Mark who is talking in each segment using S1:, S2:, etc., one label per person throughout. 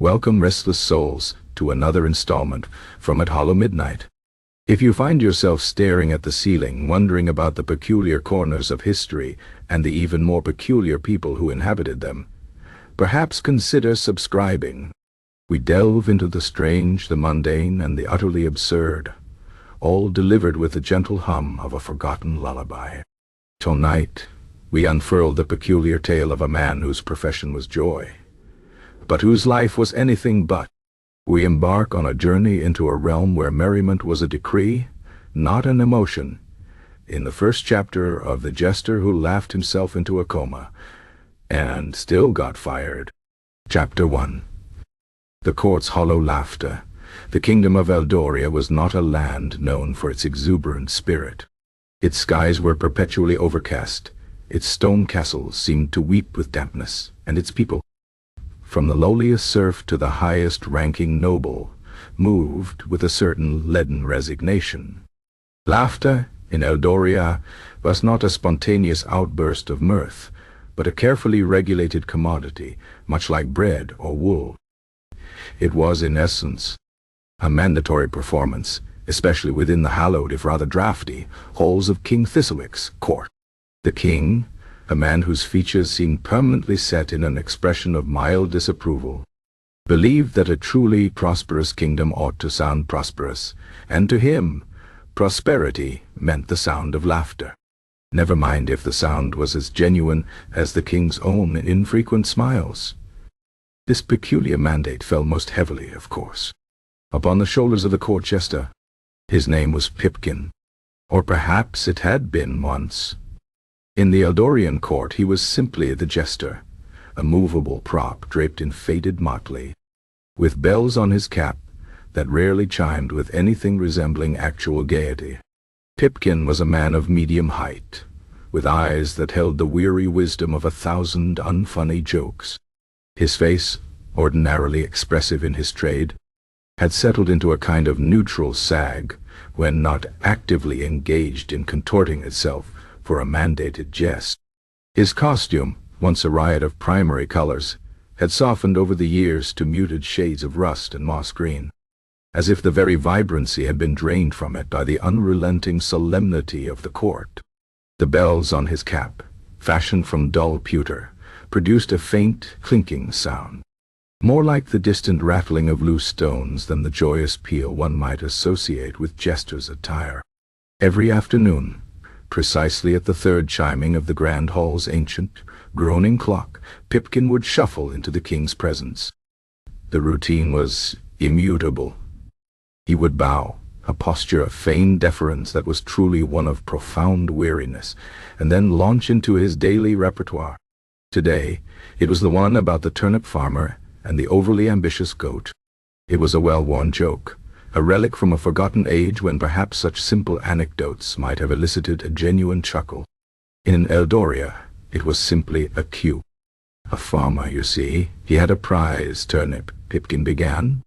S1: Welcome, restless souls, to another installment from At Hollow Midnight. If you find yourself staring at the ceiling, wondering about the peculiar corners of history and the even more peculiar people who inhabited them, perhaps consider subscribing. We delve into the strange, the mundane, and the utterly absurd, all delivered with the gentle hum of a forgotten lullaby. Tonight, we unfurl the peculiar tale of a man whose profession was joy, but whose life was anything but. We embark on a journey into a realm where merriment was a decree, not an emotion, in the first chapter of The Jester Who Laughed Himself into a Coma, and still got fired. Chapter 1. The court's hollow laughter. The kingdom of Eldoria was not a land known for its exuberant spirit. Its skies were perpetually overcast, its stone castles seemed to weep with dampness, and its people, from the lowliest serf to the highest-ranking noble, moved with a certain leaden resignation. Laughter in Eldoria was not a spontaneous outburst of mirth, but a carefully regulated commodity, much like bread or wool. It was, in essence, a mandatory performance, especially within the hallowed, if rather draughty, halls of King Thistlewick's court. The king, a man whose features seemed permanently set in an expression of mild disapproval, believed that a truly prosperous kingdom ought to sound prosperous, and to him, prosperity meant the sound of laughter. Never mind if the sound was as genuine as the king's own infrequent smiles. This peculiar mandate fell most heavily, of course, upon the shoulders of the court jester. His name was Pipkin, or perhaps it had been once. In the Eldorian court he was simply the jester, a movable prop draped in faded motley, with bells on his cap that rarely chimed with anything resembling actual gaiety. Pipkin was a man of medium height, with eyes that held the weary wisdom of 1,000 unfunny jokes. His face, ordinarily expressive in his trade, had settled into a kind of neutral sag when not actively engaged in contorting itself for a mandated jest. His costume, once a riot of primary colors, had softened over the years to muted shades of rust and moss green, as if the very vibrancy had been drained from it by the unrelenting solemnity of the court. The bells on his cap, fashioned from dull pewter, produced a faint, clinking sound, more like the distant rattling of loose stones than the joyous peal one might associate with jester's attire. Every afternoon, precisely at the third chiming of the grand hall's ancient, groaning clock, Pipkin would shuffle into the king's presence. The routine was immutable. He would bow, a posture of feigned deference that was truly one of profound weariness, and then launch into his daily repertoire. Today, it was the one about the turnip farmer and the overly ambitious goat. It was a well-worn joke, a relic from a forgotten age when perhaps such simple anecdotes might have elicited a genuine chuckle. In Eldoria, it was simply a cue. A farmer, you see. He had a prize turnip, Pipkin began,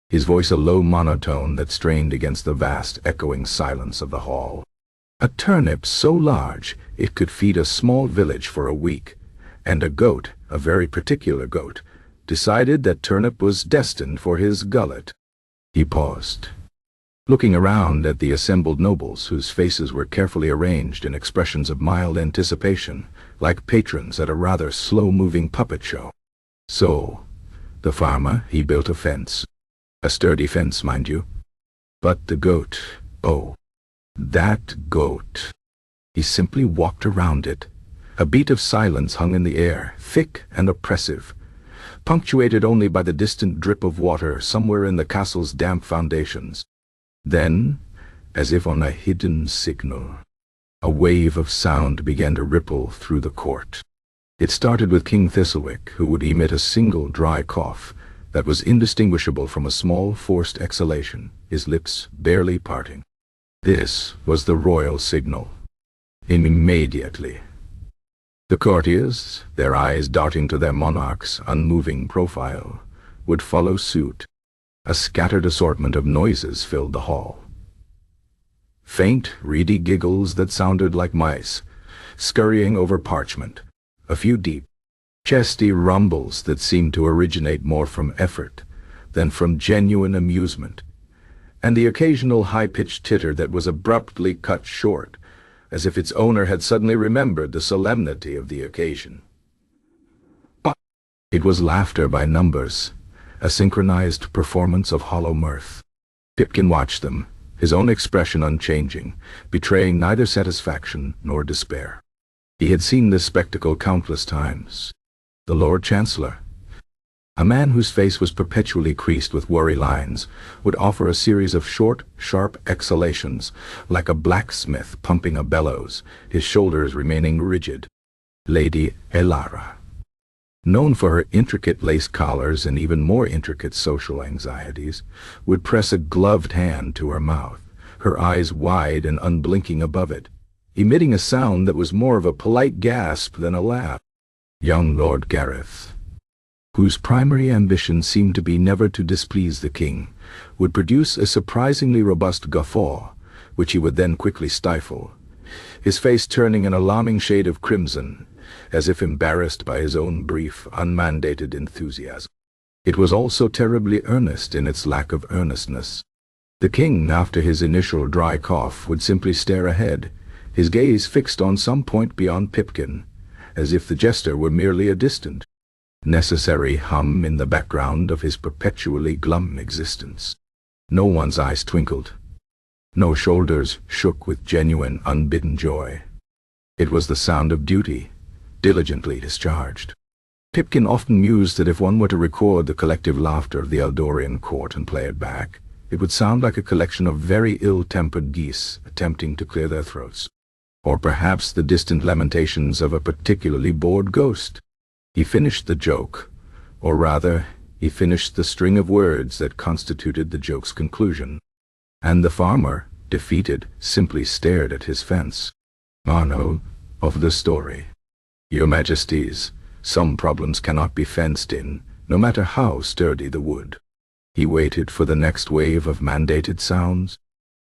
S1: his voice a low monotone that strained against the vast, echoing silence of the hall. A turnip so large it could feed a small village for a week, and a goat, a very particular goat, decided that turnip was destined for his gullet. He paused, looking around at the assembled nobles whose faces were carefully arranged in expressions of mild anticipation, like patrons at a rather slow-moving puppet show. So, the farmer, he built a fence. A sturdy fence, mind you. But the goat, oh, that goat. He simply walked around it. A beat of silence hung in the air, thick and oppressive, punctuated only by the distant drip of water somewhere in the castle's damp foundations. Then, as if on a hidden signal, a wave of sound began to ripple through the court. It started with King Thistlewick, who would emit a single dry cough that was indistinguishable from a small forced exhalation, his lips barely parting. This was the royal signal. Immediately, the courtiers, their eyes darting to their monarch's unmoving profile, would follow suit. A scattered assortment of noises filled the hall. Faint, reedy giggles that sounded like mice, scurrying over parchment, a few deep, Chesty rumbles that seemed to originate more from effort than from genuine amusement, and the occasional high-pitched titter that was abruptly cut short, as if its owner had suddenly remembered the solemnity of the occasion. It was laughter by numbers, a synchronized performance of hollow mirth. Pipkin watched them, his own expression unchanging, betraying neither satisfaction nor despair. He had seen this spectacle countless times. The Lord Chancellor, a man whose face was perpetually creased with worry lines, would offer a series of short, sharp exhalations, like a blacksmith pumping a bellows, his shoulders remaining rigid. Lady Elara, known for her intricate lace collars and even more intricate social anxieties, would press a gloved hand to her mouth, her eyes wide and unblinking above it, emitting a sound that was more of a polite gasp than a laugh. Young Lord Gareth, whose primary ambition seemed to be never to displease the king, would produce a surprisingly robust guffaw, which he would then quickly stifle, his face turning an alarming shade of crimson, as if embarrassed by his own brief, unmandated enthusiasm. It was also terribly earnest in its lack of earnestness. The king, after his initial dry cough, would simply stare ahead, his gaze fixed on some point beyond Pipkin, as if the jester were merely a distant, necessary hum in the background of his perpetually glum existence. No one's eyes twinkled. No shoulders shook with genuine, unbidden joy. It was the sound of duty, diligently discharged. Pipkin often mused that if one were to record the collective laughter of the Eldorian court and play it back, it would sound like a collection of very ill-tempered geese attempting to clear their throats, or perhaps the distant lamentations of a particularly bored ghost. He finished the joke, or rather, he finished the string of words that constituted the joke's conclusion, and the farmer, defeated, simply stared at his fence. Moral of the story: Your Majesties, some problems cannot be fenced in, no matter how sturdy the wood. He waited for the next wave of mandated sounds.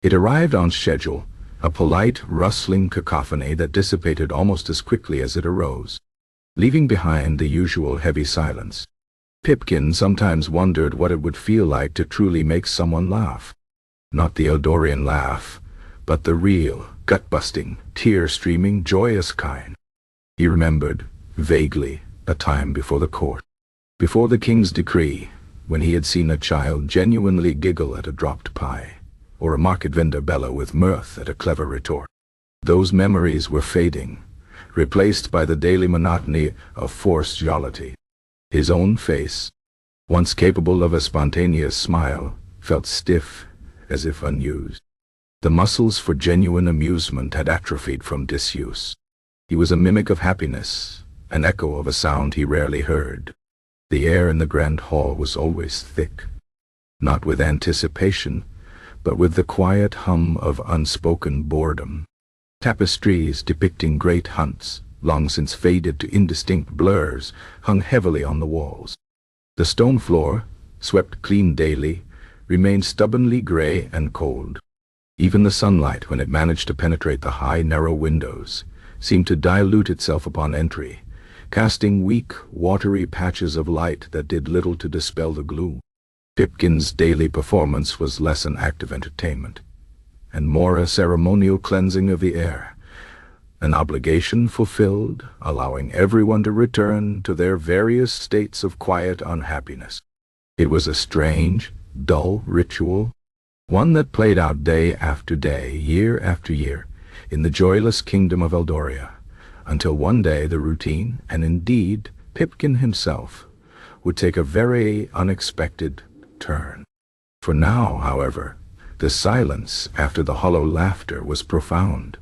S1: It arrived on schedule, a polite, rustling cacophony that dissipated almost as quickly as it arose, leaving behind the usual heavy silence. Pipkin sometimes wondered what it would feel like to truly make someone laugh. Not the Eldorian laugh, but the real, gut-busting, tear-streaming, joyous kind. He remembered, vaguely, a time before the court, before the king's decree, when he had seen a child genuinely giggle at a dropped pie, or a market vendor bellow with mirth at a clever retort. Those memories were fading, replaced by the daily monotony of forced jollity. His own face, once capable of a spontaneous smile, felt stiff, as if unused. The muscles for genuine amusement had atrophied from disuse. He was a mimic of happiness, an echo of a sound he rarely heard. The air in the grand hall was always thick, not with anticipation, but with the quiet hum of unspoken boredom. Tapestries depicting great hunts, long since faded to indistinct blurs, hung heavily on the walls. The stone floor, swept clean daily, remained stubbornly gray and cold. Even the sunlight, when it managed to penetrate the high, narrow windows, seemed to dilute itself upon entry, casting weak, watery patches of light that did little to dispel the gloom. Pipkin's daily performance was less an act of entertainment, and more a ceremonial cleansing of the air, an obligation fulfilled, allowing everyone to return to their various states of quiet unhappiness. It was a strange, dull ritual, one that played out day after day, year after year, in the joyless kingdom of Eldoria, until one day the routine, and indeed Pipkin himself, would take a very unexpected turn. For now, however, the silence after the hollow laughter was profound,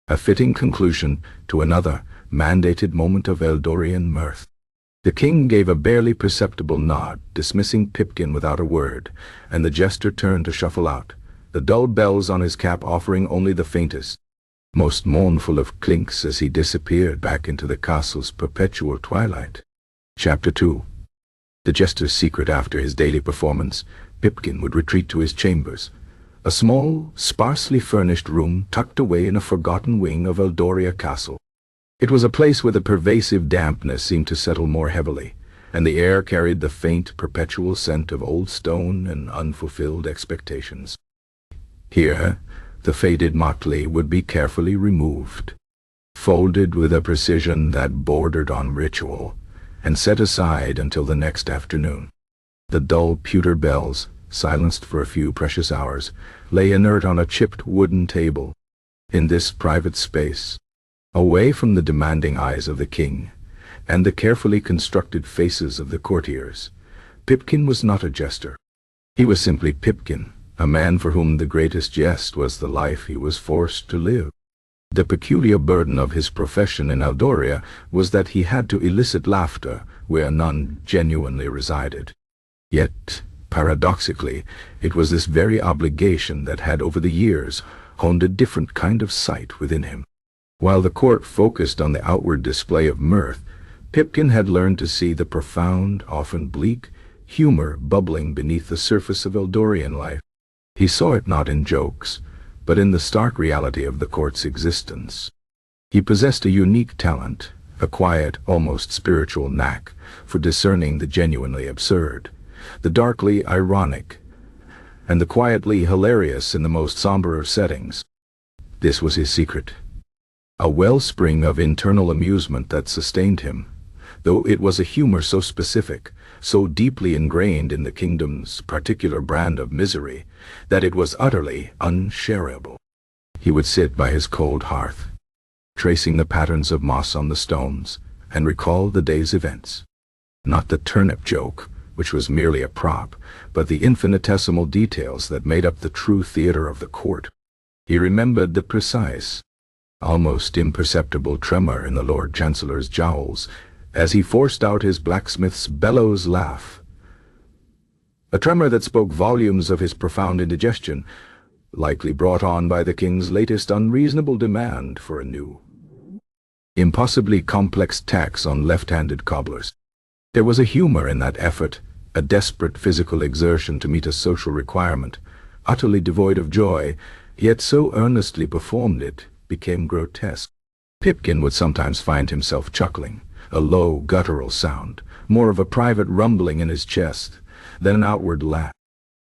S1: a fitting conclusion to another mandated moment of Eldorian mirth. The king gave a barely perceptible nod, dismissing Pipkin without a word, and the jester turned to shuffle out, the dull bells on his cap offering only the faintest, most mournful of clinks as he disappeared back into the castle's perpetual twilight. Chapter 2. The jester's secret. After his daily performance, Pipkin would retreat to his chambers, a small, sparsely furnished room tucked away in a forgotten wing of Eldoria Castle. It was a place where the pervasive dampness seemed to settle more heavily, and the air carried the faint, perpetual scent of old stone and unfulfilled expectations. Here, the faded motley would be carefully removed, folded with a precision that bordered on ritual, and set aside until the next afternoon. The dull pewter bells, silenced for a few precious hours, lay inert on a chipped wooden table. In this private space, away from the demanding eyes of the king and the carefully constructed faces of the courtiers, Pipkin was not a jester. He was simply Pipkin, a man for whom the greatest jest was the life he was forced to live. The peculiar burden of his profession in Eldoria was that he had to elicit laughter where none genuinely resided. Yet, paradoxically, it was this very obligation that had over the years honed a different kind of sight within him. While the court focused on the outward display of mirth, Pipkin had learned to see the profound, often bleak, humor bubbling beneath the surface of Eldorian life. He saw it not in jokes, but in the stark reality of the court's existence. He possessed a unique talent, a quiet, almost spiritual knack for discerning the genuinely absurd, the darkly ironic, and the quietly hilarious in the most somber of settings. This was his secret, a wellspring of internal amusement that sustained him, though it was a humor so specific, so deeply ingrained in the kingdom's particular brand of misery, that it was utterly unshareable. He would sit by his cold hearth, tracing the patterns of moss on the stones, and recall the day's events. Not the turnip joke, which was merely a prop, but the infinitesimal details that made up the true theater of the court. He remembered the precise, almost imperceptible tremor in the Lord Chancellor's jowls as he forced out his blacksmith's bellows laugh, a tremor that spoke volumes of his profound indigestion, likely brought on by the king's latest unreasonable demand for a new, impossibly complex tax on left-handed cobblers. There was a humor in that effort, a desperate physical exertion to meet a social requirement, utterly devoid of joy, yet so earnestly performed it became grotesque. Pipkin would sometimes find himself chuckling, a low, guttural sound, more of a private rumbling in his chest than an outward laugh.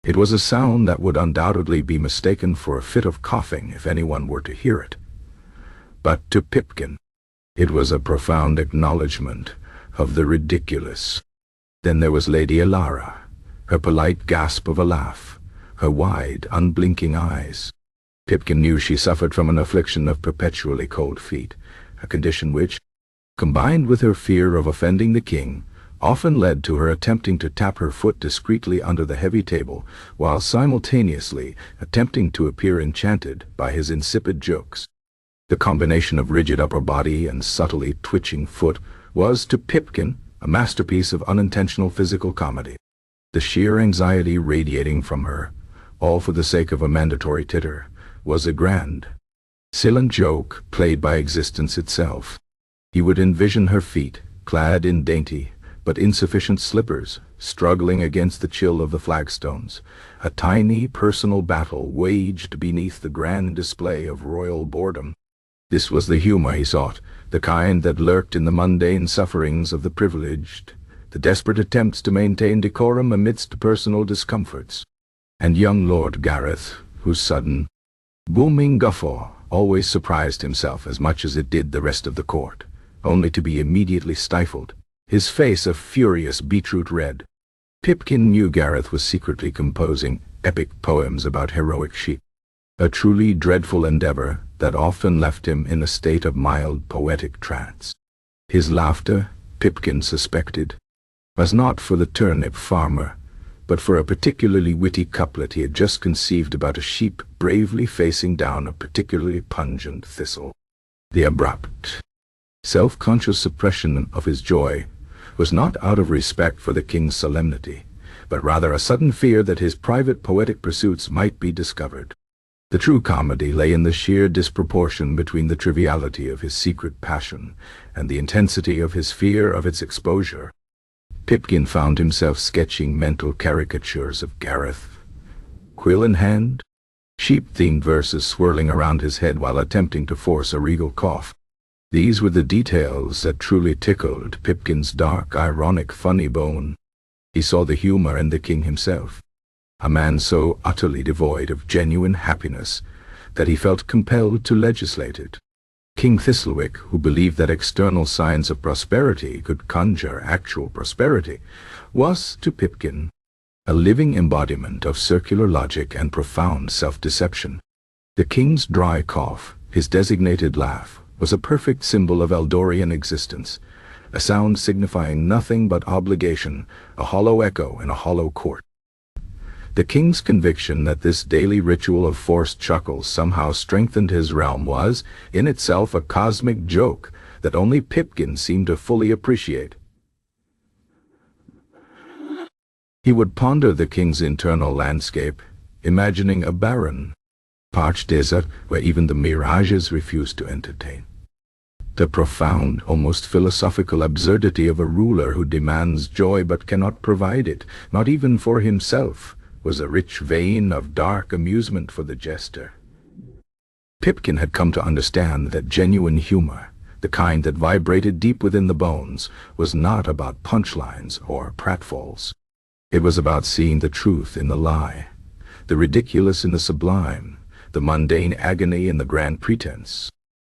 S1: It was a sound that would undoubtedly be mistaken for a fit of coughing if anyone were to hear it. But to Pipkin, it was a profound acknowledgment of the ridiculous. Then there was Lady Alara, her polite gasp of a laugh, her wide, unblinking eyes. Pipkin knew she suffered from an affliction of perpetually cold feet, a condition which, combined with her fear of offending the king, often led to her attempting to tap her foot discreetly under the heavy table, while simultaneously attempting to appear enchanted by his insipid jokes. The combination of rigid upper body and subtly twitching foot was, to Pipkin, a masterpiece of unintentional physical comedy. The sheer anxiety radiating from her, all for the sake of a mandatory titter, was a grand, silent joke played by existence itself. He would envision her feet, clad in dainty but insufficient slippers, struggling against the chill of the flagstones, a tiny personal battle waged beneath the grand display of royal boredom. This was the humor he sought, the kind that lurked in the mundane sufferings of the privileged, the desperate attempts to maintain decorum amidst personal discomforts. And young Lord Gareth, whose sudden, booming guffaw always surprised himself as much as it did the rest of the court, only to be immediately stifled, his face a furious beetroot red. Pipkin knew Gareth was secretly composing epic poems about heroic sheep, a truly dreadful endeavor that often left him in a state of mild poetic trance. His laughter, Pipkin suspected, was not for the turnip farmer, but for a particularly witty couplet he had just conceived about a sheep bravely facing down a particularly pungent thistle. The abrupt, self-conscious suppression of his joy was not out of respect for the king's solemnity, but rather a sudden fear that his private poetic pursuits might be discovered. The true comedy lay in the sheer disproportion between the triviality of his secret passion and the intensity of his fear of its exposure. Pipkin found himself sketching mental caricatures of Gareth, quill in hand, sheep-themed verses swirling around his head while attempting to force a regal cough. These were the details that truly tickled Pipkin's dark, ironic, funny bone. He saw the humor in the king himself, a man so utterly devoid of genuine happiness that he felt compelled to legislate it. King Thistlewick, who believed that external signs of prosperity could conjure actual prosperity, was, to Pipkin, a living embodiment of circular logic and profound self-deception. The king's dry cough, his designated laugh, was a perfect symbol of Eldorian existence, a sound signifying nothing but obligation, a hollow echo in a hollow court. The king's conviction that this daily ritual of forced chuckles somehow strengthened his realm was, in itself, a cosmic joke that only Pipkin seemed to fully appreciate. He would ponder the king's internal landscape, imagining a barren, parched desert where even the mirages refused to entertain. The profound, almost philosophical absurdity of a ruler who demands joy but cannot provide it, not even for himself, was a rich vein of dark amusement for the jester. Pipkin had come to understand that genuine humor, the kind that vibrated deep within the bones, was not about punchlines or pratfalls. It was about seeing the truth in the lie, the ridiculous in the sublime, the mundane agony in the grand pretense.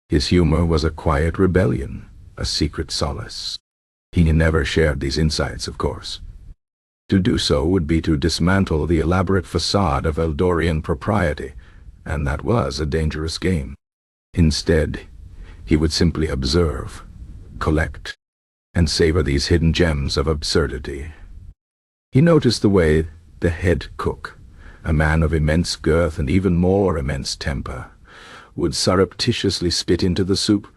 S1: His humor was a quiet rebellion, a secret solace. He never shared these insights, of course. To do so would be to dismantle the elaborate facade of Eldorian propriety, and that was a dangerous game. Instead, he would simply observe, collect, and savor these hidden gems of absurdity. He noticed the way the head cook, a man of immense girth and even more immense temper, would surreptitiously spit into the soup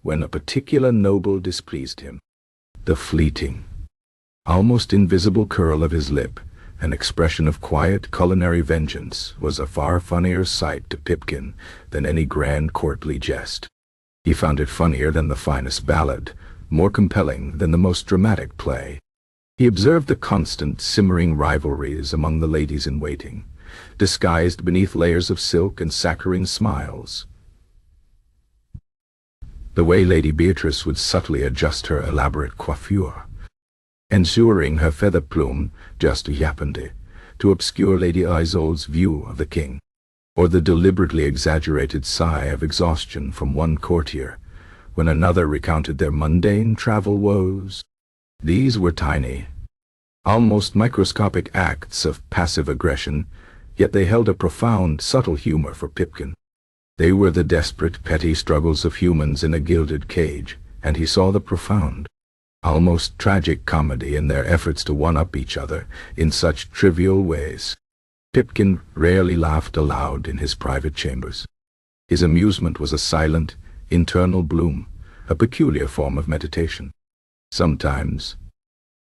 S1: when a particular noble displeased him. The fleeting, almost invisible curl of his lip, an expression of quiet culinary vengeance, was a far funnier sight to Pipkin than any grand courtly jest. He found it funnier than the finest ballad, more compelling than the most dramatic play. He observed the constant, simmering rivalries among the ladies-in-waiting, disguised beneath layers of silk and saccharine smiles. The way Lady Beatrice would subtly adjust her elaborate coiffure, ensuring her feather plume just yappened to obscure Lady Isolde's view of the king, or the deliberately exaggerated sigh of exhaustion from one courtier when another recounted their mundane travel woes. These were tiny, almost microscopic acts of passive aggression, yet they held a profound, subtle humor for Pipkin. They were the desperate, petty struggles of humans in a gilded cage, and he saw the profound, almost tragic comedy in their efforts to one-up each other in such trivial ways. Pipkin rarely laughed aloud in his private chambers. His amusement was a silent, internal bloom, a peculiar form of meditation. Sometimes,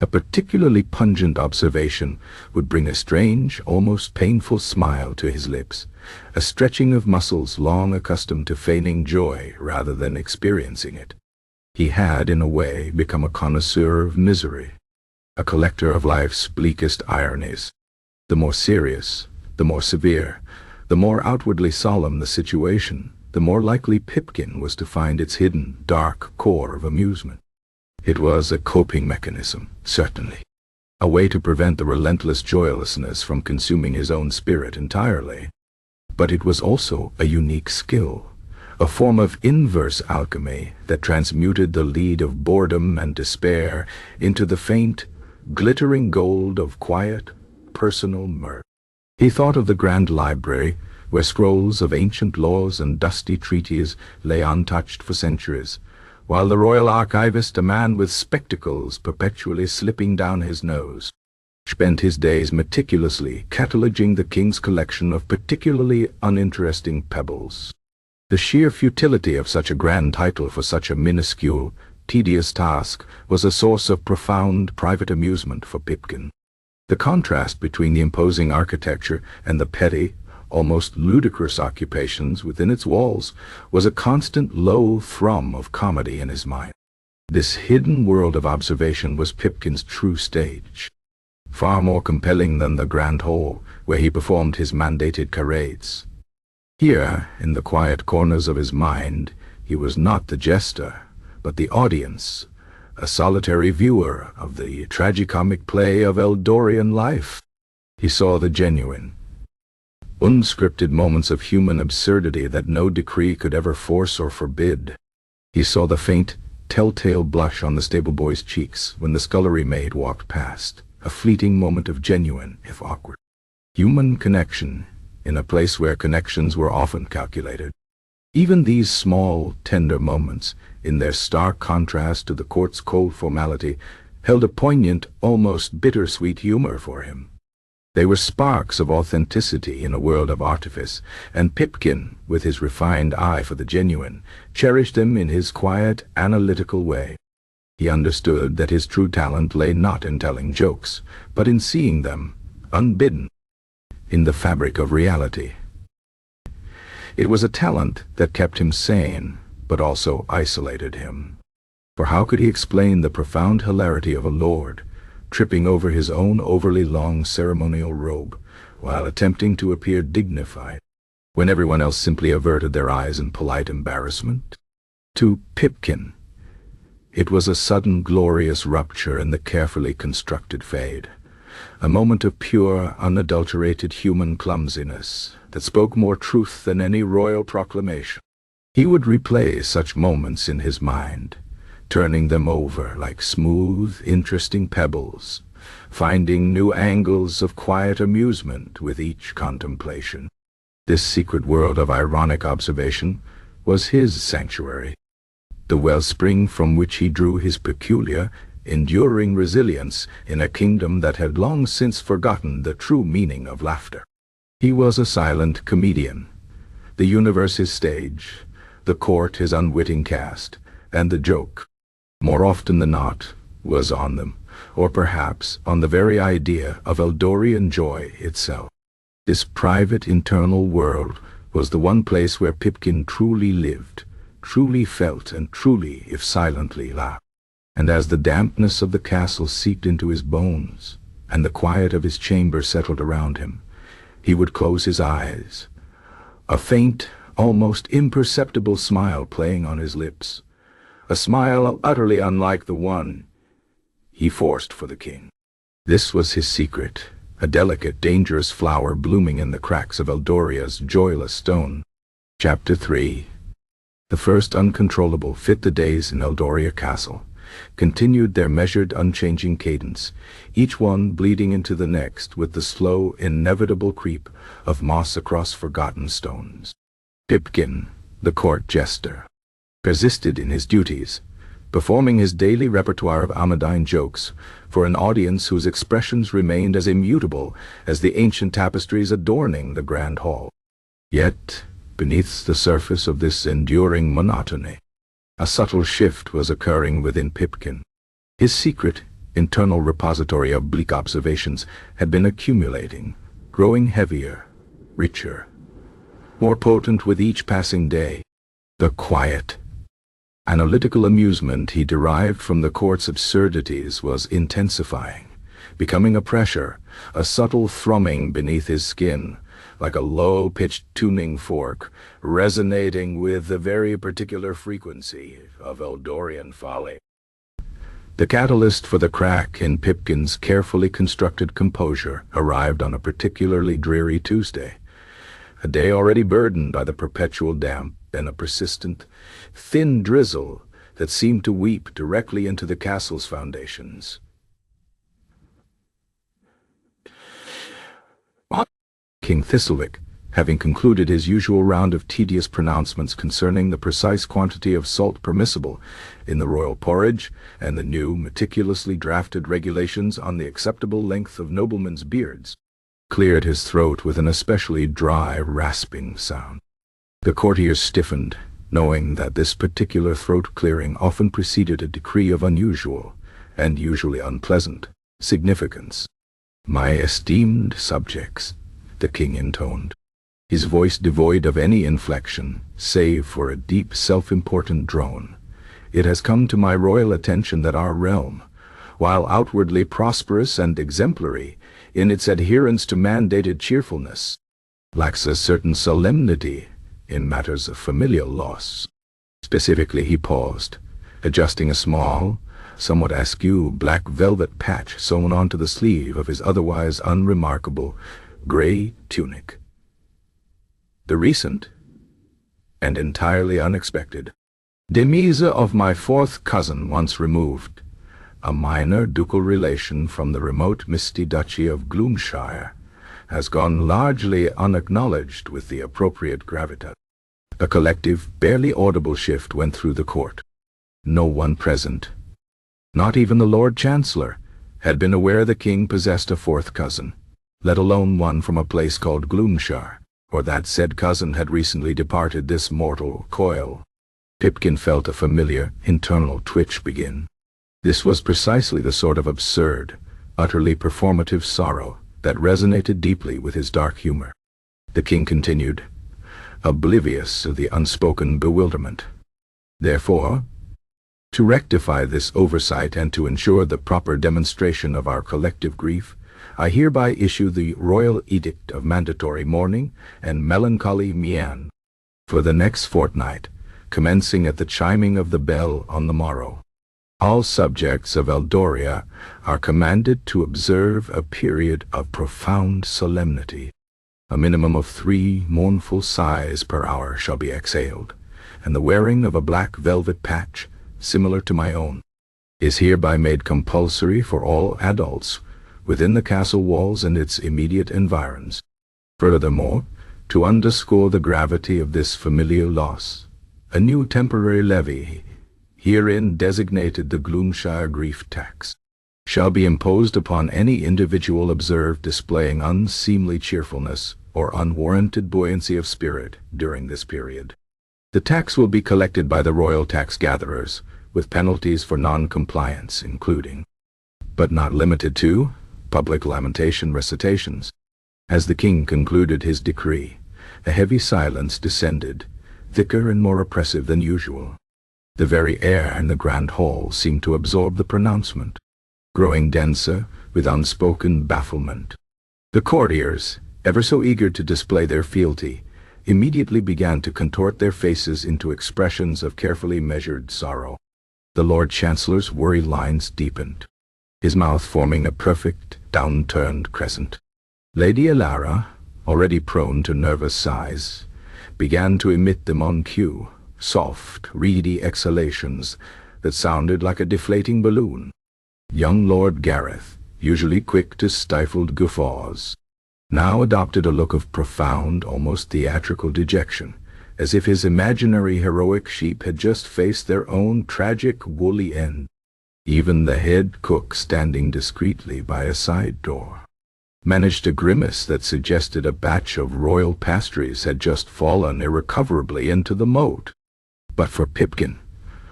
S1: a particularly pungent observation would bring a strange, almost painful smile to his lips, a stretching of muscles long accustomed to feigning joy rather than experiencing it. He had, in a way, become a connoisseur of misery, a collector of life's bleakest ironies. The more serious, the more severe, the more outwardly solemn the situation, the more likely Pipkin was to find its hidden, dark core of amusement. It was a coping mechanism, certainly, a way to prevent the relentless joylessness from consuming his own spirit entirely. But it was also a unique skill, a form of inverse alchemy that transmuted the lead of boredom and despair into the faint, glittering gold of quiet, personal mirth. He thought of the grand library, where scrolls of ancient laws and dusty treaties lay untouched for centuries, while the royal archivist, a man with spectacles perpetually slipping down his nose, spent his days meticulously cataloging the king's collection of particularly uninteresting pebbles. The sheer futility of such a grand title for such a minuscule, tedious task was a source of profound private amusement for Pipkin. The contrast between the imposing architecture and the petty, almost ludicrous occupations within its walls was a constant low thrum of comedy in his mind. This hidden world of observation was Pipkin's true stage, far more compelling than the grand hall where he performed his mandated charades. Here, in the quiet corners of his mind, He was not the jester, but the audience, a solitary viewer of the tragicomic play of Eldorian life. He saw the genuine, unscripted moments of human absurdity that no decree could ever force or forbid. He saw the faint, telltale blush on the stable boy's cheeks when the scullery maid walked past, a fleeting moment of genuine, if awkward, human connection in a place where connections were often calculated. Even these small, tender moments, in their stark contrast to the court's cold formality, held a poignant, almost bittersweet humor for him. They were sparks of authenticity in a world of artifice, and Pipkin, with his refined eye for the genuine, cherished them in his quiet, analytical way. He understood that his true talent lay not in telling jokes, but in seeing them, unbidden, in the fabric of reality. It was a talent that kept him sane, but also isolated him. For how could he explain the profound hilarity of a lord, tripping over his own overly long ceremonial robe, while attempting to appear dignified, when everyone else simply averted their eyes in polite embarrassment? To Pipkin, it was a sudden glorious rupture in the carefully constructed fade, a moment of pure, unadulterated human clumsiness that spoke more truth than any royal proclamation. He would replay such moments in his mind, turning them over like smooth, interesting pebbles, finding new angles of quiet amusement with each contemplation. This secret world of ironic observation was his sanctuary, the wellspring from which he drew his peculiar, enduring resilience in a kingdom that had long since forgotten the true meaning of laughter. He was a silent comedian, the universe his stage, the court his unwitting cast, and the joke, more often than not, was on them, or perhaps on the very idea of Eldorian joy itself. This private internal world was the one place where Pipkin truly lived, truly felt, and truly, if silently, laughed. And as the dampness of the castle seeped into his bones, and the quiet of his chamber settled around him, he would close his eyes, a faint, almost imperceptible smile playing on his lips, a smile utterly unlike the one he forced for the king. This was his secret, a delicate, dangerous flower blooming in the cracks of Eldoria's joyless stone. Chapter 3. The first Uncontrollable fit the days in Eldoria Castle, continued their measured, unchanging cadence, each one bleeding into the next with the slow, inevitable creep of moss across forgotten stones. Pipkin, the court jester, persisted in his duties, performing his daily repertoire of Amadine jokes for an audience whose expressions remained as immutable as the ancient tapestries adorning the grand hall. Yet, beneath the surface of this enduring monotony, a subtle shift was occurring within Pipkin. His secret, internal repository of bleak observations had been accumulating, growing heavier, richer, more potent with each passing day. The quiet, analytical amusement he derived from the court's absurdities was intensifying, becoming a pressure, a subtle thrumming beneath his skin, like a low-pitched tuning fork, resonating with the very particular frequency of Eldorian folly. The catalyst for the crack in Pipkin's carefully constructed composure arrived on a particularly dreary Tuesday, a day already burdened by the perpetual damp and a persistent, thin drizzle that seemed to weep directly into the castle's foundations. King Thistlewick, having concluded his usual round of tedious pronouncements concerning the precise quantity of salt permissible in the royal porridge and the new, meticulously drafted regulations on the acceptable length of noblemen's beards, cleared his throat with an especially dry, rasping sound. The courtiers stiffened, knowing that this particular throat-clearing often preceded a decree of unusual, and usually unpleasant, significance. "My esteemed subjects," the king intoned, his voice devoid of any inflection, save for a deep, self-important drone, "it has come to my royal attention that our realm, while outwardly prosperous and exemplary in its adherence to mandated cheerfulness, lacks a certain solemnity in matters of familial loss. Specifically, he paused, adjusting a small, somewhat askew black velvet patch sewn onto the sleeve of his otherwise unremarkable gray tunic. The recent, and entirely unexpected, demise of my fourth cousin once removed, a minor ducal relation from the remote misty duchy of Gloomshire, has gone largely unacknowledged with the appropriate gravitas. A collective, barely audible shift went through the court. No one present, not even the Lord Chancellor, had been aware the king possessed a fourth cousin, let alone one from a place called Gloomshire, or that said cousin had recently departed this mortal coil. Pipkin felt a familiar, internal twitch begin. This was precisely the sort of absurd, utterly performative sorrow that resonated deeply with his dark humor. The king continued, oblivious of the unspoken bewilderment. Therefore, to rectify this oversight and to ensure the proper demonstration of our collective grief, I hereby issue the Royal Edict of Mandatory Mourning and Melancholy Mien for the next fortnight, commencing at the chiming of the bell on the morrow. All subjects of Eldoria are commanded to observe a period of profound solemnity. A minimum of 3 mournful sighs per hour shall be exhaled, and the wearing of a black velvet patch, similar to my own, is hereby made compulsory for all adults within the castle walls and its immediate environs. Furthermore, to underscore the gravity of this familial loss, a new temporary levy, herein designated the Gloomshire grief tax, shall be imposed upon any individual observed displaying unseemly cheerfulness or unwarranted buoyancy of spirit during this period. The tax will be collected by the royal tax gatherers, with penalties for non-compliance, including, but not limited to, public lamentation recitations. As the king concluded his decree, a heavy silence descended, thicker and more oppressive than usual. The very air in the grand hall seemed to absorb the pronouncement, growing denser with unspoken bafflement. The courtiers, ever so eager to display their fealty, immediately began to contort their faces into expressions of carefully measured sorrow. The Lord Chancellor's worry lines deepened, his mouth forming a perfect, down-turned crescent. Lady Alara, already prone to nervous sighs, began to emit them on cue, soft, reedy exhalations that sounded like a deflating balloon. Young Lord Gareth, usually quick to stifled guffaws, now adopted a look of profound, almost theatrical dejection, as if his imaginary heroic sheep had just faced their own tragic woolly end. Even the head cook, standing discreetly by a side door, managed a grimace that suggested a batch of royal pastries had just fallen irrecoverably into the moat. But for Pipkin,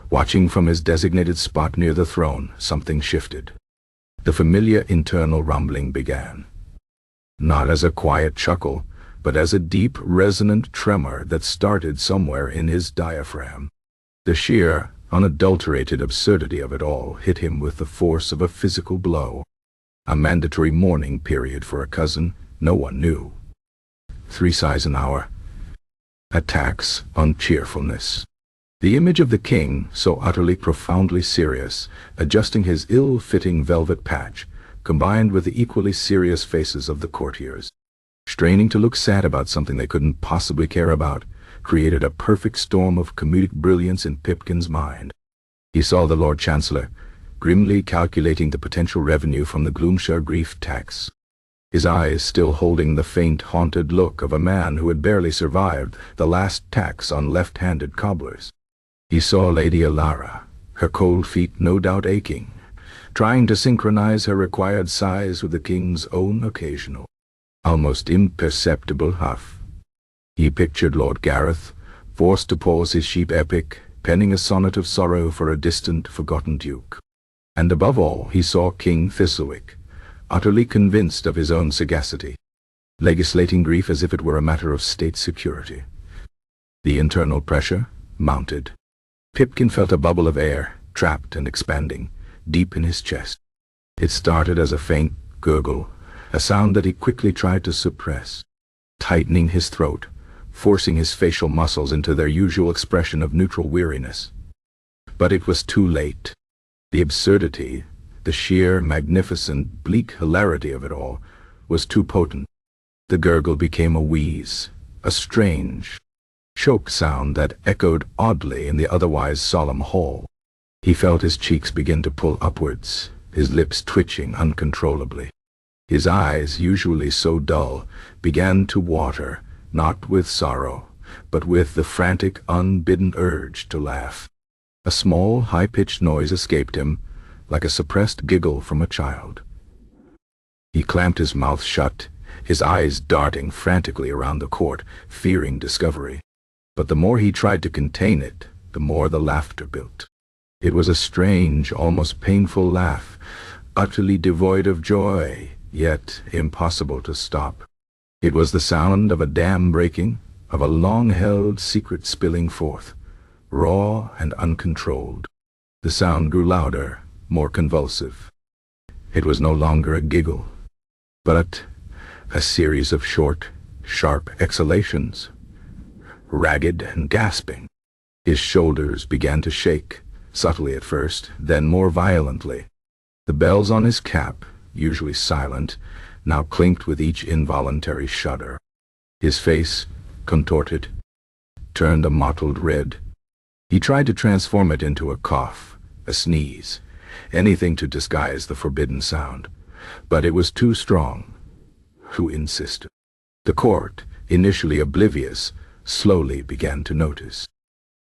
S1: watching from his designated spot near the throne, something shifted. The familiar internal rumbling began, not as a quiet chuckle, but as a deep, resonant tremor that started somewhere in his diaphragm. The sheer, unadulterated absurdity of it all hit him with the force of a physical blow. A mandatory mourning period for a cousin no one knew. 3 sighs an hour. A tax on cheerfulness. The image of the king, so utterly profoundly serious, adjusting his ill-fitting velvet patch, combined with the equally serious faces of the courtiers, straining to look sad about something they couldn't possibly care about, created a perfect storm of comedic brilliance in Pipkin's mind. He saw the Lord Chancellor, grimly calculating the potential revenue from the Gloomshire grief tax, his eyes still holding the faint, haunted look of a man who had barely survived the last tax on left-handed cobblers. He saw Lady Alara, her cold feet no doubt aching, trying to synchronize her required sighs with the king's own occasional, almost imperceptible huff. He pictured Lord Gareth, forced to pause his sheep epic, penning a sonnet of sorrow for a distant, forgotten duke. And above all, he saw King Thistlewick, utterly convinced of his own sagacity, legislating grief as if it were a matter of state security. The internal pressure mounted. Pipkin felt a bubble of air, trapped and expanding, deep in his chest. It started as a faint gurgle, a sound that he quickly tried to suppress, tightening his throat, forcing his facial muscles into their usual expression of neutral weariness. But it was too late. The absurdity, the sheer, magnificent, bleak hilarity of it all, was too potent. The gurgle became a wheeze, a strange, choke sound that echoed oddly in the otherwise solemn hall. He felt his cheeks begin to pull upwards, his lips twitching uncontrollably. His eyes, usually so dull, began to water, not with sorrow, but with the frantic, unbidden urge to laugh. A small, high-pitched noise escaped him, like a suppressed giggle from a child. He clamped his mouth shut, his eyes darting frantically around the court, fearing discovery. But the more he tried to contain it, the more the laughter built. It was a strange, almost painful laugh, utterly devoid of joy, yet impossible to stop. It was the sound of a dam breaking, of a long-held secret spilling forth, raw and uncontrolled. The sound grew louder, more convulsive. It was no longer a giggle, but a series of short, sharp exhalations, ragged and gasping. His shoulders began to shake, subtly at first, then more violently. The bells on his cap, usually silent, now clinked with each involuntary shudder. His face, contorted, turned a mottled red. He tried to transform it into a cough, a sneeze, anything to disguise the forbidden sound. But it was too strong, too insistent. The court, initially oblivious, slowly began to notice.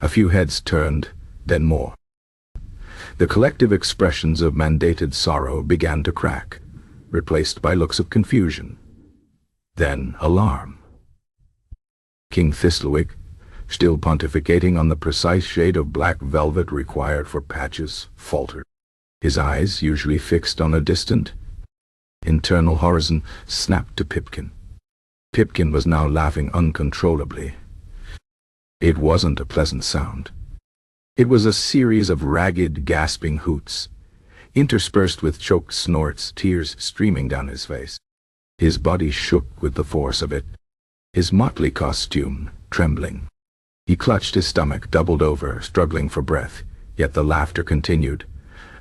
S1: A few heads turned, then more. The collective expressions of mandated sorrow began to crack, replaced by looks of confusion, then alarm. King Thistlewick, still pontificating on the precise shade of black velvet required for patches, faltered. His eyes, usually fixed on a distant, internal horizon, snapped to Pipkin. Pipkin was now laughing uncontrollably. It wasn't a pleasant sound. It was a series of ragged, gasping hoots, interspersed with choked snorts, tears streaming down his face. His body shook with the force of it, his motley costume trembling. He clutched his stomach, doubled over, struggling for breath, yet the laughter continued,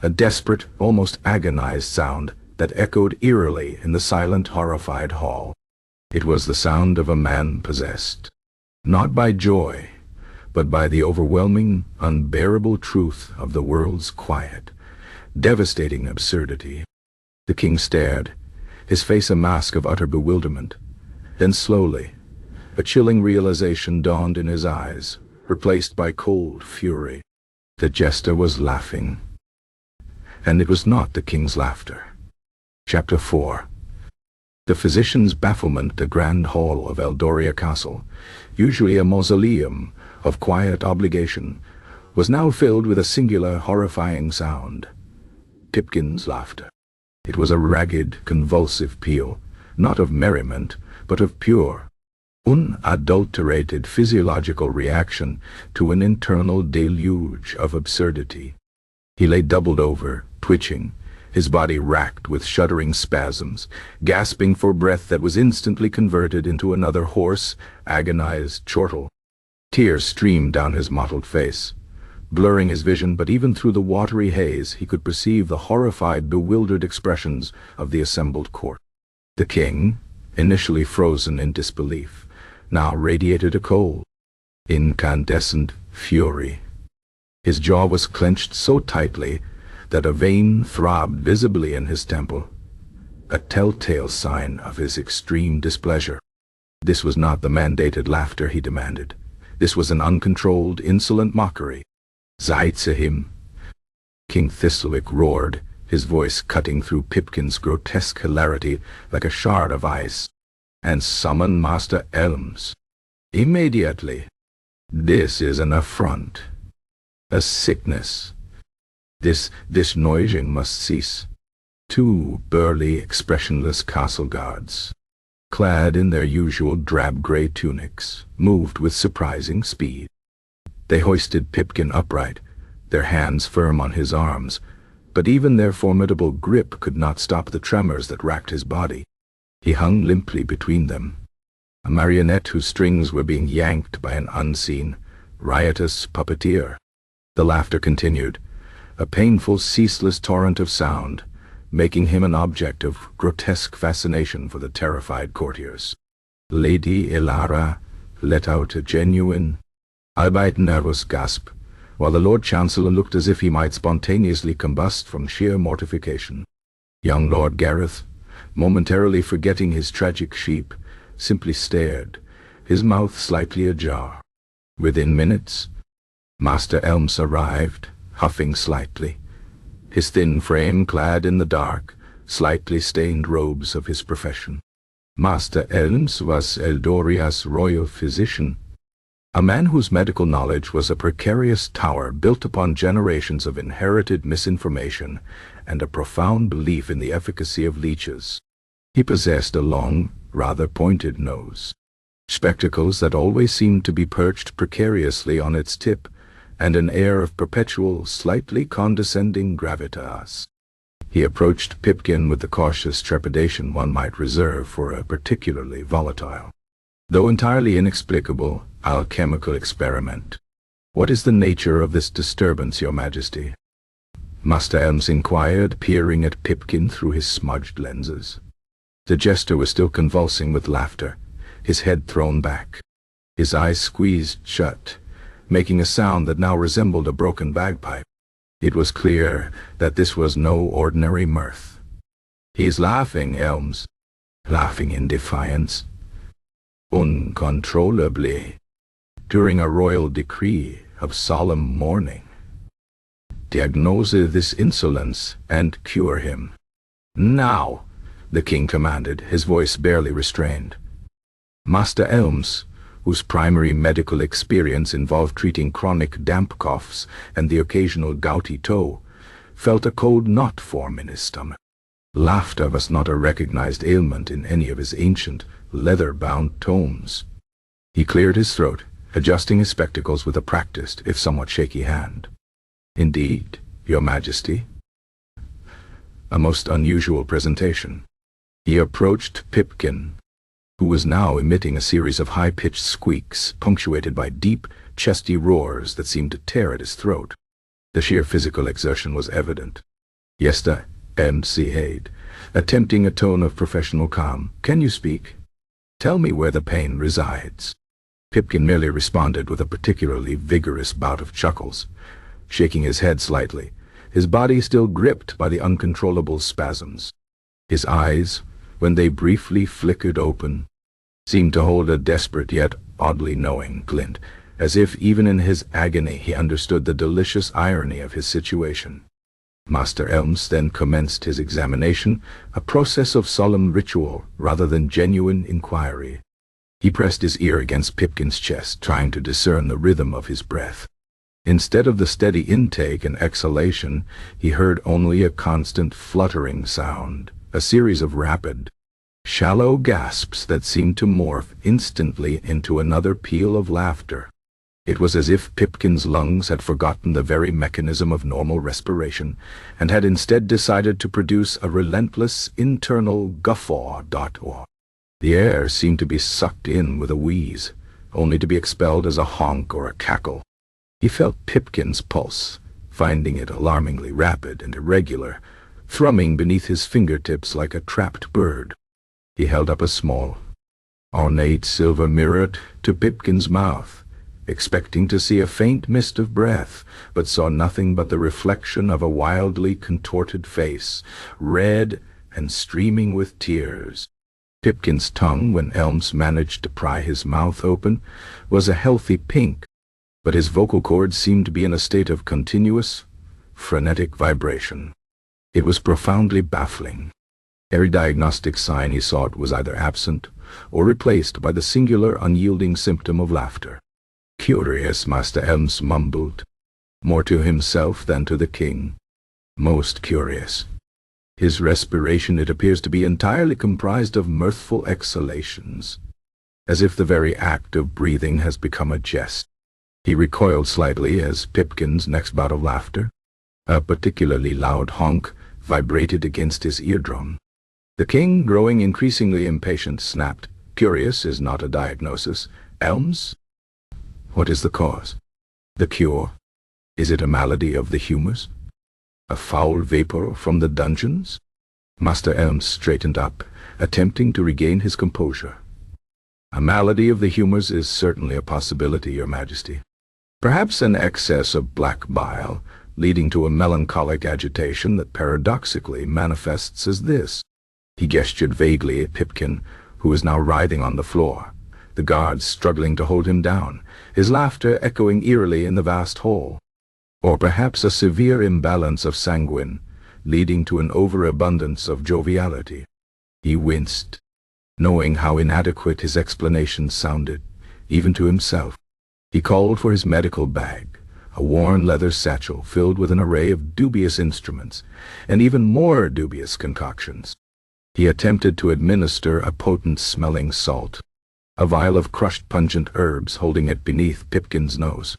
S1: a desperate, almost agonized sound that echoed eerily in the silent, horrified hall. It was the sound of a man possessed, not by joy, but by the overwhelming, unbearable truth of the world's quiet, devastating absurdity. The king stared, his face a mask of utter bewilderment. Then slowly, a chilling realization dawned in his eyes, replaced by cold fury. The jester was laughing. And it was not the king's laughter. Chapter 4. The physician's bafflement, the grand hall of Eldoria Castle, usually a mausoleum of quiet obligation, was now filled with a singular, horrifying sound. Pipkin's laughter. It was a ragged, convulsive peal, not of merriment, but of pure, unadulterated physiological reaction to an internal deluge of absurdity. He lay doubled over, twitching, his body racked with shuddering spasms, gasping for breath that was instantly converted into another hoarse, agonized chortle. Tears streamed down his mottled face, blurring his vision, but even through the watery haze he could perceive the horrified, bewildered expressions of the assembled court. The king, initially frozen in disbelief, now radiated a cold, incandescent fury. His jaw was clenched so tightly that a vein throbbed visibly in his temple, a telltale sign of his extreme displeasure. This was not the mandated laughter he demanded. This was an uncontrolled, insolent mockery. "Seid zu him!" King Thistlewick roared, his voice cutting through Pipkin's grotesque hilarity like a shard of ice. "And summon Master Elms. Immediately. This is an affront. A sickness. This noising must cease." Two burly, expressionless castle guards, clad in their usual drab-gray tunics, moved with surprising speed. They hoisted Pipkin upright, their hands firm on his arms, but even their formidable grip could not stop the tremors that racked his body. He hung limply between them, a marionette whose strings were being yanked by an unseen, riotous puppeteer. The laughter continued, a painful, ceaseless torrent of sound, making him an object of grotesque fascination for the terrified courtiers. Lady Ilara let out a genuine, albeit nervous gasp, while the Lord Chancellor looked as if he might spontaneously combust from sheer mortification. Young Lord Gareth, momentarily forgetting his tragic sheep, simply stared, his mouth slightly ajar. Within minutes, Master Elms arrived, huffing slightly, his thin frame clad in the dark, slightly stained robes of his profession. Master Elms was Eldoria's royal physician, a man whose medical knowledge was a precarious tower built upon generations of inherited misinformation and a profound belief in the efficacy of leeches. He possessed a long, rather pointed nose, spectacles that always seemed to be perched precariously on its tip, and an air of perpetual, slightly condescending gravitas. He approached Pipkin with the cautious trepidation one might reserve for a particularly volatile, though entirely inexplicable, alchemical experiment. "What is the nature of this disturbance, Your Majesty?" Master Elms inquired, peering at Pipkin through his smudged lenses. The jester was still convulsing with laughter, his head thrown back, his eyes squeezed shut, making a sound that now resembled a broken bagpipe. It was clear that this was no ordinary mirth. "He's laughing, Elms. Laughing in defiance. Uncontrollably. During a royal decree of solemn mourning. Diagnose this insolence and cure him. Now," the king commanded, his voice barely restrained. Master Elms, whose primary medical experience involved treating chronic damp coughs and the occasional gouty toe, felt a cold knot form in his stomach. Laughter was not a recognized ailment in any of his ancient, leather-bound tomes. He cleared his throat, adjusting his spectacles with a practiced, if somewhat shaky hand. "Indeed, Your Majesty." A most unusual presentation. He approached Pipkin, who was now emitting a series of high-pitched squeaks, punctuated by deep, chesty roars that seemed to tear at his throat. The sheer physical exertion was evident. "Yester," MCA'd, attempting a tone of professional calm. "Can you speak? Tell me where the pain resides." Pipkin merely responded with a particularly vigorous bout of chuckles, shaking his head slightly, his body still gripped by the uncontrollable spasms. His eyes, when they briefly flickered open, seemed to hold a desperate yet oddly knowing glint, as if even in his agony he understood the delicious irony of his situation. Master Elms then commenced his examination, a process of solemn ritual rather than genuine inquiry. He pressed his ear against Pipkin's chest, trying to discern the rhythm of his breath. Instead of the steady intake and exhalation, he heard only a constant fluttering sound, a series of rapid, shallow gasps that seemed to morph instantly into another peal of laughter. It was as if Pipkin's lungs had forgotten the very mechanism of normal respiration and had instead decided to produce a relentless internal guffaw. The air seemed to be sucked in with a wheeze, only to be expelled as a honk or a cackle. He felt Pipkin's pulse, finding it alarmingly rapid and irregular, thrumming beneath his fingertips like a trapped bird. He held up a small, ornate silver mirror to Pipkin's mouth, expecting to see a faint mist of breath, but saw nothing but the reflection of a wildly contorted face, red and streaming with tears. Pipkin's tongue, when Elms managed to pry his mouth open, was a healthy pink, but his vocal cords seemed to be in a state of continuous, frenetic vibration. It was profoundly baffling. Every diagnostic sign he sought was either absent or replaced by the singular unyielding symptom of laughter. "Curious," Master Elms mumbled, more to himself than to the king. "Most curious. His respiration, it appears to be entirely comprised of mirthful exhalations, as if the very act of breathing has become a jest." He recoiled slightly as Pipkin's next bout of laughter, a particularly loud honk, vibrated against his eardrum. The king, growing increasingly impatient, snapped, Curious is not a diagnosis. Elms? What is the cause? The cure? Is it a malady of the humors? A foul vapor from the dungeons? Master Elms straightened up, attempting to regain his composure. A malady of the humors is certainly a possibility, Your Majesty. Perhaps an excess of black bile, leading to a melancholic agitation that paradoxically manifests as this. He gestured vaguely at Pipkin, who was now writhing on the floor, the guards struggling to hold him down, his laughter echoing eerily in the vast hall. Or perhaps a severe imbalance of sanguine, leading to an overabundance of joviality. He winced, knowing how inadequate his explanations sounded, even to himself. He called for his medical bag, a worn leather satchel filled with an array of dubious instruments, and even more dubious concoctions. He attempted to administer a potent-smelling salt, a vial of crushed pungent herbs holding it beneath Pipkin's nose.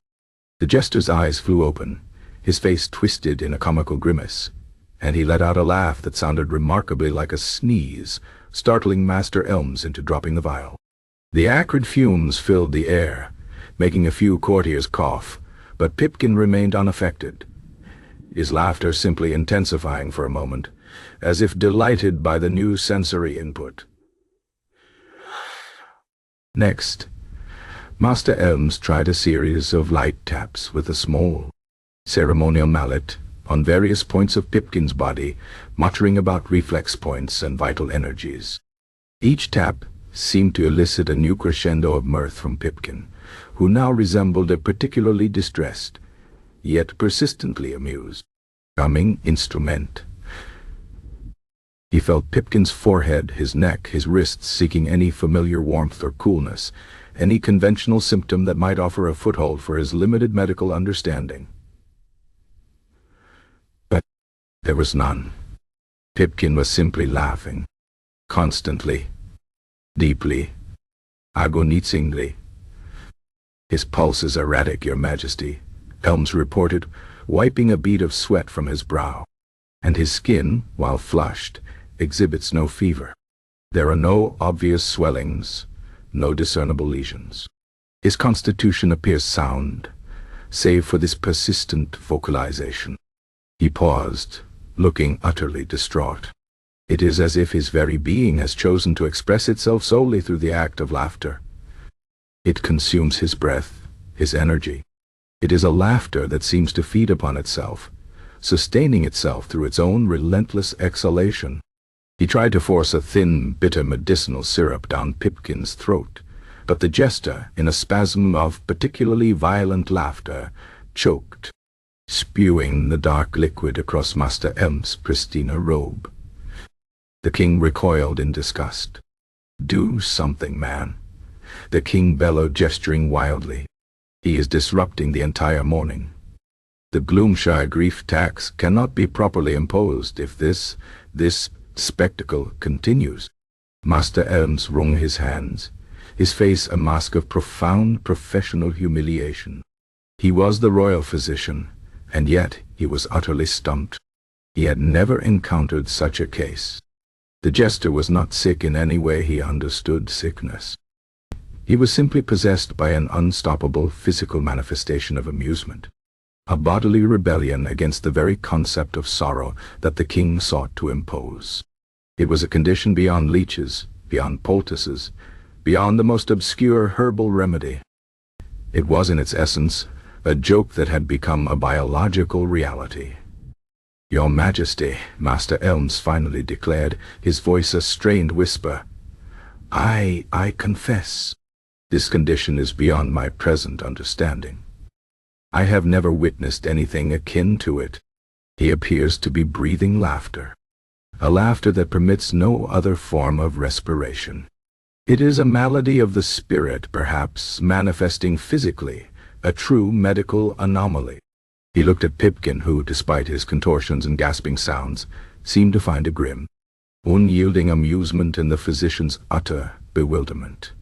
S1: The jester's eyes flew open, his face twisted in a comical grimace, and he let out a laugh that sounded remarkably like a sneeze, startling Master Elms into dropping the vial. The acrid fumes filled the air, making a few courtiers cough, but Pipkin remained unaffected, his laughter simply intensifying for a moment, as if delighted by the new sensory input. Next, Master Elms tried a series of light taps with a small, ceremonial mallet on various points of Pipkin's body, muttering about reflex points and vital energies. Each tap seemed to elicit a new crescendo of mirth from Pipkin, who now resembled a particularly distressed, yet persistently amused, humming instrument. He felt Pipkin's forehead, his neck, his wrists seeking any familiar warmth or coolness, any conventional symptom that might offer a foothold for his limited medical understanding. But there was none. Pipkin was simply laughing, constantly, deeply, agonizingly. His pulse is erratic, Your Majesty, Elms reported, wiping a bead of sweat from his brow. And his skin, while flushed, exhibits no fever. There are no obvious swellings, no discernible lesions. His constitution appears sound, save for this persistent vocalization. He paused, looking utterly distraught. It is as if his very being has chosen to express itself solely through the act of laughter. It consumes his breath, his energy. It is a laughter that seems to feed upon itself, sustaining itself through its own relentless exhalation. He tried to force a thin, bitter medicinal syrup down Pipkin's throat, but the jester, in a spasm of particularly violent laughter, choked, spewing the dark liquid across Master Elm's pristina robe. The king recoiled in disgust. "Do something, man," the king bellowed, gesturing wildly. "He is disrupting the entire morning. The Gloomshire grief tax cannot be properly imposed if this spectacle continues." Master Elms wrung his hands, his face a mask of profound professional humiliation. He was the royal physician, and yet he was utterly stumped. He had never encountered such a case. The jester was not sick in any way he understood sickness. He was simply possessed by an unstoppable physical manifestation of amusement, a bodily rebellion against the very concept of sorrow that the king sought to impose. It was a condition beyond leeches, beyond poultices, beyond the most obscure herbal remedy. It was in its essence a joke that had become a biological reality. "Your Majesty," Master Elms finally declared, his voice a strained whisper, I confess, this condition is beyond my present understanding. I have never witnessed anything akin to it." He appears to be breathing laughter, a laughter that permits no other form of respiration. It is a malady of the spirit, perhaps, manifesting physically, a true medical anomaly. He looked at Pipkin, who, despite his contortions and gasping sounds, seemed to find a grim, unyielding amusement in the physician's utter bewilderment.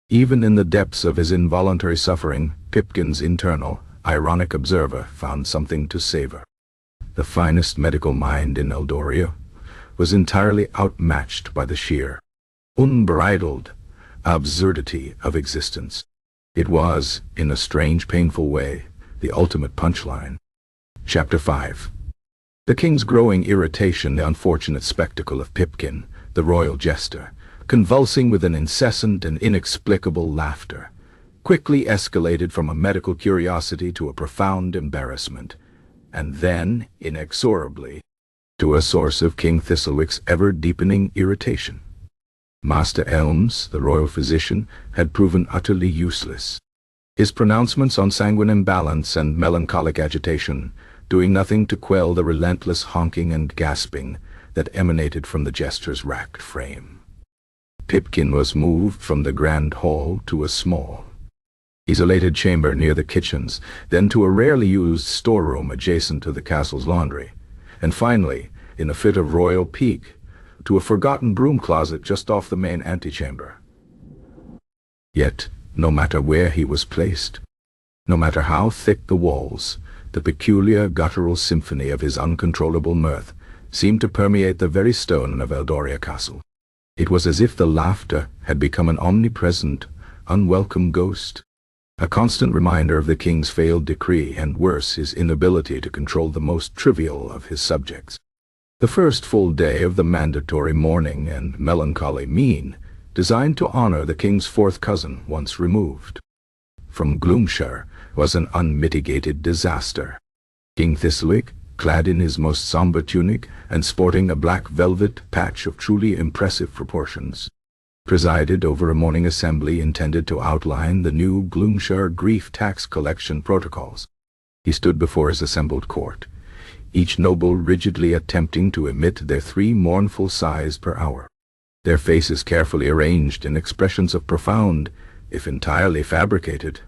S1: Even in the depths of his involuntary suffering, Pipkin's internal, ironic observer found something to savor. The finest medical mind in Eldoria was entirely outmatched by the sheer, unbridled, absurdity of existence. It was, in a strange, painful way, the ultimate punchline. Chapter 5. The king's growing irritation, the unfortunate spectacle of Pipkin, the royal jester, convulsing with an incessant and inexplicable laughter, quickly escalated from a medical curiosity to a profound embarrassment, and then, inexorably, to a source of King Thistlewick's ever-deepening irritation. Master Elms, the royal physician, had proven utterly useless. His pronouncements on sanguine imbalance and melancholic agitation doing nothing to quell the relentless honking and gasping that emanated from the jester's racked frame. Pipkin was moved from the grand hall to a small, isolated chamber near the kitchens, then to a rarely used storeroom adjacent to the castle's laundry, and finally, in a fit of royal pique, to a forgotten broom closet just off the main antechamber. Yet, no matter where he was placed, no matter how thick the walls, the peculiar guttural symphony of his uncontrollable mirth seemed to permeate the very stone of Eldoria Castle. It was as if the laughter had become an omnipresent, unwelcome ghost, a constant reminder of the king's failed decree and, worse, his inability to control the most trivial of his subjects. The first full day of the mandatory mourning and melancholy mien, designed to honor the king's fourth cousin once removed from Gloomshire, was an unmitigated disaster. King Thistlewick, clad in his most somber tunic and sporting a black velvet patch of truly impressive proportions, presided over a morning assembly intended to outline the new Gloomshire grief tax collection protocols. He stood before his assembled court, each noble rigidly attempting to emit their 3 mournful sighs per hour, their faces carefully arranged in expressions of profound, if entirely fabricated,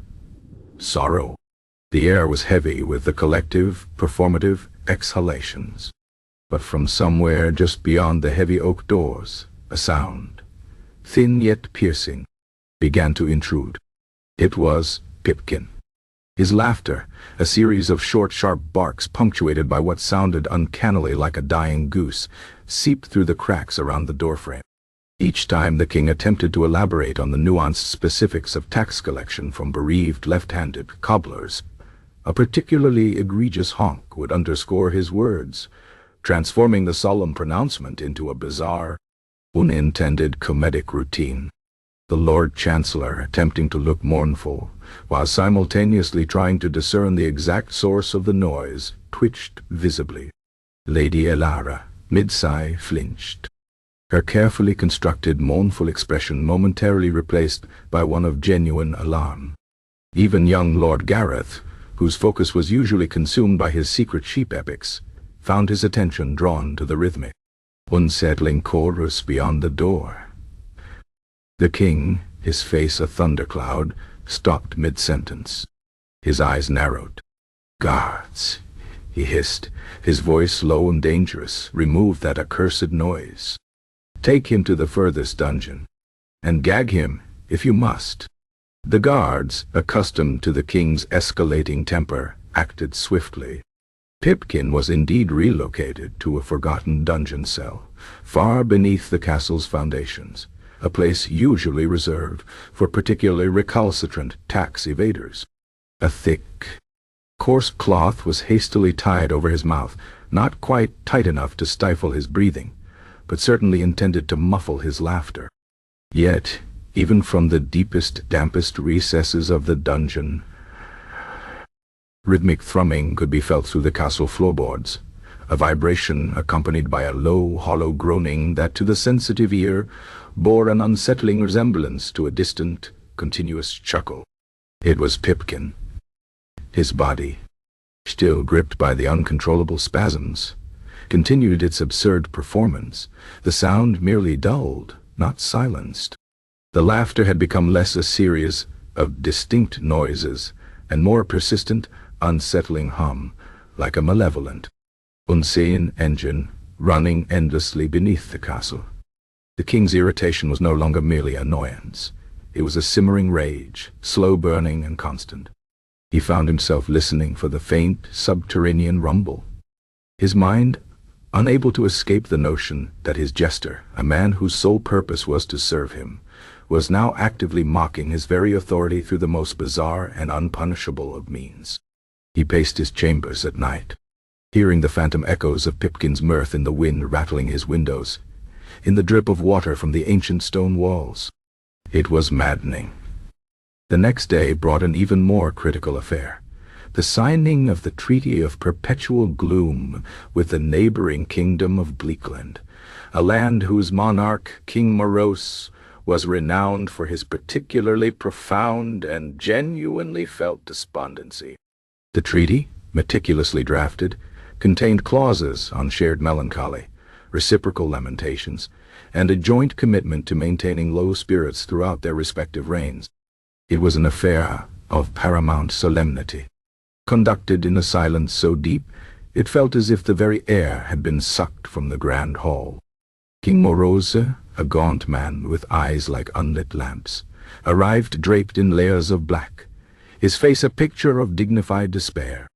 S1: sorrow. The air was heavy with the collective, performative exhalations. But from somewhere just beyond the heavy oak doors, a sound, thin yet piercing, began to intrude. It was Pipkin. His laughter, a series of short, sharp barks punctuated by what sounded uncannily like a dying goose, seeped through the cracks around the doorframe. Each time the king attempted to elaborate on the nuanced specifics of tax collection from bereaved left-handed cobblers, a particularly egregious honk would underscore his words, transforming the solemn pronouncement into a bizarre, unintended comedic routine. The Lord Chancellor, attempting to look mournful, while simultaneously trying to discern the exact source of the noise, twitched visibly. Lady Elara, mid-sigh, flinched, her carefully constructed mournful expression momentarily replaced by one of genuine alarm. Even young Lord Gareth, whose focus was usually consumed by his secret sheep epics, found his attention drawn to the rhythmic, unsettling chorus beyond the door. The king, his face a thundercloud, stopped mid-sentence. His eyes narrowed. "Guards," he hissed, his voice low and dangerous, "remove that accursed noise. Take him to the furthest dungeon, and gag him, if you must." The guards, accustomed to the king's escalating temper, acted swiftly. Pipkin was indeed relocated to a forgotten dungeon cell, far beneath the castle's foundations, a place usually reserved for particularly recalcitrant tax evaders. A thick, coarse cloth was hastily tied over his mouth, not quite tight enough to stifle his breathing, but certainly intended to muffle his laughter. Yet, even from the deepest, dampest recesses of the dungeon, rhythmic thrumming could be felt through the castle floorboards, a vibration accompanied by a low, hollow groaning that to the sensitive ear bore an unsettling resemblance to a distant, continuous chuckle. It was Pipkin. His body, still gripped by the uncontrollable spasms, continued its absurd performance, the sound merely dulled, not silenced. The laughter had become less a series of distinct noises and more a persistent, unsettling hum, like a malevolent, unseen engine running endlessly beneath the castle. The king's irritation was no longer merely annoyance. It was a simmering rage, slow-burning and constant. He found himself listening for the faint, subterranean rumble. His mind, unable to escape the notion that his jester, a man whose sole purpose was to serve him, was now actively mocking his very authority through the most bizarre and unpunishable of means. He paced his chambers at night, hearing the phantom echoes of Pipkin's mirth in the wind rattling his windows, in the drip of water from the ancient stone walls. It was maddening. The next day brought an even more critical affair: the signing of the Treaty of Perpetual Gloom with the neighboring kingdom of Bleakland, a land whose monarch, King Morose, was renowned for his particularly profound and genuinely felt despondency. The treaty, meticulously drafted, contained clauses on shared melancholy, reciprocal lamentations, and a joint commitment to maintaining low spirits throughout their respective reigns. It was an affair of paramount solemnity, conducted in a silence so deep it felt as if the very air had been sucked from the grand hall. King Morose, a gaunt man with eyes like unlit lamps, arrived draped in layers of black, his face a picture of dignified despair.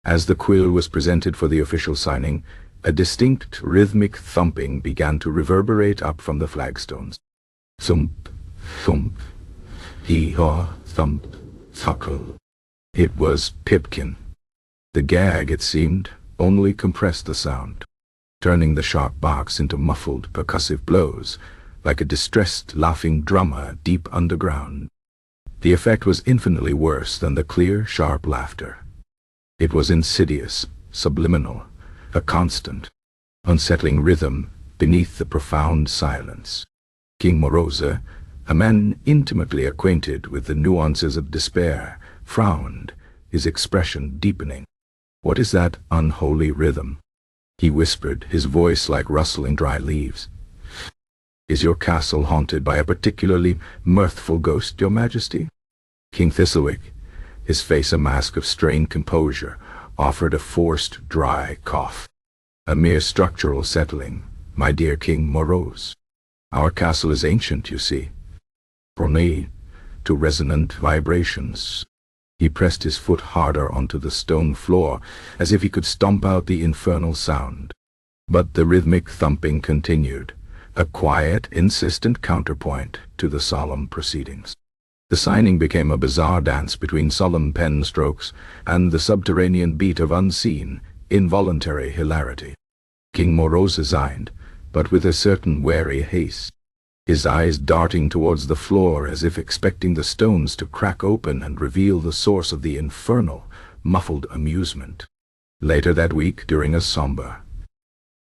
S1: As the quill was presented for the official signing, a distinct rhythmic thumping began to reverberate up from the flagstones. Thump, thump, hee-haw, thump, chuckle. It was Pipkin. The gag, it seemed, only compressed the sound, turning the sharp box into muffled, percussive blows, like a distressed, laughing drummer deep underground. The effect was infinitely worse than the clear, sharp laughter. It was insidious, subliminal, a constant, unsettling rhythm beneath the profound silence. King Morose, a man intimately acquainted with the nuances of despair, frowned, his expression deepening. "What is that unholy rhythm?" he whispered, his voice like rustling dry leaves. "Is your castle haunted by a particularly mirthful ghost, your majesty?" King Thistlewick, his face a mask of strained composure, offered a forced, dry cough. "A mere structural settling, my dear King Morose. Our castle is ancient, you see, prone to resonant vibrations." He pressed his foot harder onto the stone floor, as if he could stomp out the infernal sound. But the rhythmic thumping continued, a quiet, insistent counterpoint to the solemn proceedings. The signing became a bizarre dance between solemn pen strokes and the subterranean beat of unseen, involuntary hilarity. King Morose signed, but with a certain wary haste, his eyes darting towards the floor as if expecting the stones to crack open and reveal the source of the infernal, muffled amusement. Later that week, during a somber,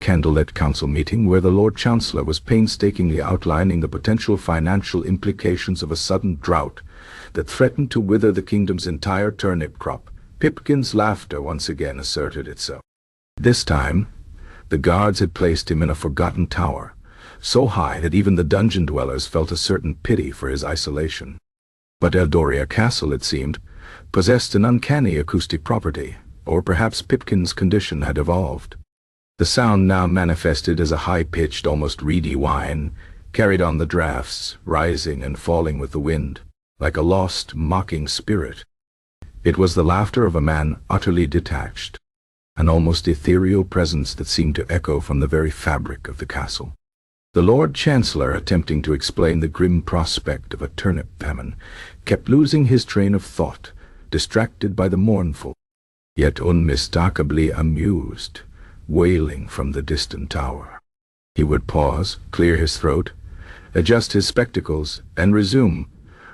S1: candlelit council meeting where the Lord Chancellor was painstakingly outlining the potential financial implications of a sudden drought that threatened to wither the kingdom's entire turnip crop, Pipkin's laughter once again asserted itself. This time, the guards had placed him in a forgotten tower, so high that even the dungeon dwellers felt a certain pity for his isolation. But Eldoria Castle, it seemed, possessed an uncanny acoustic property, or perhaps Pipkin's condition had evolved. The sound now manifested as a high-pitched, almost reedy whine, carried on the draughts, rising and falling with the wind, like a lost, mocking spirit. It was the laughter of a man utterly detached, an almost ethereal presence that seemed to echo from the very fabric of the castle. The Lord Chancellor, attempting to explain the grim prospect of a turnip famine, kept losing his train of thought, distracted by the mournful, yet unmistakably amused, wailing from the distant tower. He would pause, clear his throat, adjust his spectacles, and resume,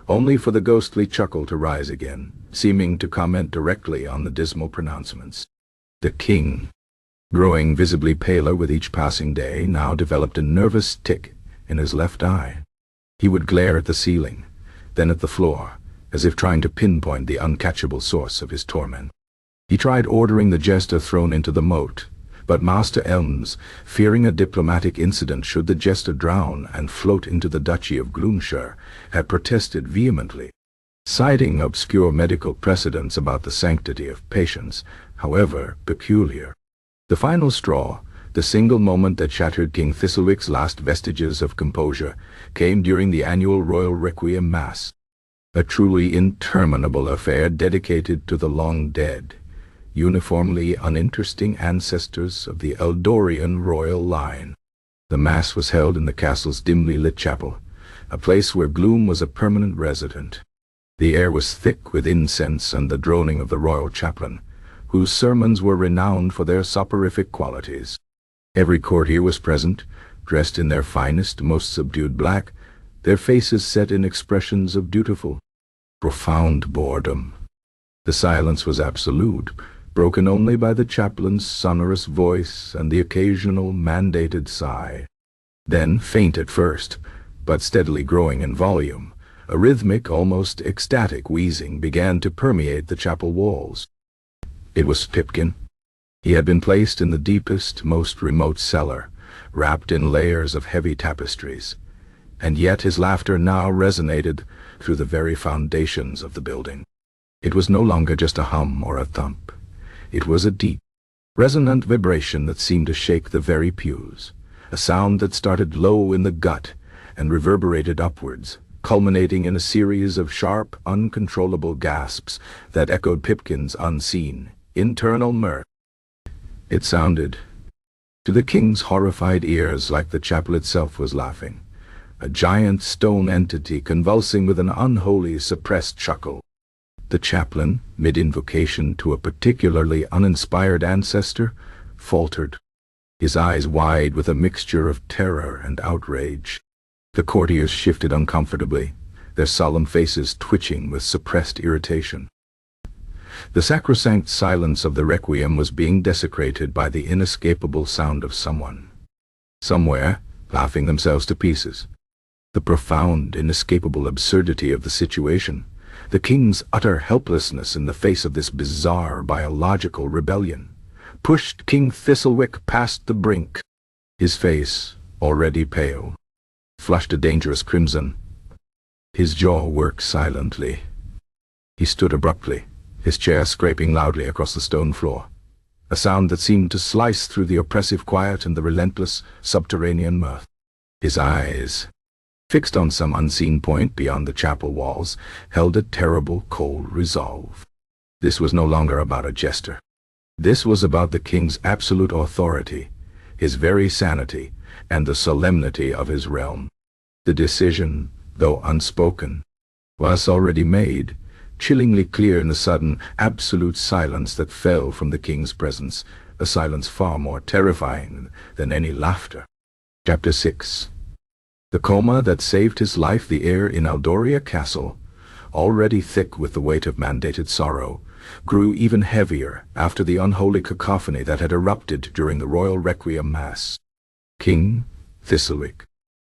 S1: only for the ghostly chuckle to rise again, seeming to comment directly on the dismal pronouncements. The king, growing visibly paler with each passing day, now developed a nervous tic in his left eye. He would glare at the ceiling, then at the floor, as if trying to pinpoint the uncatchable source of his torment. He tried ordering the jester thrown into the moat, but Master Elms, fearing a diplomatic incident should the jester drown and float into the Duchy of Gloomshire, had protested vehemently. Citing obscure medical precedents about the sanctity of patience, however peculiar. The final straw, the single moment that shattered King Thistlewick's last vestiges of composure, came during the annual Royal Requiem Mass, a truly interminable affair dedicated to the long dead, uniformly uninteresting ancestors of the Eldorian royal line. The Mass was held in the castle's dimly lit chapel, a place where gloom was a permanent resident. The air was thick with incense and the droning of the royal chaplain, whose sermons were renowned for their soporific qualities. Every courtier was present, dressed in their finest, most subdued black, their faces set in expressions of dutiful, profound boredom. The silence was absolute, broken only by the chaplain's sonorous voice and the occasional mandated sigh. Then, faint at first, but steadily growing in volume, a rhythmic, almost ecstatic wheezing began to permeate the chapel walls. It was Pipkin. He had been placed in the deepest, most remote cellar, wrapped in layers of heavy tapestries, and yet his laughter now resonated through the very foundations of the building. It was no longer just a hum or a thump. It was a deep, resonant vibration that seemed to shake the very pews, a sound that started low in the gut and reverberated upwards, culminating in a series of sharp, uncontrollable gasps that echoed Pipkin's unseen, internal mirth. It sounded, to the king's horrified ears, like the chapel itself was laughing, a giant stone entity convulsing with an unholy, suppressed chuckle. The chaplain, mid-invocation to a particularly uninspired ancestor, faltered, his eyes wide with a mixture of terror and outrage. The courtiers shifted uncomfortably, their solemn faces twitching with suppressed irritation. The sacrosanct silence of the requiem was being desecrated by the inescapable sound of someone, somewhere, laughing themselves to pieces. The profound, inescapable absurdity of the situation, the king's utter helplessness in the face of this bizarre biological rebellion, pushed King Thistlewick past the brink. His face, already pale, flushed a dangerous crimson. His jaw worked silently. He stood abruptly, his chair scraping loudly across the stone floor, a sound that seemed to slice through the oppressive quiet and the relentless subterranean mirth. His eyes, fixed on some unseen point beyond the chapel walls, held a terrible, cold resolve. This was no longer about a jester. This was about the king's absolute authority, his very sanity, and the solemnity of his realm. The decision, though unspoken, was already made, chillingly clear in the sudden, absolute silence that fell from the king's presence, a silence far more terrifying than any laughter. Chapter 6. The coma that saved his life. The air in Aldoria Castle, already thick with the weight of mandated sorrow, grew even heavier after the unholy cacophony that had erupted during the royal requiem mass. King Thistlewick,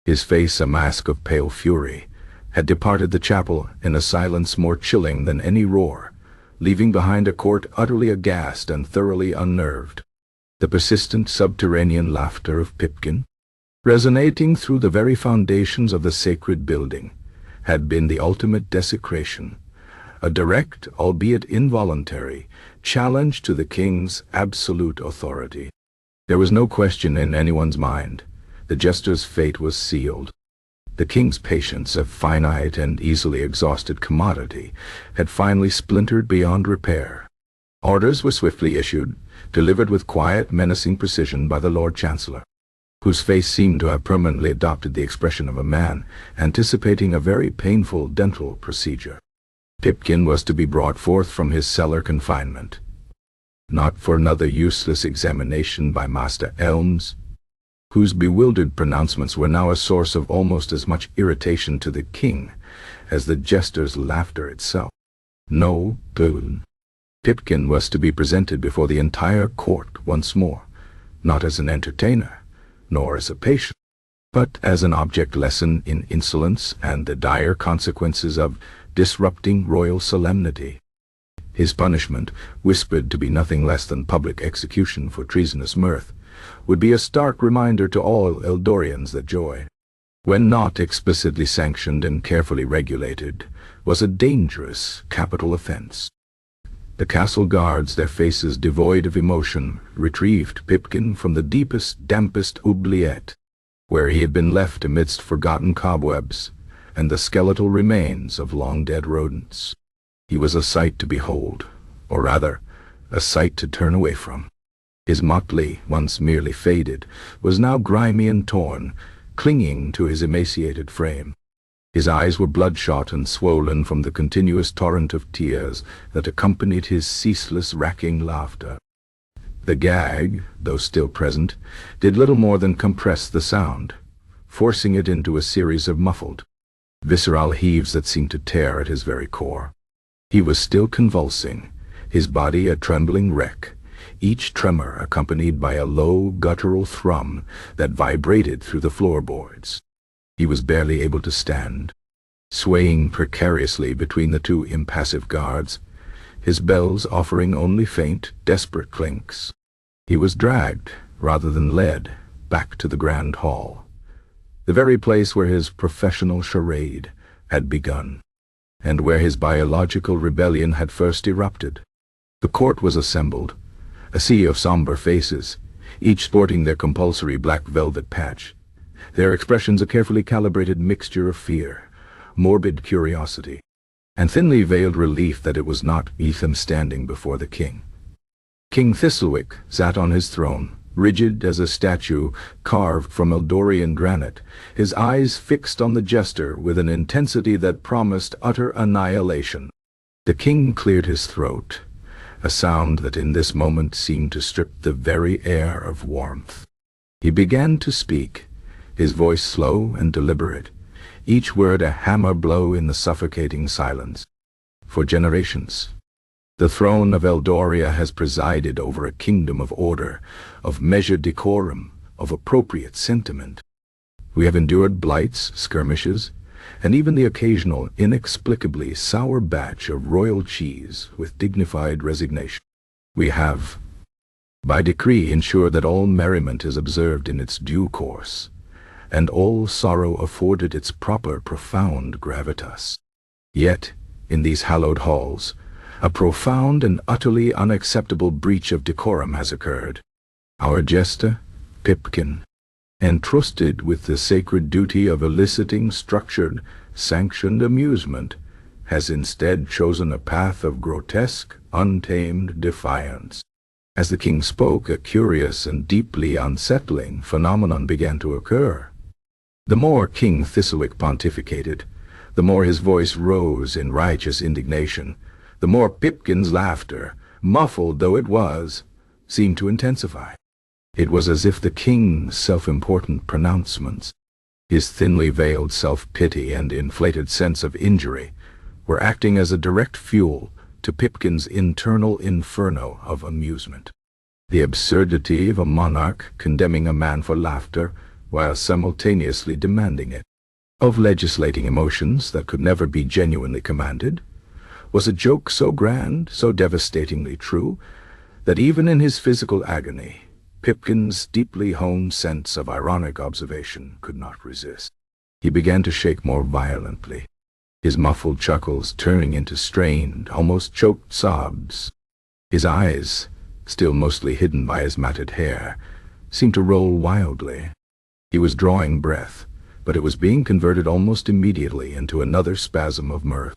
S1: his face a mask of pale fury, had departed the chapel in a silence more chilling than any roar, leaving behind a court utterly aghast and thoroughly unnerved. The persistent subterranean laughter of Pipkin, resonating through the very foundations of the sacred building, had been the ultimate desecration, a direct, albeit involuntary, challenge to the king's absolute authority. There was no question in anyone's mind. The jester's fate was sealed. The king's patience, a finite and easily exhausted commodity, had finally splintered beyond repair. Orders were swiftly issued, delivered with quiet, menacing precision by the Lord Chancellor, whose face seemed to have permanently adopted the expression of a man anticipating a very painful dental procedure. Pipkin was to be brought forth from his cellar confinement, not for another useless examination by Master Elms, whose bewildered pronouncements were now a source of almost as much irritation to the king as the jester's laughter itself. No, boon. Pipkin was to be presented before the entire court once more, not as an entertainer, nor as a patient, but as an object lesson in insolence and the dire consequences of disrupting royal solemnity. His punishment, whispered to be nothing less than public execution for treasonous mirth, would be a stark reminder to all Eldorians that joy, when not explicitly sanctioned and carefully regulated, was a dangerous capital offense. The castle guards, their faces devoid of emotion, retrieved Pipkin from the deepest, dampest oubliette, where he had been left amidst forgotten cobwebs and the skeletal remains of long-dead rodents. He was a sight to behold, or rather, a sight to turn away from. His motley, once merely faded, was now grimy and torn, clinging to his emaciated frame. His eyes were bloodshot and swollen from the continuous torrent of tears that accompanied his ceaseless racking laughter. The gag, though still present, did little more than compress the sound, forcing it into a series of muffled, visceral heaves that seemed to tear at his very core. He was still convulsing, his body a trembling wreck, each tremor accompanied by a low, guttural thrum that vibrated through the floorboards. He was barely able to stand, swaying precariously between the two impassive guards, his bells offering only faint, desperate clinks. He was dragged, rather than led, back to the grand hall, the very place where his professional charade had begun, and where his biological rebellion had first erupted. The court was assembled, a sea of somber faces, each sporting their compulsory black velvet patch, their expressions a carefully calibrated mixture of fear, morbid curiosity, and thinly veiled relief that it was not Etham standing before the king. King Thistlewick sat on his throne, rigid as a statue carved from Eldorian granite, his eyes fixed on the jester with an intensity that promised utter annihilation. The king cleared his throat, a sound that in this moment seemed to strip the very air of warmth. He began to speak, his voice slow and deliberate, each word a hammer blow in the suffocating silence. For generations, the throne of Eldoria has presided over a kingdom of order, of measured decorum, of appropriate sentiment. We have endured blights, skirmishes, and even the occasional, inexplicably sour batch of royal cheese with dignified resignation. We have, by decree, ensured that all merriment is observed in its due course, and all sorrow afforded its proper profound gravitas. Yet, in these hallowed halls, a profound and utterly unacceptable breach of decorum has occurred. Our jester, Pipkin, entrusted with the sacred duty of eliciting structured, sanctioned amusement, has instead chosen a path of grotesque, untamed defiance. As the king spoke, a curious and deeply unsettling phenomenon began to occur. The more King Thistlewick pontificated, the more his voice rose in righteous indignation, the more Pipkin's laughter, muffled though it was, seemed to intensify. It was as if the king's self-important pronouncements, his thinly veiled self-pity and inflated sense of injury, were acting as a direct fuel to Pipkin's internal inferno of amusement. The absurdity of a monarch condemning a man for laughter while simultaneously demanding it, of legislating emotions that could never be genuinely commanded, was a joke so grand, so devastatingly true, that even in his physical agony, Pipkin's deeply honed sense of ironic observation could not resist. He began to shake more violently, his muffled chuckles turning into strained, almost choked sobs. His eyes, still mostly hidden by his matted hair, seemed to roll wildly. He was drawing breath, but it was being converted almost immediately into another spasm of mirth.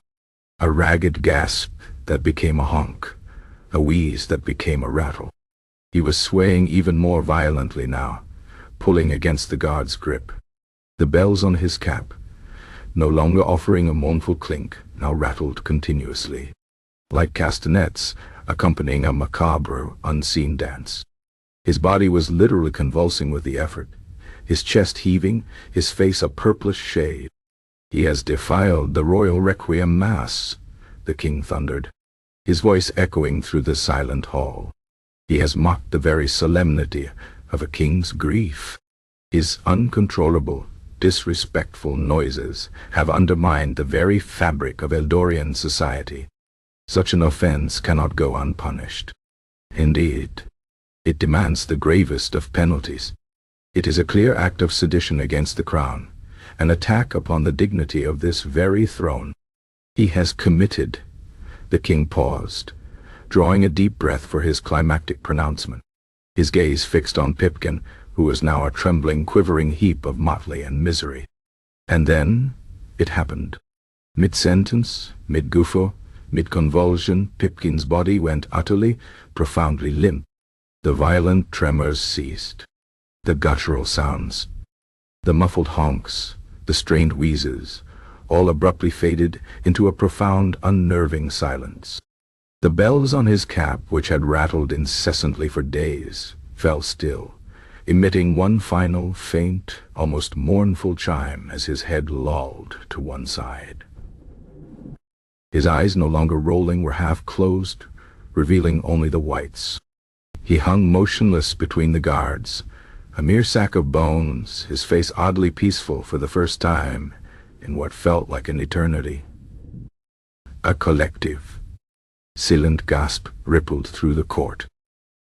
S1: A ragged gasp that became a honk, a wheeze that became a rattle. He was swaying even more violently now, pulling against the guard's grip. The bells on his cap, no longer offering a mournful clink, now rattled continuously, like castanets accompanying a macabre, unseen dance. His body was literally convulsing with the effort, his chest heaving, his face a purplish shade. "He has defiled the royal requiem mass," the king thundered, his voice echoing through the silent hall. "He has mocked the very solemnity of a king's grief. His uncontrollable, disrespectful noises have undermined the very fabric of Eldorian society. Such an offense cannot go unpunished. Indeed, it demands the gravest of penalties. It is a clear act of sedition against the crown, an attack upon the dignity of this very throne. He has committed." The king paused, drawing a deep breath for his climactic pronouncement, his gaze fixed on Pipkin, who was now a trembling, quivering heap of motley and misery. And then it happened. Mid-sentence, mid-guffaw, mid-convulsion, Pipkin's body went utterly, profoundly limp. The violent tremors ceased. The guttural sounds, the muffled honks, the strained wheezes, all abruptly faded into a profound, unnerving silence. The bells on his cap, which had rattled incessantly for days, fell still, emitting one final, faint, almost mournful chime as his head lolled to one side. His eyes, no longer rolling, were half closed, revealing only the whites. He hung motionless between the guards, a mere sack of bones, his face oddly peaceful for the first time in what felt like an eternity. A collective, silent gasp rippled through the court.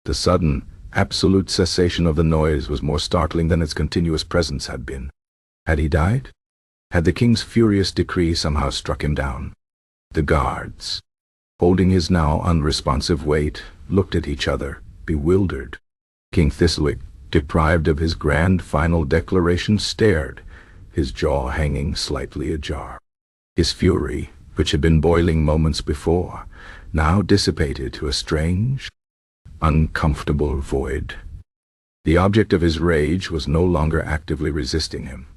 S1: The sudden, absolute cessation of the noise was more startling than its continuous presence had been. Had he died? Had the king's furious decree somehow struck him down? The guards, holding his now unresponsive weight, looked at each other, bewildered. King Thistlewick, deprived of his grand final declaration, stared, his jaw hanging slightly ajar. His fury, which had been boiling moments before, now dissipated to a strange, uncomfortable void. The object of his rage was no longer actively resisting him.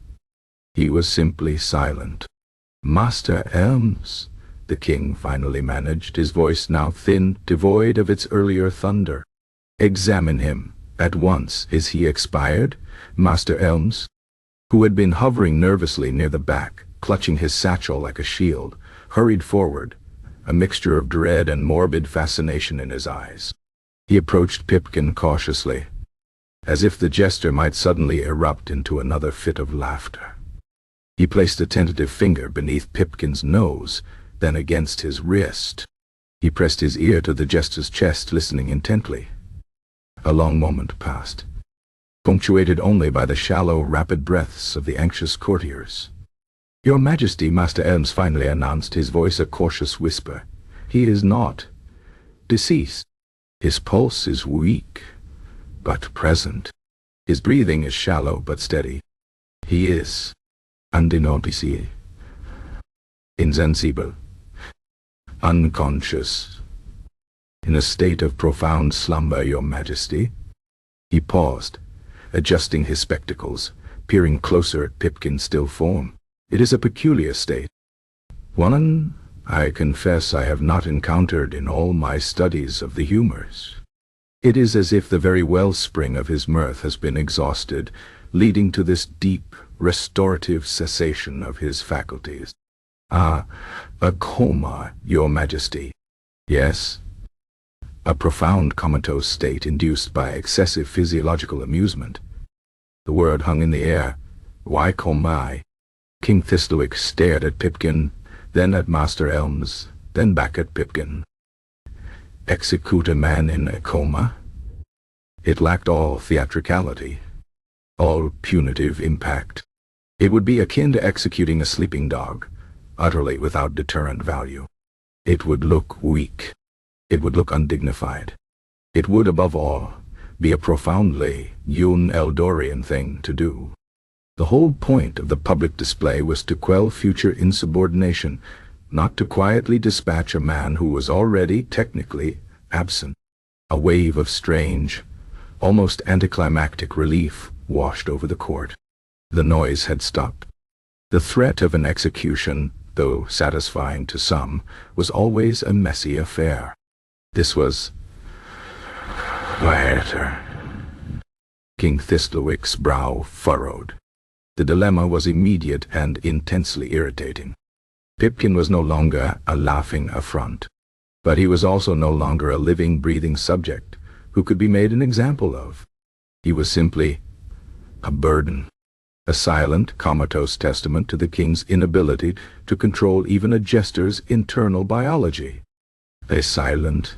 S1: He was simply silent. "Master Elms," the king finally managed, his voice now thin, devoid of its earlier thunder. "Examine him, at once. Is he expired?" Master Elms, who had been hovering nervously near the back, clutching his satchel like a shield, hurried forward, a mixture of dread and morbid fascination in his eyes. He approached Pipkin cautiously, as if the jester might suddenly erupt into another fit of laughter. He placed a tentative finger beneath Pipkin's nose, then against his wrist. He pressed his ear to the jester's chest, listening intently. A long moment passed, punctuated only by the shallow, rapid breaths of the anxious courtiers. "Your Majesty," Master Elms finally announced, his voice a cautious whisper. "He is not deceased. His pulse is weak, but present. His breathing is shallow but steady. He is undenoticable, insensible, unconscious, in a state of profound slumber, Your Majesty." He paused, adjusting his spectacles, peering closer at Pipkin's still form. "It is a peculiar state. One, I confess, I have not encountered in all my studies of the humors. It is as if the very wellspring of his mirth has been exhausted, leading to this deep, restorative cessation of his faculties. A coma, Your Majesty." "Yes." "A profound comatose state induced by excessive physiological amusement." The word hung in the air. "Why coma?" King Thistlewick stared at Pipkin, then at Master Elms, then back at Pipkin. Execute a man in a coma? It lacked all theatricality, all punitive impact. It would be akin to executing a sleeping dog, utterly without deterrent value. It would look weak. It would look undignified. It would, above all, be a profoundly un-Eldorian thing to do. The whole point of the public display was to quell future insubordination, not to quietly dispatch a man who was already, technically, absent. A wave of strange, almost anticlimactic relief washed over the court. The noise had stopped. The threat of an execution, though satisfying to some, was always a messy affair. This was quieter. King Thistlewick's brow furrowed. The dilemma was immediate and intensely irritating. Pipkin was no longer a laughing affront, but he was also no longer a living, breathing subject who could be made an example of. He was simply a burden, a silent, comatose testament to the king's inability to control even a jester's internal biology. A silent,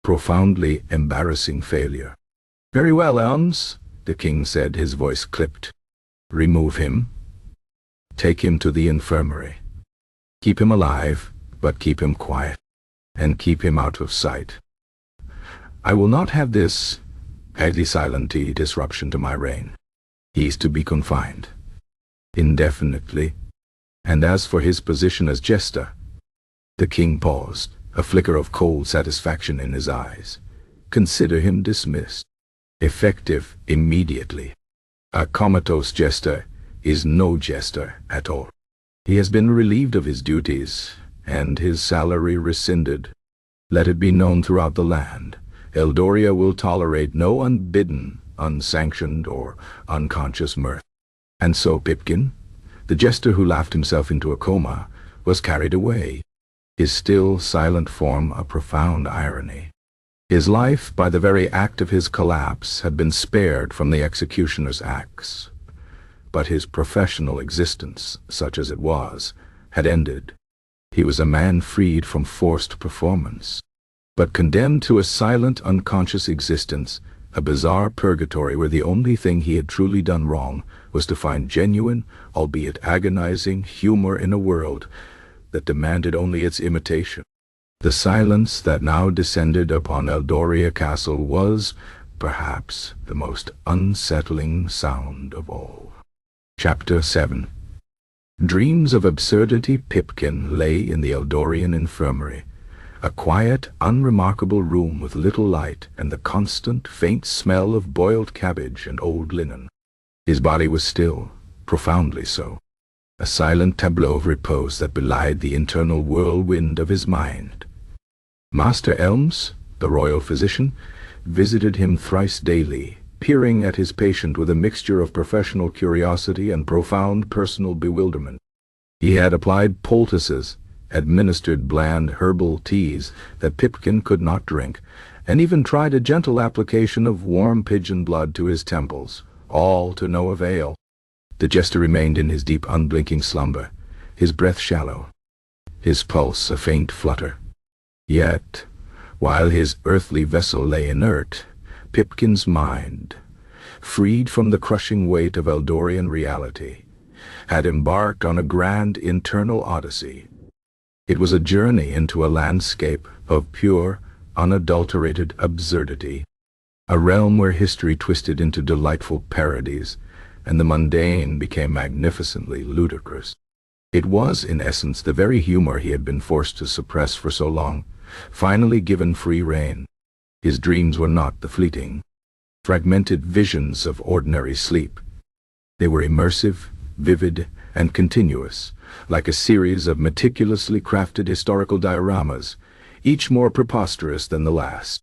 S1: profoundly embarrassing failure. "Very well, Elms," the king said, his voice clipped. "Remove him. Take him to the infirmary. Keep him alive, but keep him quiet, and keep him out of sight. I will not have this silent disruption to my reign. He's to be confined indefinitely. And as for his position as jester..." The king paused, a flicker of cold satisfaction in his eyes. "Consider him dismissed. Effective immediately. A comatose jester is no jester at all." He has been relieved of his duties, and his salary rescinded. Let it be known throughout the land, Eldoria will tolerate no unbidden, unsanctioned, or unconscious mirth. And so Pipkin, the jester who laughed himself into a coma, was carried away, his still, silent form a profound irony. His life, by the very act of his collapse, had been spared from the executioner's axe. But his professional existence, such as it was, had ended. He was a man freed from forced performance, but condemned to a silent, unconscious existence, a bizarre purgatory where the only thing he had truly done wrong was to find genuine, albeit agonizing, humor in a world that demanded only its imitation. The silence that now descended upon Eldoria Castle was, perhaps, the most unsettling sound of all. Chapter 7. Dreams of Absurdity. Pipkin lay in the Eldorian infirmary, a quiet, unremarkable room with little light and the constant, faint smell of boiled cabbage and old linen. His body was still, profoundly so, a silent tableau of repose that belied the internal whirlwind of his mind. Master Elms, the royal physician, visited him thrice daily, peering at his patient with a mixture of professional curiosity and profound personal bewilderment. He had applied poultices, administered bland herbal teas that Pipkin could not drink, and even tried a gentle application of warm pigeon blood to his temples, all to no avail. The jester remained in his deep, unblinking slumber, his breath shallow, his pulse a faint flutter. Yet, while his earthly vessel lay inert, Pipkin's mind, freed from the crushing weight of Eldorian reality, had embarked on a grand internal odyssey. It was a journey into a landscape of pure, unadulterated absurdity, a realm where history twisted into delightful parodies, and the mundane became magnificently ludicrous. It was, in essence, the very humor he had been forced to suppress for so long, finally given free rein. His dreams were not the fleeting, fragmented visions of ordinary sleep. They were immersive, vivid, and continuous, like a series of meticulously crafted historical dioramas, each more preposterous than the last.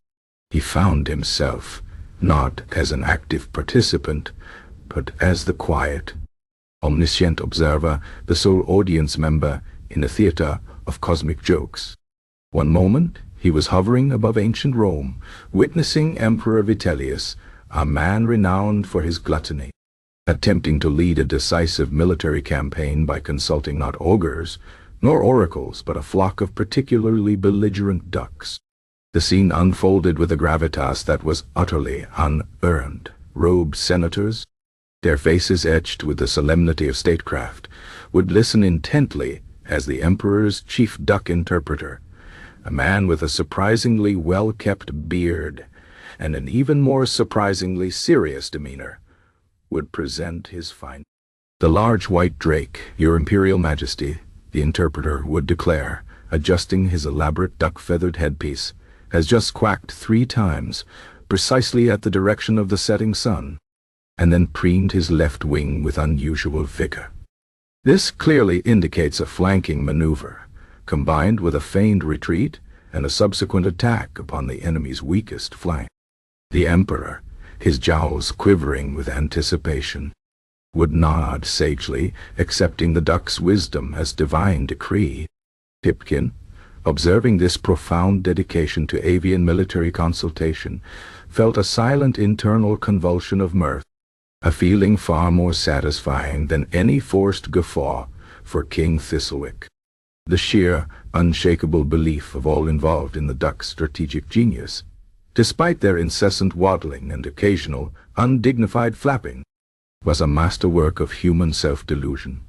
S1: He found himself, not as an active participant, but as the quiet, omniscient observer, the sole audience member in a theater of cosmic jokes. One moment, he was hovering above ancient Rome, witnessing Emperor Vitellius, a man renowned for his gluttony, attempting to lead a decisive military campaign by consulting not ogres, nor oracles, but a flock of particularly belligerent ducks. The scene unfolded with a gravitas that was utterly unearned. Robed senators, their faces etched with the solemnity of statecraft, would listen intently as the emperor's chief duck interpreter, a man with a surprisingly well-kept beard and an even more surprisingly serious demeanor, would present his findings. "The large white drake, your imperial majesty," the interpreter would declare, adjusting his elaborate duck-feathered headpiece, "has just quacked 3 times, precisely at the direction of the setting sun," and then preened his left wing with unusual vigor. This clearly indicates a flanking maneuver, combined with a feigned retreat and a subsequent attack upon the enemy's weakest flank. The emperor, his jowls quivering with anticipation, would nod sagely, accepting the duck's wisdom as divine decree. Pipkin, observing this profound dedication to avian military consultation, felt a silent internal convulsion of mirth, a feeling far more satisfying than any forced guffaw for King Thistlewick. The sheer, unshakable belief of all involved in the duck's strategic genius, despite their incessant waddling and occasional, undignified flapping, was a masterwork of human self-delusion.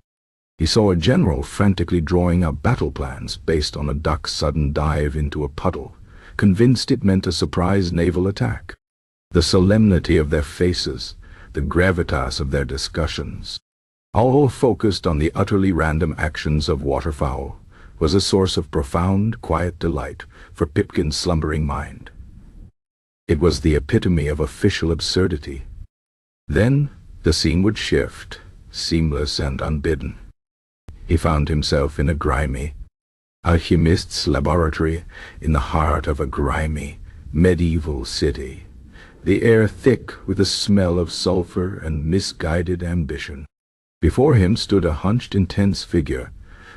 S1: He saw a general frantically drawing up battle plans based on a duck's sudden dive into a puddle, convinced it meant a surprise naval attack. The solemnity of their faces, the gravitas of their discussions, all focused on the utterly random actions of waterfowl, was a source of profound, quiet delight for Pipkin's slumbering mind. It was the epitome of official absurdity. Then the scene would shift, seamless and unbidden. He found himself in a grimy alchemist's laboratory in the heart of a grimy, medieval city, the air thick with the smell of sulfur and misguided ambition. Before him stood a hunched, intense figure,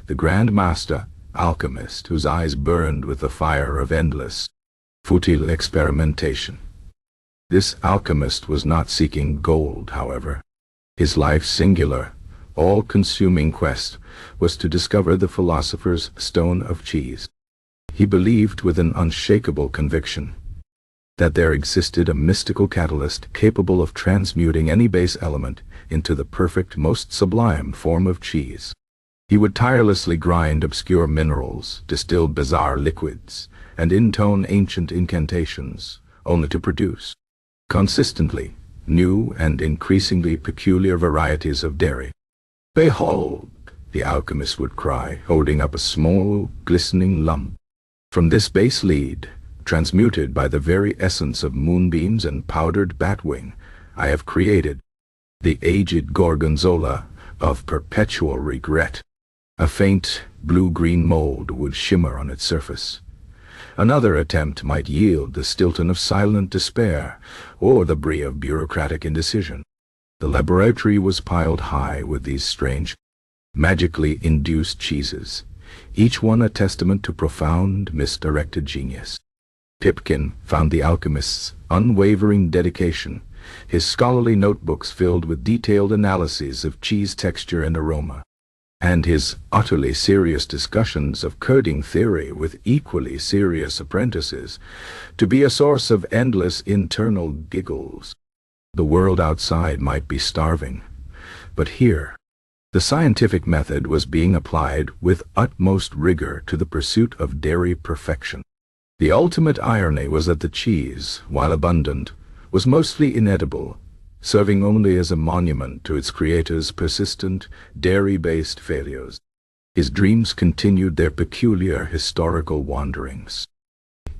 S1: the Grand Master alchemist, whose eyes burned with the fire of endless, futile experimentation. This alchemist was not seeking gold, however. His life's singular, all-consuming quest was to discover the philosopher's stone of cheese. He believed with an unshakable conviction that there existed a mystical catalyst capable of transmuting any base element into the perfect, most sublime form of cheese. He would tirelessly grind obscure minerals, distill bizarre liquids, and intone ancient incantations, only to produce, consistently, new and increasingly peculiar varieties of dairy. "Behold," the alchemist would cry, holding up a small, glistening lump. "From this base lead, transmuted by the very essence of moonbeams and powdered batwing, I have created the aged gorgonzola of perpetual regret." A faint, blue-green mold would shimmer on its surface. Another attempt might yield the Stilton of silent despair, or the brie of bureaucratic indecision. The laboratory was piled high with these strange, magically induced cheeses, each one a testament to profound, misdirected genius. Pipkin found the alchemist's unwavering dedication, his scholarly notebooks filled with detailed analyses of cheese texture and aroma, and his utterly serious discussions of curding theory with equally serious apprentices, to be a source of endless internal giggles. The world outside might be starving, but here, the scientific method was being applied with utmost rigor to the pursuit of dairy perfection. The ultimate irony was that the cheese, while abundant, was mostly inedible, serving only as a monument to its creator's persistent, dairy-based failures. His dreams continued their peculiar historical wanderings.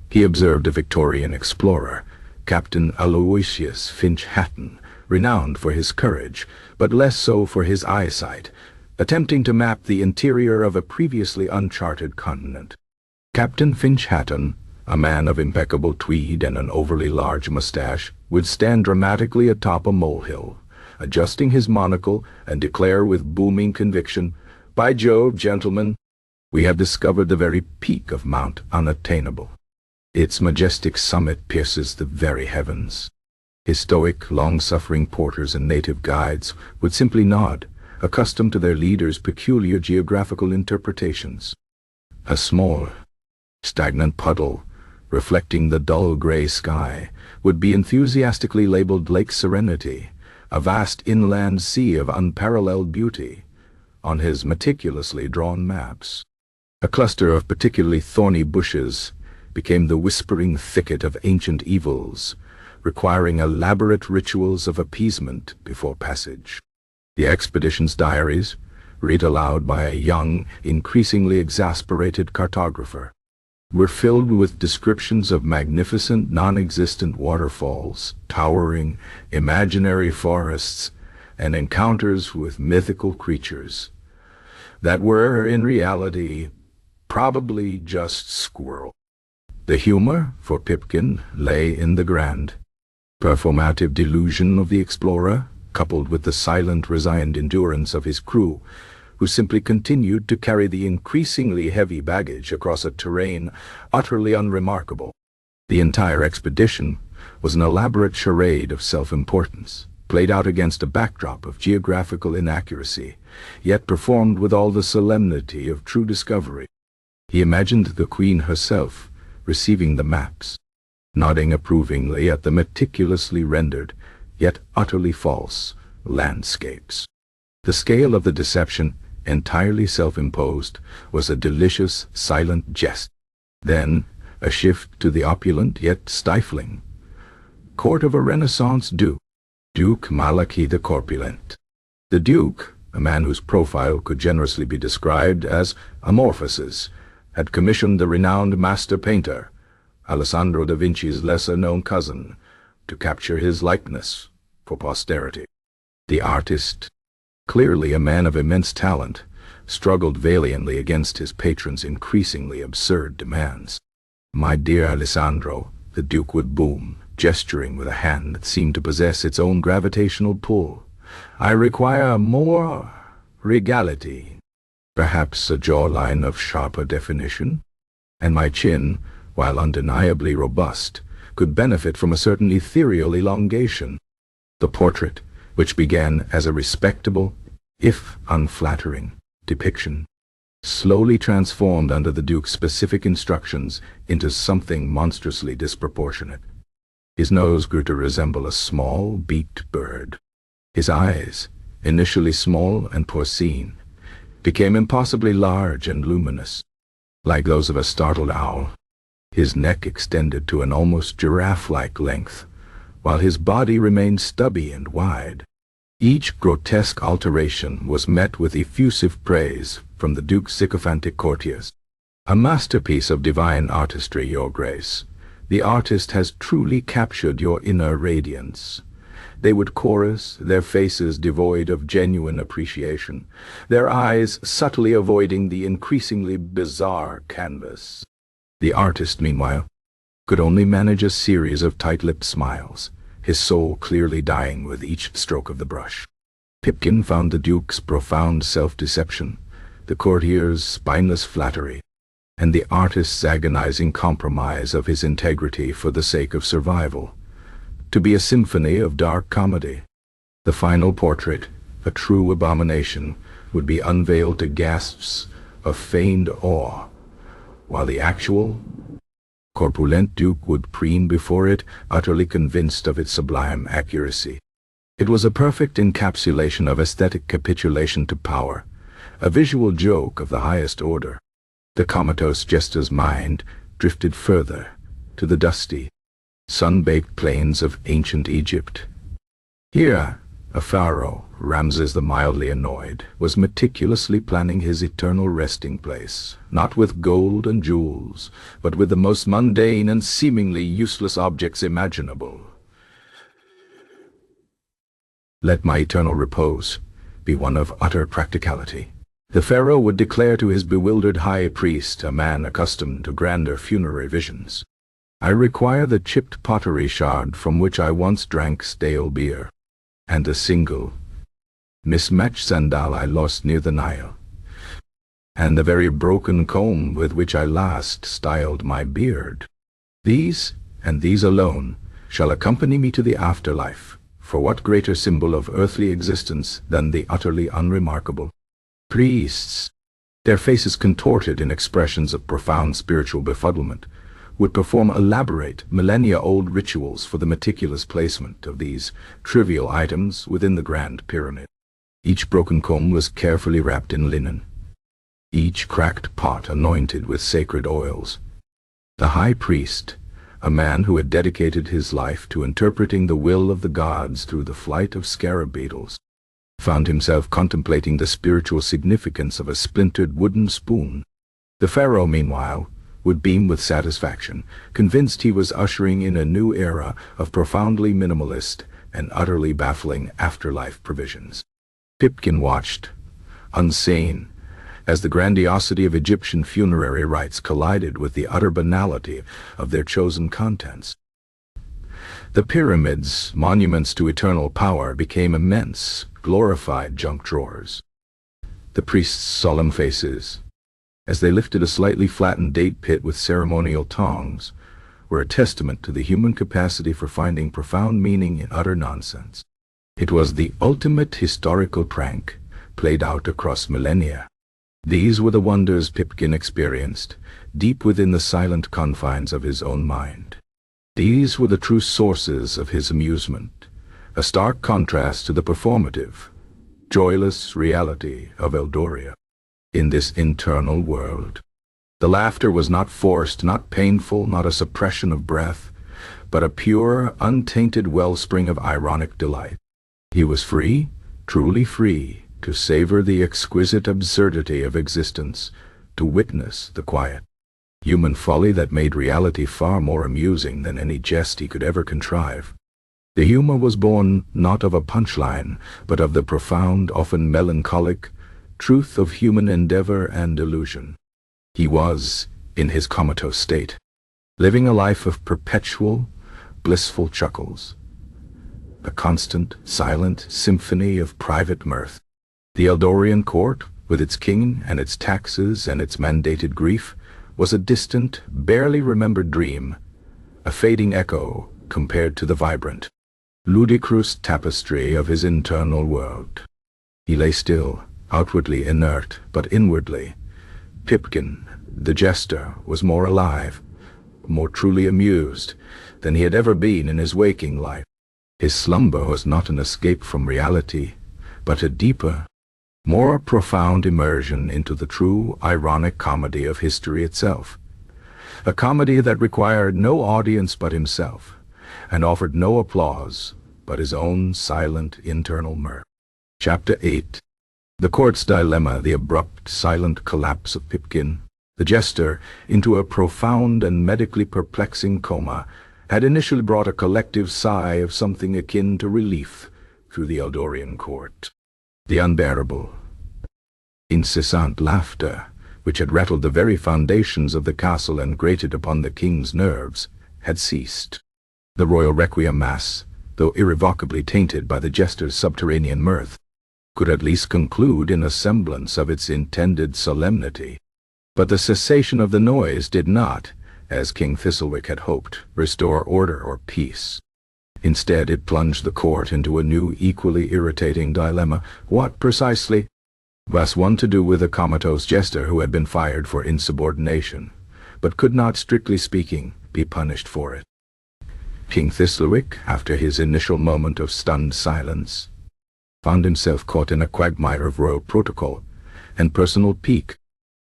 S1: He observed a Victorian explorer, Captain Aloysius Finch Hatton, renowned for his courage, but less so for his eyesight, attempting to map the interior of a previously uncharted continent. Captain Finch Hatton, a man of impeccable tweed and an overly large mustache, would stand dramatically atop a molehill, adjusting his monocle, and declare with booming conviction, "By Jove, gentlemen, we have discovered the very peak of Mount Unattainable. Its majestic summit pierces the very heavens." His stoic, long-suffering porters and native guides would simply nod, accustomed to their leader's peculiar geographical interpretations. A small, stagnant puddle, reflecting the dull gray sky, would be enthusiastically labeled Lake Serenity, a vast inland sea of unparalleled beauty, on his meticulously drawn maps. A cluster of particularly thorny bushes became the whispering thicket of ancient evils, requiring elaborate rituals of appeasement before passage. The expedition's diaries, read aloud by a young, increasingly exasperated cartographer, were filled with descriptions of magnificent, non-existent waterfalls, towering, imaginary forests, and encounters with mythical creatures that were, in reality, probably just squirrel. The humor, for Pipkin, lay in the grand, performative delusion of the explorer, coupled with the silent, resigned endurance of his crew, who simply continued to carry the increasingly heavy baggage across a terrain utterly unremarkable. The entire expedition was an elaborate charade of self-importance, played out against a backdrop of geographical inaccuracy, yet performed with all the solemnity of true discovery. He imagined the Queen herself receiving the maps, nodding approvingly at the meticulously rendered, yet utterly false, landscapes. The scale of the deception, entirely self-imposed, was a delicious, silent jest. Then, a shift to the opulent, yet stifling court of a Renaissance Duke, Duke Malachi the Corpulent. The Duke, a man whose profile could generously be described as amorphous, had commissioned the renowned master painter, Alessandro da Vinci's lesser-known cousin, to capture his likeness for posterity. The artist, clearly a man of immense talent, struggled valiantly against his patron's increasingly absurd demands. "My dear Alessandro," the Duke would boom, gesturing with a hand that seemed to possess its own gravitational pull, "I require more regality. Perhaps a jawline of sharper definition? And my chin, while undeniably robust, could benefit from a certain ethereal elongation." The portrait, which began as a respectable, if unflattering, depiction, slowly transformed under the Duke's specific instructions into something monstrously disproportionate. His nose grew to resemble a small, beaked bird. His eyes, initially small and porcine, became impossibly large and luminous, like those of a startled owl. His neck extended to an almost giraffe-like length, while his body remained stubby and wide. Each grotesque alteration was met with effusive praise from the Duke's sycophantic courtiers. "A masterpiece of divine artistry, Your Grace. The artist has truly captured your inner radiance." They would chorus, their faces devoid of genuine appreciation, their eyes subtly avoiding the increasingly bizarre canvas. The artist, meanwhile, could only manage a series of tight-lipped smiles, his soul clearly dying with each stroke of the brush. Pipkin found the Duke's profound self-deception, the courtier's spineless flattery, and the artist's agonizing compromise of his integrity for the sake of survival, to be a symphony of dark comedy. The final portrait, a true abomination, would be unveiled to gasps of feigned awe, while the actual, corpulent Duke would preen before it, utterly convinced of its sublime accuracy. It was a perfect encapsulation of aesthetic capitulation to power, a visual joke of the highest order. The comatose jester's mind drifted further to the dusty, sun-baked plains of ancient Egypt. Here, a pharaoh, Ramses the mildly annoyed, was meticulously planning his eternal resting place, not with gold and jewels, but with the most mundane and seemingly useless objects imaginable. "Let my eternal repose be one of utter practicality," the pharaoh would declare to his bewildered high priest, a man accustomed to grander funerary visions. "I require the chipped pottery shard from which I once drank stale beer, and a single mismatched sandal I lost near the Nile, and the very broken comb with which I last styled my beard. These, and these alone, shall accompany me to the afterlife, for what greater symbol of earthly existence than the utterly unremarkable?" Priests, their faces contorted in expressions of profound spiritual befuddlement, would perform elaborate, millennia-old rituals for the meticulous placement of these trivial items within the grand pyramid. Each broken comb was carefully wrapped in linen, each cracked pot anointed with sacred oils. The high priest, a man who had dedicated his life to interpreting the will of the gods through the flight of scarab beetles, found himself contemplating the spiritual significance of a splintered wooden spoon. The pharaoh, meanwhile, would beam with satisfaction, convinced he was ushering in a new era of profoundly minimalist and utterly baffling afterlife provisions. Pipkin watched, unsane, as the grandiosity of Egyptian funerary rites collided with the utter banality of their chosen contents. The pyramids, monuments to eternal power, became immense, glorified junk drawers. The priests' solemn faces, as they lifted a slightly flattened date pit with ceremonial tongs, were a testament to the human capacity for finding profound meaning in utter nonsense. It was the ultimate historical prank, played out across millennia. These were the wonders Pipkin experienced, deep within the silent confines of his own mind. These were the true sources of his amusement, a stark contrast to the performative, joyless reality of Eldoria. In this internal world, the laughter was not forced, not painful, not a suppression of breath, but a pure, untainted wellspring of ironic delight. He was free, truly free, to savor the exquisite absurdity of existence, to witness the quiet, human folly that made reality far more amusing than any jest he could ever contrive. The humor was born not of a punchline, but of the profound, often melancholic, truth of human endeavor and illusion. He was, in his comatose state, living a life of perpetual, blissful chuckles, a constant, silent symphony of private mirth. The Eldorian court, with its king and its taxes and its mandated grief, was a distant, barely remembered dream, a fading echo compared to the vibrant, ludicrous tapestry of his internal world. He lay still, outwardly inert, but inwardly. Pipkin, the jester, was more alive, more truly amused than he had ever been in his waking life. His slumber was not an escape from reality, but a deeper, more profound immersion into the true, ironic comedy of history itself. A comedy that required no audience but himself, and offered no applause but his own silent internal mirth. Chapter 8. The court's dilemma, the abrupt, silent collapse of Pipkin, the jester, into a profound and medically perplexing coma, had initially brought a collective sigh of something akin to relief through the Eldorian court. The unbearable, incessant laughter, which had rattled the very foundations of the castle and grated upon the king's nerves, had ceased. The royal requiem mass, though irrevocably tainted by the jester's subterranean mirth, could at least conclude in a semblance of its intended solemnity. But the cessation of the noise did not, as King Thistlewick had hoped, restore order or peace. Instead, it plunged the court into a new, equally irritating dilemma. What, precisely, was one to do with a comatose jester who had been fired for insubordination, but could not, strictly speaking, be punished for it? King Thistlewick, after his initial moment of stunned silence, found himself caught in a quagmire of royal protocol and personal pique.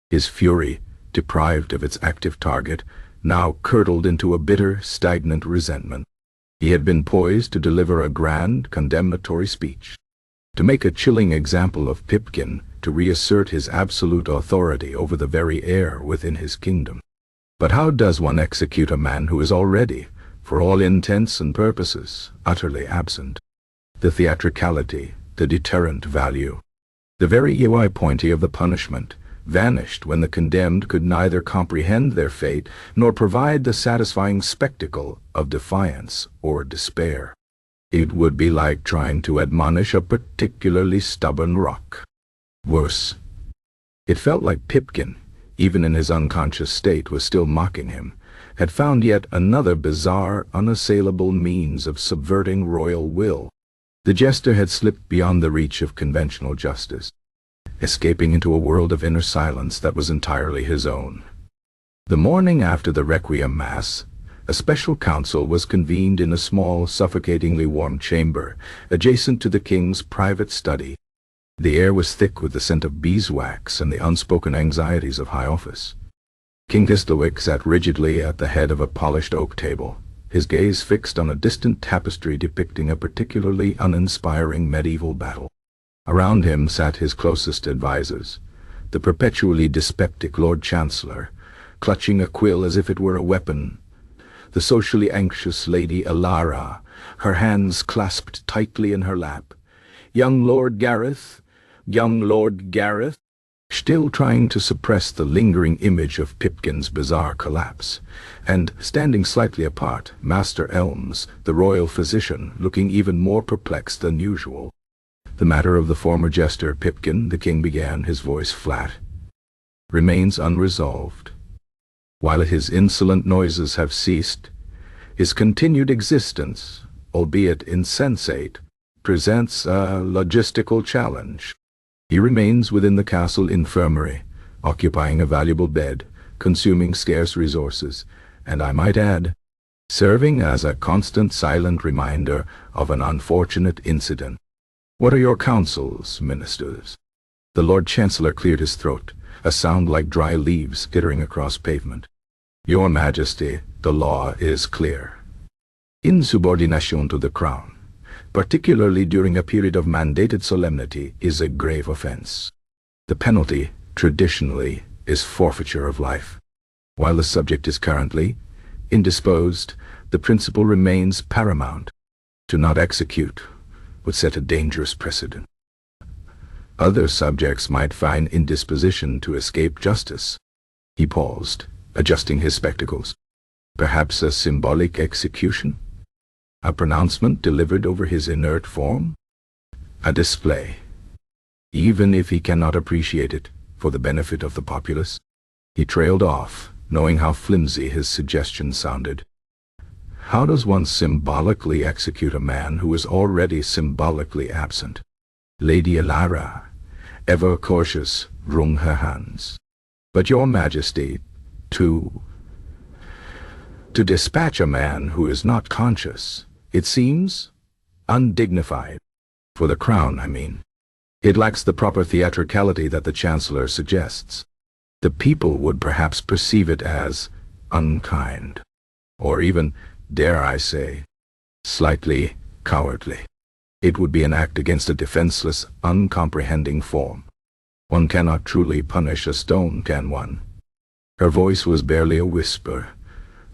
S1: His fury, deprived of its active target, now curdled into a bitter, stagnant resentment. He had been poised to deliver a grand, condemnatory speech, to make a chilling example of Pipkin, to reassert his absolute authority over the very air within his kingdom. But how does one execute a man who is already, for all intents and purposes, utterly absent? The theatricality, the deterrent value, the very pointy of the punishment, vanished when the condemned could neither comprehend their fate nor provide the satisfying spectacle of defiance or despair. It would be like trying to admonish a particularly stubborn rock. Worse, it felt like Pipkin, even in his unconscious state, was still mocking him, had found yet another bizarre, unassailable means of subverting royal will. The jester had slipped beyond the reach of conventional justice, escaping into a world of inner silence that was entirely his own. The morning after the Requiem Mass, a special council was convened in a small, suffocatingly warm chamber adjacent to the king's private study. The air was thick with the scent of beeswax and the unspoken anxieties of high office. King Thistlewick sat rigidly at the head of a polished oak table, his gaze fixed on a distant tapestry depicting a particularly uninspiring medieval battle. Around him sat his closest advisers, the perpetually dyspeptic Lord Chancellor, clutching a quill as if it were a weapon, the socially anxious Lady Alara, her hands clasped tightly in her lap, young Lord Gareth, still trying to suppress the lingering image of Pipkin's bizarre collapse, and, standing slightly apart, Master Elms, the royal physician, looking even more perplexed than usual. The matter of the former jester Pipkin, the king began, his voice flat, remains unresolved. While his insolent noises have ceased, his continued existence, albeit insensate, presents a logistical challenge. He remains within the castle infirmary, occupying a valuable bed, consuming scarce resources, and I might add, serving as a constant silent reminder of an unfortunate incident. What are your counsels, ministers? The Lord Chancellor cleared his throat, a sound like dry leaves skittering across pavement. Your Majesty, the law is clear. Insubordination to the crown, particularly during a period of mandated solemnity, is a grave offense. The penalty, traditionally, is forfeiture of life. While the subject is currently indisposed, the principle remains paramount. To not execute would set a dangerous precedent. Other subjects might find indisposition to escape justice. He paused, adjusting his spectacles. Perhaps a symbolic execution? A pronouncement delivered over his inert form? A display. Even if he cannot appreciate it for the benefit of the populace? He trailed off, knowing how flimsy his suggestion sounded. How does one symbolically execute a man who is already symbolically absent? Lady Elara, ever cautious, wrung her hands. But your Majesty, to dispatch a man who is not conscious, it seems undignified. For the crown, I mean. It lacks the proper theatricality that the Chancellor suggests. The people would perhaps perceive it as unkind, or even, dare I say, slightly cowardly. It would be an act against a defenseless, uncomprehending form. One cannot truly punish a stone, can one? Her voice was barely a whisper,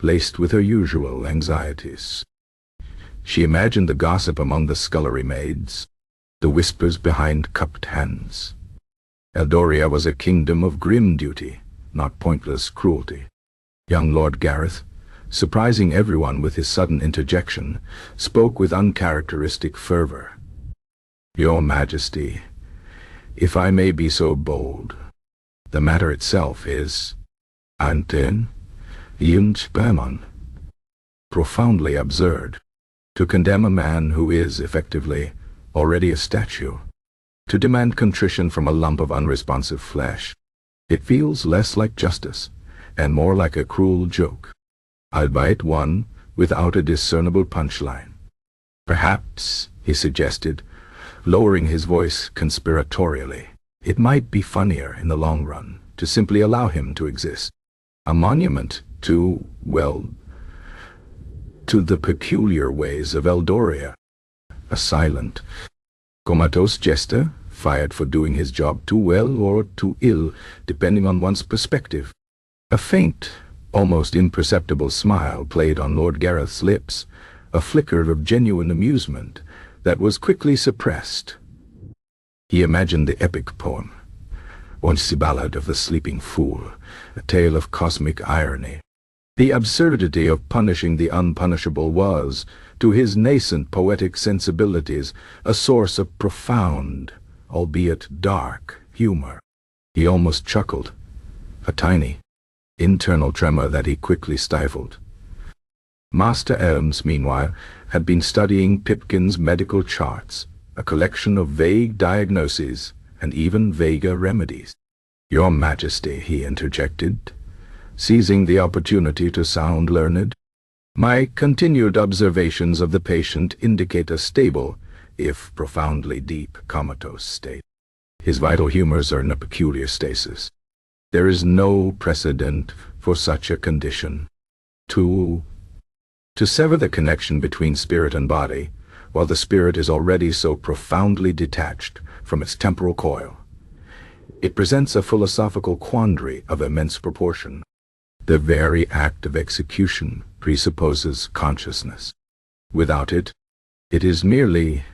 S1: laced with her usual anxieties. She imagined the gossip among the scullery maids, the whispers behind cupped hands. Eldoria was a kingdom of grim duty, not pointless cruelty. Young Lord Gareth, surprising everyone with his sudden interjection, spoke with uncharacteristic fervor. Your Majesty, if I may be so bold, the matter itself is profoundly absurd. To condemn a man who is, effectively, already a statue, to demand contrition from a lump of unresponsive flesh. It feels less like justice, and more like a cruel joke, albeit one without a discernible punchline. Perhaps, he suggested, lowering his voice conspiratorially, it might be funnier in the long run to simply allow him to exist. A monument to, well, to the peculiar ways of Eldoria. A silent, comatose jester, fired for doing his job too well or too ill, depending on one's perspective. A faint, almost imperceptible smile played on Lord Gareth's lips, a flicker of genuine amusement that was quickly suppressed. He imagined the epic poem, once the ballad of the sleeping fool, a tale of cosmic irony. The absurdity of punishing the unpunishable was, to his nascent poetic sensibilities, a source of profound, albeit dark, humor. He almost chuckled, a tiny, internal tremor that he quickly stifled. Master Elms, meanwhile, had been studying Pipkin's medical charts, a collection of vague diagnoses and even vaguer remedies. Your Majesty, he interjected, seizing the opportunity to sound learned, my continued observations of the patient indicate a stable, if profoundly deep, comatose state. His vital humors are in a peculiar stasis. There is no precedent for such a condition. To sever the connection between spirit and body, while the spirit is already so profoundly detached from its temporal coil, it presents a philosophical quandary of immense proportion. The very act of execution presupposes consciousness. Without it, it is merely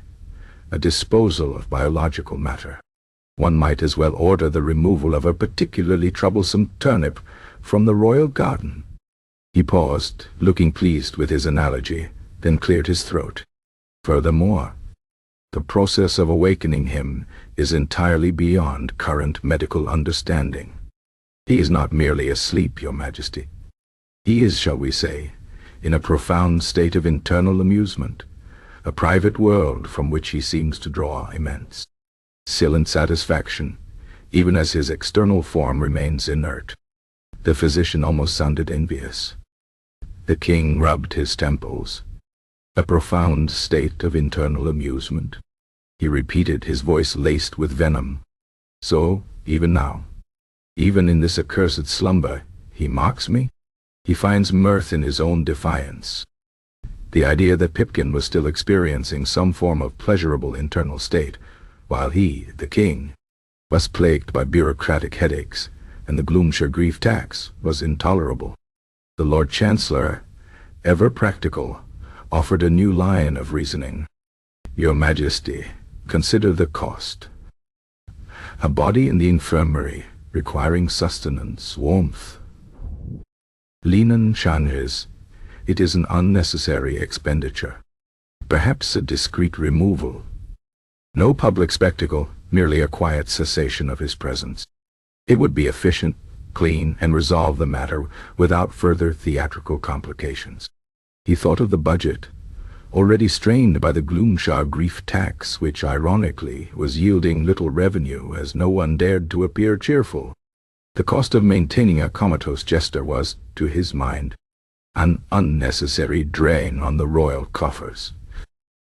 S1: a disposal of biological matter. One might as well order the removal of a particularly troublesome turnip from the royal garden. He paused, looking pleased with his analogy, then cleared his throat. Furthermore, the process of awakening him is entirely beyond current medical understanding. He is not merely asleep, Your Majesty. He is, shall we say, in a profound state of internal amusement, a private world from which he seems to draw immense, silent satisfaction, even as his external form remains inert. The physician almost sounded envious. The king rubbed his temples. A profound state of internal amusement. He repeated, his voice laced with venom. So, even now, even in this accursed slumber, he mocks me? He finds mirth in his own defiance. The idea that Pipkin was still experiencing some form of pleasurable internal state, while he, the king, was plagued by bureaucratic headaches and the Gloomshire grief tax, was intolerable. The Lord Chancellor, ever practical, offered a new line of reasoning. Your Majesty, consider the cost. a body in the infirmary, requiring sustenance, warmth. Linen changes. It is an unnecessary expenditure. Perhaps a discreet removal. No public spectacle, merely a quiet cessation of his presence. It would be efficient, clean, and resolve the matter without further theatrical complications. He thought of the budget, already strained by the Gloomshire grief tax, which ironically was yielding little revenue as no one dared to appear cheerful. The cost of maintaining a comatose jester was, to his mind, an unnecessary drain on the royal coffers.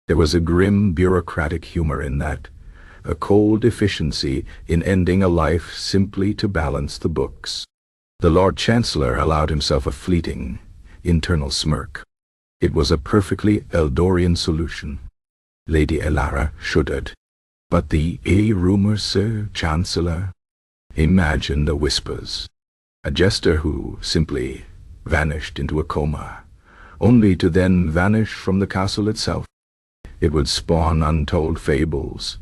S1: There was a grim bureaucratic humor in that, a cold efficiency in ending a life simply to balance the books. The Lord Chancellor allowed himself a fleeting, internal smirk. It was a perfectly Eldorian solution. Lady Elara shuddered. But the rumor, Sir Chancellor? Imagine the whispers. A jester who simply vanished into a coma, only to then vanish from the castle itself. It would spawn untold fables,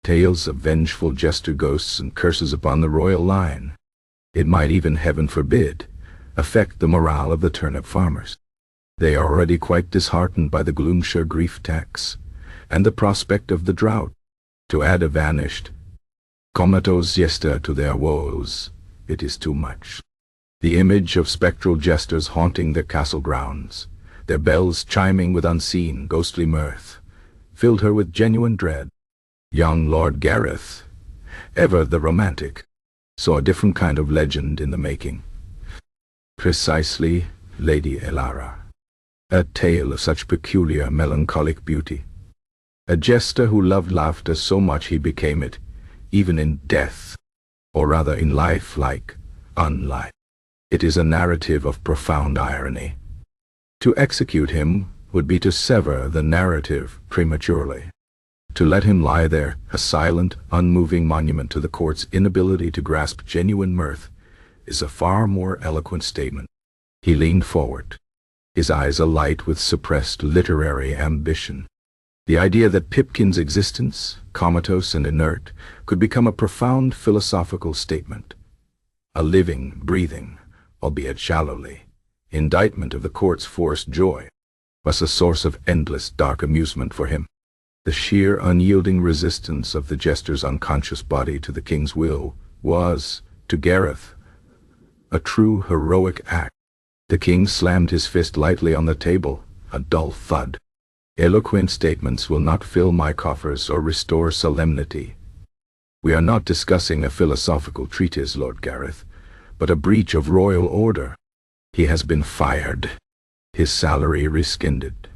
S1: tales of vengeful jester ghosts and curses upon the royal line. It might even, heaven forbid, affect the morale of the turnip farmers. They are already quite disheartened by the Gloomshire grief tax, and the prospect of the drought. To add a vanished, comatose jester to their woes, it is too much. The image of spectral jesters haunting the castle grounds, their bells chiming with unseen, ghostly mirth, filled her with genuine dread. Young Lord Gareth, ever the romantic, saw a different kind of legend in the making. Precisely, Lady Elara. A tale of such peculiar melancholic beauty. A jester who loved laughter so much he became it, even in death, or rather in life like unlife. It is a narrative of profound irony. To execute him would be to sever the narrative prematurely. To let him lie there, a silent, unmoving monument to the court's inability to grasp genuine mirth, is a far more eloquent statement. He leaned forward, his eyes alight with suppressed literary ambition. The idea that Pipkin's existence, comatose and inert, could become a profound philosophical statement, a living, breathing, albeit shallowly, indictment of the court's forced joy, was a source of endless dark amusement for him. The sheer unyielding resistance of the jester's unconscious body to the king's will was, to Gareth, a true heroic act. The king slammed his fist lightly on the table, a dull thud. Eloquent statements will not fill my coffers or restore solemnity. We are not discussing a philosophical treatise, Lord Gareth, but a breach of royal order. He has been fired, his salary rescinded.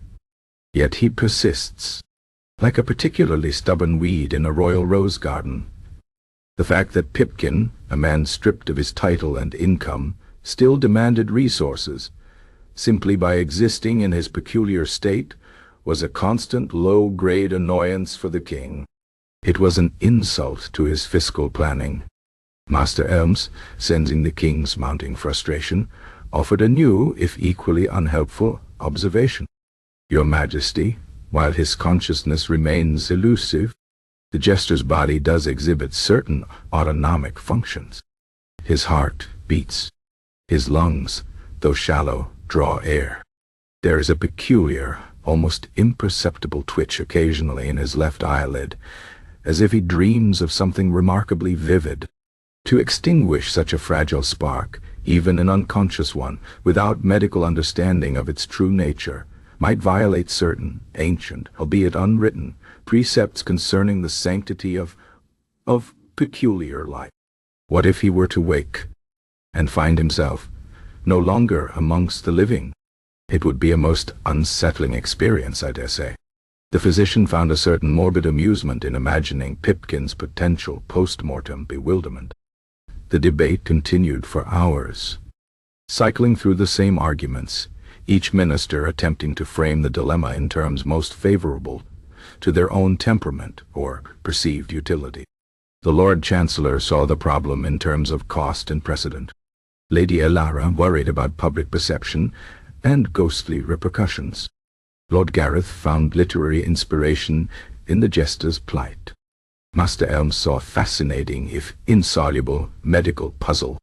S1: Yet he persists, like a particularly stubborn weed in a royal rose garden. The fact that Pipkin, a man stripped of his title and income, still demanded resources, simply by existing in his peculiar state, was a constant low-grade annoyance for the king. It was an insult to his fiscal planning. Master Elms, sensing the king's mounting frustration, offered a new, if equally unhelpful, observation. Your Majesty, while his consciousness remains elusive, the jester's body does exhibit certain autonomic functions. His heart beats. His lungs, though shallow, draw air. There is a peculiar, almost imperceptible twitch occasionally in his left eyelid, as if he dreams of something remarkably vivid. To extinguish such a fragile spark, even an unconscious one, without medical understanding of its true nature, might violate certain, ancient, albeit unwritten, precepts concerning the sanctity of peculiar life. What if he were to wake, and find himself no longer amongst the living? It would be a most unsettling experience, I dare say. The physician found a certain morbid amusement in imagining Pipkin's potential post-mortem bewilderment. The debate continued for hours, cycling through the same arguments, each minister attempting to frame the dilemma in terms most favorable to their own temperament or perceived utility. The Lord Chancellor saw the problem in terms of cost and precedent. Lady Elara worried about public perception and ghostly repercussions. Lord Gareth found literary inspiration in the jester's plight. Master Elm saw a fascinating, if insoluble, medical puzzle,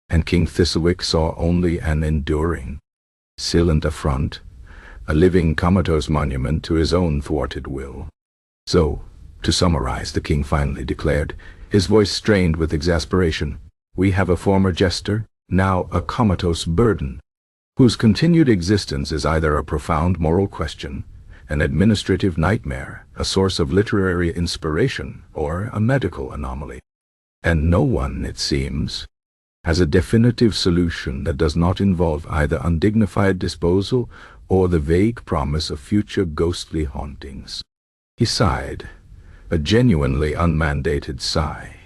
S1: and King Thistlewick saw only an enduring, silent affront, a living comatose monument to his own thwarted will. So, to summarize, the king finally declared, his voice strained with exasperation, we have a former jester, now a comatose burden, whose continued existence is either a profound moral question, an administrative nightmare, a source of literary inspiration, or a medical anomaly. And no one, it seems, has a definitive solution that does not involve either undignified disposal or the vague promise of future ghostly hauntings. He sighed, a genuinely unmandated sigh,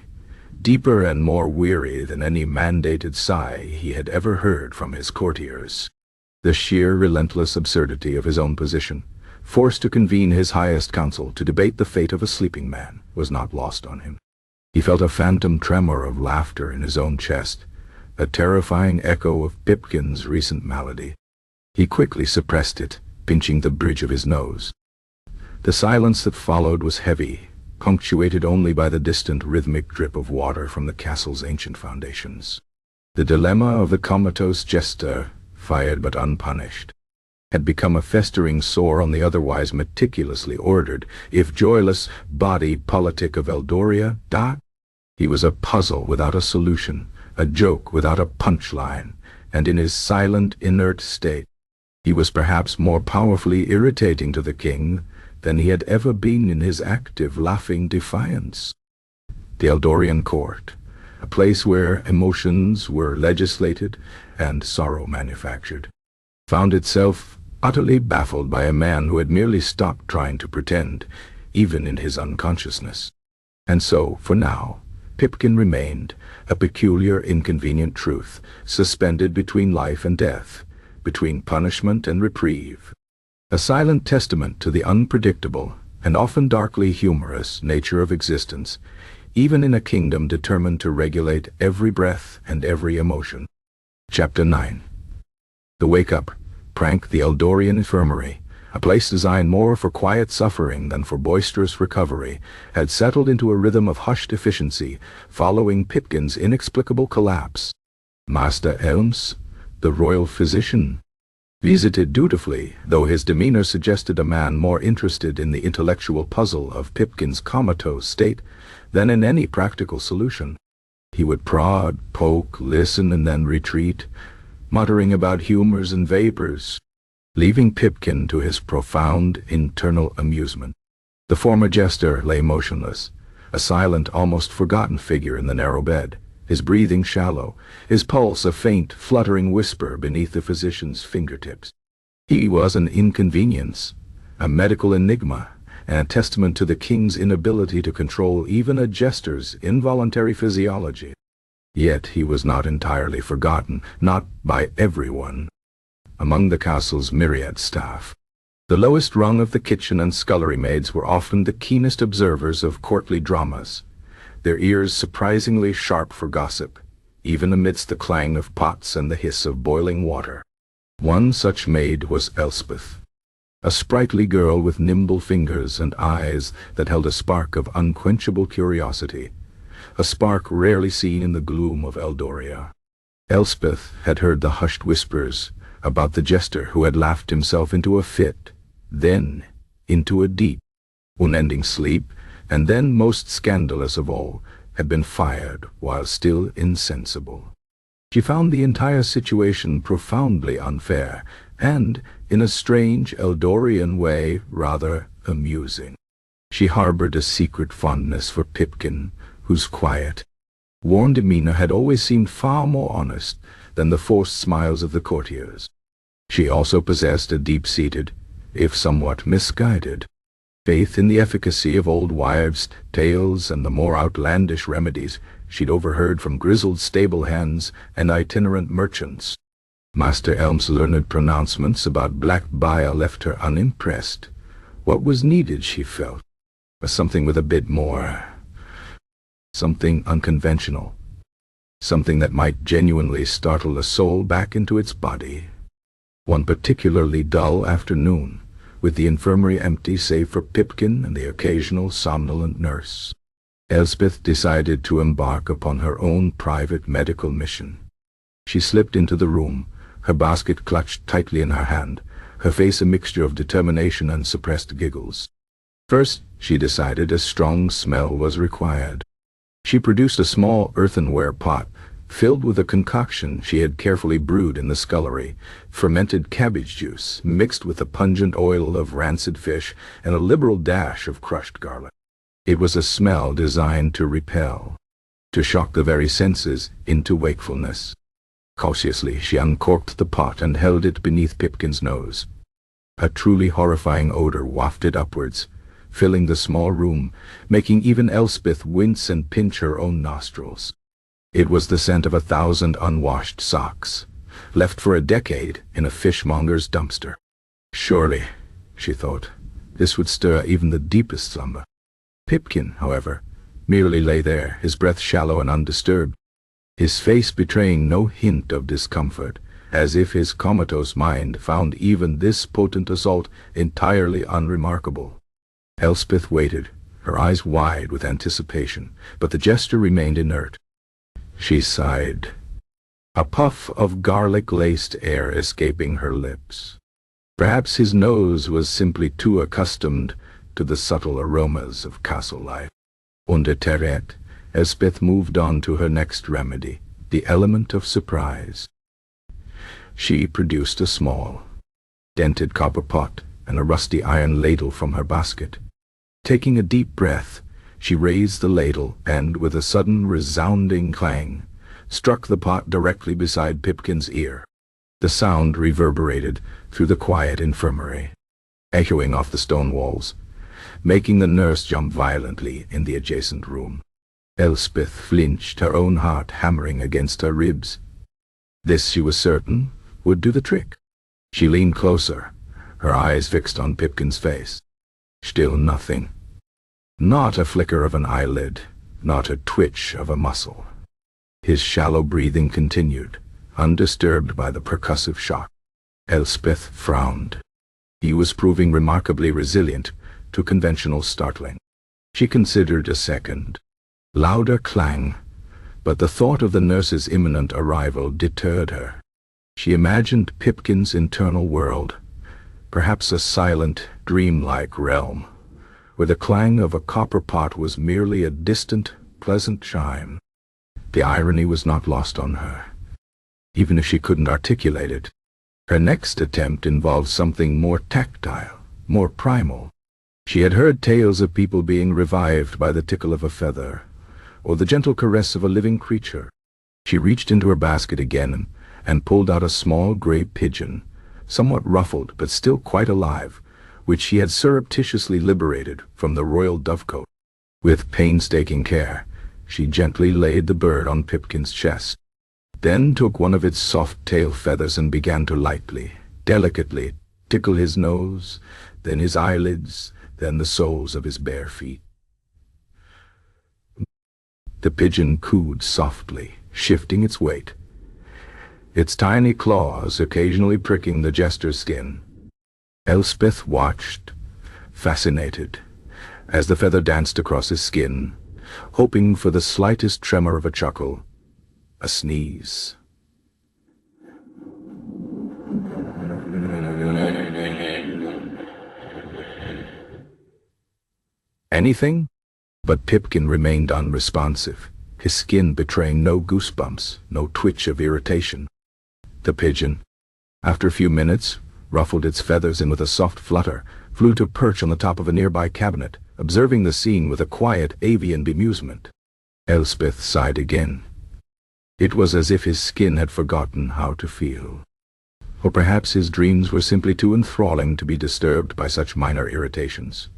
S1: deeper and more weary than any mandated sigh he had ever heard from his courtiers. The sheer relentless absurdity of his own position, forced to convene his highest council to debate the fate of a sleeping man, was not lost on him. He felt a phantom tremor of laughter in his own chest, a terrifying echo of Pipkin's recent malady. He quickly suppressed it, pinching the bridge of his nose. The silence that followed was heavy, punctuated only by the distant rhythmic drip of water from the castle's ancient foundations. The dilemma of the comatose jester, fired but unpunished, had become a festering sore on the otherwise meticulously ordered, if joyless, body politic of Eldoria. He was a puzzle without a solution, a joke without a punchline, and in his silent, inert state, he was perhaps more powerfully irritating to the king than he had ever been in his active, laughing defiance. The Eldorian court, a place where emotions were legislated and sorrow manufactured, found itself utterly baffled by a man who had merely stopped trying to pretend, even in his unconsciousness. And so, for now, Pipkin remained, a peculiar, inconvenient truth, suspended between life and death, between punishment and reprieve, a silent testament to the unpredictable and often darkly humorous nature of existence, even in a kingdom determined to regulate every breath and every emotion. Chapter 9. The Wake-Up, Prank the Eldorian Infirmary, a place designed more for quiet suffering than for boisterous recovery, had settled into a rhythm of hushed efficiency following Pipkin's inexplicable collapse. Master Elms, the royal physician, visited dutifully, though his demeanor suggested a man more interested in the intellectual puzzle of Pipkin's comatose state than in any practical solution. He would prod, poke, listen, and then retreat, muttering about humors and vapors, leaving Pipkin to his profound internal amusement. The former jester lay motionless, a silent, almost forgotten figure in the narrow bed, his breathing shallow, his pulse a faint, fluttering whisper beneath the physician's fingertips. He was an inconvenience, a medical enigma, and a testament to the king's inability to control even a jester's involuntary physiology. Yet he was not entirely forgotten, not by everyone. Among the castle's myriad staff, the lowest rung of the kitchen and scullery maids were often the keenest observers of courtly dramas, their ears surprisingly sharp for gossip, even amidst the clang of pots and the hiss of boiling water. One such maid was Elspeth, a sprightly girl with nimble fingers and eyes that held a spark of unquenchable curiosity, a spark rarely seen in the gloom of Eldoria. Elspeth had heard the hushed whispers about the jester who had laughed himself into a fit, then into a deep, unending sleep, and then, most scandalous of all, had been fired while still insensible. She found the entire situation profoundly unfair, and, in a strange Eldorian way, rather amusing. She harbored a secret fondness for Pipkin, whose quiet, worn demeanor had always seemed far more honest than the forced smiles of the courtiers. She also possessed a deep-seated, if somewhat misguided, faith in the efficacy of old wives' tales and the more outlandish remedies she'd overheard from grizzled stable hands and itinerant merchants. Master Elm's learned pronouncements about black bile left her unimpressed. What was needed, she felt, was something with a bit more, something unconventional, something that might genuinely startle a soul back into its body. One particularly dull afternoon, with the infirmary empty save for Pipkin and the occasional somnolent nurse, Elspeth decided to embark upon her own private medical mission. She slipped into the room, her basket clutched tightly in her hand, her face a mixture of determination and suppressed giggles. First, she decided a strong smell was required. She produced a small earthenware pot, filled with a concoction she had carefully brewed in the scullery, fermented cabbage juice mixed with a pungent oil of rancid fish and a liberal dash of crushed garlic. It was a smell designed to repel, to shock the very senses into wakefulness. Cautiously, she uncorked the pot and held it beneath Pipkin's nose. A truly horrifying odor wafted upwards, filling the small room, making even Elspeth wince and pinch her own nostrils. It was the scent of 1,000 unwashed socks, left for a decade in a fishmonger's dumpster. Surely, she thought, this would stir even the deepest slumber. Pipkin, however, merely lay there, his breath shallow and undisturbed, his face betraying no hint of discomfort, as if his comatose mind found even this potent assault entirely unremarkable. Elspeth waited, her eyes wide with anticipation, but the jester remained inert. She sighed, a puff of garlic-laced air escaping her lips. Perhaps his nose was simply too accustomed to the subtle aromas of castle life. Undeterred, Elspeth moved on to her next remedy, the element of surprise. She produced a small, dented copper pot and a rusty iron ladle from her basket. Taking a deep breath, she raised the ladle and, with a sudden resounding clang, struck the pot directly beside Pipkin's ear. The sound reverberated through the quiet infirmary, echoing off the stone walls, making the nurse jump violently in the adjacent room. Elspeth flinched, her own heart hammering against her ribs. This, she was certain, would do the trick. She leaned closer, her eyes fixed on Pipkin's face. Still nothing. Not a flicker of an eyelid, not a twitch of a muscle. His shallow breathing continued, undisturbed by the percussive shock. Elspeth frowned. He was proving remarkably resilient to conventional startling. She considered a second. Louder clang, but the thought of the nurse's imminent arrival deterred her. She imagined Pipkin's internal world, perhaps a silent, dreamlike realm, where the clang of a copper pot was merely a distant, pleasant chime. The irony was not lost on her, even if she couldn't articulate it. Her next attempt involved something more tactile, more primal. She had heard tales of people being revived by the tickle of a feather, or the gentle caress of a living creature. She reached into her basket again and pulled out a small gray pigeon, somewhat ruffled but still quite alive, which she had surreptitiously liberated from the royal dovecote. With painstaking care, she gently laid the bird on Pipkin's chest, then took one of its soft tail feathers and began to lightly, delicately, tickle his nose, then his eyelids, then the soles of his bare feet. The pigeon cooed softly, shifting its weight, its tiny claws occasionally pricking the jester's skin. Elspeth watched, fascinated, as the feather danced across his skin, hoping for the slightest tremor of a chuckle, a sneeze. Anything? But Pipkin remained unresponsive, his skin betraying no goosebumps, no twitch of irritation. The pigeon, after a few minutes, ruffled its feathers and with a soft flutter, flew to perch on the top of a nearby cabinet, observing the scene with a quiet avian bemusement. Elspeth sighed again. It was as if his skin had forgotten how to feel. Or perhaps his dreams were simply too enthralling to be disturbed by such minor irritations.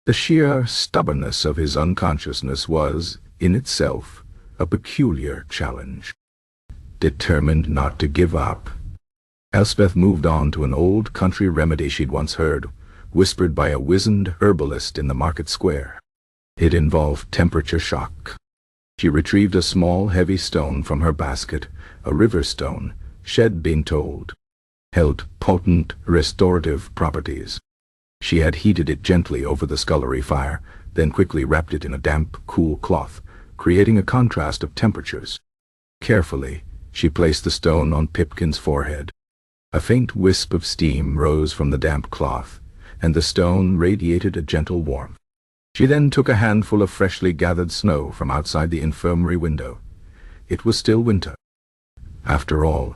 S1: The sheer stubbornness of his unconsciousness was, in itself, a peculiar challenge. Determined not to give up, Elspeth moved on to an old country remedy she'd once heard, whispered by a wizened herbalist in the market square. It involved temperature shock. She retrieved a small, heavy stone from her basket, a river stone, shed being told, held potent restorative properties. She had heated it gently over the scullery fire, then quickly wrapped it in a damp, cool cloth, creating a contrast of temperatures. Carefully, she placed the stone on Pipkin's forehead. A faint wisp of steam rose from the damp cloth, and the stone radiated a gentle warmth. She then took a handful of freshly gathered snow from outside the infirmary window. It was still winter, after all,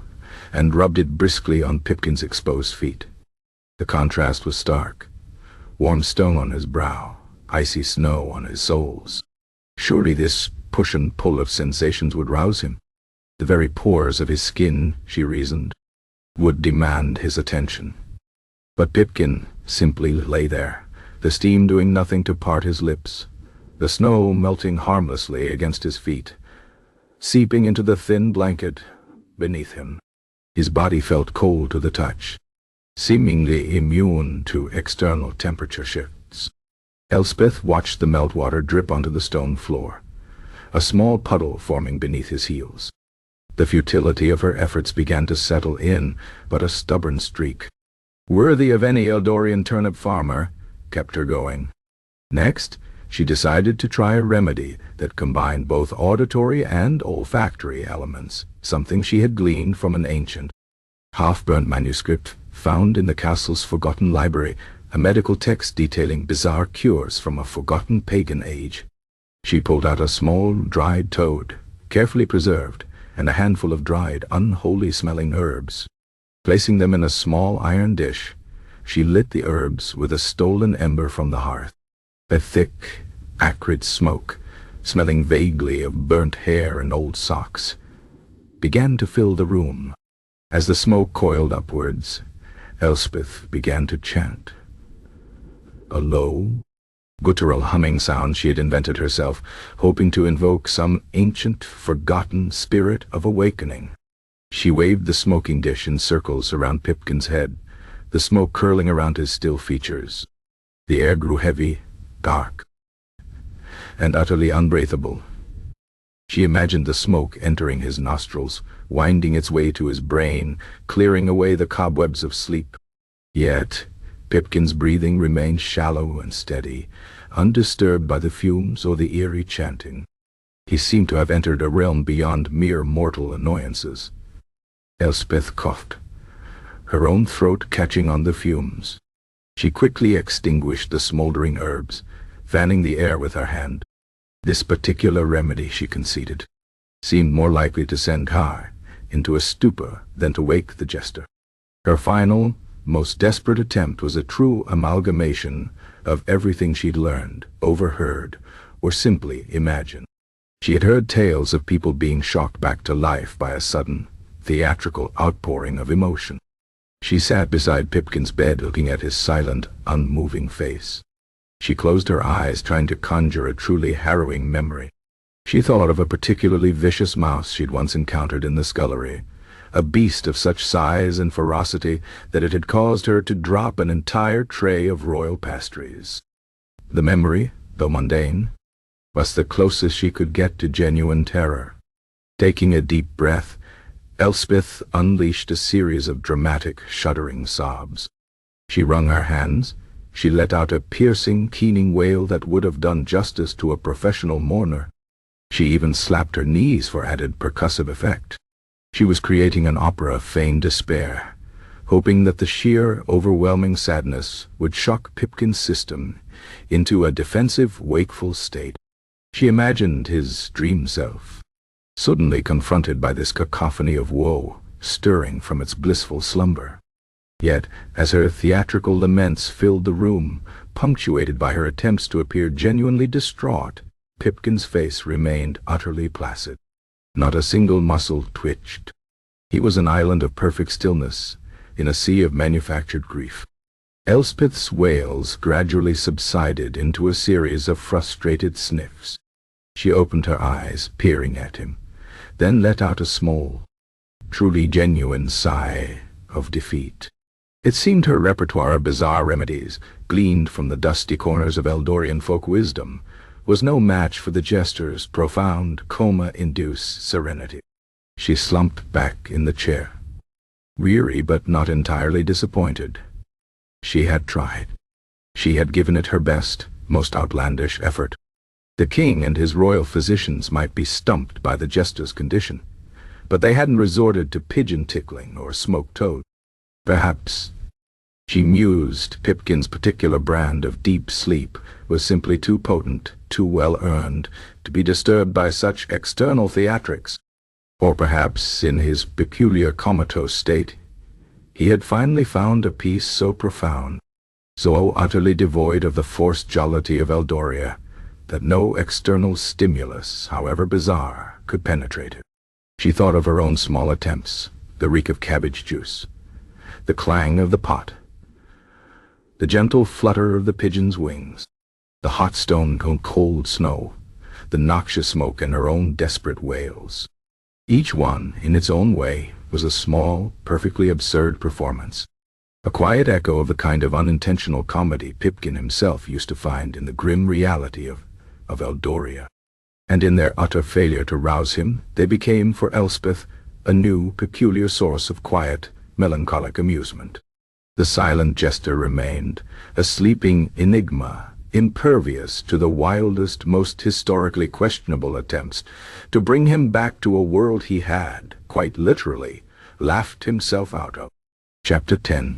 S1: and rubbed it briskly on Pipkin's exposed feet. The contrast was stark. Warm stone on his brow, icy snow on his soles. Surely this push and pull of sensations would rouse him. The very pores of his skin, she reasoned, would demand his attention. But Pipkin simply lay there, the steam doing nothing to part his lips, the snow melting harmlessly against his feet, seeping into the thin blanket beneath him. His body felt cold to the touch, seemingly immune to external temperature shifts. Elspeth watched the meltwater drip onto the stone floor, a small puddle forming beneath his heels. The futility of her efforts began to settle in, but a stubborn streak, worthy of any Eldorian turnip farmer, kept her going. Next, she decided to try a remedy that combined both auditory and olfactory elements, something she had gleaned from an ancient, half-burnt manuscript found in the castle's forgotten library, a medical text detailing bizarre cures from a forgotten pagan age. She pulled out a small, dried toad, carefully preserved, and a handful of dried, unholy-smelling herbs. Placing them in a small iron dish, she lit the herbs with a stolen ember from the hearth. A thick, acrid smoke, smelling vaguely of burnt hair and old socks, began to fill the room. As the smoke coiled upwards, Elspeth began to chant. A low, guttural humming sound she had invented herself, hoping to invoke some ancient, forgotten spirit of awakening. She waved the smoking dish in circles around Pipkin's head, the smoke curling around his still features. The air grew heavy, dark, and utterly unbreathable. She imagined the smoke entering his nostrils, winding its way to his brain, clearing away the cobwebs of sleep. Yet Pipkin's breathing remained shallow and steady, undisturbed by the fumes or the eerie chanting. He seemed to have entered a realm beyond mere mortal annoyances. Elspeth coughed, her own throat catching on the fumes. She quickly extinguished the smoldering herbs, fanning the air with her hand. This particular remedy, she conceded, seemed more likely to send Kai into a stupor than to wake the jester. Her final, most desperate attempt was a true amalgamation of everything she'd learned, overheard, or simply imagined. She had heard tales of people being shocked back to life by a sudden, theatrical outpouring of emotion. She sat beside Pipkin's bed looking at his silent, unmoving face. She closed her eyes, trying to conjure a truly harrowing memory. She thought of a particularly vicious mouse she'd once encountered in the scullery, a beast of such size and ferocity that it had caused her to drop an entire tray of royal pastries. The memory, though mundane, was the closest she could get to genuine terror. Taking a deep breath, Elspeth unleashed a series of dramatic, shuddering sobs. She wrung her hands. She let out a piercing, keening wail that would have done justice to a professional mourner. She even slapped her knees for added percussive effect. She was creating an opera of feigned despair, hoping that the sheer, overwhelming sadness would shock Pipkin's system into a defensive, wakeful state. She imagined his dream self, suddenly confronted by this cacophony of woe, stirring from its blissful slumber. Yet, as her theatrical laments filled the room, punctuated by her attempts to appear genuinely distraught, Pipkin's face remained utterly placid. Not a single muscle twitched. He was an island of perfect stillness, in a sea of manufactured grief. Elspeth's wails gradually subsided into a series of frustrated sniffs. She opened her eyes, peering at him, then let out a small, truly genuine sigh of defeat. It seemed her repertoire of bizarre remedies, gleaned from the dusty corners of Eldorian folk wisdom, was no match for the jester's profound, coma-induced serenity. She slumped back in the chair, weary but not entirely disappointed. She had tried. She had given it her best, most outlandish effort. The king and his royal physicians might be stumped by the jester's condition, but they hadn't resorted to pigeon tickling or smoked toad. Perhaps, she mused, Pipkin's particular brand of deep sleep was simply too potent, too well-earned, to be disturbed by such external theatrics. Or perhaps, in his peculiar comatose state, he had finally found a peace so profound, so utterly devoid of the forced jollity of Eldoria, that no external stimulus, however bizarre, could penetrate it. She thought of her own small attempts, the reek of cabbage juice, the clang of the pot, the gentle flutter of the pigeon's wings, the hot stone on cold snow, the noxious smoke, and her own desperate wails. Each one, in its own way, was a small, perfectly absurd performance, a quiet echo of the kind of unintentional comedy Pipkin himself used to find in the grim reality of Eldoria. And in their utter failure to rouse him, they became, for Elspeth, a new, peculiar source of quiet, melancholic amusement. The silent jester remained, a sleeping enigma, impervious to the wildest, most historically questionable attempts to bring him back to a world he had, quite literally, laughed himself out of. Chapter 10.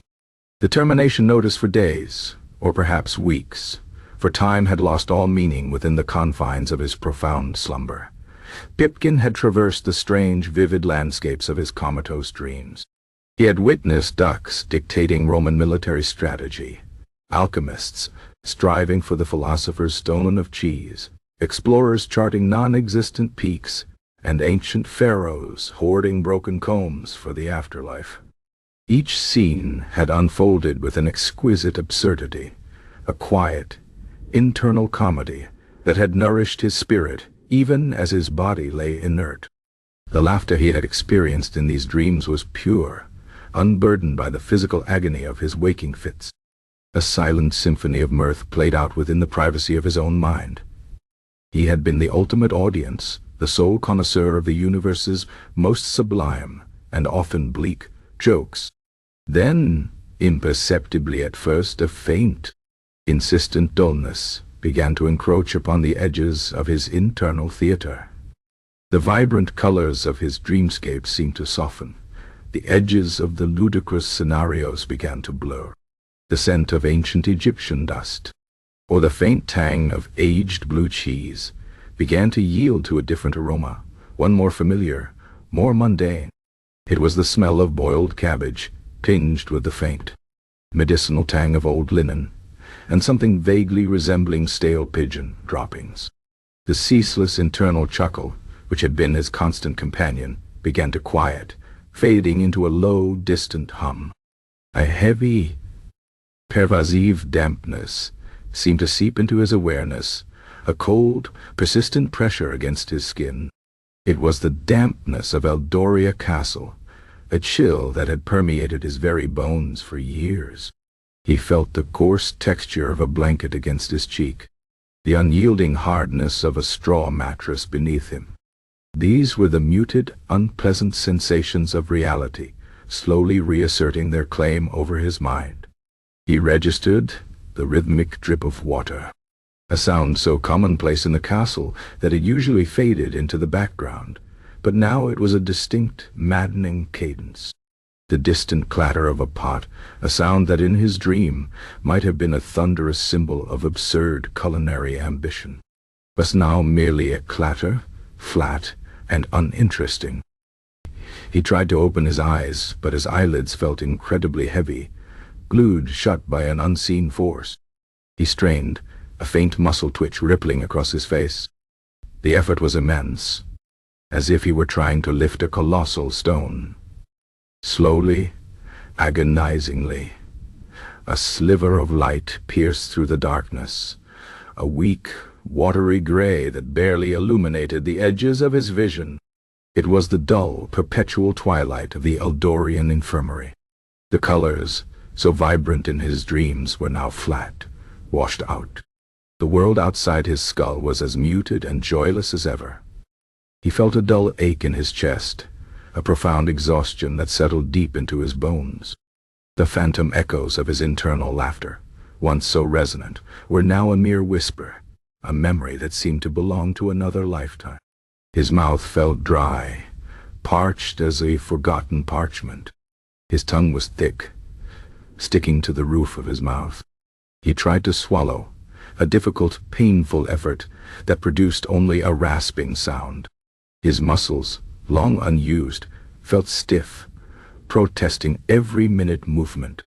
S1: The termination noticed for days, or perhaps weeks, for time had lost all meaning within the confines of his profound slumber. Pipkin had traversed the strange, vivid landscapes of his comatose dreams. He had witnessed ducks dictating Roman military strategy, alchemists striving for the philosopher's stone of cheese, explorers charting non-existent peaks, and ancient pharaohs hoarding broken combs for the afterlife. Each scene had unfolded with an exquisite absurdity, a quiet, internal comedy that had nourished his spirit even as his body lay inert. The laughter he had experienced in these dreams was pure, unburdened by the physical agony of his waking fits. A silent symphony of mirth played out within the privacy of his own mind. He had been the ultimate audience, the sole connoisseur of the universe's most sublime and often bleak jokes. Then, imperceptibly at first, a faint, insistent dullness began to encroach upon the edges of his internal theater. The vibrant colors of his dreamscape seemed to soften. The edges of the ludicrous scenarios began to blur. The scent of ancient Egyptian dust, or the faint tang of aged blue cheese, began to yield to a different aroma, one more familiar, more mundane. It was the smell of boiled cabbage, tinged with the faint, medicinal tang of old linen, and something vaguely resembling stale pigeon droppings. The ceaseless internal chuckle, which had been his constant companion, began to quiet, fading into a low, distant hum. A heavy, pervasive dampness seemed to seep into his awareness, a cold, persistent pressure against his skin. It was the dampness of Eldoria Castle, a chill that had permeated his very bones for years. He felt the coarse texture of a blanket against his cheek, the unyielding hardness of a straw mattress beneath him. These were the muted, unpleasant sensations of reality, slowly reasserting their claim over his mind. He registered the rhythmic drip of water, a sound so commonplace in the castle that it usually faded into the background, but now it was a distinct, maddening cadence. The distant clatter of a pot, a sound that in his dream might have been a thunderous symbol of absurd culinary ambition, was now merely a clatter, flat and uninteresting. He tried to open his eyes, but his eyelids felt incredibly heavy, glued shut by an unseen force. He strained, a faint muscle twitch rippling across his face. The effort was immense, as if he were trying to lift a colossal stone. Slowly, agonizingly, a sliver of light pierced through the darkness, a weak, watery gray that barely illuminated the edges of his vision. It was the dull, perpetual twilight of the Eldorian infirmary. The colors, so vibrant in his dreams, were now flat, washed out. The world outside his skull was as muted and joyless as ever. He felt a dull ache in his chest, a profound exhaustion that settled deep into his bones. The phantom echoes of his internal laughter, once so resonant, were now a mere whisper, a memory that seemed to belong to another lifetime. His mouth felt dry, parched as a forgotten parchment. His tongue was thick, sticking to the roof of his mouth. He tried to swallow, a difficult, painful effort that produced only a rasping sound. His muscles, long unused, felt stiff, protesting every minute movement.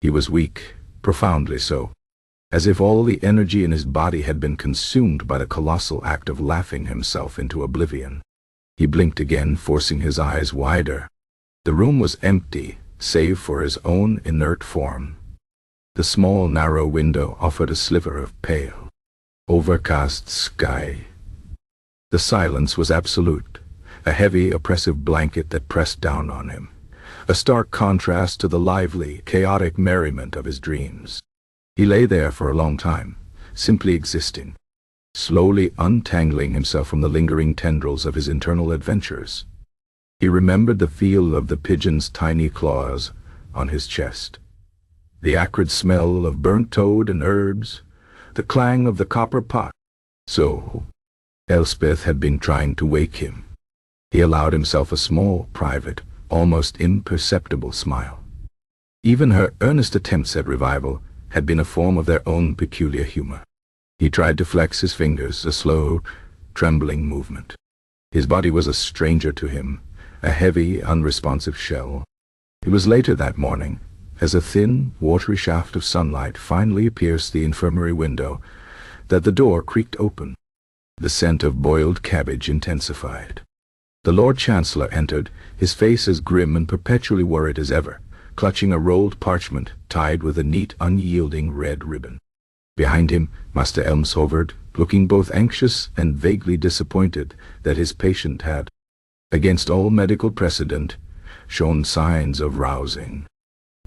S1: He was weak, profoundly so, as if all the energy in his body had been consumed by the colossal act of laughing himself into oblivion. He blinked again, forcing his eyes wider. The room was empty, save for his own inert form. The small, narrow window offered a sliver of pale, overcast sky. The silence was absolute, a heavy, oppressive blanket that pressed down on him, a stark contrast to the lively, chaotic merriment of his dreams. He lay there for a long time, simply existing, slowly untangling himself from the lingering tendrils of his internal adventures. He remembered the feel of the pigeon's tiny claws on his chest, the acrid smell of burnt toad and herbs, the clang of the copper pot. So, Elspeth had been trying to wake him. He allowed himself a small, private, almost imperceptible smile. Even her earnest attempts at revival had been a form of their own peculiar humor. He tried to flex his fingers, a slow, trembling movement. His body was a stranger to him, a heavy, unresponsive shell. It was later that morning, as a thin, watery shaft of sunlight finally pierced the infirmary window, that the door creaked open. The scent of boiled cabbage intensified. The Lord Chancellor entered, his face as grim and perpetually worried as ever, clutching a rolled parchment tied with a neat, unyielding red ribbon. Behind him, Master Elms hovered, looking both anxious and vaguely disappointed that his patient had, against all medical precedent, shown signs of rousing.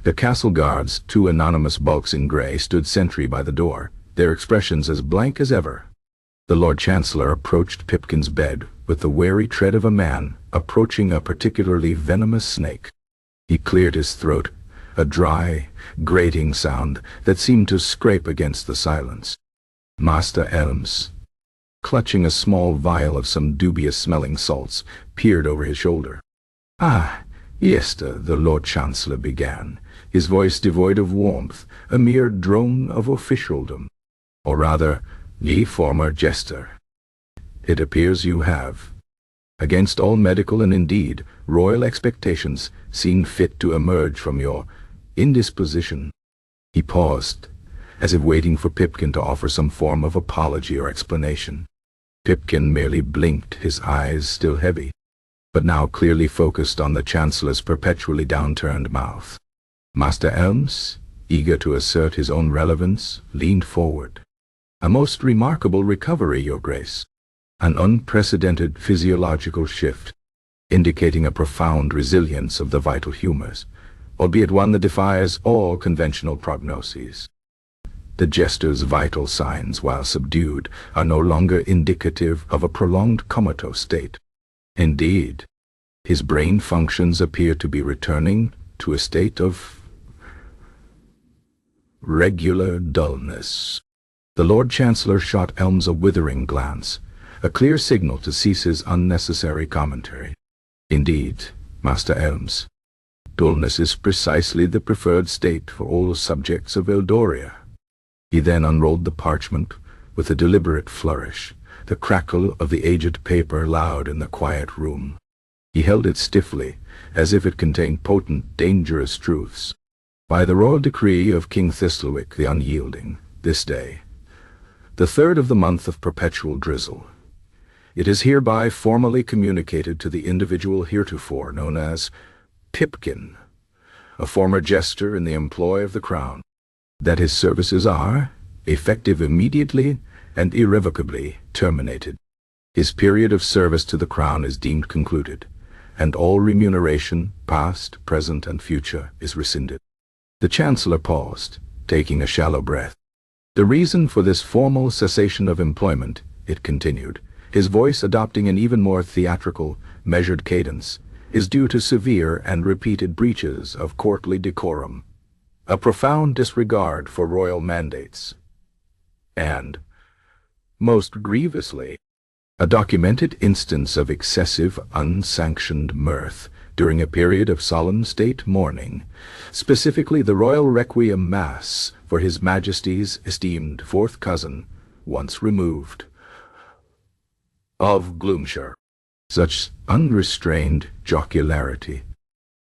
S1: The castle guards, two anonymous bulks in grey, stood sentry by the door, their expressions as blank as ever. The Lord Chancellor approached Pipkin's bed with the wary tread of a man approaching a particularly venomous snake. He cleared his throat, a dry, grating sound that seemed to scrape against the silence. Master Elms, clutching a small vial of some dubious-smelling salts, peered over his shoulder. "Ah, Jester," the Lord Chancellor began, his voice devoid of warmth, a mere drone of officialdom. "Or rather, ye former Jester. It appears you have, against all medical and indeed royal expectations, seen fit to emerge from your indisposition." He paused, as if waiting for Pipkin to offer some form of apology or explanation. Pipkin merely blinked, his eyes still heavy, but now clearly focused on the Chancellor's perpetually downturned mouth. Master Elms, eager to assert his own relevance, leaned forward. "A most remarkable recovery, Your Grace. An unprecedented physiological shift, indicating a profound resilience of the vital humors, albeit one that defies all conventional prognoses. The Jester's vital signs, while subdued, are no longer indicative of a prolonged comatose state. Indeed, his brain functions appear to be returning to a state of regular dullness." The Lord Chancellor shot Elms a withering glance, a clear signal to cease his unnecessary commentary. "Indeed, Master Elms, dullness is precisely the preferred state for all subjects of Eldoria." He then unrolled the parchment with a deliberate flourish, the crackle of the aged paper loud in the quiet room. He held it stiffly, as if it contained potent, dangerous truths. "By the royal decree of King Thistlewick the Unyielding, this day, the 3rd of the month of perpetual drizzle, it is hereby formally communicated to the individual heretofore known as Pipkin, a former Jester in the employ of the Crown, that his services are, effective immediately and irrevocably, terminated. His period of service to the Crown is deemed concluded, and all remuneration, past, present, and future, is rescinded." The Chancellor paused, taking a shallow breath. "The reason for this formal cessation of employment," it continued, his voice adopting an even more theatrical, measured cadence, "is due to severe and repeated breaches of courtly decorum. a profound disregard for royal mandates, and, most grievously, a documented instance of excessive, unsanctioned mirth during a period of solemn state mourning, specifically the Royal Requiem Mass for His Majesty's esteemed fourth cousin, once removed, of Gloomshire. Such unrestrained jocularity,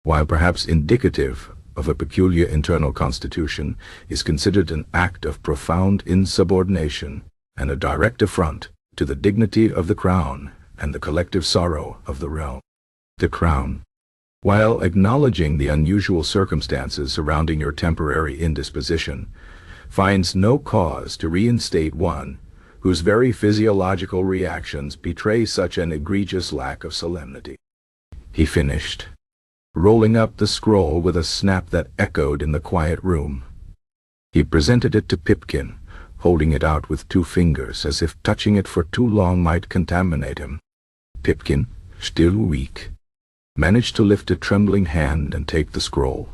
S1: while perhaps indicative of a peculiar internal constitution, is considered an act of profound insubordination and a direct affront to the dignity of the Crown and the collective sorrow of the realm. The Crown, while acknowledging the unusual circumstances surrounding your temporary indisposition, finds no cause to reinstate one whose very physiological reactions betray such an egregious lack of solemnity. He finished, rolling up the scroll with a snap that echoed in the quiet room. He presented it to Pipkin, holding it out with 2 fingers as if touching it for too long might contaminate him. Pipkin, still weak, managed to lift a trembling hand and take the scroll.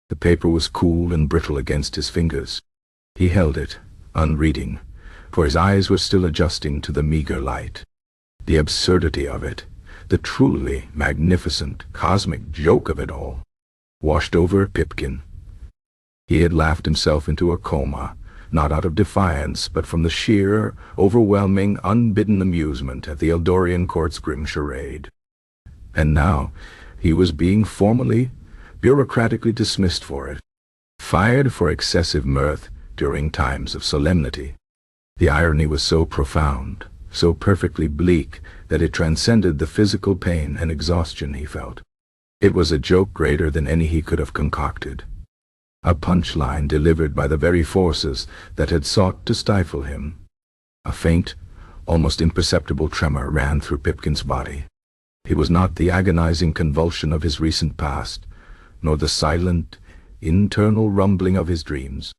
S1: The paper was cool and brittle against his fingers. He held it, unreading, for his eyes were still adjusting to the meager light. The absurdity of it, the truly magnificent cosmic joke of it all, washed over Pipkin. He had laughed himself into a coma, not out of defiance, but from the sheer, overwhelming, unbidden amusement at the Eldorian court's grim charade. And now he was being formally, bureaucratically dismissed for it, fired for excessive mirth during times of solemnity. The irony was so profound, so perfectly bleak, that it transcended the physical pain and exhaustion he felt. It was a joke greater than any he could have concocted, a punchline delivered by the very forces that had sought to stifle him. A faint, almost imperceptible tremor ran through Pipkin's body. It was not the agonizing convulsion of his recent past, nor the silent, internal rumbling of his dreams.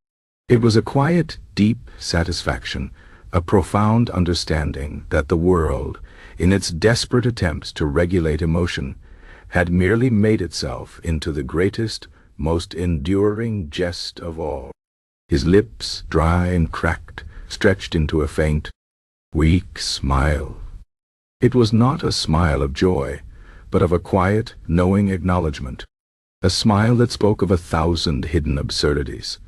S1: It was a quiet, deep satisfaction, a profound understanding that the world, in its desperate attempts to regulate emotion, had merely made itself into the greatest, most enduring jest of all. His lips, dry and cracked, stretched into a faint, weak smile. It was not a smile of joy, but of a quiet, knowing acknowledgment. A smile that spoke of 1,000 hidden absurdities,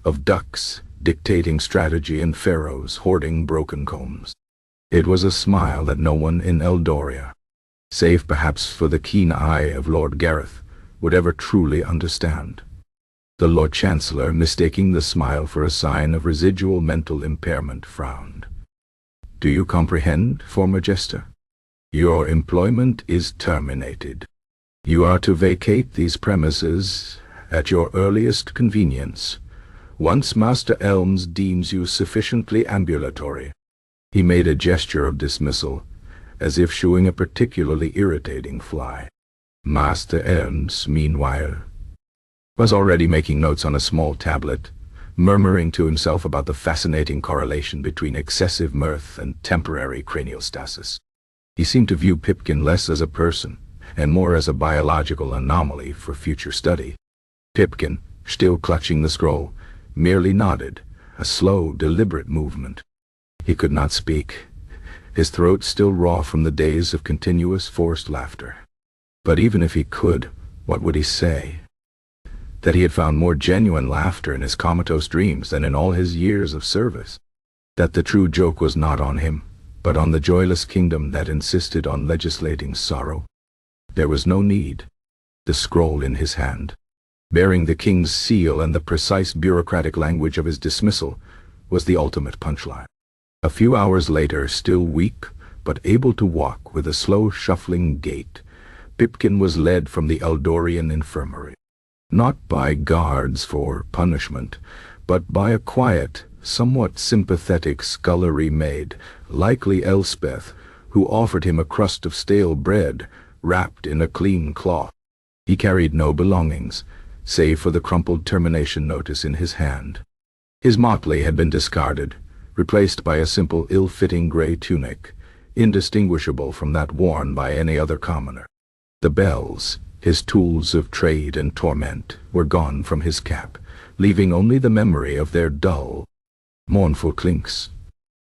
S1: of ducks dictating strategy and pharaohs hoarding broken combs. It was a smile that no one in Eldoria, save perhaps for the keen eye of Lord Gareth, would ever truly understand. The Lord Chancellor, mistaking the smile for a sign of residual mental impairment, frowned. "Do you comprehend, former jester? Your employment is terminated. You are to vacate these premises at your earliest convenience, once Master Elms deems you sufficiently ambulatory." He made a gesture of dismissal, as if shooing a particularly irritating fly. Master Elms, meanwhile, was already making notes on a small tablet, murmuring to himself about the fascinating correlation between excessive mirth and temporary cranial stasis. He seemed to view Pipkin less as a person, and more as a biological anomaly for future study. Pipkin, still clutching the scroll, merely nodded, a slow, deliberate movement. He could not speak, his throat still raw from the days of continuous forced laughter. But even if he could, what would he say? That he had found more genuine laughter in his comatose dreams than in all his years of service. That the true joke was not on him, but on the joyless kingdom that insisted on legislating sorrow. There was no need. The scroll in his hand, bearing the king's seal and the precise bureaucratic language of his dismissal, was the ultimate punchline. A few hours later, still weak, but able to walk with a slow shuffling gait, Pipkin was led from the Eldorian infirmary. Not by guards for punishment, but by a quiet, somewhat sympathetic scullery maid, likely Elspeth, who offered him a crust of stale bread wrapped in a clean cloth. He carried no belongings, save for the crumpled termination notice in his hand. His motley had been discarded, replaced by a simple ill-fitting grey tunic, indistinguishable from that worn by any other commoner. The bells, His tools of trade and torment were gone from his cap, leaving only the memory of their dull, mournful clinks.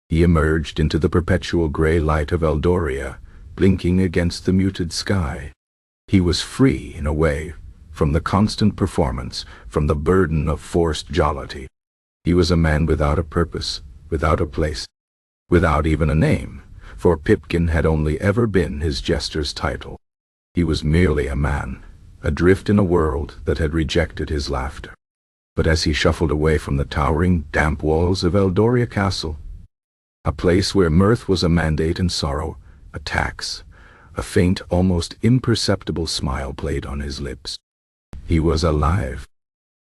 S1: He emerged into the perpetual grey light of Eldoria, blinking against the muted sky. He was free, in a way, from the constant performance, from the burden of forced jollity. He was a man without a purpose, without a place, without even a name, for Pipkin had only ever been his jester's title. He was merely a man, adrift in a world that had rejected his laughter. But as he shuffled away from the towering, damp walls of Eldoria Castle, a place where mirth was a mandate and sorrow a tax, a faint, almost imperceptible smile played on his lips. He was alive,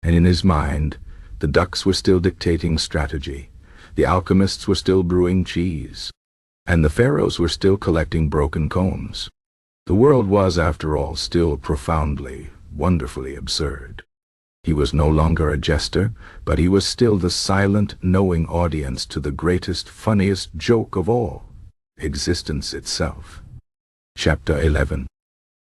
S1: and in his mind, the ducks were still dictating strategy, the alchemists were still brewing cheese, and the pharaohs were still collecting broken combs. The world was, after all, still profoundly, wonderfully absurd. He was no longer a jester, but he was still the silent, knowing audience to the greatest, funniest joke of all, existence itself. Chapter 11.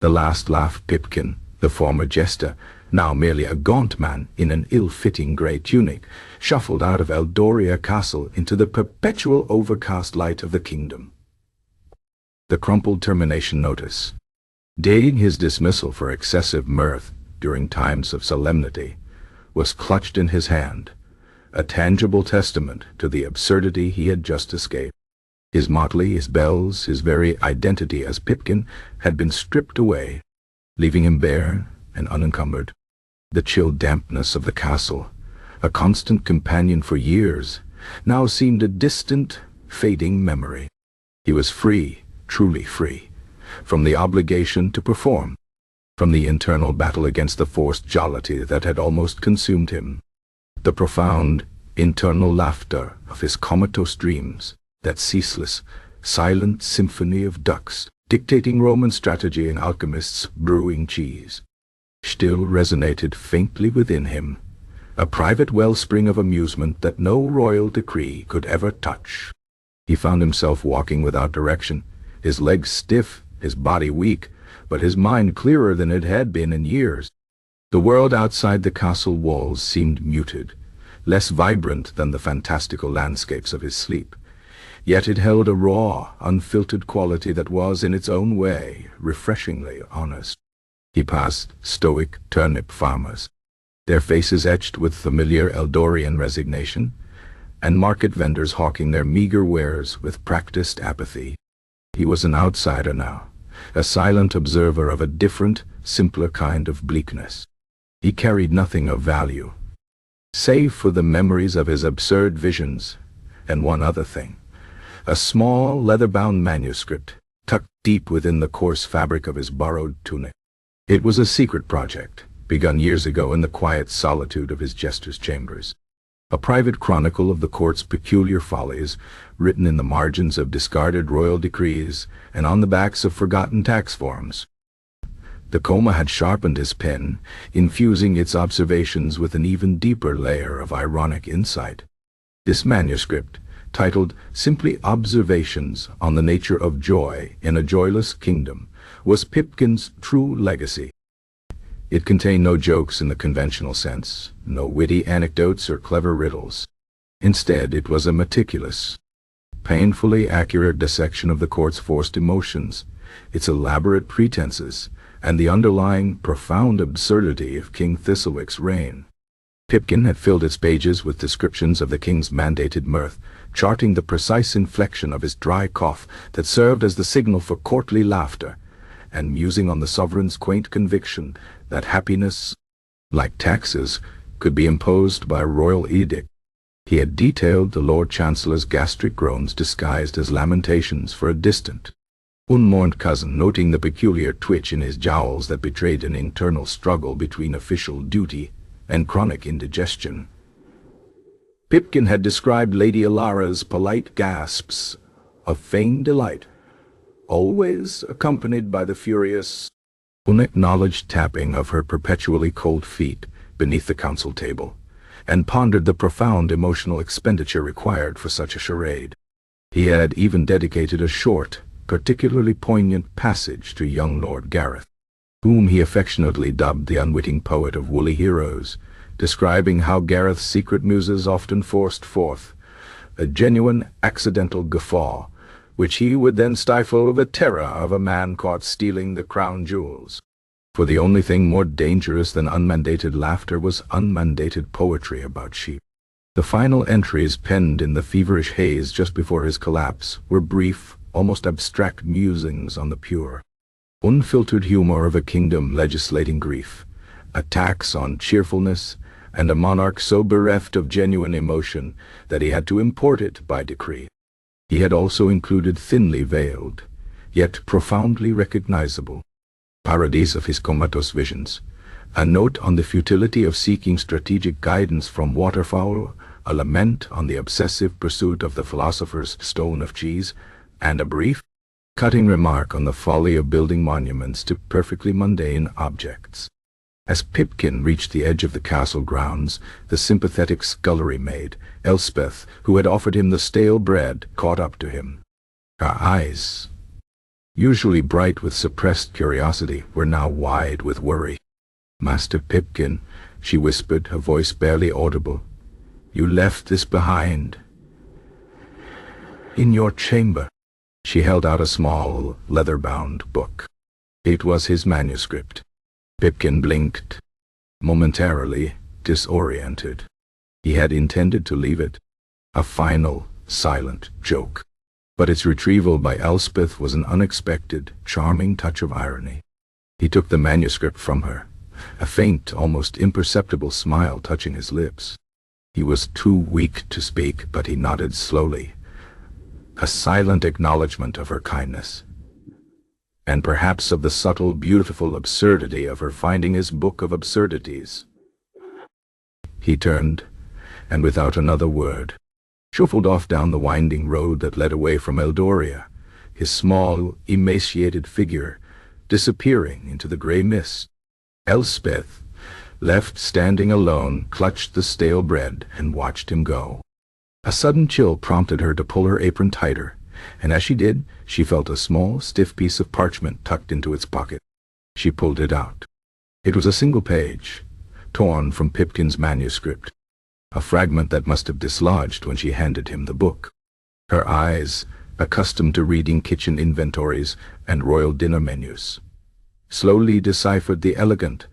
S1: The last laugh. Pipkin, the former jester, now merely a gaunt man in an ill-fitting grey tunic, shuffled out of Eldoria Castle into the perpetual overcast light of the kingdom. The crumpled termination notice, dating his dismissal for excessive mirth during times of solemnity, was clutched in his hand, a tangible testament to the absurdity he had just escaped. His motley, his bells, his very identity as Pipkin had been stripped away, leaving him bare and unencumbered. The chill dampness of the castle, a constant companion for years, now seemed a distant, fading memory. He was free, truly free, from the obligation to perform, from the internal battle against the forced jollity that had almost consumed him. The profound, internal laughter of his comatose dreams, that ceaseless, silent symphony of ducks, dictating Roman strategy and alchemists brewing cheese, still resonated faintly within him, a private wellspring of amusement that no royal decree could ever touch. He found himself walking without direction, his legs stiff, his body weak, but his mind clearer than it had been in years. The world outside the castle walls seemed muted, less vibrant than the fantastical landscapes of his sleep. Yet it held a raw, unfiltered quality that was, in its own way, refreshingly honest. He passed stoic turnip farmers, their faces etched with familiar Eldorian resignation, and market vendors hawking their meager wares with practiced apathy. He was an outsider now, a silent observer of a different, simpler kind of bleakness. He carried nothing of value, save for the memories of his absurd visions, and one other thing, a small, leather-bound manuscript, tucked deep within the coarse fabric of his borrowed tunic. It was a secret project, begun years ago in the quiet solitude of his jester's chambers. A private chronicle of the court's peculiar follies, written in the margins of discarded royal decrees and on the backs of forgotten tax forms. The Coma had sharpened his pen, infusing its observations with an even deeper layer of ironic insight. This manuscript, titled simply Observations on the Nature of Joy in a Joyless Kingdom, was Pipkin's true legacy. It contained no jokes in the conventional sense, no witty anecdotes or clever riddles. Instead, it was a meticulous, painfully accurate dissection of the court's forced emotions, its elaborate pretenses, and the underlying profound absurdity of King Thistlewick's reign. Pipkin had filled its pages with descriptions of the king's mandated mirth, charting the precise inflection of his dry cough that served as the signal for courtly laughter, and musing on the sovereign's quaint conviction that happiness, like taxes, could be imposed by royal edict. He had detailed the Lord Chancellor's gastric groans disguised as lamentations for a distant, unmourned cousin, noting the peculiar twitch in his jowls that betrayed an internal struggle between official duty and chronic indigestion. Pipkin had described Lady Alara's polite gasps of feigned delight, always accompanied by the furious, unacknowledged tapping of her perpetually cold feet beneath the council table, and pondered the profound emotional expenditure required for such a charade. He had even dedicated a short, particularly poignant passage to young Lord Gareth, whom he affectionately dubbed the unwitting poet of woolly heroes, describing how Gareth's secret muses often forced forth a genuine accidental guffaw, which he would then stifle with the terror of a man caught stealing the crown jewels. For the only thing more dangerous than unmandated laughter was unmandated poetry about sheep. The final entries penned in the feverish haze just before his collapse were brief, almost abstract musings on the pure, unfiltered humor of a kingdom legislating grief, attacks on cheerfulness, and a monarch so bereft of genuine emotion that he had to import it by decree. He had also included thinly veiled, yet profoundly recognizable, parodies of his comatose visions, a note on the futility of seeking strategic guidance from waterfowl, a lament on the obsessive pursuit of the philosopher's stone of cheese, and a brief, cutting remark on the folly of building monuments to perfectly mundane objects. As Pipkin reached the edge of the castle grounds, the sympathetic scullery maid, Elspeth, who had offered him the stale bread, caught up to him. Her eyes, usually bright with suppressed curiosity, were now wide with worry. "Master Pipkin," she whispered, her voice barely audible, "you left this behind. In your chamber." She held out a small, leather-bound book. It was his manuscript. Pipkin blinked, momentarily disoriented. He had intended to leave it, a final, silent joke. But its retrieval by Elspeth was an unexpected, charming touch of irony. He took the manuscript from her, a faint, almost imperceptible smile touching his lips. He was too weak to speak, but he nodded slowly, a silent acknowledgment of her kindness, and perhaps of the subtle, beautiful absurdity of her finding his book of absurdities. He turned, and without another word, shuffled off down the winding road that led away from Eldoria, his small, emaciated figure disappearing into the grey mist. Elspeth, left standing alone, clutched the stale bread and watched him go. A sudden chill prompted her to pull her apron tighter, and as she did, she felt a small, stiff piece of parchment tucked into its pocket. She pulled it out. It was a single page, torn from Pipkin's manuscript, a fragment that must have dislodged when she handed him the book. Her eyes, accustomed to reading kitchen inventories and royal dinner menus, slowly deciphered the elegant,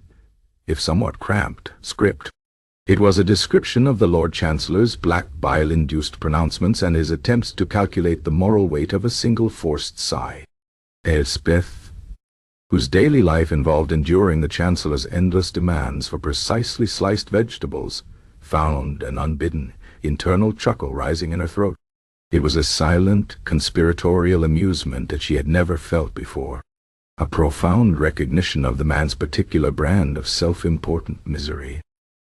S1: if somewhat cramped, script. It was a description of the Lord Chancellor's black bile-induced pronouncements and his attempts to calculate the moral weight of a single forced sigh. Elspeth, whose daily life involved enduring the Chancellor's endless demands for precisely sliced vegetables, found an unbidden, internal chuckle rising in her throat. It was a silent, conspiratorial amusement that she had never felt before, a profound recognition of the man's particular brand of self-important misery.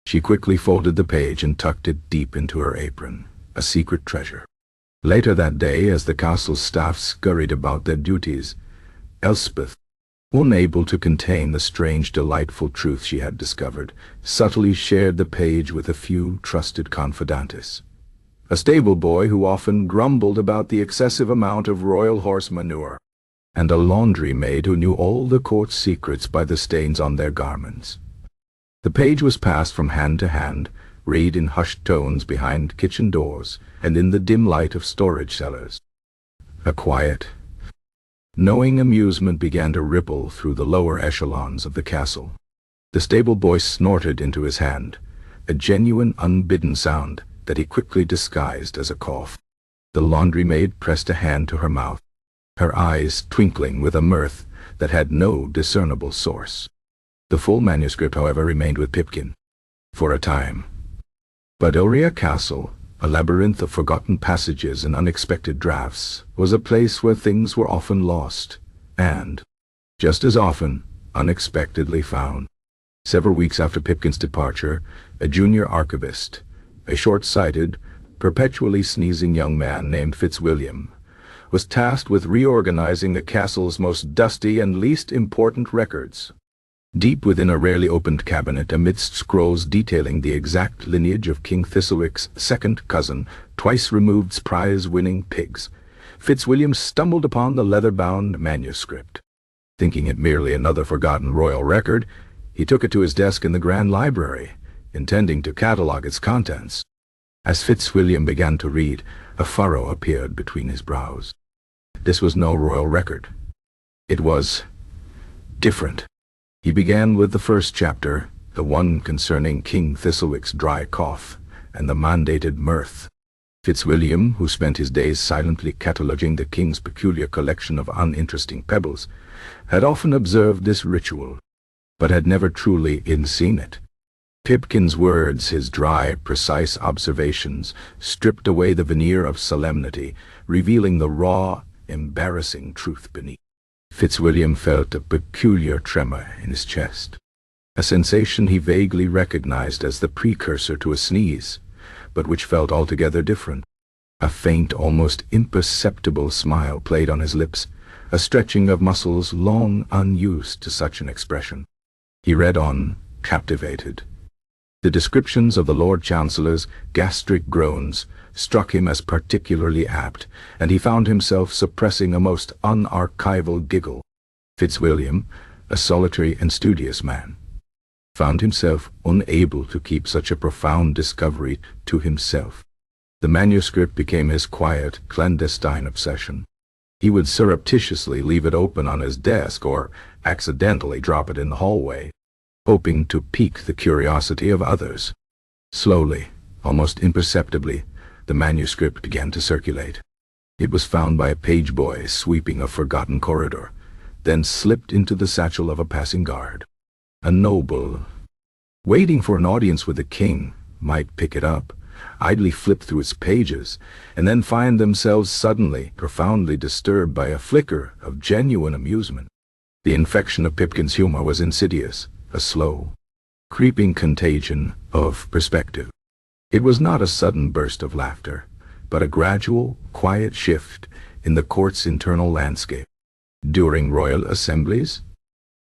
S1: She quickly folded the page and tucked it deep into her apron, a secret treasure. Later that day, as the castle staff scurried about their duties, Elspeth, unable to contain the strange, delightful truth she had discovered, subtly shared the page with a few trusted confidantes. A stable boy who often grumbled about the excessive amount of royal horse manure, and a laundry maid who knew all the court's secrets by the stains on their garments. The page was passed from hand to hand, read in hushed tones behind kitchen doors and in the dim light of storage cellars. A quiet, knowing amusement began to ripple through the lower echelons of the castle. The stable boy snorted into his hand, a genuine unbidden sound that he quickly disguised as a cough. The laundry maid pressed a hand to her mouth, her eyes twinkling with a mirth that had no discernible source. The full manuscript, however, remained with Pipkin, for a time. Badoria Castle, a labyrinth of forgotten passages and unexpected drafts, was a place where things were often lost, and, just as often, unexpectedly found. Several weeks after Pipkin's departure, a junior archivist, a short-sighted, perpetually sneezing young man named Fitzwilliam, was tasked with reorganizing the castle's most dusty and least important records. Deep within a rarely opened cabinet, amidst scrolls detailing the exact lineage of King Thistlewick's second cousin, twice-removed prize-winning pigs, Fitzwilliam stumbled upon the leather-bound manuscript. Thinking it merely another forgotten royal record, he took it to his desk in the Grand Library, intending to catalogue its contents. As Fitzwilliam began to read, a furrow appeared between his brows. This was no royal record. It was different. He began with the first chapter, the one concerning King Thistlewick's dry cough and the mandated mirth. Fitzwilliam, who spent his days silently cataloguing the king's peculiar collection of uninteresting pebbles, had often observed this ritual, but had never truly seen it. Pipkin's words, his dry, precise observations, stripped away the veneer of solemnity, revealing the raw, embarrassing truth beneath. Fitzwilliam felt a peculiar tremor in his chest, a sensation he vaguely recognized as the precursor to a sneeze, but which felt altogether different. A faint, almost imperceptible smile played on his lips, a stretching of muscles long unused to such an expression. He read on, captivated. The descriptions of the Lord Chancellor's gastric groans struck him as particularly apt, and he found himself suppressing a most unarchival giggle. Fitzwilliam, a solitary and studious man, found himself unable to keep such a profound discovery to himself. The manuscript became his quiet, clandestine obsession. He would surreptitiously leave it open on his desk or accidentally drop it in the hallway, hoping to pique the curiosity of others. Slowly, almost imperceptibly, the manuscript began to circulate. It was found by a page boy sweeping a forgotten corridor, then slipped into the satchel of a passing guard. A noble, waiting for an audience with the king, might pick it up, idly flip through its pages, and then find themselves suddenly, profoundly disturbed by a flicker of genuine amusement. The infection of Pipkin's humor was insidious, a slow, creeping contagion of perspective. It was not a sudden burst of laughter, but a gradual, quiet shift in the court's internal landscape. During royal assemblies,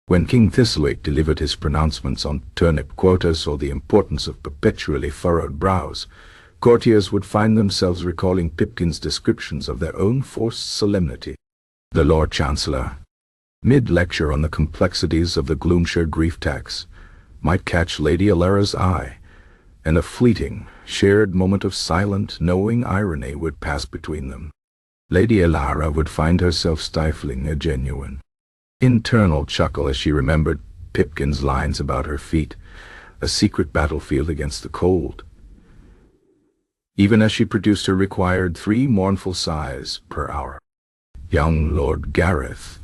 S1: when King Thistlewick delivered his pronouncements on turnip quotas or the importance of perpetually furrowed brows, courtiers would find themselves recalling Pipkin's descriptions of their own forced solemnity. The Lord Chancellor, mid-lecture on the complexities of the Gloomshire grief tax, might catch Lady Alara's eye, and a fleeting, shared moment of silent, knowing irony would pass between them. Lady Alara would find herself stifling a genuine, internal chuckle as she remembered Pipkin's lines about her feet, a secret battlefield against the cold. Even as she produced her required 3 mournful sighs per hour. Young Lord Gareth,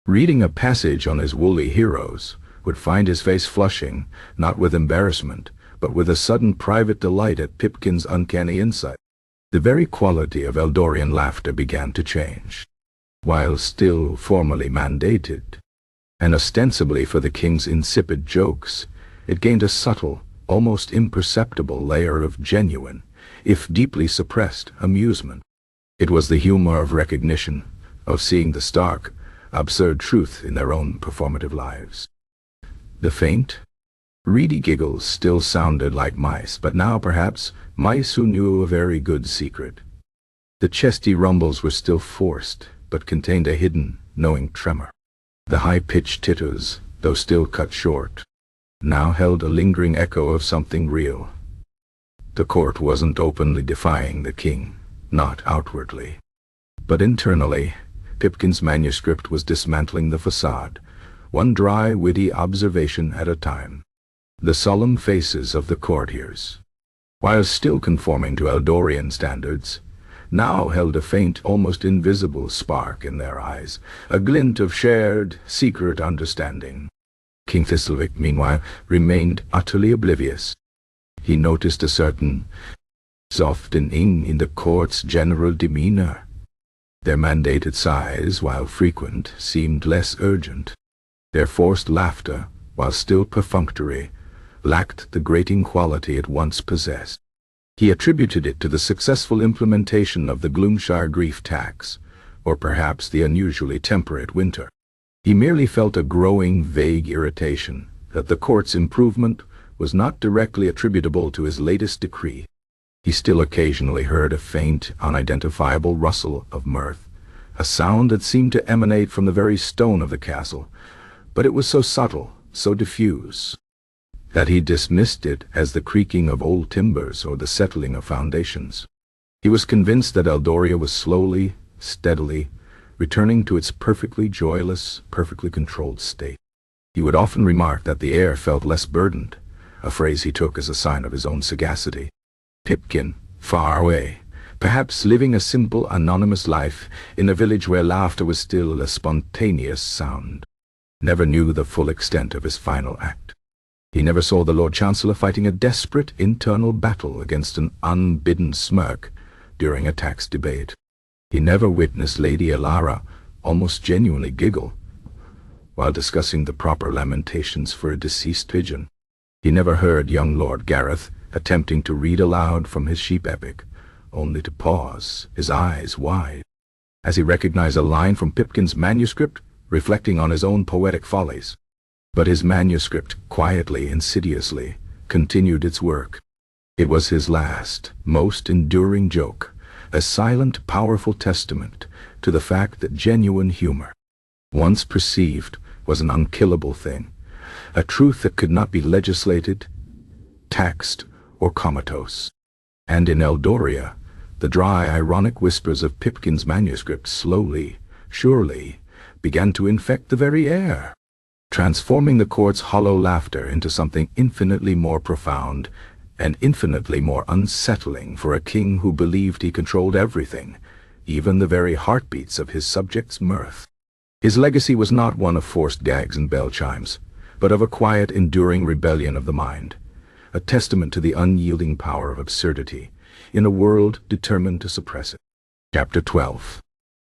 S1: reading a passage on his woolly heroes, would find his face flushing, not with embarrassment, but with a sudden private delight at Pipkin's uncanny insight. The very quality of Eldorian laughter began to change. While still formally mandated, and ostensibly for the king's insipid jokes, it gained a subtle, almost imperceptible layer of genuine, if deeply suppressed, amusement. It was the humor of recognition, of seeing the stark, absurd truth in their own performative lives. The faint, reedy giggles still sounded like mice, but now perhaps mice who knew a very good secret. The chesty rumbles were still forced, but contained a hidden, knowing tremor. The high-pitched titters, though still cut short, now held a lingering echo of something real. The court wasn't openly defying the king, not outwardly. But internally, Pipkin's manuscript was dismantling the facade, one dry, witty observation at a time. The solemn faces of the courtiers, while still conforming to Eldorian standards, now held a faint, almost invisible spark in their eyes, a glint of shared, secret understanding. King Thistlewick, meanwhile, remained utterly oblivious. He noticed a certain softening in the court's general demeanor. Their mandated sighs, while frequent, seemed less urgent. Their forced laughter, while still perfunctory, lacked the grating quality it once possessed. He attributed it to the successful implementation of the Gloomshire grief tax, or perhaps the unusually temperate winter. He merely felt a growing, vague irritation that the court's improvement was not directly attributable to his latest decree. He still occasionally heard a faint, unidentifiable rustle of mirth, a sound that seemed to emanate from the very stone of the castle, but it was so subtle, so diffuse, that he dismissed it as the creaking of old timbers or the settling of foundations. He was convinced that Eldoria was slowly, steadily, returning to its perfectly joyless, perfectly controlled state. He would often remark that the air felt less burdened, a phrase he took as a sign of his own sagacity. Pipkin, far away, perhaps living a simple, anonymous life in a village where laughter was still a spontaneous sound, never knew the full extent of his final act. He never saw the Lord Chancellor fighting a desperate internal battle against an unbidden smirk during a tax debate. He never witnessed Lady Alara almost genuinely giggle while discussing the proper lamentations for a deceased pigeon. He never heard young Lord Gareth attempting to read aloud from his sheep epic, only to pause, his eyes wide, as he recognized a line from Pipkin's manuscript reflecting on his own poetic follies. But his manuscript, quietly, insidiously, continued its work. It was his last, most enduring joke, a silent, powerful testament to the fact that genuine humor, once perceived, was an unkillable thing, a truth that could not be legislated, taxed, or comatose. And in Eldoria, the dry, ironic whispers of Pipkin's manuscript slowly, surely, began to infect the very air, transforming the court's hollow laughter into something infinitely more profound and infinitely more unsettling for a king who believed he controlled everything, even the very heartbeats of his subjects' mirth. His legacy was not one of forced gags and bell chimes, but of a quiet, enduring rebellion of the mind, a testament to the unyielding power of absurdity in a world determined to suppress it. Chapter 12.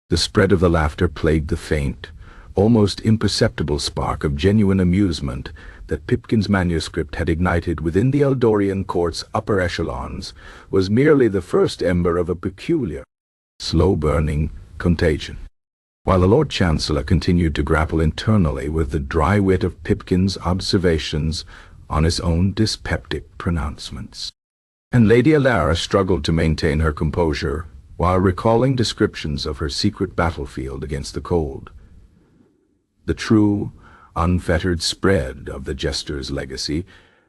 S1: The spread of the laughter plagued the faint, almost imperceptible spark of genuine amusement that Pipkin's manuscript had ignited within the Eldorian court's upper echelons was merely the first ember of a peculiar, slow-burning contagion. While the Lord Chancellor continued to grapple internally with the dry wit of Pipkin's observations on his own dyspeptic pronouncements, and Lady Alara struggled to maintain her composure while recalling descriptions of her secret battlefield against the cold. The true, unfettered spread of the Jester's legacy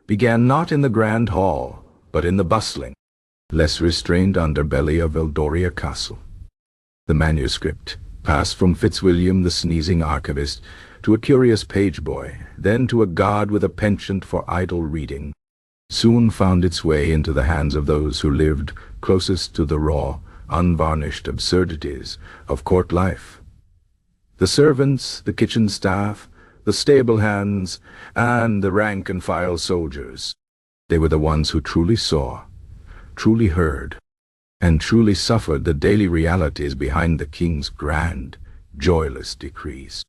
S1: began not in the grand hall, but in the bustling, less restrained underbelly of Eldoria Castle. The manuscript passed from Fitzwilliam the sneezing archivist to a curious page boy, then to a god with a penchant for idle reading, soon found its way into the hands of those who lived closest to the raw, unvarnished absurdities of court life. The servants, the kitchen staff, the stable hands, and the rank-and-file soldiers. They were the ones who truly saw, truly heard, and truly suffered the daily realities behind the king's grand, joyless decrees.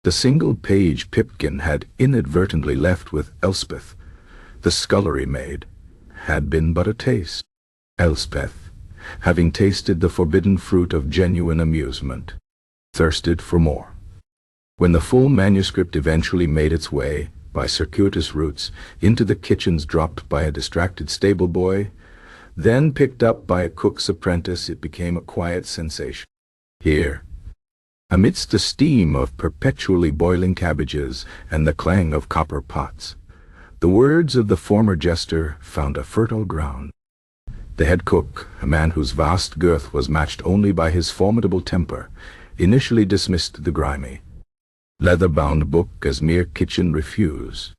S1: The single page Pipkin had inadvertently left with Elspeth, the scullery maid, had been but a taste. Elspeth, having tasted the forbidden fruit of genuine amusement, thirsted for more. When the full manuscript eventually made its way, by circuitous routes, into the kitchens dropped by a distracted stable boy, then picked up by a cook's apprentice, it became a quiet sensation. Here, amidst the steam of perpetually boiling cabbages and the clang of copper pots, the words of the former jester found a fertile ground. The head cook, a man whose vast girth was matched only by his formidable temper, initially dismissed the grimy, leather-bound book as mere kitchen refuse.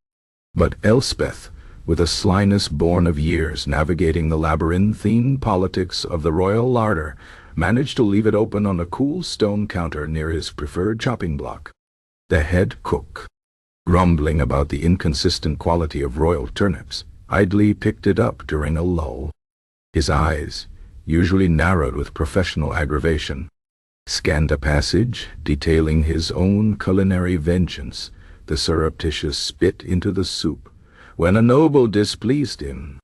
S1: But Elspeth, with a slyness born of years navigating the labyrinthine politics of the royal larder, managed to leave it open on a cool stone counter near his preferred chopping block. The head cook, grumbling about the inconsistent quality of royal turnips, idly picked it up during a lull. His eyes, usually narrowed with professional aggravation, scanned a passage detailing his own culinary vengeance, the surreptitious spit into the soup, when a noble displeased him.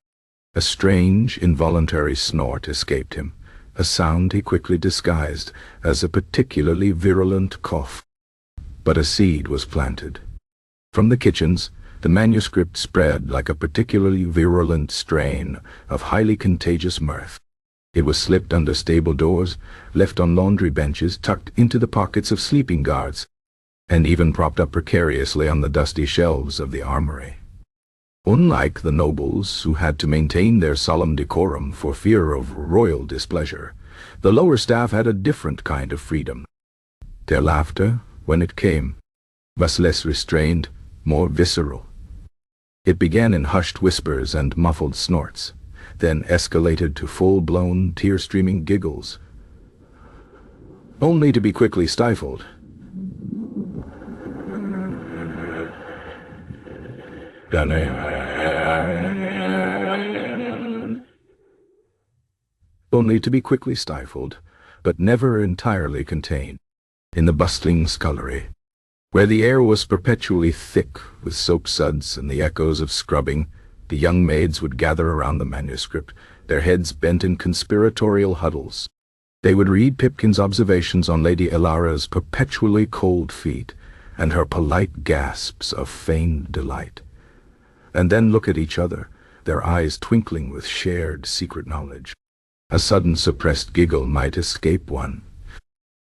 S1: A strange, involuntary snort escaped him, a sound he quickly disguised as a particularly virulent cough. But a seed was planted. From the kitchens, the manuscript spread like a particularly virulent strain of highly contagious mirth. It was slipped under stable doors, left on laundry benches, tucked into the pockets of sleeping guards, and even propped up precariously on the dusty shelves of the armory. Unlike the nobles, who had to maintain their solemn decorum for fear of royal displeasure, the lower staff had a different kind of freedom. Their laughter, when it came, was less restrained, more visceral. It began in hushed whispers and muffled snorts, then escalated to full-blown, tear-streaming giggles, only to be quickly stifled. But never entirely contained, in the bustling scullery, where the air was perpetually thick with soap suds and the echoes of scrubbing. The young maids would gather around the manuscript, their heads bent in conspiratorial huddles. They would read Pipkin's observations on Lady Elara's perpetually cold feet and her polite gasps of feigned delight, and then look at each other, their eyes twinkling with shared secret knowledge. A sudden suppressed giggle might escape one,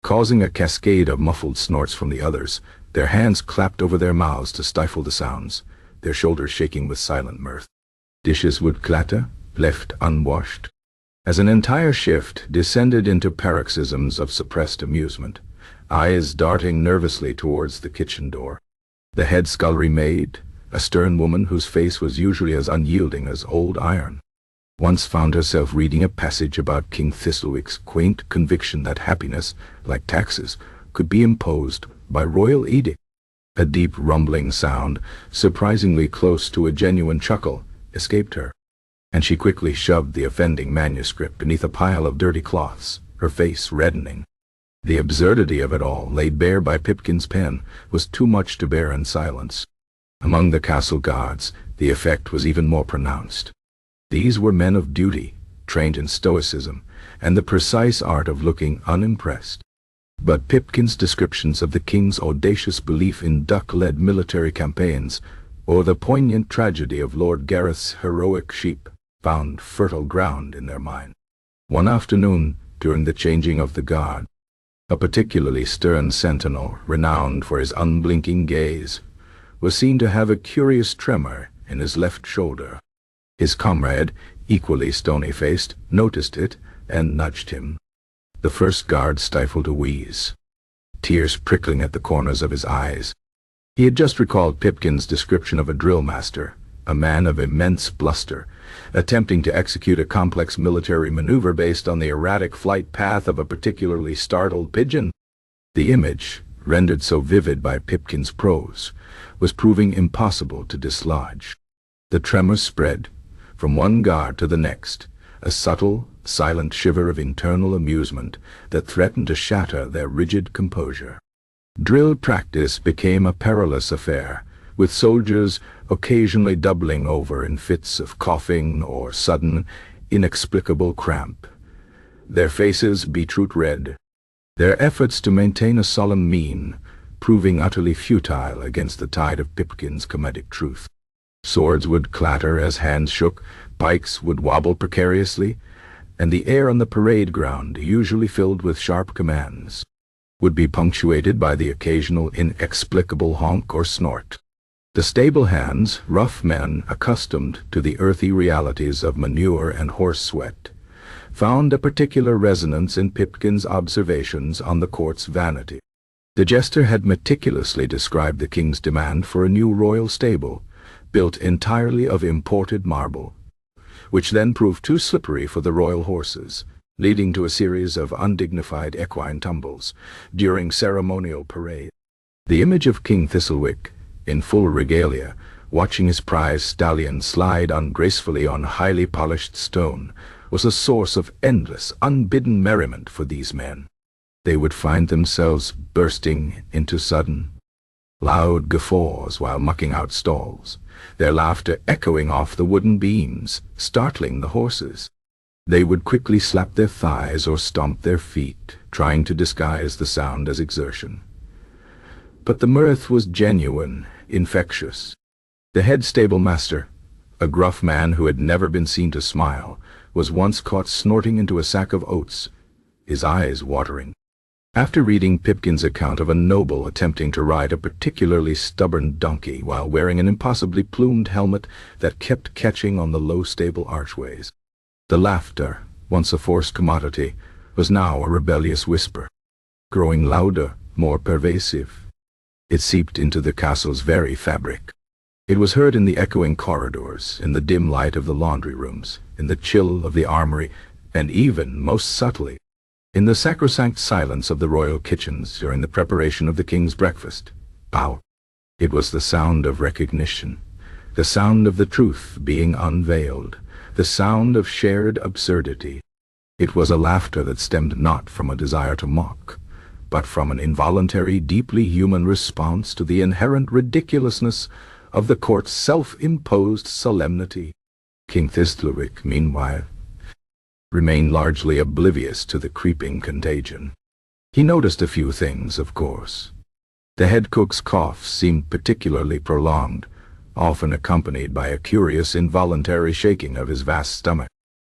S1: causing a cascade of muffled snorts from the others. Their hands clapped over their mouths to stifle the sounds, their shoulders shaking with silent mirth. Dishes would clatter, left unwashed, as an entire shift descended into paroxysms of suppressed amusement, eyes darting nervously towards the kitchen door. The head scullery maid, a stern woman whose face was usually as unyielding as old iron, once found herself reading a passage about King Thistlewick's quaint conviction that happiness, like taxes, could be imposed by royal edict. A deep rumbling sound, surprisingly close to a genuine chuckle, escaped her, and she quickly shoved the offending manuscript beneath a pile of dirty cloths, her face reddening. The absurdity of it all, laid bare by Pipkin's pen, was too much to bear in silence. Among the castle guards, the effect was even more pronounced. These were men of duty, trained in stoicism, and the precise art of looking unimpressed. But Pipkin's descriptions of the king's audacious belief in duck-led military campaigns, or the poignant tragedy of Lord Gareth's heroic sheep, found fertile ground in their mind. One afternoon, during the changing of the guard, a particularly stern sentinel, renowned for his unblinking gaze, was seen to have a curious tremor in his left shoulder. His comrade, equally stony-faced, noticed it and nudged him. The first guard stifled a wheeze, tears prickling at the corners of his eyes. He had just recalled Pipkin's description of a drill master, a man of immense bluster, attempting to execute a complex military maneuver based on the erratic flight path of a particularly startled pigeon. The image, rendered so vivid by Pipkin's prose, was proving impossible to dislodge. The tremor spread from one guard to the next, a subtle, silent shiver of internal amusement that threatened to shatter their rigid composure. Drill practice became a perilous affair, with soldiers occasionally doubling over in fits of coughing or sudden, inexplicable cramp, their faces beetroot red, their efforts to maintain a solemn mien proving utterly futile against the tide of Pipkin's comedic truth. Swords would clatter as hands shook, pikes would wobble precariously, and the air on the parade ground, usually filled with sharp commands, would be punctuated by the occasional inexplicable honk or snort. The stable hands, rough men accustomed to the earthy realities of manure and horse sweat, found a particular resonance in Pipkin's observations on the court's vanity. The jester had meticulously described the king's demand for a new royal stable, built entirely of imported marble, which then proved too slippery for the royal horses, leading to a series of undignified equine tumbles during ceremonial parade. The image of King Thistlewick, in full regalia, watching his prize stallion slide ungracefully on highly polished stone, was a source of endless, unbidden merriment for these men. They would find themselves bursting into sudden, loud guffaws while mucking out stalls, their laughter echoing off the wooden beams, startling the horses. They would quickly slap their thighs or stomp their feet, trying to disguise the sound as exertion. But the mirth was genuine, infectious. The head stable master, a gruff man who had never been seen to smile, was once caught snorting into a sack of oats, his eyes watering. After reading Pipkin's account of a noble attempting to ride a particularly stubborn donkey while wearing an impossibly plumed helmet that kept catching on the low stable archways, the laughter, once a forced commodity, was now a rebellious whisper, growing louder, more pervasive. It seeped into the castle's very fabric. It was heard in the echoing corridors, in the dim light of the laundry rooms, in the chill of the armory, and even, most subtly, in the sacrosanct silence of the royal kitchens during the preparation of the king's breakfast. Pow! It was the sound of recognition, the sound of the truth being unveiled, the sound of shared absurdity. It was a laughter that stemmed not from a desire to mock, but from an involuntary, deeply human response to the inherent ridiculousness of the court's self-imposed solemnity. King Thistlewick, meanwhile, remained largely oblivious to the creeping contagion. He noticed a few things, of course. The head cook's cough seemed particularly prolonged, often accompanied by a curious involuntary shaking of his vast stomach.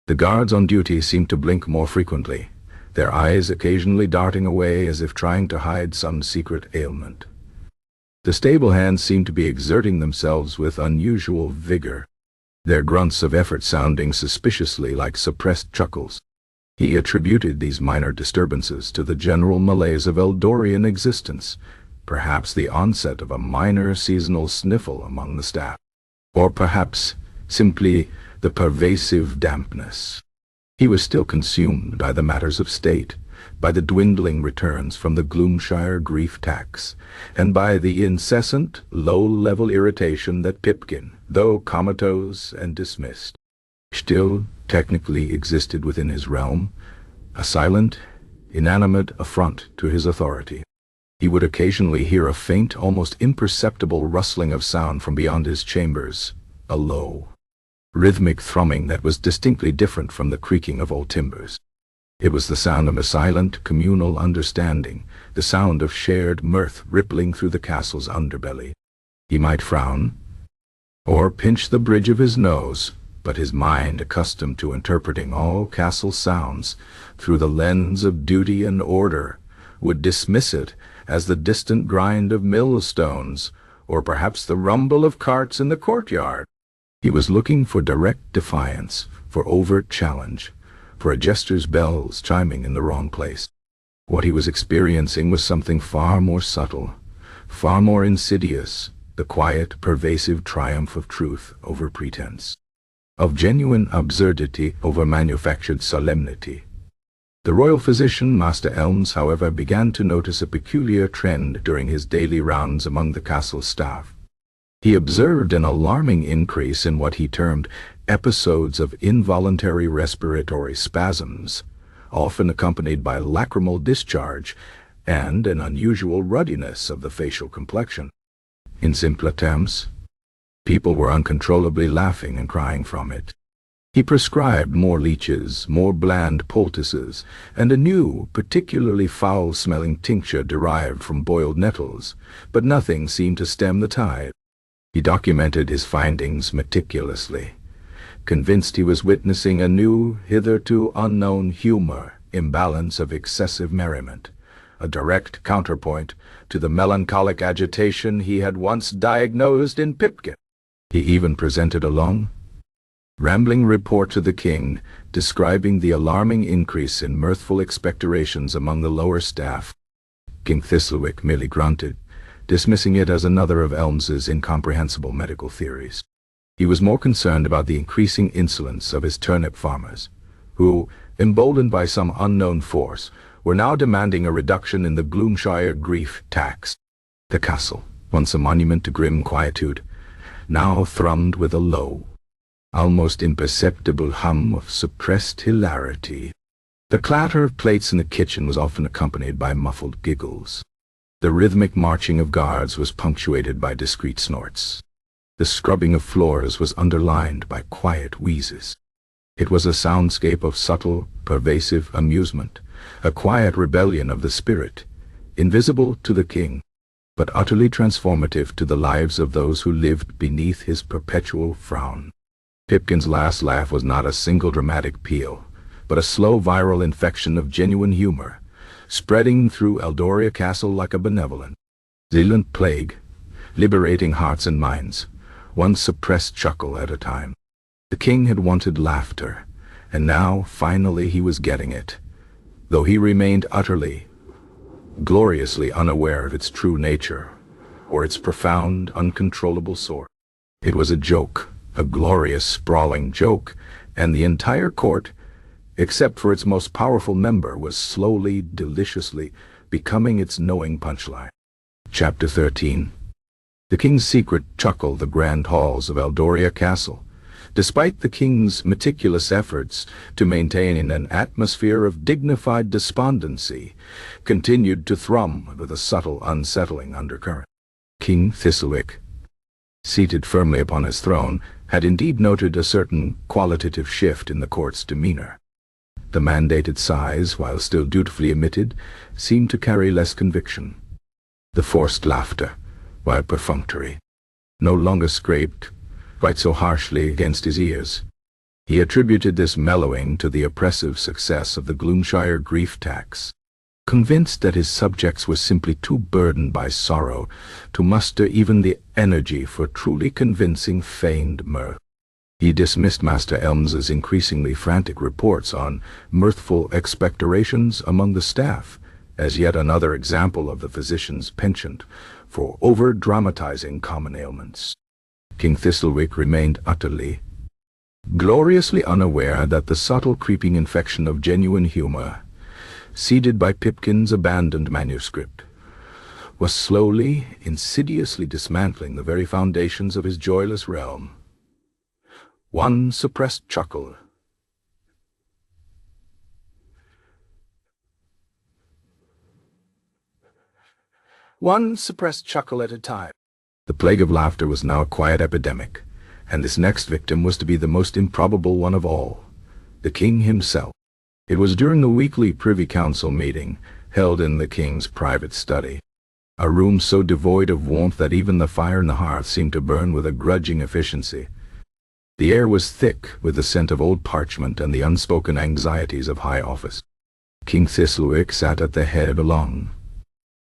S1: The guards on duty seemed to blink more frequently, their eyes occasionally darting away as if trying to hide some secret ailment. The stable hands seemed to be exerting themselves with unusual vigor, their grunts of effort sounding suspiciously like suppressed chuckles. He attributed these minor disturbances to the general malaise of Eldorian existence, perhaps the onset of a minor seasonal sniffle among the staff, or perhaps simply the pervasive dampness. He was still consumed by the matters of state, by the dwindling returns from the Gloomshire grief tax, and by the incessant, low-level irritation that Pipkin, though comatose and dismissed, still technically existed within his realm, a silent, inanimate affront to his authority. He would occasionally hear a faint, almost imperceptible rustling of sound from beyond his chambers, a low, rhythmic thrumming that was distinctly different from the creaking of old timbers. It was the sound of a silent, communal understanding, the sound of shared mirth rippling through the castle's underbelly. He might frown, or pinch the bridge of his nose, but his mind, accustomed to interpreting all castle sounds through the lens of duty and order, would dismiss it as the distant grind of millstones, or perhaps the rumble of carts in the courtyard. He was looking for direct defiance, for overt challenge, for a jester's bells chiming in the wrong place. What he was experiencing was something far more subtle, far more insidious, the quiet, pervasive triumph of truth over pretense, of genuine absurdity over manufactured solemnity. The royal physician, Master Elms, however, began to notice a peculiar trend during his daily rounds among the castle staff. He observed an alarming increase in what he termed episodes of involuntary respiratory spasms, often accompanied by lacrimal discharge and an unusual ruddiness of the facial complexion. In simpler terms, people were uncontrollably laughing and crying from it. He prescribed more leeches, more bland poultices, and a new, particularly foul-smelling tincture derived from boiled nettles, but nothing seemed to stem the tide. He documented his findings meticulously, convinced he was witnessing a new, hitherto unknown humor, imbalance of excessive merriment, a direct counterpoint to the melancholic agitation he had once diagnosed in Pipkin. He even presented a long, rambling report to the king, describing the alarming increase in mirthful expectorations among the lower staff. King Thistlewick merely grunted, dismissing it as another of Elms's incomprehensible medical theories. He was more concerned about the increasing insolence of his turnip farmers, who, emboldened by some unknown force, were now demanding a reduction in the Gloomshire grief tax. The castle, once a monument to grim quietude, now thrummed with a low, almost imperceptible hum of suppressed hilarity. The clatter of plates in the kitchen was often accompanied by muffled giggles. The rhythmic marching of guards was punctuated by discreet snorts. The scrubbing of floors was underlined by quiet wheezes. It was a soundscape of subtle, pervasive amusement, a quiet rebellion of the spirit, invisible to the king, but utterly transformative to the lives of those who lived beneath his perpetual frown. Pipkin's last laugh was not a single dramatic peal, but a slow viral infection of genuine humor, spreading through Eldoria Castle like a benevolent, silent plague, liberating hearts and minds, one suppressed chuckle at a time. The king had wanted laughter, and now, finally, he was getting it, though he remained utterly, gloriously unaware of its true nature, or its profound, uncontrollable source. It was a joke, a glorious, sprawling joke, and the entire court, except for its most powerful member, was slowly, deliciously becoming its knowing punchline. Chapter 13. The king's secret chuckled the grand halls of Eldoria Castle, despite the king's meticulous efforts to maintain an atmosphere of dignified despondency, continued to thrum with a subtle, unsettling undercurrent. King Thistlewick, seated firmly upon his throne, had indeed noted a certain qualitative shift in the court's demeanor. The mandated sighs, while still dutifully emitted, seemed to carry less conviction. The forced laughter, while perfunctory, no longer scraped quite so harshly against his ears. He attributed this mellowing to the oppressive success of the Gloomshire grief tax, convinced that his subjects were simply too burdened by sorrow to muster even the energy for truly convincing feigned mirth. He dismissed Master Elms's increasingly frantic reports on mirthful expectorations among the staff as yet another example of the physician's penchant for over-dramatizing common ailments. King Thistlewick remained utterly, gloriously unaware that the subtle creeping infection of genuine humor, seeded by Pipkin's abandoned manuscript, was slowly, insidiously dismantling the very foundations of his joyless realm. One suppressed chuckle, at a time. The plague of laughter was now a quiet epidemic, and this next victim was to be the most improbable one of all, the king himself. It was during the weekly Privy Council meeting, held in the king's private study, a room so devoid of warmth that even the fire in the hearth seemed to burn with a grudging efficiency. The air was thick with the scent of old parchment and the unspoken anxieties of high office. King Thistlewick sat at the head of a long,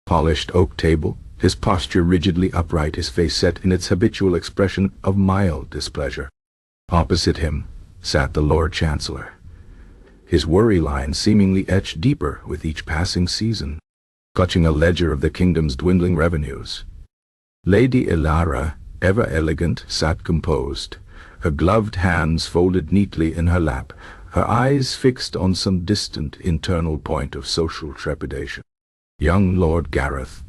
S1: polished oak table, his posture rigidly upright, his face set in its habitual expression of mild displeasure. Opposite him sat the Lord Chancellor, his worry lines seemingly etched deeper with each passing season, clutching a ledger of the kingdom's dwindling revenues. Lady Elara, ever elegant, sat composed, her gloved hands folded neatly in her lap, her eyes fixed on some distant internal point of social trepidation. Young Lord Gareth,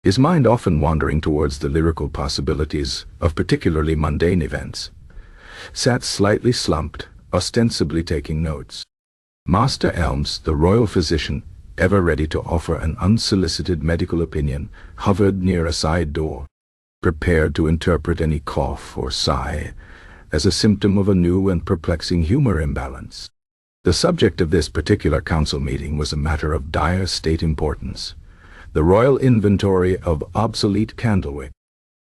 S1: his mind often wandering towards the lyrical possibilities of particularly mundane events, sat slightly slumped, ostensibly taking notes. Master Elms, the royal physician, ever ready to offer an unsolicited medical opinion, hovered near a side door, prepared to interpret any cough or sigh as a symptom of a new and perplexing humor imbalance. The subject of this particular council meeting was a matter of dire state importance: the royal inventory of obsolete candlewick.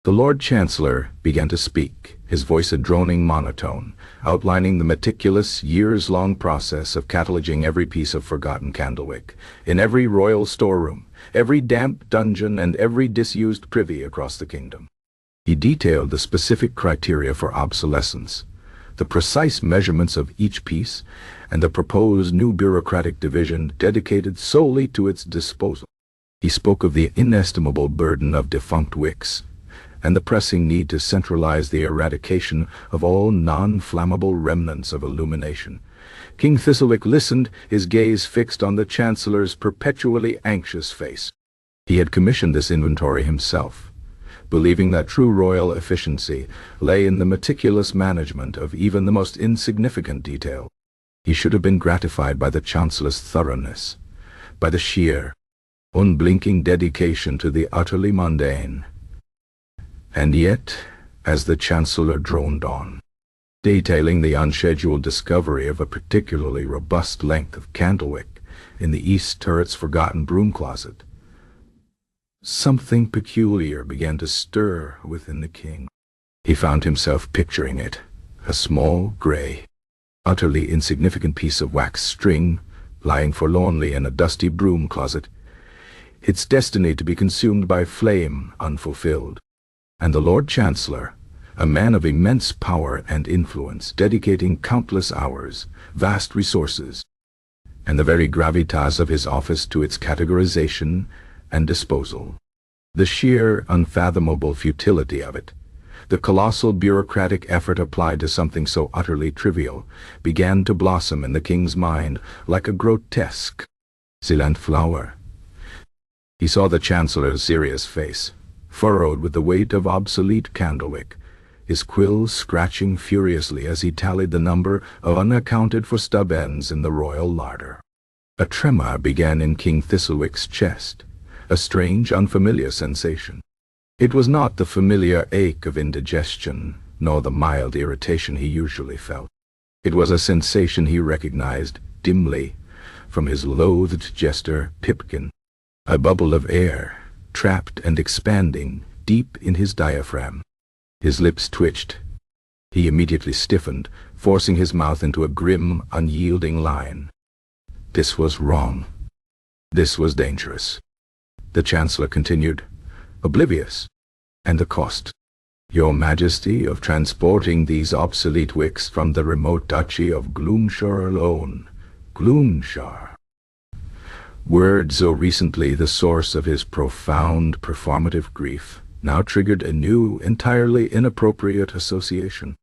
S1: The Lord Chancellor began to speak, his voice a droning monotone, outlining the meticulous, years-long process of cataloging every piece of forgotten candlewick, in every royal storeroom, every damp dungeon, and every disused privy across the kingdom. He detailed the specific criteria for obsolescence, the precise measurements of each piece, and the proposed new bureaucratic division dedicated solely to its disposal. He spoke of the inestimable burden of defunct wicks, and the pressing need to centralize the eradication of all non-flammable remnants of illumination. King Thistlewick listened, his gaze fixed on the Chancellor's perpetually anxious face. He had commissioned this inventory himself, believing that true royal efficiency lay in the meticulous management of even the most insignificant detail. He should have been gratified by the Chancellor's thoroughness, by the sheer, unblinking dedication to the utterly mundane. And yet, as the Chancellor droned on, detailing the unscheduled discovery of a particularly robust length of candlewick in the east turret's forgotten broom closet, something peculiar began to stir within the king. He found himself picturing it, A small, gray, utterly insignificant piece of wax string, lying forlornly in a dusty broom closet, its destiny to be consumed by flame unfulfilled. And the Lord Chancellor, a man of immense power and influence, dedicating countless hours, vast resources, and the very gravitas of his office to its categorization and disposal. The sheer, unfathomable futility of it, the colossal bureaucratic effort applied to something so utterly trivial, began to blossom in the king's mind like a grotesque, silent flower. He saw the Chancellor's serious face, furrowed with the weight of obsolete candlewick, his quills scratching furiously as he tallied the number of unaccounted-for stub ends in the royal larder. A tremor began in King Thistlewick's chest, a strange, unfamiliar sensation. It was not the familiar ache of indigestion, nor the mild irritation he usually felt. It was a sensation he recognized dimly from his loathed jester, Pipkin, a bubble of air, trapped and expanding deep in his diaphragm. His lips twitched. He immediately stiffened, forcing his mouth into a grim, unyielding line. This was wrong. This was dangerous. The Chancellor continued, oblivious. And the cost, Your Majesty, of transporting these obsolete wicks from the remote duchy of Gloomshire alone. Gloomshire. Words so recently the source of his profound performative grief now triggered a new, entirely inappropriate association.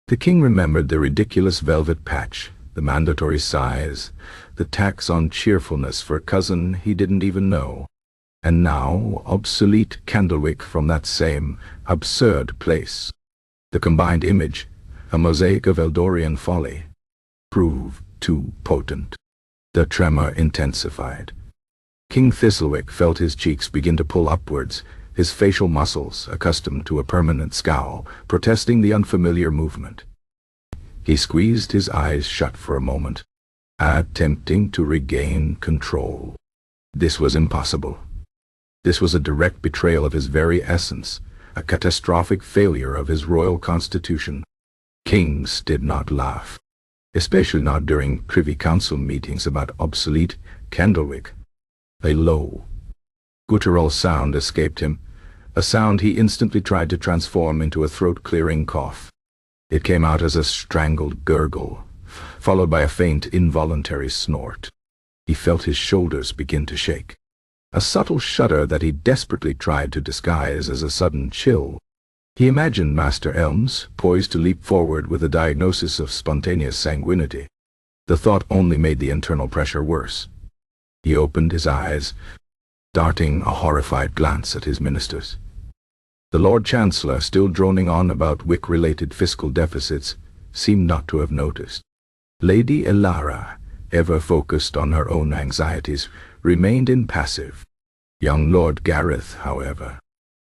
S1: The king remembered the ridiculous velvet patch, the mandatory sighs, the tax on cheerfulness for a cousin he didn't even know, and now obsolete candlewick from that same absurd place. The combined image, a mosaic of Eldorian folly, proved too potent. The tremor intensified. King Thistlewick felt his cheeks begin to pull upwards, his facial muscles, accustomed to a permanent scowl, protesting the unfamiliar movement. He squeezed his eyes shut for a moment, attempting to regain control. This was impossible. This was a direct betrayal of his very essence, a catastrophic failure of his royal constitution. Kings did not laugh, especially not during Privy Council meetings about obsolete candlewick. A low, guttural sound escaped him, a sound he instantly tried to transform into a throat-clearing cough. It came out as a strangled gurgle, followed by a faint, involuntary snort. He felt his shoulders begin to shake, a subtle shudder that he desperately tried to disguise as a sudden chill. He imagined Master Elms poised to leap forward with a diagnosis of spontaneous sanguinity. The thought only made the internal pressure worse. He opened his eyes, darting a horrified glance at his ministers. The Lord Chancellor, still droning on about wick-related fiscal deficits, seemed not to have noticed. Lady Elara, ever focused on her own anxieties, remained impassive. Young Lord Gareth, however,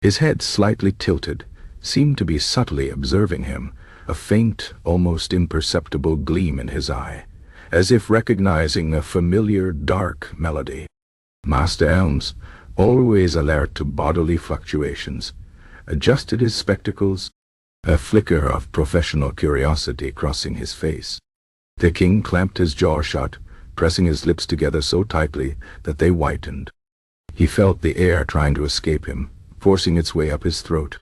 S1: his head slightly tilted, seemed to be subtly observing him, a faint, almost imperceptible gleam in his eye, as if recognizing a familiar dark melody. Master Elms, always alert to bodily fluctuations, adjusted his spectacles, a flicker of professional curiosity crossing his face. The king clamped his jaw shut, pressing his lips together so tightly that they whitened. He felt the air trying to escape him, forcing its way up his throat,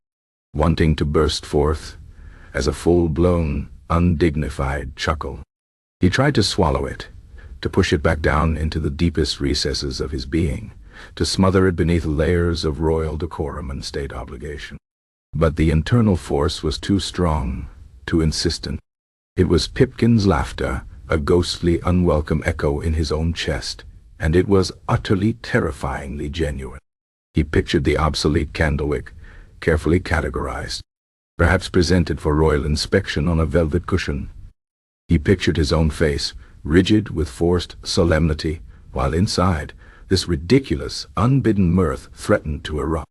S1: wanting to burst forth as a full-blown, undignified chuckle. He tried to swallow it, to push it back down into the deepest recesses of his being, to smother it beneath layers of royal decorum and state obligation. But the internal force was too strong, too insistent. It was Pipkin's laughter, a ghostly, unwelcome echo in his own chest, and it was utterly terrifyingly genuine. He pictured the obsolete candlewick, carefully categorized, perhaps presented for royal inspection on a velvet cushion. He pictured his own face, rigid with forced solemnity, while inside, this ridiculous, unbidden mirth threatened to erupt.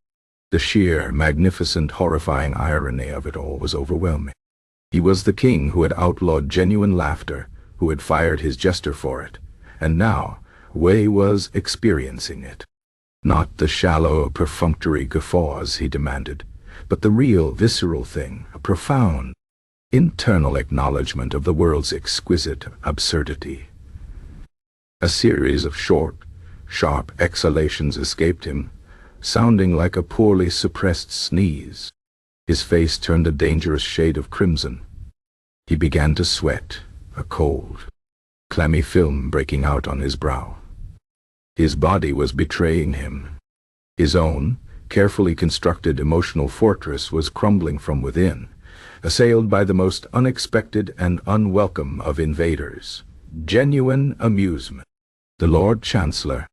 S1: The sheer, magnificent, horrifying irony of it all was overwhelming. He was the king who had outlawed genuine laughter, who had fired his jester for it, and now Wei was experiencing it. Not the shallow, perfunctory guffaws he demanded, but the real, visceral thing, a profound, internal acknowledgement of the world's exquisite absurdity. A series of short, sharp exhalations escaped him, sounding like a poorly suppressed sneeze. His face turned a dangerous shade of crimson. He began to sweat, a cold, clammy film breaking out on his brow. His body was betraying him. His own, carefully constructed emotional fortress was crumbling from within, assailed by the most unexpected and unwelcome of invaders. Genuine amusement. The Lord Chancellor,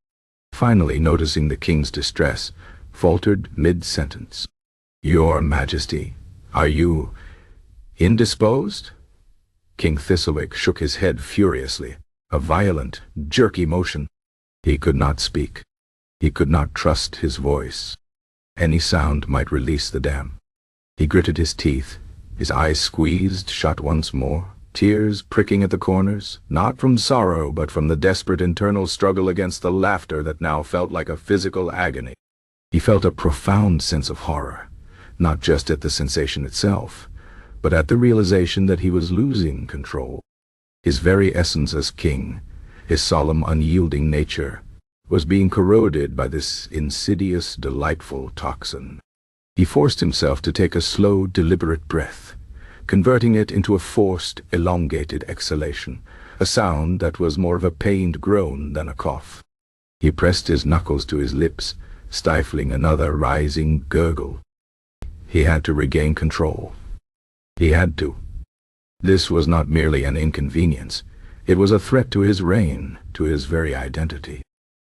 S1: finally noticing the king's distress, faltered mid-sentence. "Your Majesty, are you indisposed?" King Thistlewick shook his head furiously, a violent, jerky motion. He could not speak. He could not trust his voice. Any sound might release the dam. He gritted his teeth, his eyes squeezed shut once more, tears pricking at the corners, not from sorrow but from the desperate internal struggle against the laughter that now felt like a physical agony. He felt a profound sense of horror, not just at the sensation itself, but at the realization that he was losing control. His very essence as king, his solemn, unyielding nature, was being corroded by this insidious, delightful toxin. He forced himself to take a slow, deliberate breath, converting it into a forced, elongated exhalation, a sound that was more of a pained groan than a cough. He pressed his knuckles to his lips, stifling another rising gurgle. He had to regain control. He had to. This was not merely an inconvenience. It was a threat to his reign, to his very identity.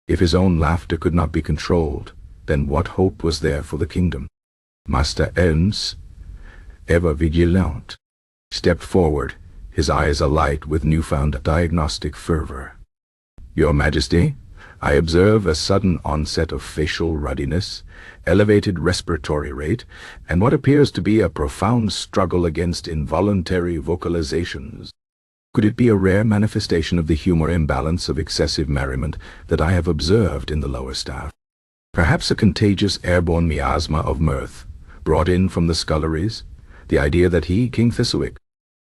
S1: If his own laughter could not be controlled, then what hope was there for the kingdom? Master Elms, ever vigilant, stepped forward, his eyes alight with newfound diagnostic fervor. "Your Majesty, I observe a sudden onset of facial ruddiness, elevated respiratory rate, and what appears to be a profound struggle against involuntary vocalizations. Could it be a rare manifestation of the humor imbalance of excessive merriment that I have observed in the lower staff? Perhaps a contagious airborne miasma of mirth, brought in from the sculleries? The idea that he, King Thistlewick,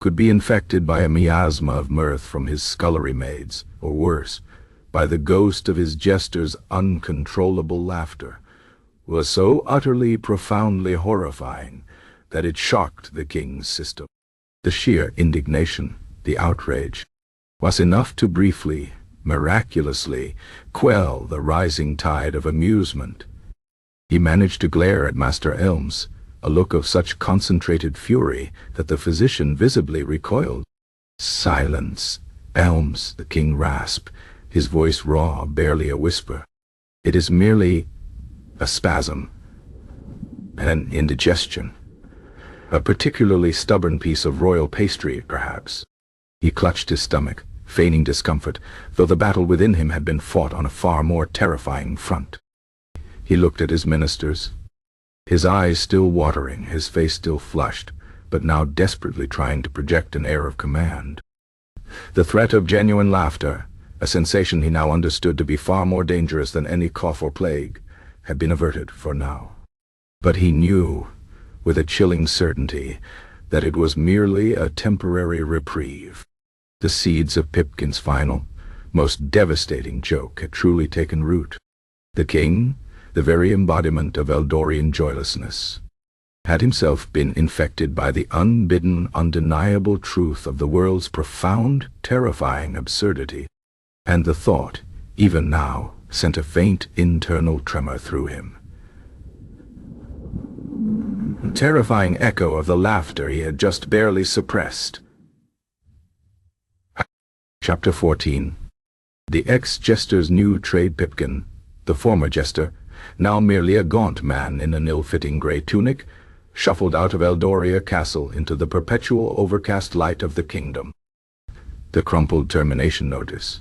S1: could be infected by a miasma of mirth from his scullery maids, or worse, by the ghost of his jester's uncontrollable laughter, was so utterly, profoundly horrifying that it shocked the king's system. The sheer indignation, the outrage, was enough to briefly, miraculously, quell the rising tide of amusement. He managed to glare at Master Elms, a look of such concentrated fury that the physician visibly recoiled. "Silence, Elms," the king rasped, his voice raw, barely a whisper. "It is merely a spasm, an indigestion, a particularly stubborn piece of royal pastry, perhaps." He clutched his stomach, feigning discomfort, though the battle within him had been fought on a far more terrifying front. He looked at his ministers, his eyes still watering, his face still flushed, but now desperately trying to project an air of command. The threat of genuine laughter, a sensation he now understood to be far more dangerous than any cough or plague, had been averted for now. But he knew, with a chilling certainty, that it was merely a temporary reprieve. The seeds of Pipkin's final, most devastating joke had truly taken root. The king, the very embodiment of Eldorian joylessness, had himself been infected by the unbidden, undeniable truth of the world's profound, terrifying absurdity, and the thought, even now, sent a faint internal tremor through him. A terrifying echo of the laughter he had just barely suppressed. Chapter 14. The ex-jester's new trade Pipkin, the former jester, now merely a gaunt man in an ill-fitting grey tunic, shuffled out of Eldoria Castle into the perpetual overcast light of the kingdom. The crumpled termination notice,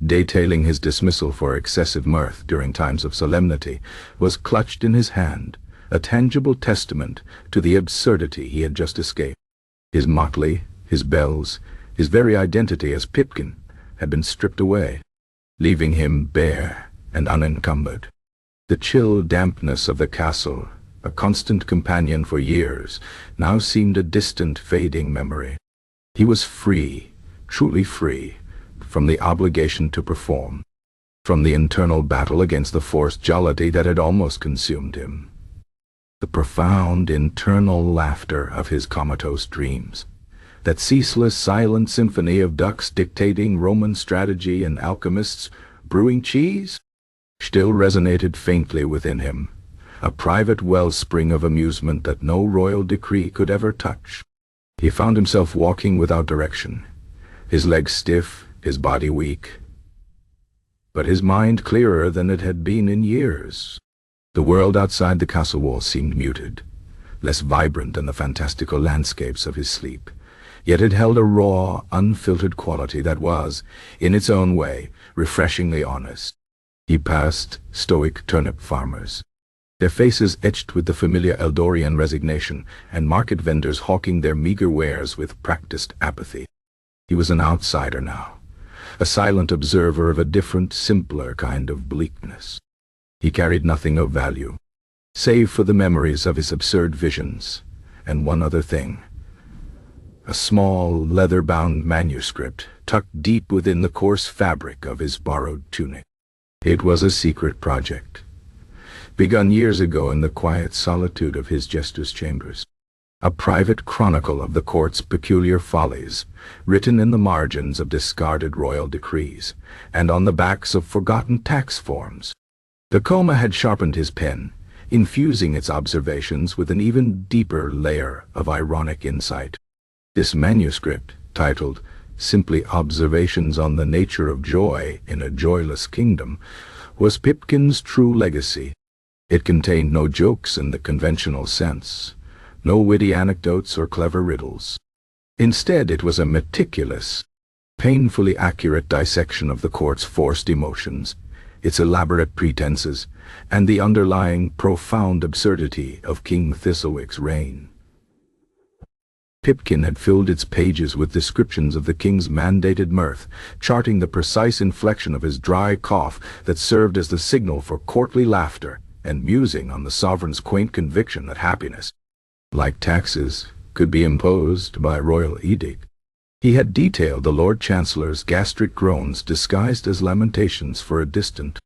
S1: detailing his dismissal for excessive mirth during times of solemnity, was clutched in his hand, a tangible testament to the absurdity he had just escaped. His motley, his bells, his very identity as Pipkin had been stripped away, leaving him bare and unencumbered. The chill dampness of the castle, a constant companion for years, now seemed a distant, fading memory. He was free, truly free, from the obligation to perform, from the internal battle against the forced jollity that had almost consumed him. The profound internal laughter of his comatose dreams, that ceaseless silent symphony of ducks dictating Roman strategy and alchemists brewing cheese, still resonated faintly within him, a private wellspring of amusement that no royal decree could ever touch. He found himself walking without direction, his legs stiff, his body weak, but his mind clearer than it had been in years. The world outside the castle walls seemed muted, less vibrant than the fantastical landscapes of his sleep, yet it held a raw, unfiltered quality that was, in its own way, refreshingly honest. He passed stoic turnip farmers, their faces etched with the familiar Eldorian resignation, and market vendors hawking their meager wares with practiced apathy. He was an outsider now, a silent observer of a different, simpler kind of bleakness. He carried nothing of value, save for the memories of his absurd visions, and one other thing: a small, leather-bound manuscript tucked deep within the coarse fabric of his borrowed tunic. It was a secret project, begun years ago in the quiet solitude of his jester's chambers. A private chronicle of the court's peculiar follies, written in the margins of discarded royal decrees, and on the backs of forgotten tax forms. The Coma had sharpened his pen, infusing its observations with an even deeper layer of ironic insight. This manuscript, titled simply Observations on the Nature of Joy in a Joyless Kingdom, was Pipkin's true legacy. It contained no jokes in the conventional sense, no witty anecdotes or clever riddles. Instead, it was a meticulous, painfully accurate dissection of the court's forced emotions, its elaborate pretenses, and the underlying profound absurdity of King Thistlewick's reign. Pipkin had filled its pages with descriptions of the king's mandated mirth, charting the precise inflection of his dry cough that served as the signal for courtly laughter, and musing on the sovereign's quaint conviction that happiness, like taxes, could be imposed by royal edict. He had detailed the Lord Chancellor's gastric groans disguised as lamentations for a distant,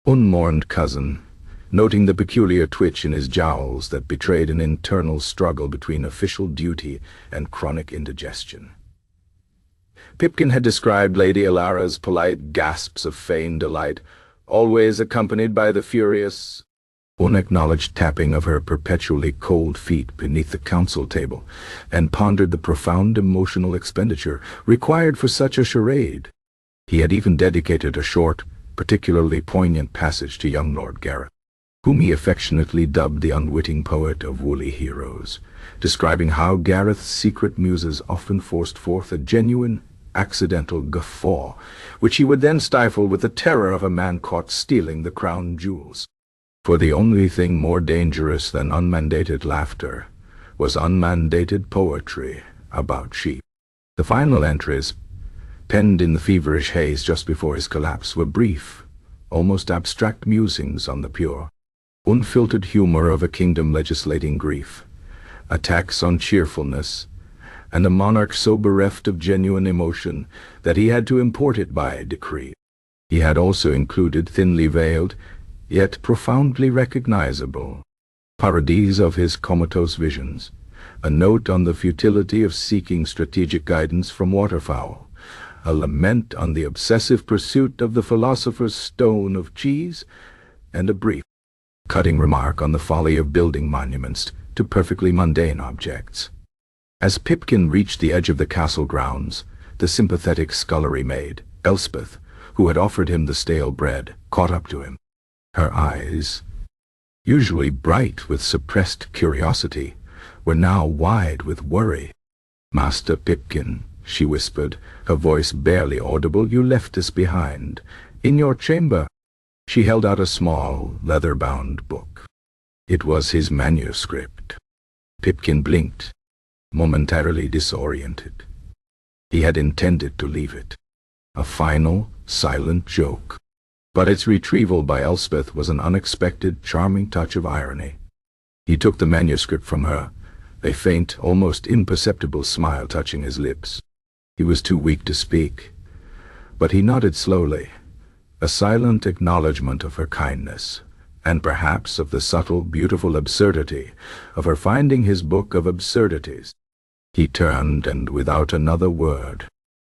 S1: unmourned cousin, noting the peculiar twitch in his jowls that betrayed an internal struggle between official duty and chronic indigestion. Pipkin had described Lady Alara's polite gasps of feigned delight, always accompanied by the furious, unacknowledged tapping of her perpetually cold feet beneath the council table, and pondered the profound emotional expenditure required for such a charade. He had even dedicated a short, particularly poignant passage to young Lord Gareth, whom he affectionately dubbed the unwitting poet of woolly heroes, describing how Gareth's secret muses often forced forth a genuine, accidental guffaw, which he would then stifle with the terror of a man caught stealing the crown jewels. For the only thing more dangerous than unmandated laughter was unmandated poetry about sheep. The final entries, penned in the feverish haze just before his collapse, were brief, almost abstract musings on the pure, unfiltered humor of a kingdom legislating grief, a tax on cheerfulness, and a monarch so bereft of genuine emotion that he had to import it by decree. He had also included thinly veiled, yet profoundly recognizable, parodies of his comatose visions, a note on the futility of seeking strategic guidance from waterfowl, a lament on the obsessive pursuit of the philosopher's stone of cheese, and a brief, cutting remark on the folly of building monuments to perfectly mundane objects. As Pipkin reached the edge of the castle grounds, the sympathetic scullery maid, Elspeth, who had offered him the stale bread, caught up to him. Her eyes, usually bright with suppressed curiosity, were now wide with worry. "Master Pipkin," she whispered, her voice barely audible, "you left us behind. In your chamber." She held out a small, leather-bound book. It was his manuscript. Pipkin blinked, momentarily disoriented. He had intended to leave it, a final, silent joke. But its retrieval by Elspeth was an unexpected, charming touch of irony. He took the manuscript from her, a faint, almost imperceptible smile touching his lips. He was too weak to speak, but he nodded slowly, a silent acknowledgment of her kindness, and perhaps of the subtle, beautiful absurdity of her finding his book of absurdities. He turned and, without another word,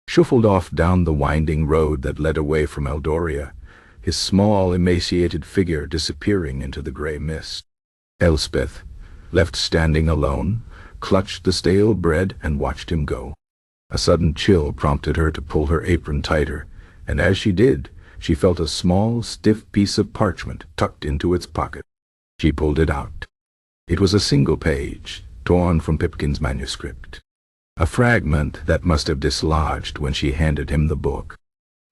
S1: shuffled off down the winding road that led away from Eldoria, his small, emaciated figure disappearing into the grey mist. Elspeth, left standing alone, clutched the stale bread and watched him go. A sudden chill prompted her to pull her apron tighter, and as she did, she felt a small, stiff piece of parchment tucked into its pocket. She pulled it out. It was a single page, torn from Pipkin's manuscript, a fragment that must have dislodged when she handed him the book.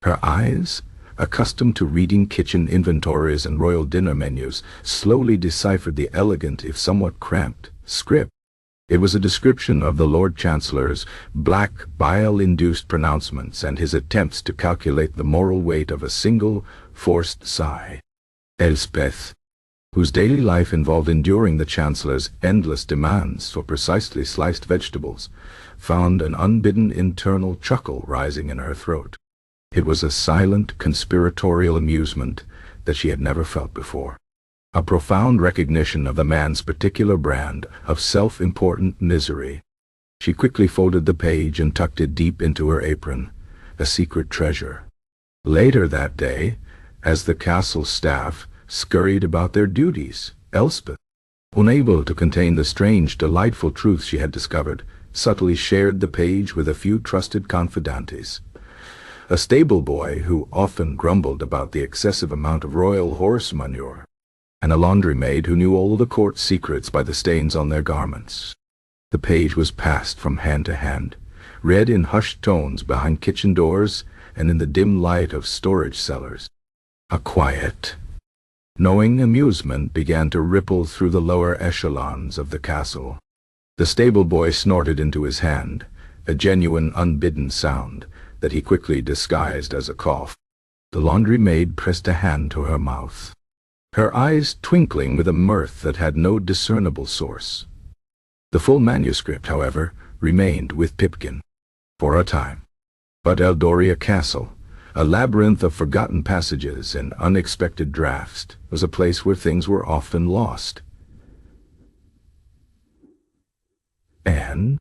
S1: Her eyes, accustomed to reading kitchen inventories and royal dinner menus, slowly deciphered the elegant, if somewhat cramped, script. It was a description of the Lord Chancellor's black bile-induced pronouncements and his attempts to calculate the moral weight of a single, forced sigh. Elspeth, whose daily life involved enduring the Chancellor's endless demands for precisely sliced vegetables, found an unbidden internal chuckle rising in her throat. It was a silent, conspiratorial amusement that she had never felt before. A profound recognition of the man's particular brand of self-important misery. She quickly folded the page and tucked it deep into her apron, a secret treasure. Later that day, as the castle staff scurried about their duties, Elspeth, unable to contain the strange, delightful truths she had discovered, subtly shared the page with a few trusted confidantes. A stable boy who often grumbled about the excessive amount of royal horse manure, and a laundry maid who knew all the court secrets by the stains on their garments. The page was passed from hand to hand, read in hushed tones behind kitchen doors and in the dim light of storage cellars. A quiet, knowing amusement began to ripple through the lower echelons of the castle. The stable boy snorted into his hand, a genuine unbidden sound that he quickly disguised as a cough. The laundry maid pressed a hand to her mouth, her eyes twinkling with a mirth that had no discernible source. The full manuscript, however, remained with Pipkin for a time. But Eldoria Castle, a labyrinth of forgotten passages and unexpected drafts, was a place where things were often lost. And,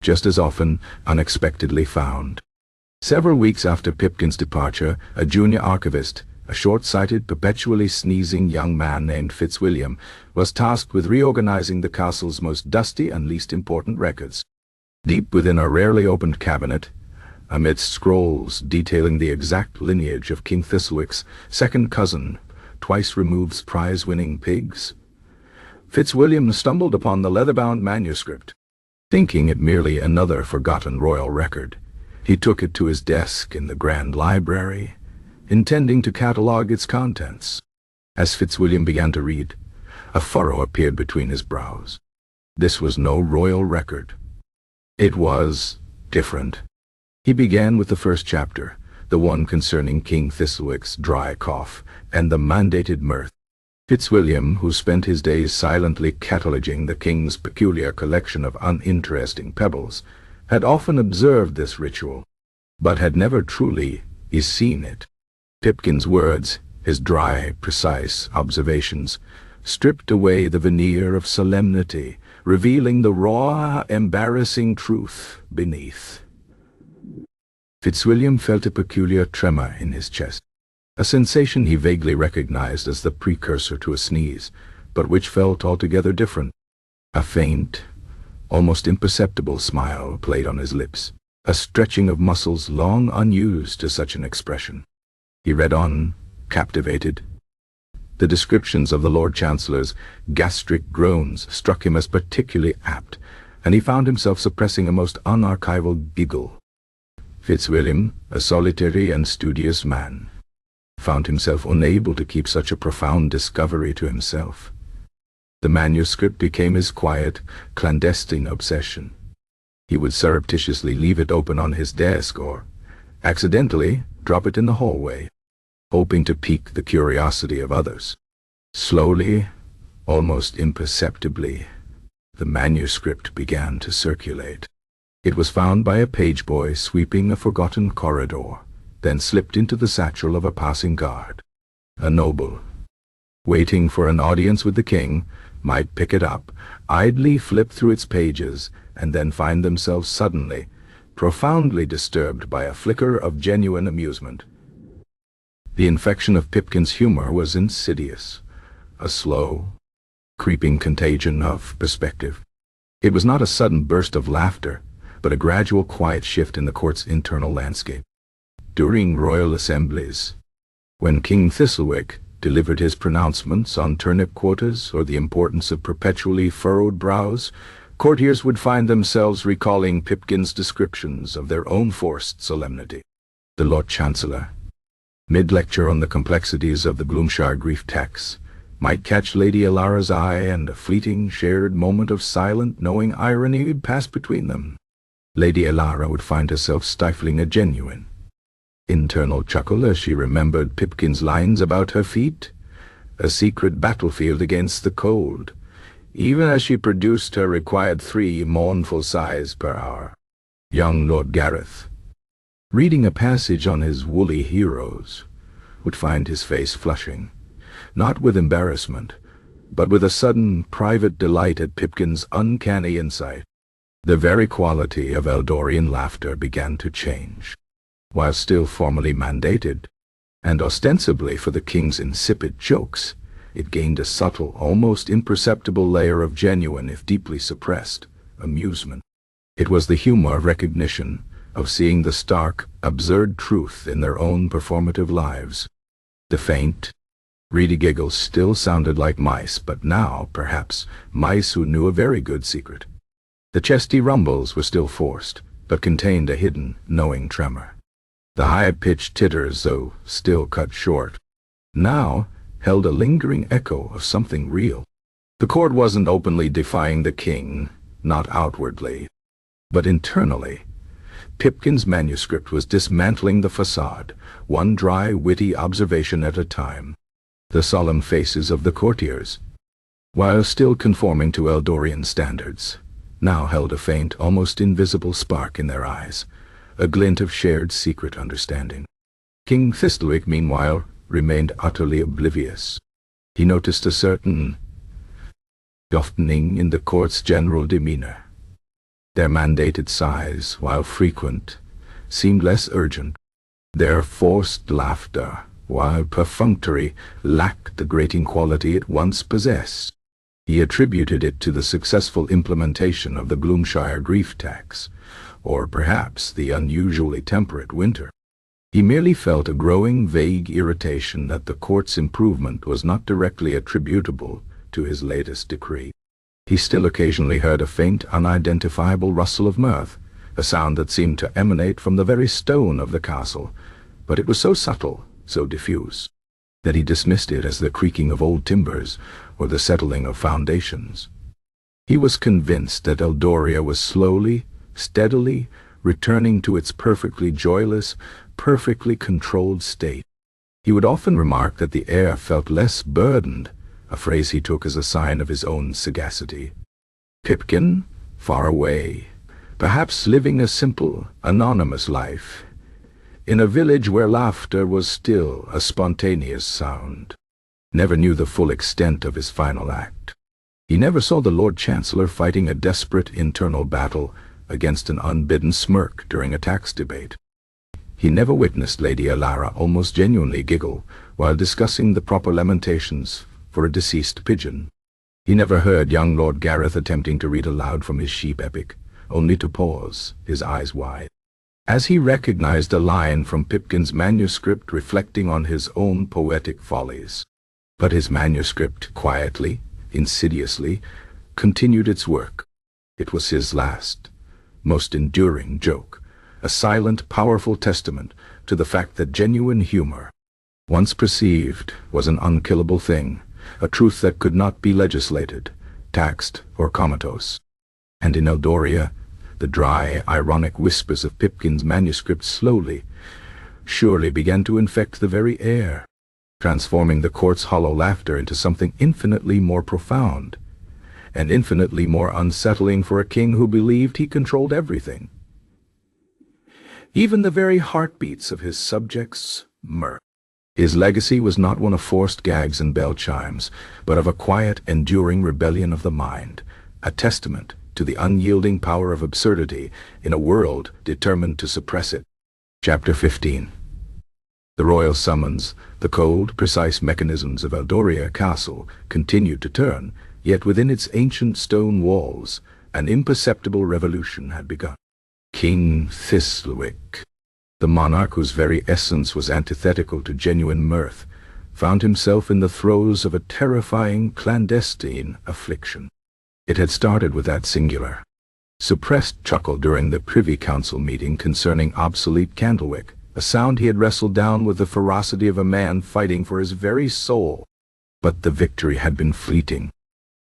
S1: just as often, unexpectedly found. Several weeks after Pipkin's departure, a junior archivist, a short-sighted, perpetually sneezing young man named Fitzwilliam, was tasked with reorganizing the castle's most dusty and least important records. Deep within a rarely opened cabinet, amidst scrolls detailing the exact lineage of King Thistlewick's second cousin, twice-removed's prize-winning pigs, Fitzwilliam stumbled upon the leather-bound manuscript. Thinking it merely another forgotten royal record, he took it to his desk in the Grand Library, intending to catalogue its contents. As Fitzwilliam began to read, a furrow appeared between his brows. This was no royal record. It was different. He began with the first chapter, the one concerning King Thistlewick's dry cough and the mandated mirth. Fitzwilliam, who spent his days silently cataloging the king's peculiar collection of uninteresting pebbles, had often observed this ritual, but had never truly seen it. Pipkin's words, his dry, precise observations, stripped away the veneer of solemnity, revealing the raw, embarrassing truth beneath. Fitzwilliam felt a peculiar tremor in his chest, a sensation he vaguely recognized as the precursor to a sneeze, but which felt altogether different. A faint, almost imperceptible smile played on his lips, a stretching of muscles long unused to such an expression. He read on, captivated. The descriptions of the Lord Chancellor's gastric groans struck him as particularly apt, and he found himself suppressing a most unarchival giggle. Fitzwilliam, a solitary and studious man, found himself unable to keep such a profound discovery to himself. The manuscript became his quiet, clandestine obsession. He would surreptitiously leave it open on his desk or, accidentally, drop it in the hallway, hoping to pique the curiosity of others. Slowly, Almost imperceptibly, the manuscript began to circulate. It was found by a page boy sweeping a forgotten corridor, then slipped into the satchel of a passing guard. A noble, waiting for an audience with the king, might pick it up, idly flip through its pages, and then find themselves suddenly, profoundly disturbed by a flicker of genuine amusement. The infection of Pipkin's humor was insidious, a slow, creeping contagion of perspective. It was not a sudden burst of laughter, but a gradual quiet shift in the court's internal landscape. During royal assemblies, when King Thistlewick delivered his pronouncements on turnip quotas or the importance of perpetually furrowed brows, courtiers would find themselves recalling Pipkin's descriptions of their own forced solemnity. The Lord Chancellor, mid-lecture on the complexities of the Gloomshire grief tax, might catch Lady Alara's eye, and a fleeting shared moment of silent, knowing irony would pass between them. Lady Alara would find herself stifling a genuine internal chuckle as she remembered Pipkin's lines about her feet, a secret battlefield against the cold, even as she produced her required 3 mournful sighs per hour. Young Lord Gareth, reading a passage on his woolly heroes, would find his face flushing, not with embarrassment, but with a sudden private delight at Pipkin's uncanny insight. The very quality of Eldorian laughter began to change. While still formally mandated, and ostensibly for the king's insipid jokes, it gained a subtle, almost imperceptible layer of genuine, if deeply suppressed, amusement. It was the humor of recognition, of seeing the stark, absurd truth in their own performative lives. The faint, reedy giggles still sounded like mice, but now, perhaps, mice who knew a very good secret. The chesty rumbles were still forced, but contained a hidden, knowing tremor. The high-pitched titters, though still cut short, now held a lingering echo of something real. The court wasn't openly defying the king, not outwardly, but internally. Pipkin's manuscript was dismantling the facade, one dry, witty observation at a time. The solemn faces of the courtiers, while still conforming to Eldorian standards, now held a faint, almost invisible spark in their eyes, a glint of shared secret understanding. King Thistlewick, meanwhile, remained utterly oblivious. He noticed a certain softening in the court's general demeanor. Their mandated sighs, while frequent, seemed less urgent. Their forced laughter, while perfunctory, lacked the grating quality it once possessed. He attributed it to the successful implementation of the Gloomshire grief tax, or perhaps the unusually temperate winter. He merely felt a growing vague irritation that the court's improvement was not directly attributable to his latest decree. He still occasionally heard a faint, unidentifiable rustle of mirth, a sound that seemed to emanate from the very stone of the castle, but it was so subtle, so diffuse, that he dismissed it as the creaking of old timbers or the settling of foundations. He was convinced that Eldoria was slowly, steadily returning to its perfectly joyless, perfectly controlled state. He would often remark that the air felt less burdened, a phrase he took as a sign of his own sagacity. Pipkin, far away, perhaps living a simple, anonymous life, in a village where laughter was still a spontaneous sound, never knew the full extent of his final act. He never saw the Lord Chancellor fighting a desperate internal battle against an unbidden smirk during a tax debate. He never witnessed Lady Alara almost genuinely giggle while discussing the proper lamentations for a deceased pigeon. He never heard young Lord Gareth attempting to read aloud from his sheep epic, only to pause, his eyes wide, as he recognized a line from Pipkin's manuscript reflecting on his own poetic follies. But his manuscript, quietly, insidiously, continued its work. It was his last, most enduring joke, a silent, powerful testament to the fact that genuine humor, once perceived, was an unkillable thing, a truth that could not be legislated, taxed, or comatose. And in Eldoria, the dry, ironic whispers of Pipkin's manuscript slowly, surely began to infect the very air. transforming the court's hollow laughter into something infinitely more profound, and infinitely more unsettling for a king who believed he controlled everything, even the very heartbeats of his subjects' mirth. His legacy was not one of forced gags and bell chimes, but of a quiet, enduring rebellion of the mind, a testament to the unyielding power of absurdity in a world determined to suppress it. Chapter 15. The royal summons, the cold, precise mechanisms of Eldoria Castle continued to turn, yet within its ancient stone walls, an imperceptible revolution had begun. King Thistlewick, the monarch whose very essence was antithetical to genuine mirth, found himself in the throes of a terrifying, clandestine affliction. It had started with that singular, suppressed chuckle during the Privy Council meeting concerning obsolete Candlewick, a sound he had wrestled down with the ferocity of a man fighting for his very soul. But the victory had been fleeting.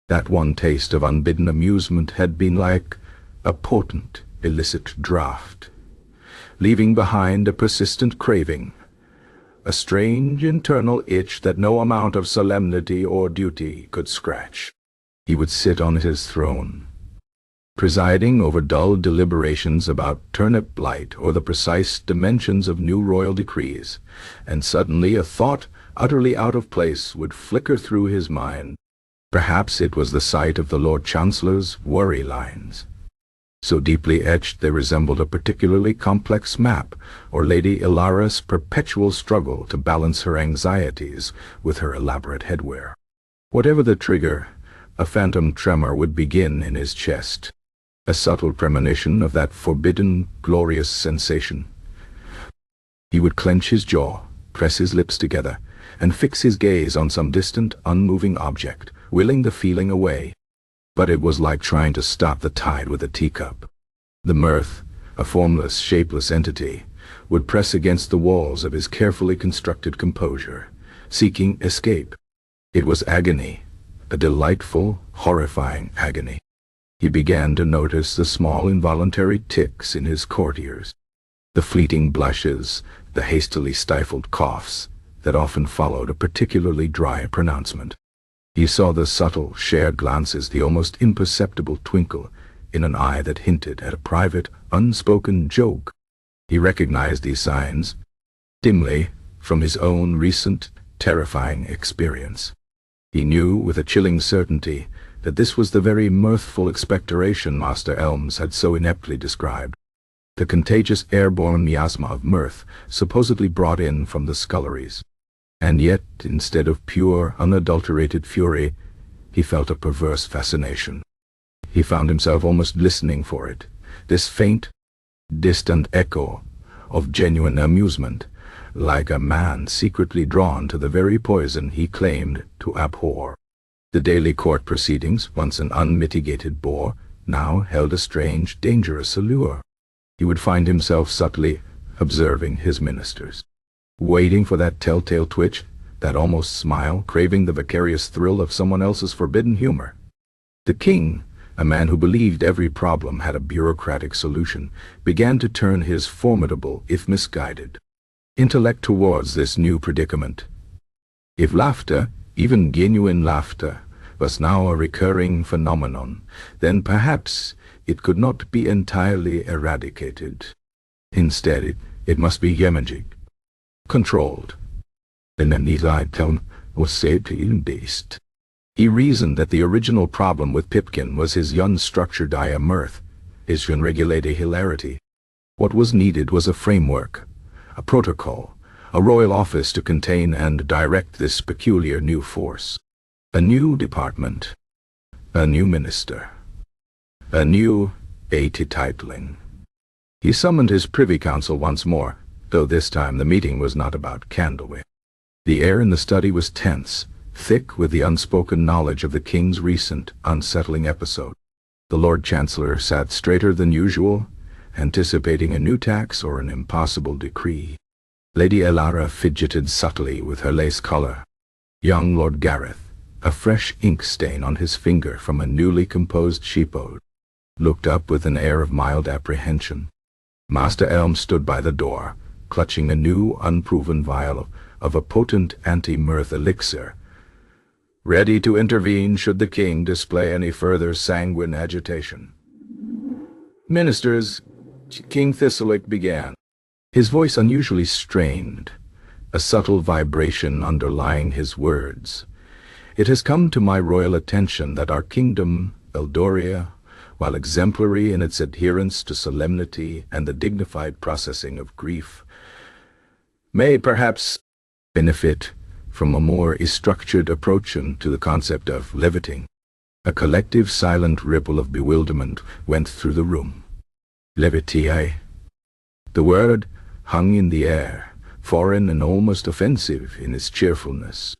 S1: That one taste of unbidden amusement had been like a potent, illicit draught, leaving behind a persistent craving, a strange internal itch that no amount of solemnity or duty could scratch. He would sit on his throne, presiding over dull deliberations about turnip blight or the precise dimensions of new royal decrees, and suddenly a thought utterly out of place would flicker through his mind. Perhaps it was the sight of the Lord Chancellor's worry lines, so deeply etched they resembled a particularly complex map, or Lady Ilara's perpetual struggle to balance her anxieties with her elaborate headwear. Whatever the trigger, a phantom tremor would begin in his chest, a subtle premonition of that forbidden, glorious sensation. He would clench his jaw, press his lips together, and fix his gaze on some distant, unmoving object, willing the feeling away. But it was like trying to stop the tide with a teacup. The mirth, a formless, shapeless entity, would press against the walls of his carefully constructed composure, seeking escape. It was agony, a delightful, horrifying agony. He began to notice the small involuntary ticks in his courtiers, the fleeting blushes, the hastily stifled coughs that often followed a particularly dry pronouncement. He saw the subtle, shared glances, the almost imperceptible twinkle in an eye that hinted at a private, unspoken joke. He recognized these signs, dimly, from his own recent, terrifying experience. He knew with a chilling certainty that this was the very mirthful expectoration Master Elms had so ineptly described, the contagious airborne miasma of mirth supposedly brought in from the sculleries. And yet, instead of pure, unadulterated fury, he felt a perverse fascination. He found himself almost listening for it, this faint, distant echo of genuine amusement, like a man secretly drawn to the very poison he claimed to abhor. The daily court proceedings, once an unmitigated bore, now held a strange, dangerous allure. He would find himself subtly observing his ministers, waiting for that telltale twitch, that almost smile, craving the vicarious thrill of someone else's forbidden humor. The king, a man who believed every problem had a bureaucratic solution, began to turn his formidable, if misguided, intellect towards this new predicament. If laughter, even genuine laughter, was now a recurring phenomenon, then perhaps it could not be entirely eradicated. Instead, it must be yemagig, controlled. And then his tone was safety-based. He reasoned that the original problem with Pipkin was his unstructured eye of mirth, his unregulated hilarity. What was needed was a framework, a protocol, a royal office to contain and direct this peculiar new force. A new department, a new minister, a new titling. He summoned his Privy Council once more, though this time the meeting was not about Candlewick. The air in the study was tense, thick with the unspoken knowledge of the king's recent, unsettling episode. The Lord Chancellor sat straighter than usual, anticipating a new tax or an impossible decree. Lady Ilara fidgeted subtly with her lace collar. Young Lord Gareth, a fresh ink stain on his finger from a newly composed sheepode, looked up with an air of mild apprehension. Master Elm stood by the door, clutching a new, unproven vial of a potent anti-mirth elixir, ready to intervene should the king display any further sanguine agitation. "Ministers," King Thistleic began, his voice unusually strained, a subtle vibration underlying his words. "It has come to my royal attention that our kingdom, Eldoria, while exemplary in its adherence to solemnity and the dignified processing of grief, may perhaps benefit from a more structured approach to the concept of leviting." A collective silent ripple of bewilderment went through the room. Levitii. The word hung in the air, foreign and almost offensive in its cheerfulness.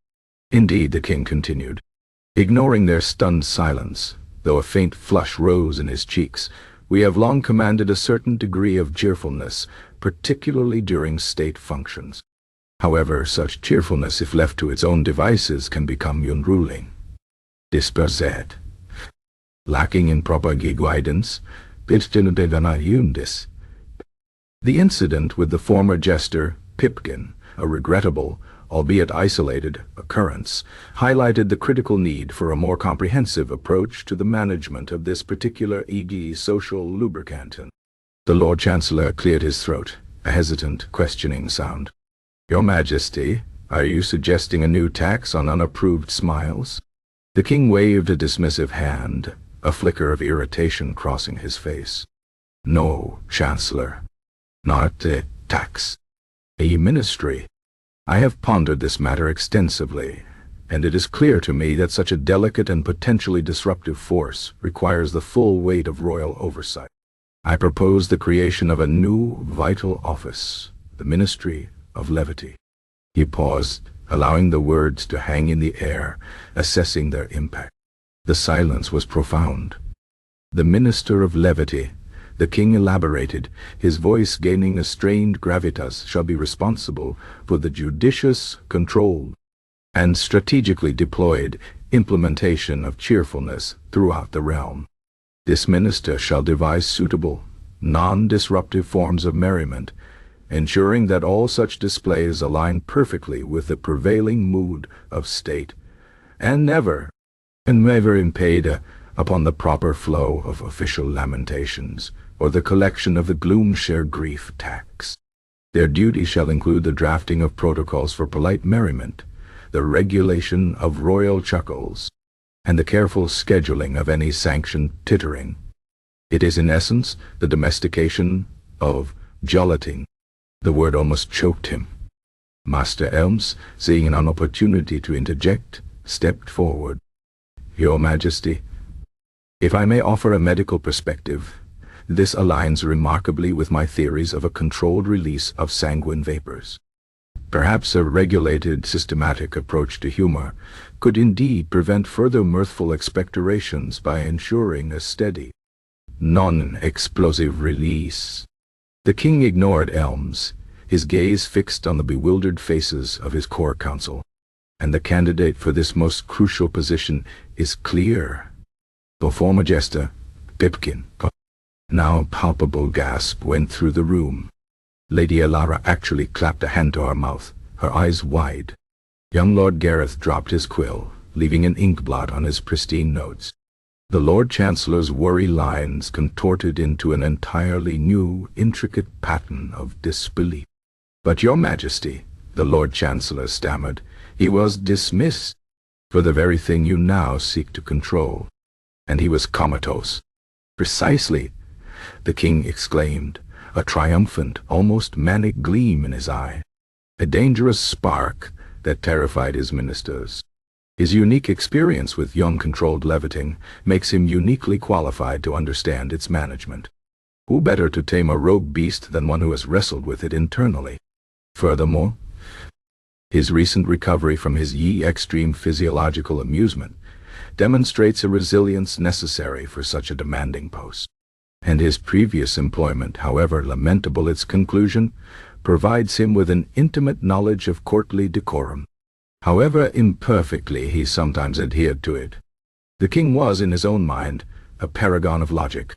S1: "Indeed," the king continued, ignoring their stunned silence, though a faint flush rose in his cheeks, "we have long commanded a certain degree of cheerfulness, particularly during state functions. However, such cheerfulness, if left to its own devices, can become unruly, dispersed, lacking in proper guidance. The incident with the former jester, Pipkin, a regrettable, albeit isolated, occurrence, highlighted the critical need for a more comprehensive approach to the management of this particular social lubricant. The Lord Chancellor cleared his throat, a hesitant, questioning sound. "Your Majesty, are you suggesting a new tax on unapproved smiles?" The king waved a dismissive hand, a flicker of irritation crossing his face. "No, Chancellor, not a tax. A ministry. I have pondered this matter extensively, and it is clear to me that such a delicate and potentially disruptive force requires the full weight of royal oversight. I propose the creation of a new vital office, the Ministry of Levity." He paused, allowing the words to hang in the air, assessing their impact. The silence was profound. "The Minister of Levity," the king elaborated, his voice gaining a strained gravitas, "shall be responsible for the judicious, controlled, and strategically deployed implementation of cheerfulness throughout the realm. This minister shall devise suitable, non-disruptive forms of merriment, ensuring that all such displays align perfectly with the prevailing mood of state, and never impede upon the proper flow of official lamentations, or the collection of the gloom-share grief tax. Their duty shall include the drafting of protocols for polite merriment, the regulation of royal chuckles, and the careful scheduling of any sanctioned tittering. It is in essence the domestication of jolliting." The word almost choked him. Master Elms, seeing an opportunity to interject, stepped forward. "Your Majesty, if I may offer a medical perspective, this aligns remarkably with my theories of a controlled release of sanguine vapors. Perhaps a regulated, systematic approach to humor could indeed prevent further mirthful expectorations by ensuring a steady, non-explosive release." The king ignored Elms, his gaze fixed on the bewildered faces of his core council. "And the candidate for this most crucial position is clear. The former jester, Pipkin." Now a palpable gasp went through the room. Lady Alara actually clapped a hand to her mouth, her eyes wide. Young Lord Gareth dropped his quill, leaving an ink blot on his pristine notes. The Lord Chancellor's worry lines contorted into an entirely new, intricate pattern of disbelief. "But Your Majesty," the Lord Chancellor stammered, "he was dismissed for the very thing you now seek to control. And he was comatose." "Precisely," the king exclaimed, a triumphant, almost manic gleam in his eye. A dangerous spark that terrified his ministers. His unique experience with uncontrolled leviting makes him uniquely qualified to understand its management. Who better to tame a rogue beast than one who has wrestled with it internally? Furthermore, his recent recovery from his extreme physiological amusement demonstrates a resilience necessary for such a demanding post. And his previous employment, however lamentable its conclusion, provides him with an intimate knowledge of courtly decorum. However imperfectly he sometimes adhered to it. The king was, in his own mind, a paragon of logic.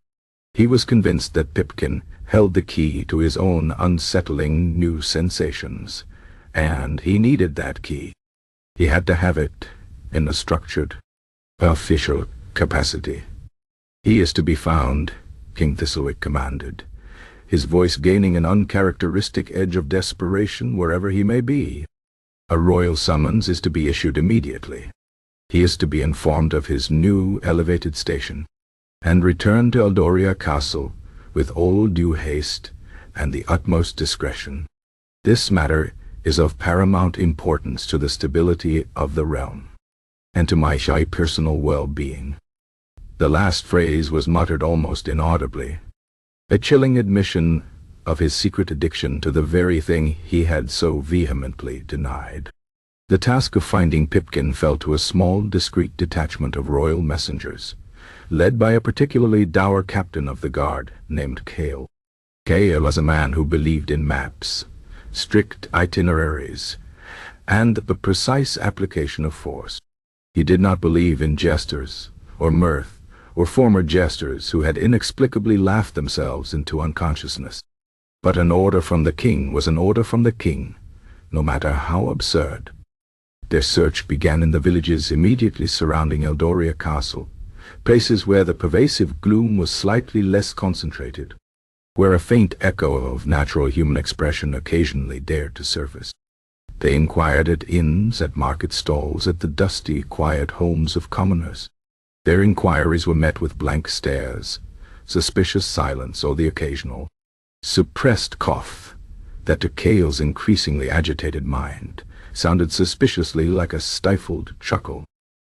S1: He was convinced that Pipkin, held the key to his own unsettling new sensations, and he needed that key. He had to have it in a structured, official capacity. "He is to be found," King Thistlewick commanded, his voice gaining an uncharacteristic edge of desperation wherever he may be. "A royal summons is to be issued immediately. He is to be informed of his new elevated station, and return to Eldoria Castle with all due haste and the utmost discretion. This matter is of paramount importance to the stability of the realm, and to my shy personal well-being." The last phrase was muttered almost inaudibly, a chilling admission of his secret addiction to the very thing he had so vehemently denied. The task of finding Pipkin fell to a small, discreet detachment of royal messengers, led by a particularly dour captain of the guard named Cale. Cale was a man who believed in maps, strict itineraries, and the precise application of force. He did not believe in jesters, or mirth, or former jesters who had inexplicably laughed themselves into unconsciousness. But an order from the king was an order from the king, no matter how absurd. Their search began in the villages immediately surrounding Eldoria Castle, places where the pervasive gloom was slightly less concentrated, where a faint echo of natural human expression occasionally dared to surface. They inquired at inns, at market stalls, at the dusty, quiet homes of commoners. Their inquiries were met with blank stares, suspicious silence, or the occasional suppressed cough that to Cale's increasingly agitated mind sounded suspiciously like a stifled chuckle.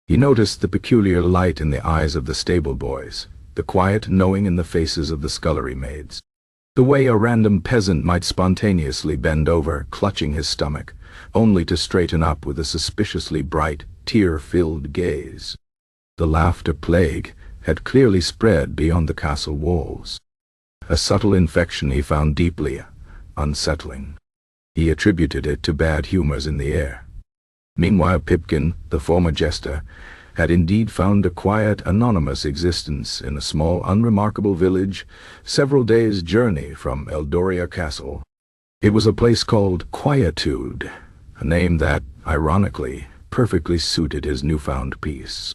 S1: He noticed the peculiar light in the eyes of the stable boys, the quiet knowing in the faces of the scullery maids, the way a random peasant might spontaneously bend over, clutching his stomach, only to straighten up with a suspiciously bright, tear-filled gaze. The laughter plague had clearly spread beyond the castle walls, a subtle infection he found deeply unsettling. He attributed it to bad humors in the air. Meanwhile, Pipkin, the former jester, had indeed found a quiet, anonymous existence in a small, unremarkable village several days' journey from Eldoria Castle. It was a place called Quietude, a name that, ironically, perfectly suited his newfound peace.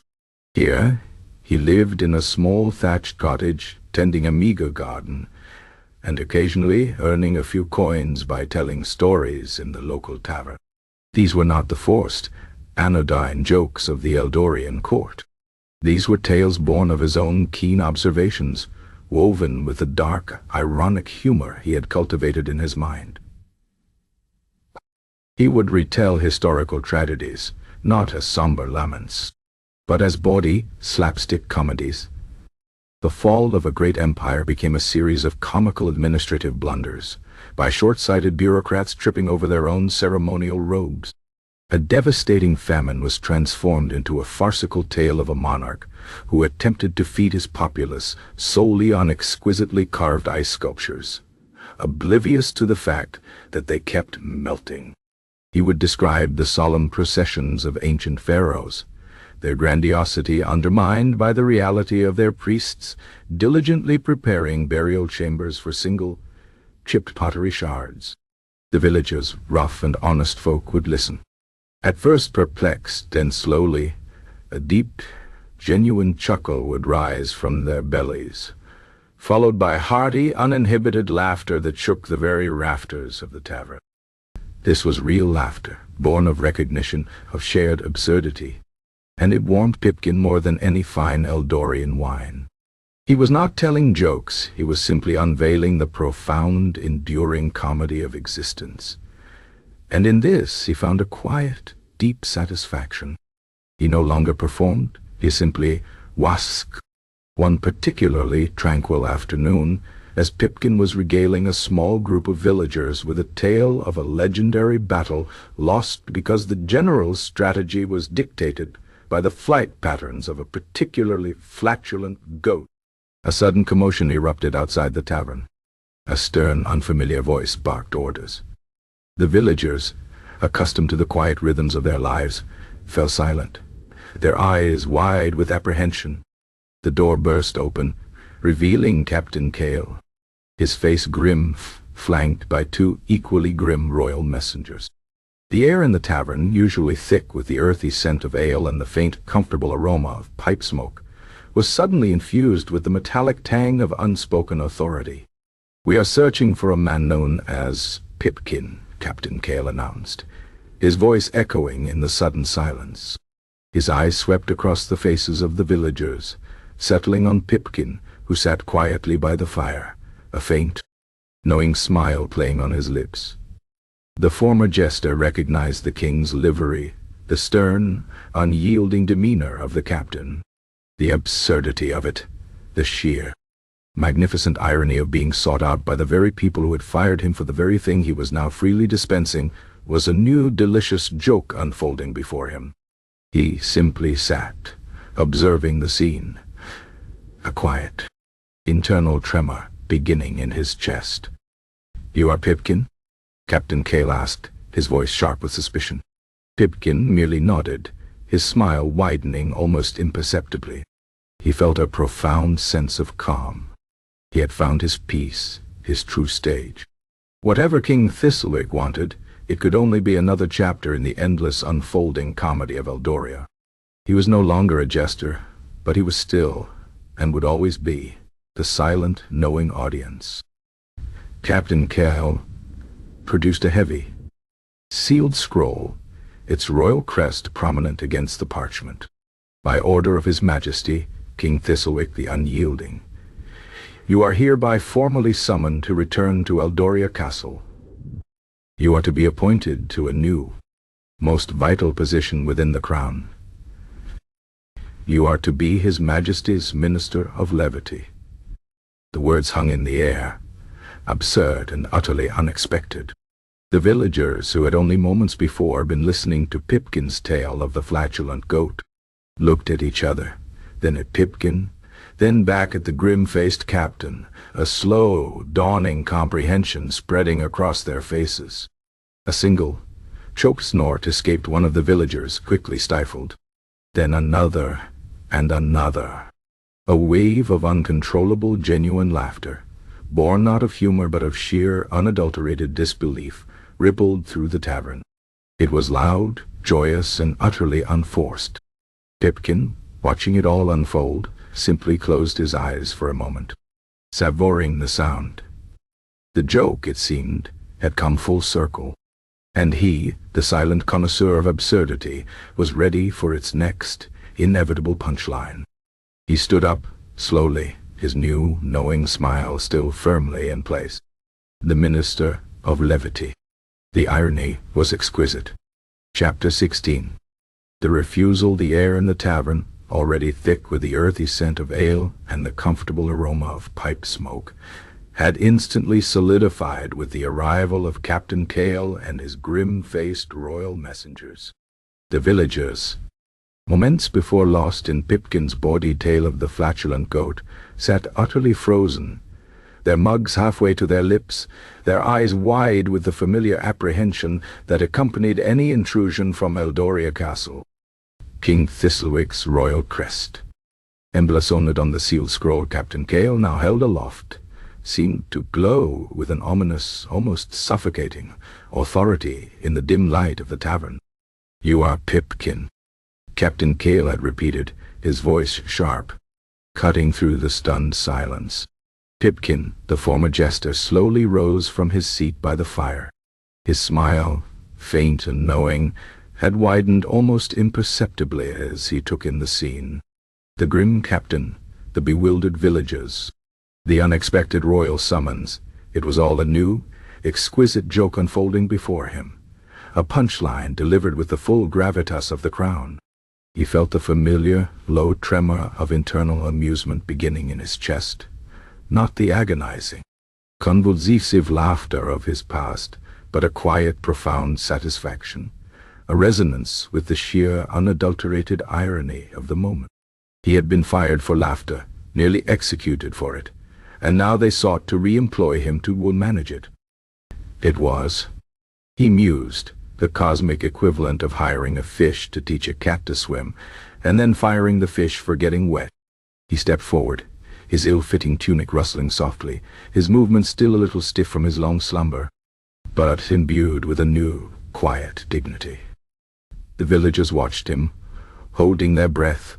S1: Here, he lived in a small thatched cottage, tending a meager garden, and occasionally earning a few coins by telling stories in the local tavern. These were not the forced, anodyne jokes of the Eldorian court. These were tales born of his own keen observations, woven with the dark, ironic humor he had cultivated in his mind. He would retell historical tragedies, not as somber laments, but as bawdy, slapstick comedies. The fall of a great empire became a series of comical administrative blunders, by short-sighted bureaucrats tripping over their own ceremonial robes. A devastating famine was transformed into a farcical tale of a monarch who attempted to feed his populace solely on exquisitely carved ice sculptures, oblivious to the fact that they kept melting. He would describe the solemn processions of ancient pharaohs, their grandiosity undermined by the reality of their priests diligently preparing burial chambers for single, chipped pottery shards. The villagers, rough and honest folk, would listen, at first perplexed, then slowly a deep, genuine chuckle would rise from their bellies, followed by hearty, uninhibited laughter that shook the very rafters of the tavern. This was real laughter, born of recognition of shared absurdity, and it warmed Pipkin more than any fine Eldorian wine. He was not telling jokes, he was simply unveiling the profound, enduring comedy of existence. And in this he found a quiet, deep satisfaction. He no longer performed, he simply wasked. One particularly tranquil afternoon, as Pipkin was regaling a small group of villagers with a tale of a legendary battle lost because the general's strategy was dictated by the flight patterns of a particularly flatulent goat, a sudden commotion erupted outside the tavern. A stern, unfamiliar voice barked orders. The villagers, accustomed to the quiet rhythms of their lives, fell silent, their eyes wide with apprehension. The door burst open, revealing Captain Cale. his face grim, flanked by two equally grim royal messengers. The air in the tavern, usually thick with the earthy scent of ale and the faint, comfortable aroma of pipe smoke, was suddenly infused with the metallic tang of unspoken authority. "We are searching for a man known as Pipkin," Captain Cale announced, his voice echoing in the sudden silence. His eyes swept across the faces of the villagers, settling on Pipkin, who sat quietly by the fire, a faint, knowing smile playing on his lips. The former jester recognized the king's livery, the stern, unyielding demeanor of the captain. The absurdity of it, the sheer, magnificent irony of being sought out by the very people who had fired him for the very thing he was now freely dispensing, was a new, delicious joke unfolding before him. He simply sat, observing the scene, a quiet, internal tremor beginning in his chest. "You are Pipkin?" Captain Cale asked, his voice sharp with suspicion. Pipkin merely nodded, his smile widening almost imperceptibly. He felt a profound sense of calm. He had found his peace, his true stage. Whatever King Thistlewick wanted, it could only be another chapter in the endless unfolding comedy of Eldoria. He was no longer a jester, but he was still, and would always be, the silent, knowing audience. Captain Cale produced a heavy, sealed scroll, its royal crest prominent against the parchment. "By order of His Majesty, King Thistlewick the Unyielding, you are hereby formally summoned to return to Eldoria Castle. You are to be appointed to a new, most vital position within the crown. You are to be His Majesty's Minister of Levity." The words hung in the air, absurd and utterly unexpected. The villagers, who had only moments before been listening to Pipkin's tale of the flatulent goat, looked at each other, then at Pipkin, then back at the grim-faced captain, a slow, dawning comprehension spreading across their faces. A single, choked snort escaped one of the villagers, quickly stifled. Then another, and another. A wave of uncontrollable, genuine laughter, born not of humor but of sheer, unadulterated disbelief, rippled through the tavern. It was loud, joyous, and utterly unforced. Pipkin, watching it all unfold, simply closed his eyes for a moment, savoring the sound. The joke, it seemed, had come full circle, and he, the silent connoisseur of absurdity, was ready for its next, inevitable punchline. He stood up, slowly, his new, knowing smile still firmly in place. The Minister of Levity. The irony was exquisite. Chapter 16. The refusal. The air in the tavern, already thick with the earthy scent of ale and the comfortable aroma of pipe smoke, had instantly solidified with the arrival of Captain Cale and his grim-faced royal messengers. The villagers, moments before lost in Pipkin's bawdy tale of the flatulent goat, sat utterly frozen, their mugs halfway to their lips, their eyes wide with the familiar apprehension that accompanied any intrusion from Eldoria Castle. King Thistlewick's royal crest, emblasoned on the sealed scroll Captain Cale now held aloft, seemed to glow with an ominous, almost suffocating, authority in the dim light of the tavern. "You are Pipkin," Captain Cale had repeated, his voice sharp, cutting through the stunned silence. Pipkin, the former jester, slowly rose from his seat by the fire. His smile, faint and knowing, had widened almost imperceptibly as he took in the scene. The grim captain, the bewildered villagers, the unexpected royal summons. It was all a new, exquisite joke unfolding before him, a punchline delivered with the full gravitas of the crown. He felt the familiar, low tremor of internal amusement beginning in his chest, not the agonizing, convulsive laughter of his past, but a quiet, profound satisfaction, a resonance with the sheer, unadulterated irony of the moment. He had been fired for laughter, nearly executed for it, and now they sought to re-employ him to manage it. It was, he mused, the cosmic equivalent of hiring a fish to teach a cat to swim, and then firing the fish for getting wet. He stepped forward, his ill-fitting tunic rustling softly, his movements still a little stiff from his long slumber, but imbued with a new, quiet dignity. The villagers watched him, holding their breath,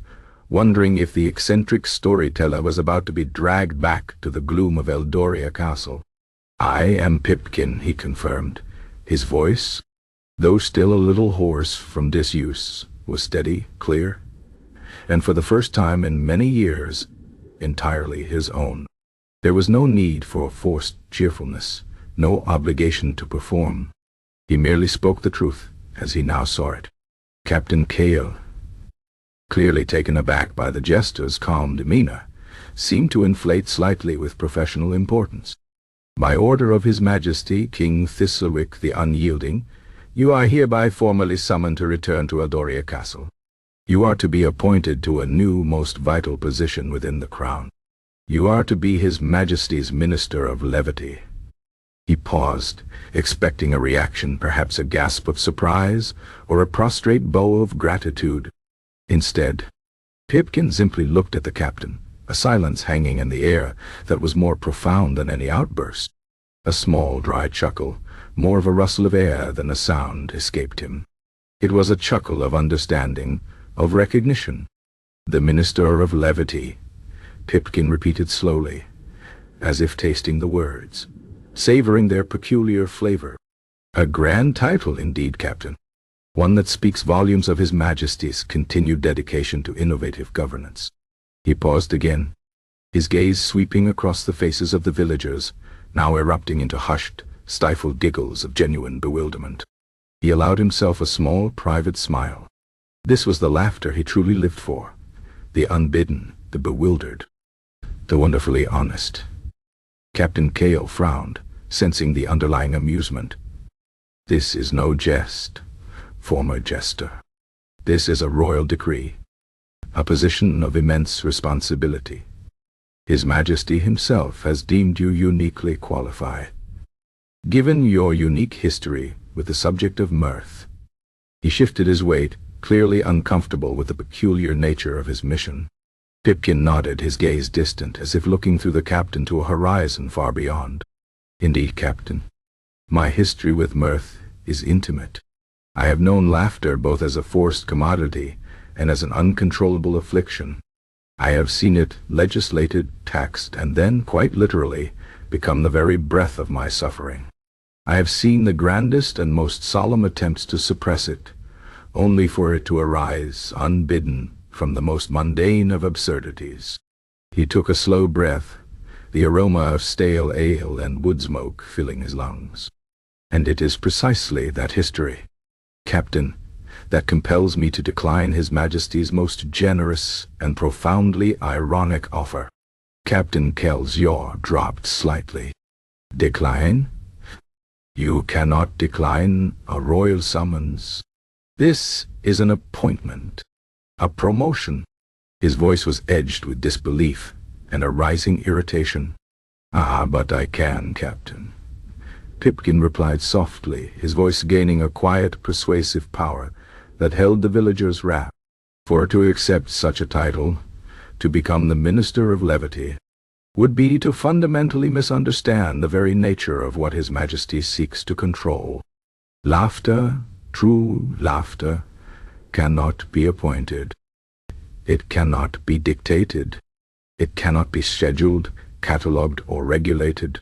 S1: wondering if the eccentric storyteller was about to be dragged back to the gloom of Eldoria Castle. "I am Pipkin," he confirmed. His voice, though still a little hoarse from disuse, was steady, clear, and for the first time in many years, entirely his own. There was no need for forced cheerfulness, no obligation to perform. He merely spoke the truth, as he now saw it. Captain Cale, clearly taken aback by the jester's calm demeanor, seemed to inflate slightly with professional importance. "By order of His Majesty, King Thistlewick the Unyielding, you are hereby formally summoned to return to Eldoria Castle. You are to be appointed to a new, most vital position within the crown. You are to be His Majesty's Minister of Levity." He paused, expecting a reaction, perhaps a gasp of surprise, or a prostrate bow of gratitude. Instead, Pipkin simply looked at the captain, a silence hanging in the air that was more profound than any outburst. A small, dry chuckle, more of a rustle of air than a sound, escaped him. It was a chuckle of understanding, of recognition. "The Minister of Levity," Pipkin repeated slowly, as if tasting the words, savoring their peculiar flavor. "A grand title indeed, Captain. One that speaks volumes of His Majesty's continued dedication to innovative governance." He paused again, his gaze sweeping across the faces of the villagers, now erupting into hushed, stifled giggles of genuine bewilderment. He allowed himself a small, private smile. This was the laughter he truly lived for, the unbidden, the bewildered, the wonderfully honest. Captain Cale frowned, sensing the underlying amusement. "This is no jest, former jester. This is a royal decree, a position of immense responsibility. His Majesty himself has deemed you uniquely qualified. Given your unique history with the subject of mirth." He shifted his weight, clearly uncomfortable with the peculiar nature of his mission. Pipkin nodded, his gaze distant, as if looking through the captain to a horizon far beyond. "Indeed, Captain, my history with mirth is intimate. I have known laughter both as a forced commodity and as an uncontrollable affliction. I have seen it legislated, taxed, and then, quite literally, become the very breath of my suffering. I have seen the grandest and most solemn attempts to suppress it, only for it to arise, unbidden, from the most mundane of absurdities." He took a slow breath, the aroma of stale ale and wood smoke filling his lungs. "And it is precisely that history, Captain, that compels me to decline His Majesty's most generous and profoundly ironic offer." Captain Cale's jaw dropped slightly. "Decline? You cannot decline a royal summons. This is an appointment, a promotion." His voice was edged with disbelief and a rising irritation. "Ah, but I can, Captain," Pipkin replied softly, his voice gaining a quiet, persuasive power that held the villagers rapt. "For to accept such a title, to become the Minister of Levity, would be to fundamentally misunderstand the very nature of what His Majesty seeks to control. Laughter, true laughter, cannot be appointed. It cannot be dictated. It cannot be scheduled, catalogued, or regulated.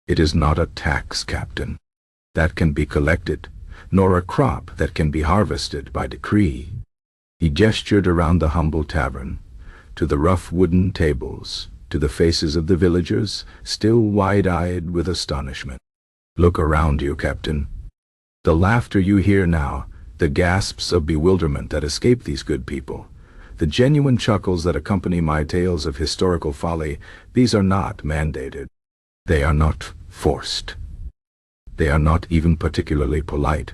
S1: It is not a tax, Captain, that can be collected, nor a crop that can be harvested by decree." He gestured around the humble tavern, to the rough wooden tables, to the faces of the villagers, still wide-eyed with astonishment. "Look around you, Captain. The laughter you hear now, the gasps of bewilderment that escape these good people, the genuine chuckles that accompany my tales of historical folly, these are not mandated. They are not forced. They are not even particularly polite.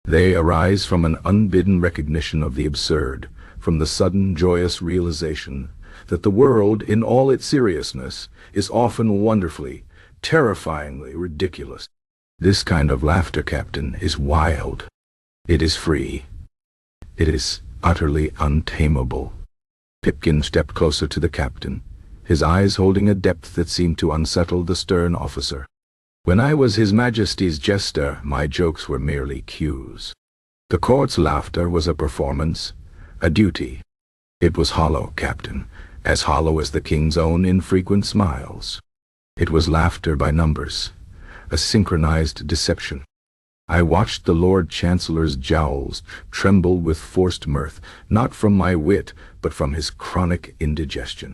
S1: They arise from an unbidden recognition of the absurd, from the sudden joyous realization that the world, in all its seriousness, is often wonderfully, terrifyingly ridiculous. This kind of laughter, Captain, is wild. It is free. It is utterly untamable." Pipkin stepped closer to the captain, his eyes holding a depth that seemed to unsettle the stern officer. When I was His Majesty's jester, my jokes were merely cues. The court's laughter was a performance, a duty. It was hollow, Captain, as hollow as the king's own infrequent smiles. It was laughter by numbers, a synchronized deception. I watched the Lord Chancellor's jowls tremble with forced mirth, not from my wit, but from his chronic indigestion.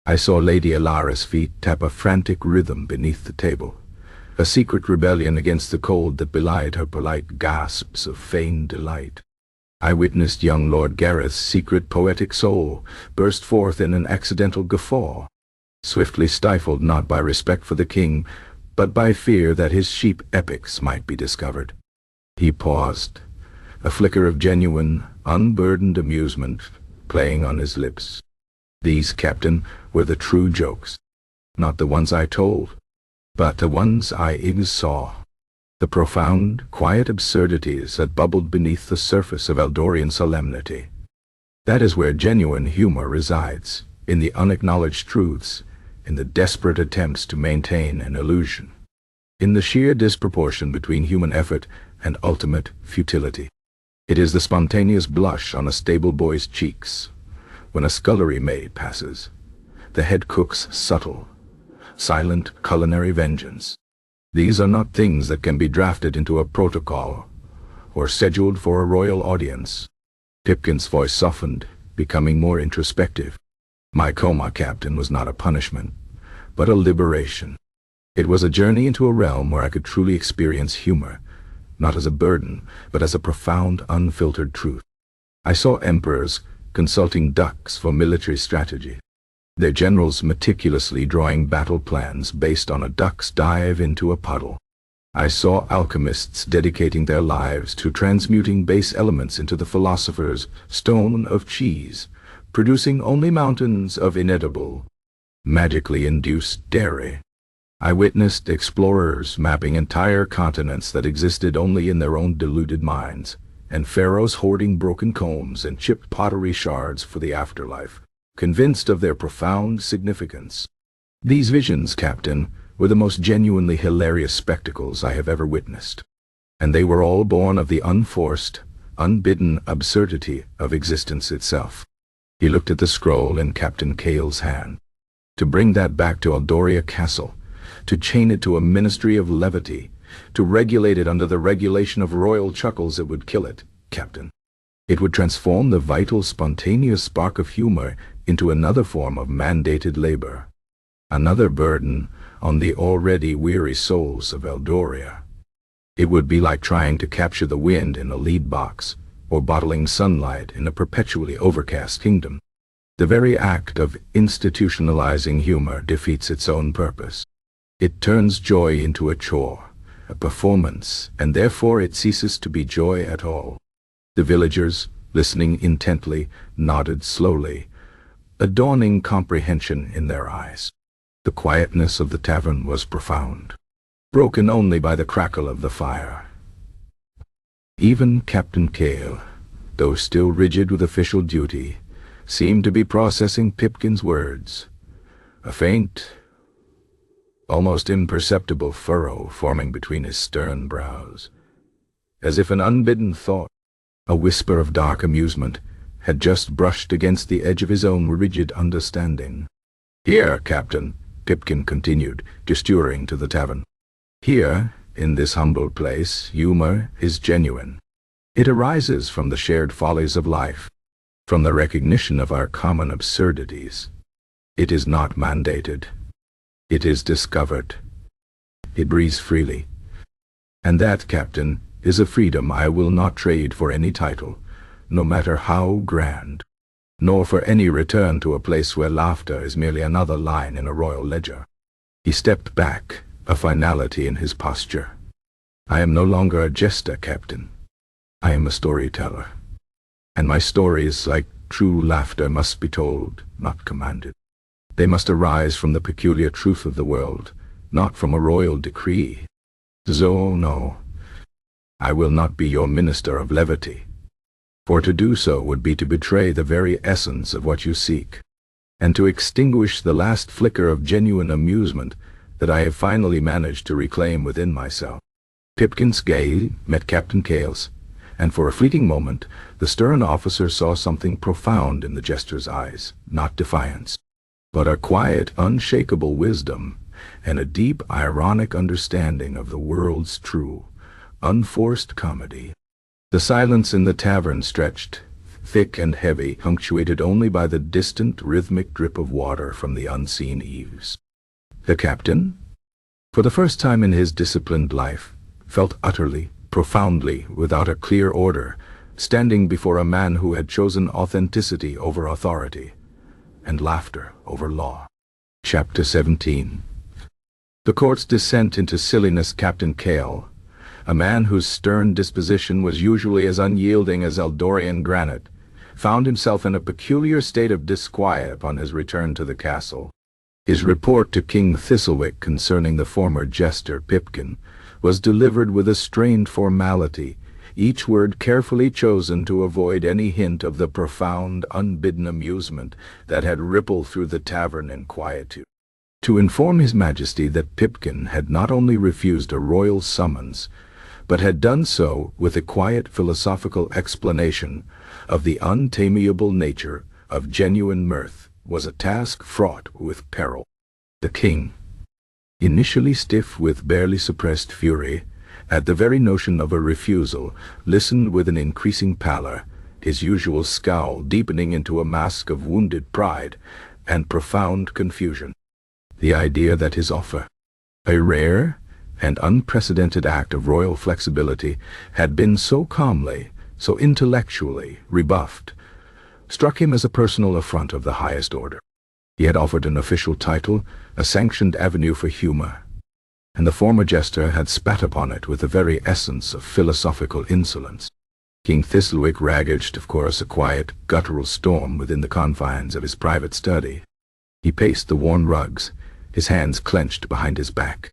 S1: I saw Lady Alara's feet tap a frantic rhythm beneath the table, a secret rebellion against the cold that belied her polite gasps of feigned delight. I witnessed young Lord Gareth's secret poetic soul burst forth in an accidental guffaw, swiftly stifled not by respect for the king, but by fear that his sheep epics might be discovered. He paused, a flicker of genuine, unburdened amusement playing on his lips. These, Captain, were the true jokes, not the ones I told, but the ones I saw. The profound, quiet absurdities that bubbled beneath the surface of Eldorian solemnity. That is where genuine humor resides, in the unacknowledged truths, in the desperate attempts to maintain an illusion, in the sheer disproportion between human effort and ultimate futility. It is the spontaneous blush on a stable boy's cheeks, when a scullery maid passes, the head cook's subtle, silent culinary vengeance. These are not things that can be drafted into a protocol or scheduled for a royal audience. Pipkin's voice softened, becoming more introspective. My coma, Captain, was not a punishment, but a liberation. It was a journey into a realm where I could truly experience humor, not as a burden, but as a profound, unfiltered truth. I saw emperors consulting ducks for military strategy, their generals meticulously drawing battle plans based on a duck's dive into a puddle. I saw alchemists dedicating their lives to transmuting base elements into the philosopher's stone of cheese, producing only mountains of inedible, magically induced dairy. I witnessed explorers mapping entire continents that existed only in their own deluded minds, and pharaohs hoarding broken combs and chipped pottery shards for the afterlife, convinced of their profound significance. These visions, Captain, were the most genuinely hilarious spectacles I have ever witnessed, and they were all born of the unforced, unbidden absurdity of existence itself. He looked at the scroll in Captain Cale's hand. To bring that back to Eldoria Castle, to chain it to a ministry of levity, to regulate it under the regulation of royal chuckles, it would kill it, Captain. It would transform the vital, spontaneous spark of humor into another form of mandated labor, another burden on the already weary souls of Eldoria. It would be like trying to capture the wind in a lead box, or bottling sunlight in a perpetually overcast kingdom. The very act of institutionalizing humor defeats its own purpose. It turns joy into a chore, a performance, and therefore it ceases to be joy at all. The villagers, listening intently, nodded slowly, a dawning comprehension in their eyes. The quietness of the tavern was profound, broken only by the crackle of the fire. Even Captain Cale, though still rigid with official duty, seemed to be processing Pipkin's words. A faint, almost imperceptible furrow forming between his stern brows, as if an unbidden thought, a whisper of dark amusement, had just brushed against the edge of his own rigid understanding. "Here, Captain," Pipkin continued, gesturing to the tavern. "Here, in this humble place, humor is genuine. It arises from the shared follies of life, from the recognition of our common absurdities. It is not mandated. It is discovered. It breathes freely. And that, Captain, is a freedom I will not trade for any title, no matter how grand, nor for any return to a place where laughter is merely another line in a royal ledger." He stepped back, a finality in his posture. "I am no longer a jester, Captain. I am a storyteller. And my stories, like true laughter, must be told, not commanded. They must arise from the peculiar truth of the world, not from a royal decree. So, no, I will not be your minister of levity, for to do so would be to betray the very essence of what you seek. and to extinguish the last flicker of genuine amusement that I have finally managed to reclaim within myself. Pipkin's gaze met Captain Kale's, and for a fleeting moment the stern officer saw something profound in the jester's eyes, not defiance, but a quiet, unshakable wisdom and a deep, ironic understanding of the world's true, unforced comedy. The silence in the tavern stretched, thick and heavy, punctuated only by the distant, rhythmic drip of water from the unseen eaves. The captain, for the first time in his disciplined life, felt utterly, profoundly without a clear order, standing before a man who had chosen authenticity over authority, and laughter over law. Chapter 17. The court's descent into silliness. Captain Kale, a man whose stern disposition was usually as unyielding as Eldorian granite, found himself in a peculiar state of disquiet upon his return to the castle. His report to King Thistlewick concerning the former jester Pipkin was delivered with a strained formality, each word carefully chosen to avoid any hint of the profound, unbidden amusement that had rippled through the tavern in quietude. To inform His Majesty that Pipkin had not only refused a royal summons, but had done so with a quiet philosophical explanation of the untamable nature of genuine mirth, was a task fraught with peril. The king, initially stiff with barely suppressed fury at the very notion of a refusal, listened with an increasing pallor, his usual scowl deepening into a mask of wounded pride and profound confusion. The idea that his offer, a rare and unprecedented act of royal flexibility, had been so calmly, so intellectually rebuffed, struck him as a personal affront of the highest order. He had offered an official title, a sanctioned avenue for humor, and the former jester had spat upon it with the very essence of philosophical insolence. King Thistlewick ravaged, of course, a quiet, guttural storm within the confines of his private study. He paced the worn rugs, his hands clenched behind his back,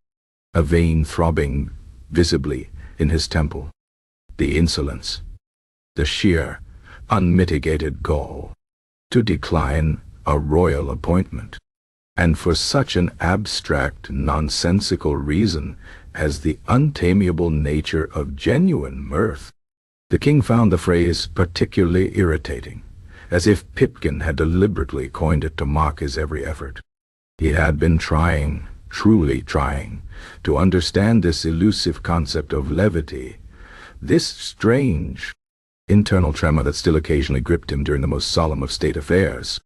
S1: a vein throbbing visibly in his temple. The insolence, the sheer, unmitigated gall, to decline a royal appointment, and for such an abstract, nonsensical reason as the untamable nature of genuine mirth. The king found the phrase particularly irritating, as if Pipkin had deliberately coined it to mock his every effort. He had been trying, truly trying, to understand this elusive concept of levity, this strange, internal tremor that still occasionally gripped him during the most solemn of state affairs.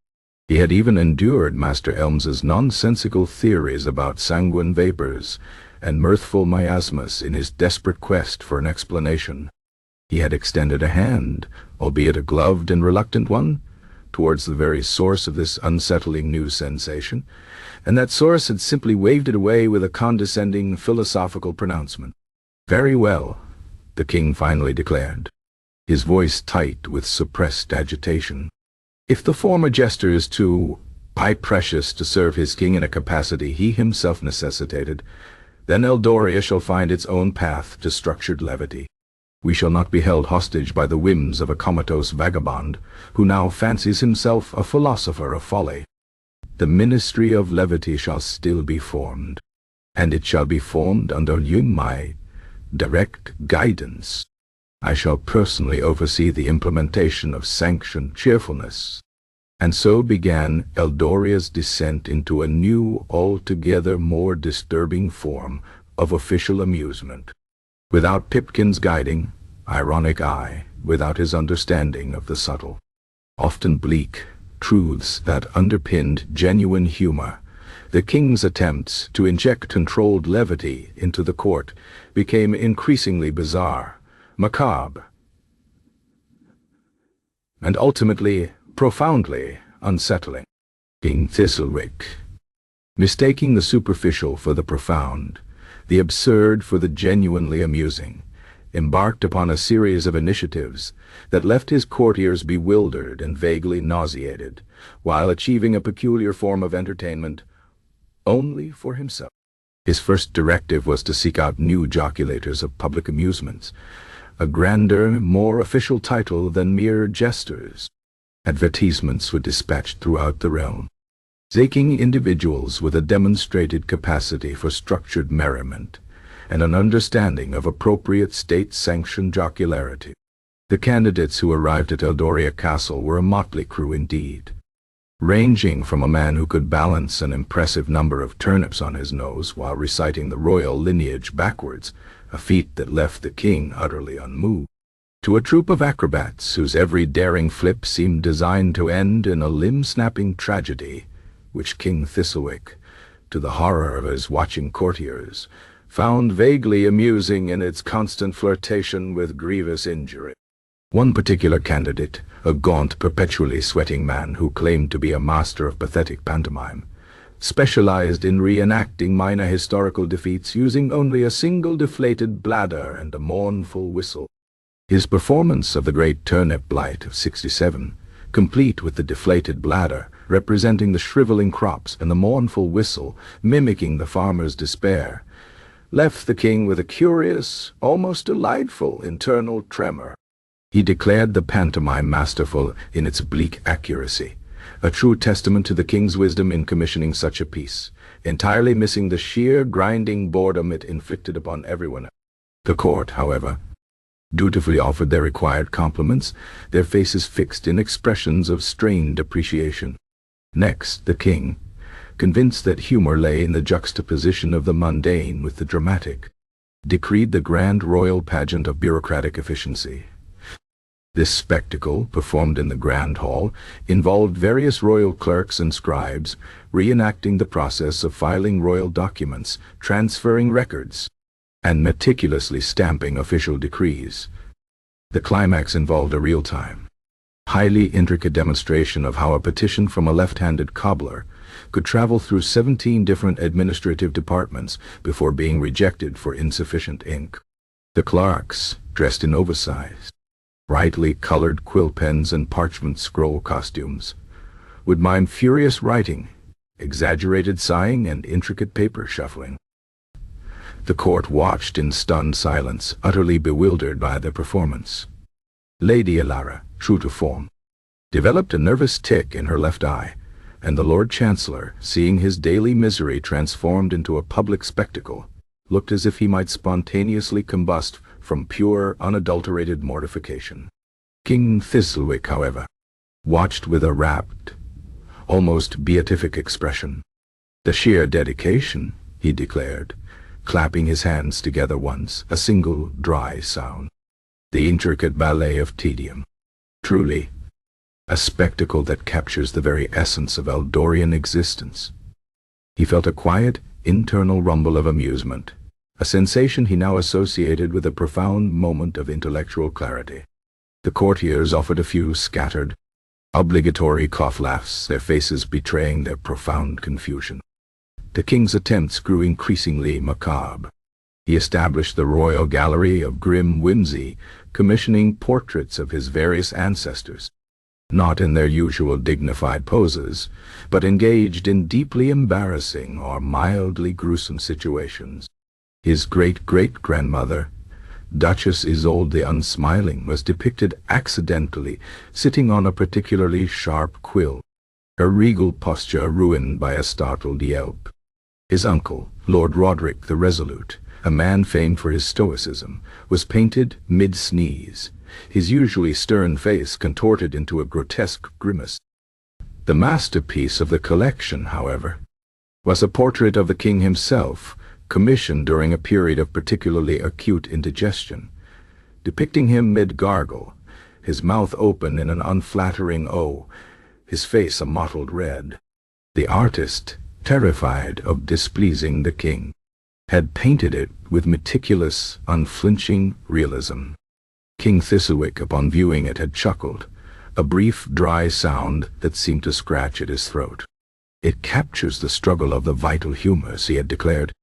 S1: He had even endured Master Elms's nonsensical theories about sanguine vapors and mirthful miasmas in his desperate quest for an explanation. He had extended a hand, albeit a gloved and reluctant one, towards the very source of this unsettling new sensation, and that source had simply waved it away with a condescending philosophical pronouncement. "Very well," the king finally declared, his voice tight with suppressed agitation. "If the former jester is too precious to serve his king in a capacity he himself necessitated, then Eldoria shall find its own path to structured levity. We shall not be held hostage by the whims of a comatose vagabond who now fancies himself a philosopher of folly. The ministry of levity shall still be formed, and it shall be formed under my direct guidance. I shall personally oversee the implementation of sanctioned cheerfulness." And so began Eldoria's descent into a new, altogether more disturbing form of official amusement. Without Pipkin's guiding, ironic eye, without his understanding of the subtle, often bleak, truths that underpinned genuine humor, the king's attempts to inject controlled levity into the court became increasingly bizarre, macabre, and ultimately profoundly unsettling. King Thistlewick, mistaking the superficial for the profound, the absurd for the genuinely amusing, embarked upon a series of initiatives that left his courtiers bewildered and vaguely nauseated, while achieving a peculiar form of entertainment only for himself. His first directive was to seek out new joculators of public amusements, a grander, more official title than mere jesters. Advertisements were dispatched throughout the realm, seeking individuals with a demonstrated capacity for structured merriment and an understanding of appropriate state-sanctioned jocularity. The candidates who arrived at Eldoria Castle were a motley crew indeed, ranging from a man who could balance an impressive number of turnips on his nose while reciting the royal lineage backwards, a feat that left the king utterly unmoved, to a troupe of acrobats whose every daring flip seemed designed to end in a limb-snapping tragedy, which King Thistlewick, to the horror of his watching courtiers, found vaguely amusing in its constant flirtation with grievous injury. One particular candidate, a gaunt, perpetually sweating man who claimed to be a master of pathetic pantomime, specialized in reenacting minor historical defeats using only a single deflated bladder and a mournful whistle. His performance of the Great Turnip Blight of '67, complete with the deflated bladder representing the shriveling crops and the mournful whistle mimicking the farmer's despair, left the king with a curious, almost delightful internal tremor. He declared the pantomime masterful in its bleak accuracy, a true testament to the king's wisdom in commissioning such a piece, entirely missing the sheer grinding boredom it inflicted upon everyone else. The court, however, dutifully offered their required compliments, their faces fixed in expressions of strained appreciation. Next, the king, convinced that humor lay in the juxtaposition of the mundane with the dramatic, decreed the grand royal pageant of bureaucratic efficiency. This spectacle, performed in the Grand Hall, involved various royal clerks and scribes reenacting the process of filing royal documents, transferring records, and meticulously stamping official decrees. The climax involved a real-time, highly intricate demonstration of how a petition from a left-handed cobbler could travel through 17 different administrative departments before being rejected for insufficient ink. The clerks, dressed in oversized, brightly colored quill pens and parchment scroll costumes, would mime furious writing, exaggerated sighing, and intricate paper shuffling. The court watched in stunned silence, utterly bewildered by the performance. Lady Alara, true to form, developed a nervous tic in her left eye, and the Lord Chancellor, seeing his daily misery transformed into a public spectacle, looked as if he might spontaneously combust from pure, unadulterated mortification. King Thistlewick, however, watched with a rapt, almost beatific expression. "The sheer dedication," he declared, clapping his hands together once, a single dry sound. "The intricate ballet of tedium. Truly, a spectacle that captures the very essence of Eldorian existence." He felt a quiet, internal rumble of amusement, a sensation he now associated with a profound moment of intellectual clarity. The courtiers offered a few scattered, obligatory cough laughs, their faces betraying their profound confusion. The king's attempts grew increasingly macabre. He established the Royal Gallery of Grim Whimsy, commissioning portraits of his various ancestors, not in their usual dignified poses, but engaged in deeply embarrassing or mildly gruesome situations. His great-great-grandmother, Duchess Isolde the Unsmiling, was depicted accidentally sitting on a particularly sharp quill, her regal posture ruined by a startled yelp. His uncle, Lord Roderick the Resolute, a man famed for his stoicism, was painted mid-sneeze, his usually stern face contorted into a grotesque grimace. The masterpiece of the collection, however, was a portrait of the king himself, commissioned during a period of particularly acute indigestion, depicting him mid-gargle, his mouth open in an unflattering O, his face a mottled red. The artist, terrified of displeasing the king, had painted it with meticulous, unflinching realism. King Thistlewick, upon viewing it, had chuckled, a brief, dry sound that seemed to scratch at his throat. "It captures the struggle of the vital humors," he had declared.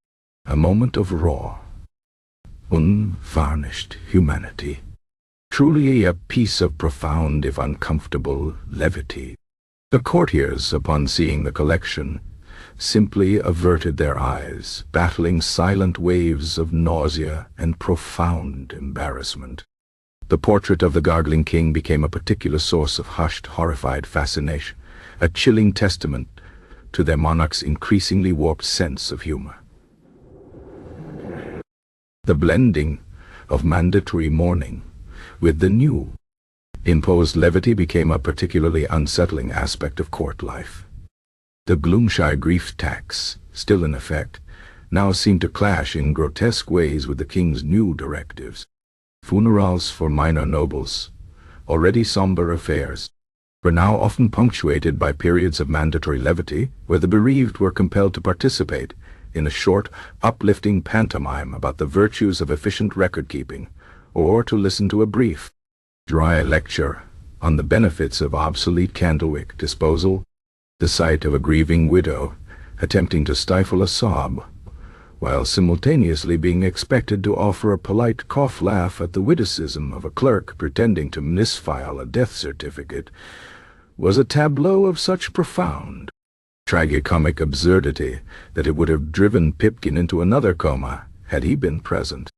S1: "A moment of raw, unvarnished humanity. Truly a piece of profound, if uncomfortable, levity." The courtiers, upon seeing the collection, simply averted their eyes, battling silent waves of nausea and profound embarrassment. The portrait of the gargling king became a particular source of hushed, horrified fascination, a chilling testament to their monarch's increasingly warped sense of humor. The blending of mandatory mourning with the new imposed levity became a particularly unsettling aspect of court life. The Gloomshire grief tax, still in effect, now seemed to clash in grotesque ways with the king's new directives. Funerals for minor nobles, already somber affairs, were now often punctuated by periods of mandatory levity where the bereaved were compelled to participate in a short, uplifting pantomime about the virtues of efficient record-keeping, or to listen to a brief, dry lecture on the benefits of obsolete candlewick disposal, the sight of a grieving widow attempting to stifle a sob, while simultaneously being expected to offer a polite cough-laugh at the witticism of a clerk pretending to misfile a death certificate, was a tableau of such profound, tragicomic absurdity that it would have driven Pipkin into another coma had he been present.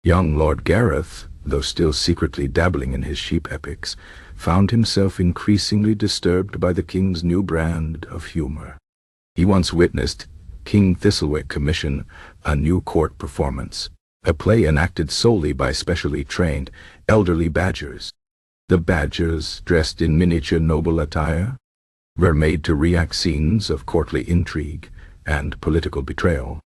S1: Young Lord Gareth, though still secretly dabbling in his sheep epics, found himself increasingly disturbed by the king's new brand of humor. He once witnessed King Thistlewick commission a new court performance, a play enacted solely by specially trained elderly badgers. The badgers, dressed in miniature noble attire, were made to reenact scenes of courtly intrigue and political betrayal.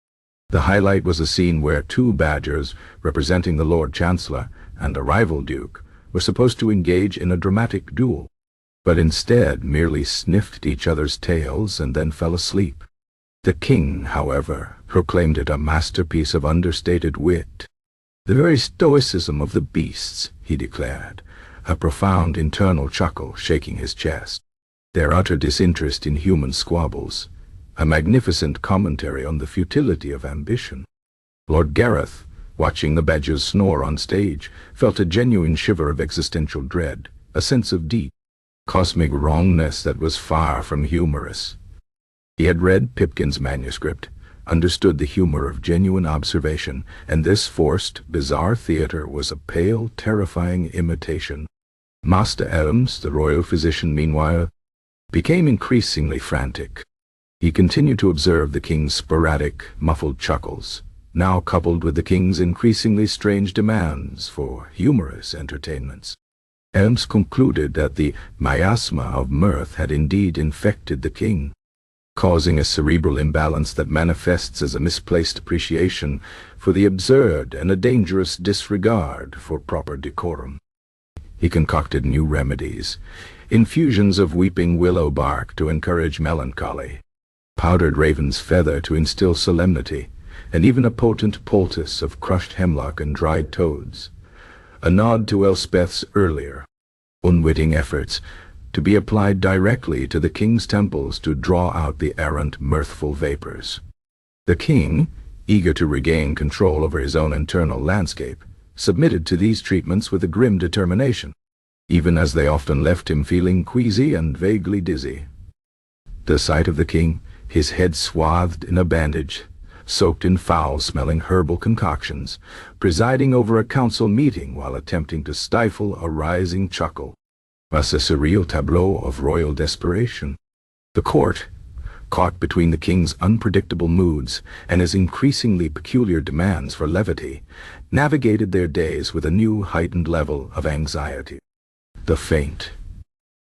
S1: The highlight was a scene where two badgers representing the Lord Chancellor and a rival duke were supposed to engage in a dramatic duel, but instead merely sniffed each other's tails and then fell asleep. The king, however, proclaimed it a masterpiece of understated wit. The very stoicism of the beasts, he declared, a profound internal chuckle shaking his chest. Their utter disinterest in human squabbles, a magnificent commentary on the futility of ambition. Lord Gareth, watching the badgers snore on stage, felt a genuine shiver of existential dread, a sense of deep, cosmic wrongness that was far from humorous. He had read Pipkin's manuscript, understood the humor of genuine observation, and this forced, bizarre theater was a pale, terrifying imitation. Master Elms, the royal physician, meanwhile, became increasingly frantic. He continued to observe the king's sporadic, muffled chuckles, now coupled with the king's increasingly strange demands for humorous entertainments. Elms concluded that the miasma of mirth had indeed infected the king, causing a cerebral imbalance that manifests as a misplaced appreciation for the absurd and a dangerous disregard for proper decorum. He concocted new remedies, infusions of weeping willow bark to encourage melancholy, powdered raven's feather to instill solemnity, and even a potent poultice of crushed hemlock and dried toads, a nod to Elspeth's earlier, unwitting efforts to be applied directly to the king's temples to draw out the errant mirthful vapors. The king, eager to regain control over his own internal landscape, submitted to these treatments with a grim determination, even as they often left him feeling queasy and vaguely dizzy. The sight of the king, his head swathed in a bandage, soaked in foul-smelling herbal concoctions, presiding over a council meeting while attempting to stifle a rising chuckle, was a surreal tableau of royal desperation. The court, caught between the king's unpredictable moods and his increasingly peculiar demands for levity, navigated their days with a new heightened level of anxiety. The faint,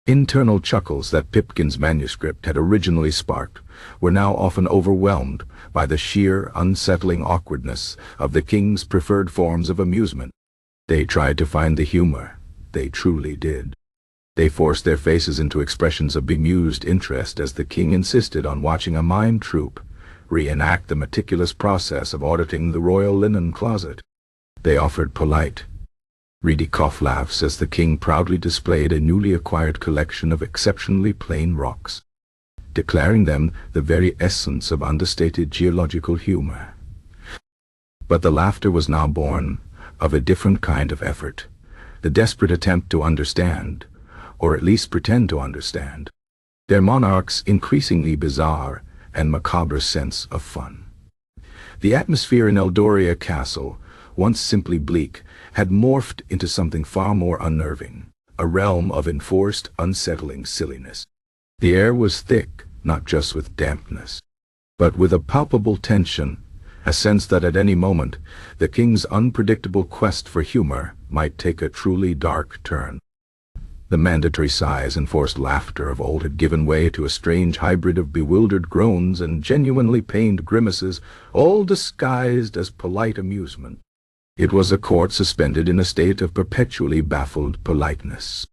S1: internal chuckles that Pipkin's manuscript had originally sparked were now often overwhelmed by the sheer, unsettling awkwardness of the king's preferred forms of amusement. They tried to find the humor. They truly did. They forced their faces into expressions of bemused interest as the king insisted on watching a mime troupe reenact the meticulous process of auditing the royal linen closet. They offered polite, reedy cough-laughs as the king proudly displayed a newly acquired collection of exceptionally plain rocks, declaring them the very essence of understated geological humor. But the laughter was now born of a different kind of effort, the desperate attempt to understand, or at least pretend to understand, their monarch's increasingly bizarre and macabre sense of fun. The atmosphere in Eldoria Castle, once simply bleak, had morphed into something far more unnerving, a realm of enforced, unsettling silliness. The air was thick not just with dampness, but with a palpable tension, a sense that at any moment the king's unpredictable quest for humor might take a truly dark turn. The mandatory sighs and forced laughter of old had given way to a strange hybrid of bewildered groans and genuinely pained grimaces, all disguised as polite amusement. It was a court suspended in a state of perpetually baffled politeness,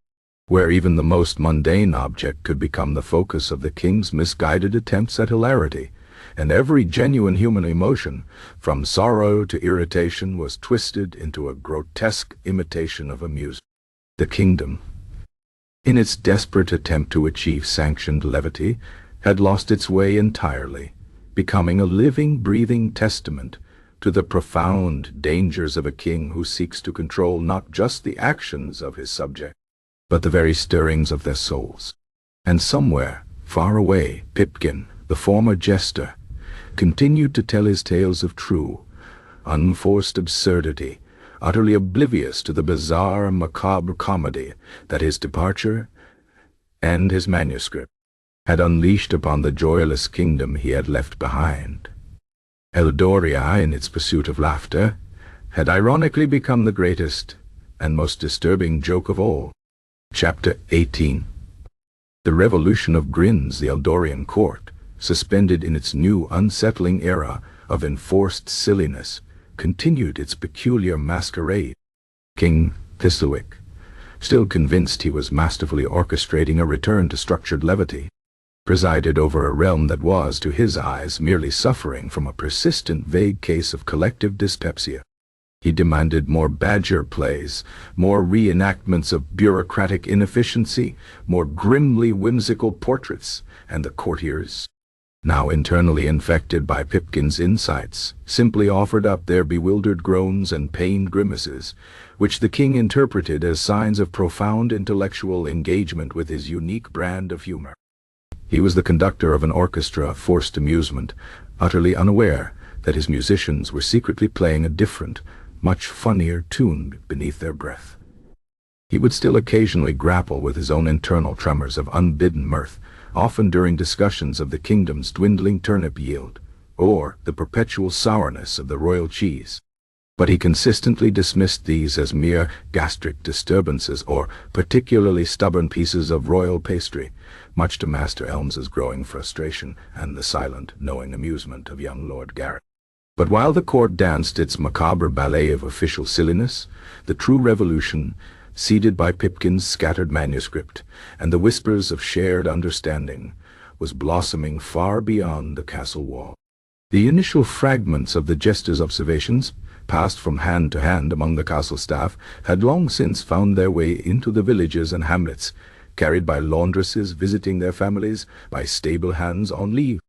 S1: where even the most mundane object could become the focus of the king's misguided attempts at hilarity, and every genuine human emotion, from sorrow to irritation, was twisted into a grotesque imitation of amusement. The kingdom, in its desperate attempt to achieve sanctioned levity, had lost its way entirely, becoming a living, breathing testament to the profound dangers of a king who seeks to control not just the actions of his subjects, but the very stirrings of their souls. And somewhere, far away, Pipkin, the former jester, continued to tell his tales of true, unforced absurdity, utterly oblivious to the bizarre, macabre comedy that his departure and his manuscript had unleashed upon the joyless kingdom he had left behind. Eldoria, in its pursuit of laughter, had ironically become the greatest and most disturbing joke of all. Chapter 18. The revolution of Grins, the Eldorian court, suspended in its new unsettling era of enforced silliness, continued its peculiar masquerade. King Thistlewick, still convinced he was masterfully orchestrating a return to structured levity, presided over a realm that was, to his eyes, merely suffering from a persistent vague case of collective dyspepsia. He demanded more badger plays, more reenactments of bureaucratic inefficiency, more grimly whimsical portraits, and the courtiers, now internally infected by Pipkin's insights, simply offered up their bewildered groans and pained grimaces, which the king interpreted as signs of profound intellectual engagement with his unique brand of humor. He was the conductor of an orchestra of forced amusement, utterly unaware that his musicians were secretly playing a different, much funnier tune beneath their breath. He would still occasionally grapple with his own internal tremors of unbidden mirth, often during discussions of the kingdom's dwindling turnip yield, or the perpetual sourness of the royal cheese. But he consistently dismissed these as mere gastric disturbances or particularly stubborn pieces of royal pastry, much to Master Elms's growing frustration and the silent, knowing amusement of young Lord Garrett. But while the court danced its macabre ballet of official silliness, the true revolution, seeded by Pipkin's scattered manuscript and the whispers of shared understanding, was blossoming far beyond the castle wall. The initial fragments of the jester's observations, passed from hand to hand among the castle staff, had long since found their way into the villages and hamlets, carried by laundresses visiting their families, by stable hands on leave,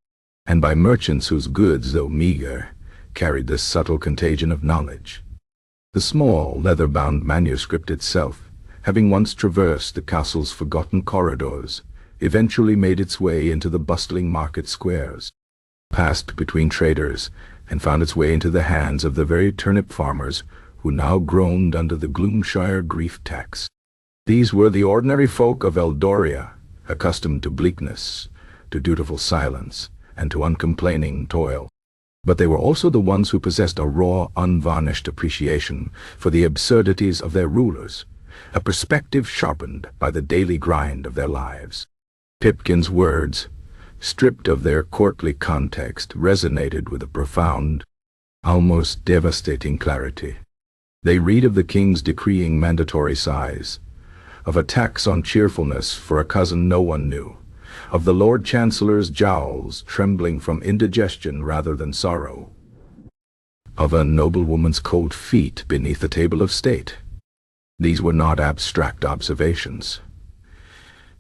S1: and by merchants whose goods, though meager, carried this subtle contagion of knowledge. The small, leather-bound manuscript itself, having once traversed the castle's forgotten corridors, eventually made its way into the bustling market squares, passed between traders, and found its way into the hands of the very turnip farmers who now groaned under the Gloomshire grief tax. These were the ordinary folk of Eldoria, accustomed to bleakness, to dutiful silence, and to uncomplaining toil. But they were also the ones who possessed a raw, unvarnished appreciation for the absurdities of their rulers, a perspective sharpened by the daily grind of their lives. Pipkin's words, stripped of their courtly context, resonated with a profound, almost devastating clarity. They read of the king's decreeing mandatory sighs, of a tax on cheerfulness for a cousin no one knew, of the Lord Chancellor's jowls trembling from indigestion rather than sorrow, of a noblewoman's cold feet beneath the table of state. These were not abstract observations.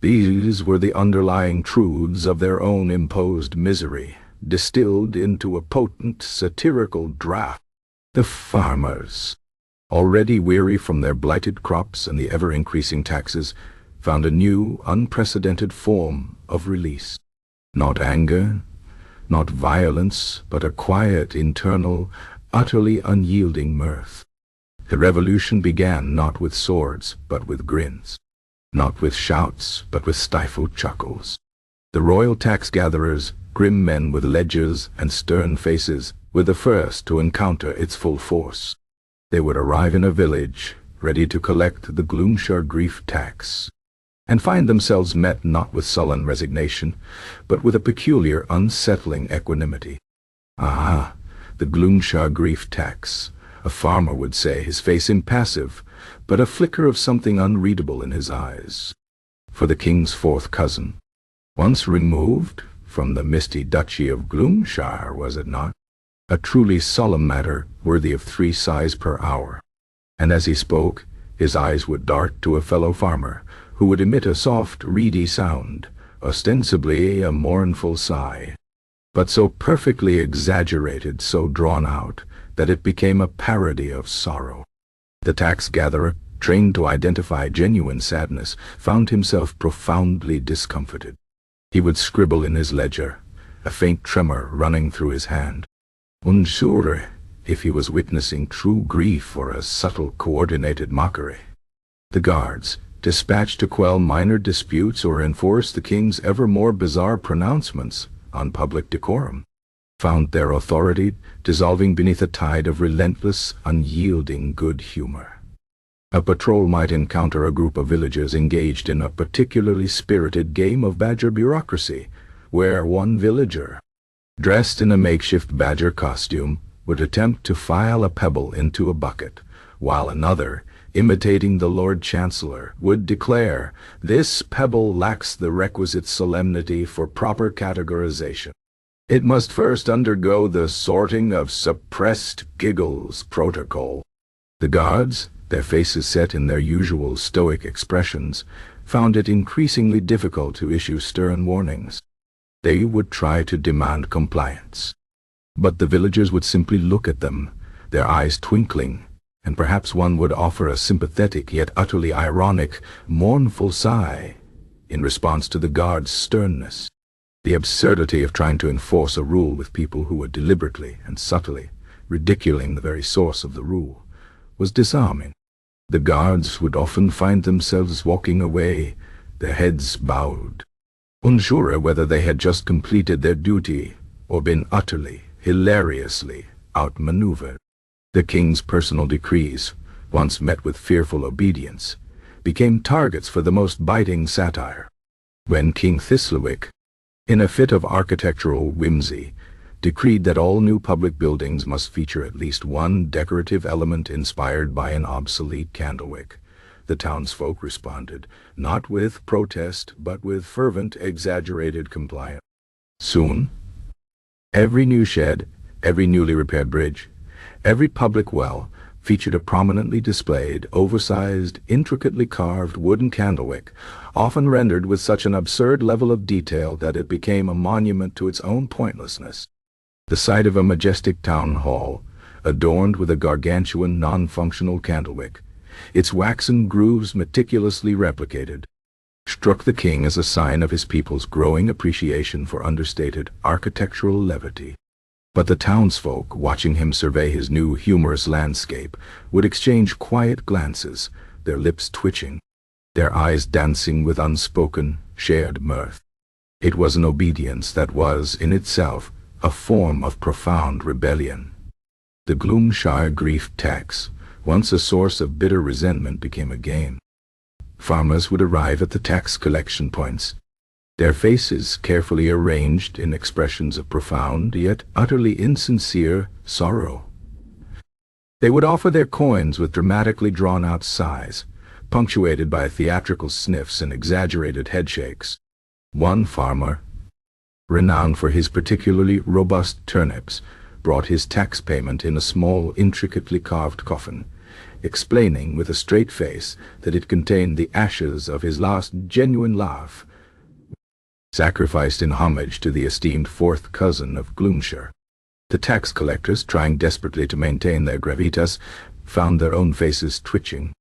S1: These were the underlying truths of their own imposed misery, distilled into a potent, satirical draught. The farmers, already weary from their blighted crops and the ever-increasing taxes, found a new, unprecedented form of release. Not anger, not violence, but a quiet, internal, utterly unyielding mirth. The revolution began not with swords, but with grins. Not with shouts, but with stifled chuckles. The royal tax-gatherers, grim men with ledgers and stern faces, were the first to encounter its full force. They would arrive in a village, ready to collect the Gloomshire grief tax, and find themselves met not with sullen resignation, but with a peculiar, unsettling equanimity. Aha, the Gloomshire grief tax, a farmer would say, his face impassive, but a flicker of something unreadable in his eyes. For the king's fourth cousin, once removed from the misty duchy of Gloomshire, was it not? A truly solemn matter, worthy of 3 sighs per hour. And as he spoke, his eyes would dart to a fellow farmer, who would emit a soft, reedy sound, ostensibly a mournful sigh, but so perfectly exaggerated, so drawn out, that it became a parody of sorrow. The tax-gatherer, trained to identify genuine sadness, found himself profoundly discomfited. He would scribble in his ledger, a faint tremor running through his hand, unsure if he was witnessing true grief or a subtle coordinated mockery. The guards, dispatched to quell minor disputes or enforce the king's ever more bizarre pronouncements on public decorum, found their authority dissolving beneath a tide of relentless, unyielding good humor. A patrol might encounter a group of villagers engaged in a particularly spirited game of badger bureaucracy, where one villager, dressed in a makeshift badger costume, would attempt to file a pebble into a bucket, while another, imitating the Lord Chancellor, would declare, "This pebble lacks the requisite solemnity for proper categorization. It must first undergo the sorting of suppressed giggles protocol." The guards, their faces set in their usual stoic expressions, found it increasingly difficult to issue stern warnings. They would try to demand compliance, but the villagers would simply look at them, their eyes twinkling, and perhaps one would offer a sympathetic yet utterly ironic, mournful sigh in response to the guard's sternness. The absurdity of trying to enforce a rule with people who were deliberately and subtly ridiculing the very source of the rule was disarming. The guards would often find themselves walking away, their heads bowed, unsure whether they had just completed their duty or been utterly, hilariously outmaneuvered. The king's personal decrees, once met with fearful obedience, became targets for the most biting satire. When King Thistlewick, in a fit of architectural whimsy, decreed that all new public buildings must feature at least one decorative element inspired by an obsolete candlewick, the townsfolk responded, not with protest, but with fervent, exaggerated compliance. Soon, every new shed, every newly repaired bridge, every public well featured a prominently displayed, oversized, intricately carved wooden candlewick, often rendered with such an absurd level of detail that it became a monument to its own pointlessness. The sight of a majestic town hall, adorned with a gargantuan, non-functional candlewick, its waxen grooves meticulously replicated, struck the king as a sign of his people's growing appreciation for understated architectural levity. But the townsfolk, watching him survey his new humorous landscape, would exchange quiet glances, their lips twitching, their eyes dancing with unspoken, shared mirth. It was an obedience that was, in itself, a form of profound rebellion. The Gloomshire grief tax, once a source of bitter resentment, became a game. Farmers would arrive at the tax collection points, their faces carefully arranged in expressions of profound yet utterly insincere sorrow. They would offer their coins with dramatically drawn-out sighs, punctuated by theatrical sniffs and exaggerated headshakes. One farmer, renowned for his particularly robust turnips, brought his tax payment in a small, intricately carved coffin, explaining with a straight face that it contained the ashes of his last genuine laugh, sacrificed in homage to the esteemed fourth cousin of Gloomshire. The tax collectors, trying desperately to maintain their gravitas, found their own faces twitching,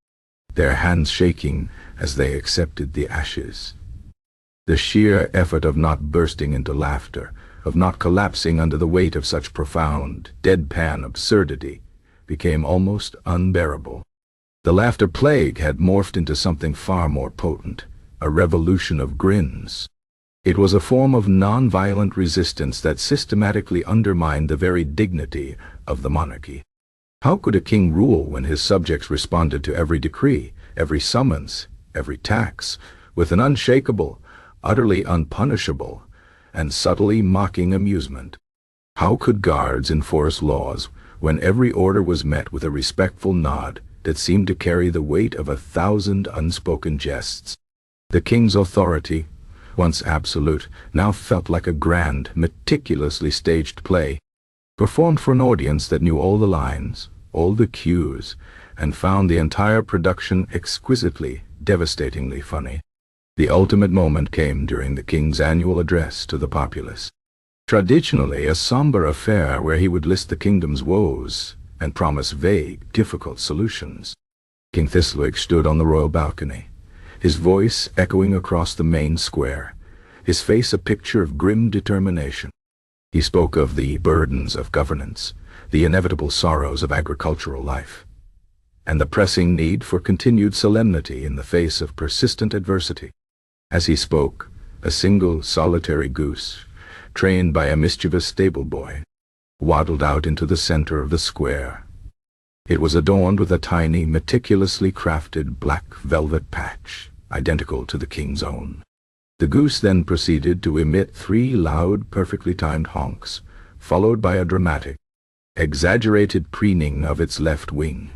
S1: their hands shaking as they accepted the ashes. The sheer effort of not bursting into laughter, of not collapsing under the weight of such profound, deadpan absurdity, became almost unbearable. The laughter plague had morphed into something far more potent, a revolution of grins. It was a form of non-violent resistance that systematically undermined the very dignity of the monarchy. How could a king rule when his subjects responded to every decree, every summons, every tax, with an unshakable, utterly unpunishable, and subtly mocking amusement? How could guards enforce laws when every order was met with a respectful nod that seemed to carry the weight of 1,000 unspoken jests? The king's authority, once absolute, now felt like a grand, meticulously staged play, performed for an audience that knew all the lines, all the cues, and found the entire production exquisitely, devastatingly funny. The ultimate moment came during the king's annual address to the populace. Traditionally a somber affair where he would list the kingdom's woes and promise vague, difficult solutions. King Thistlewick stood on the royal balcony, his voice echoing across the main square, his face a picture of grim determination. He spoke of the burdens of governance, the inevitable sorrows of agricultural life, and the pressing need for continued solemnity in the face of persistent adversity. As he spoke, a single solitary goose, trained by a mischievous stable boy, waddled out into the center of the square. It was adorned with a tiny, meticulously crafted black velvet patch, identical to the king's own. The goose then proceeded to emit 3 loud, perfectly timed honks, followed by a dramatic, exaggerated preening of its left wing.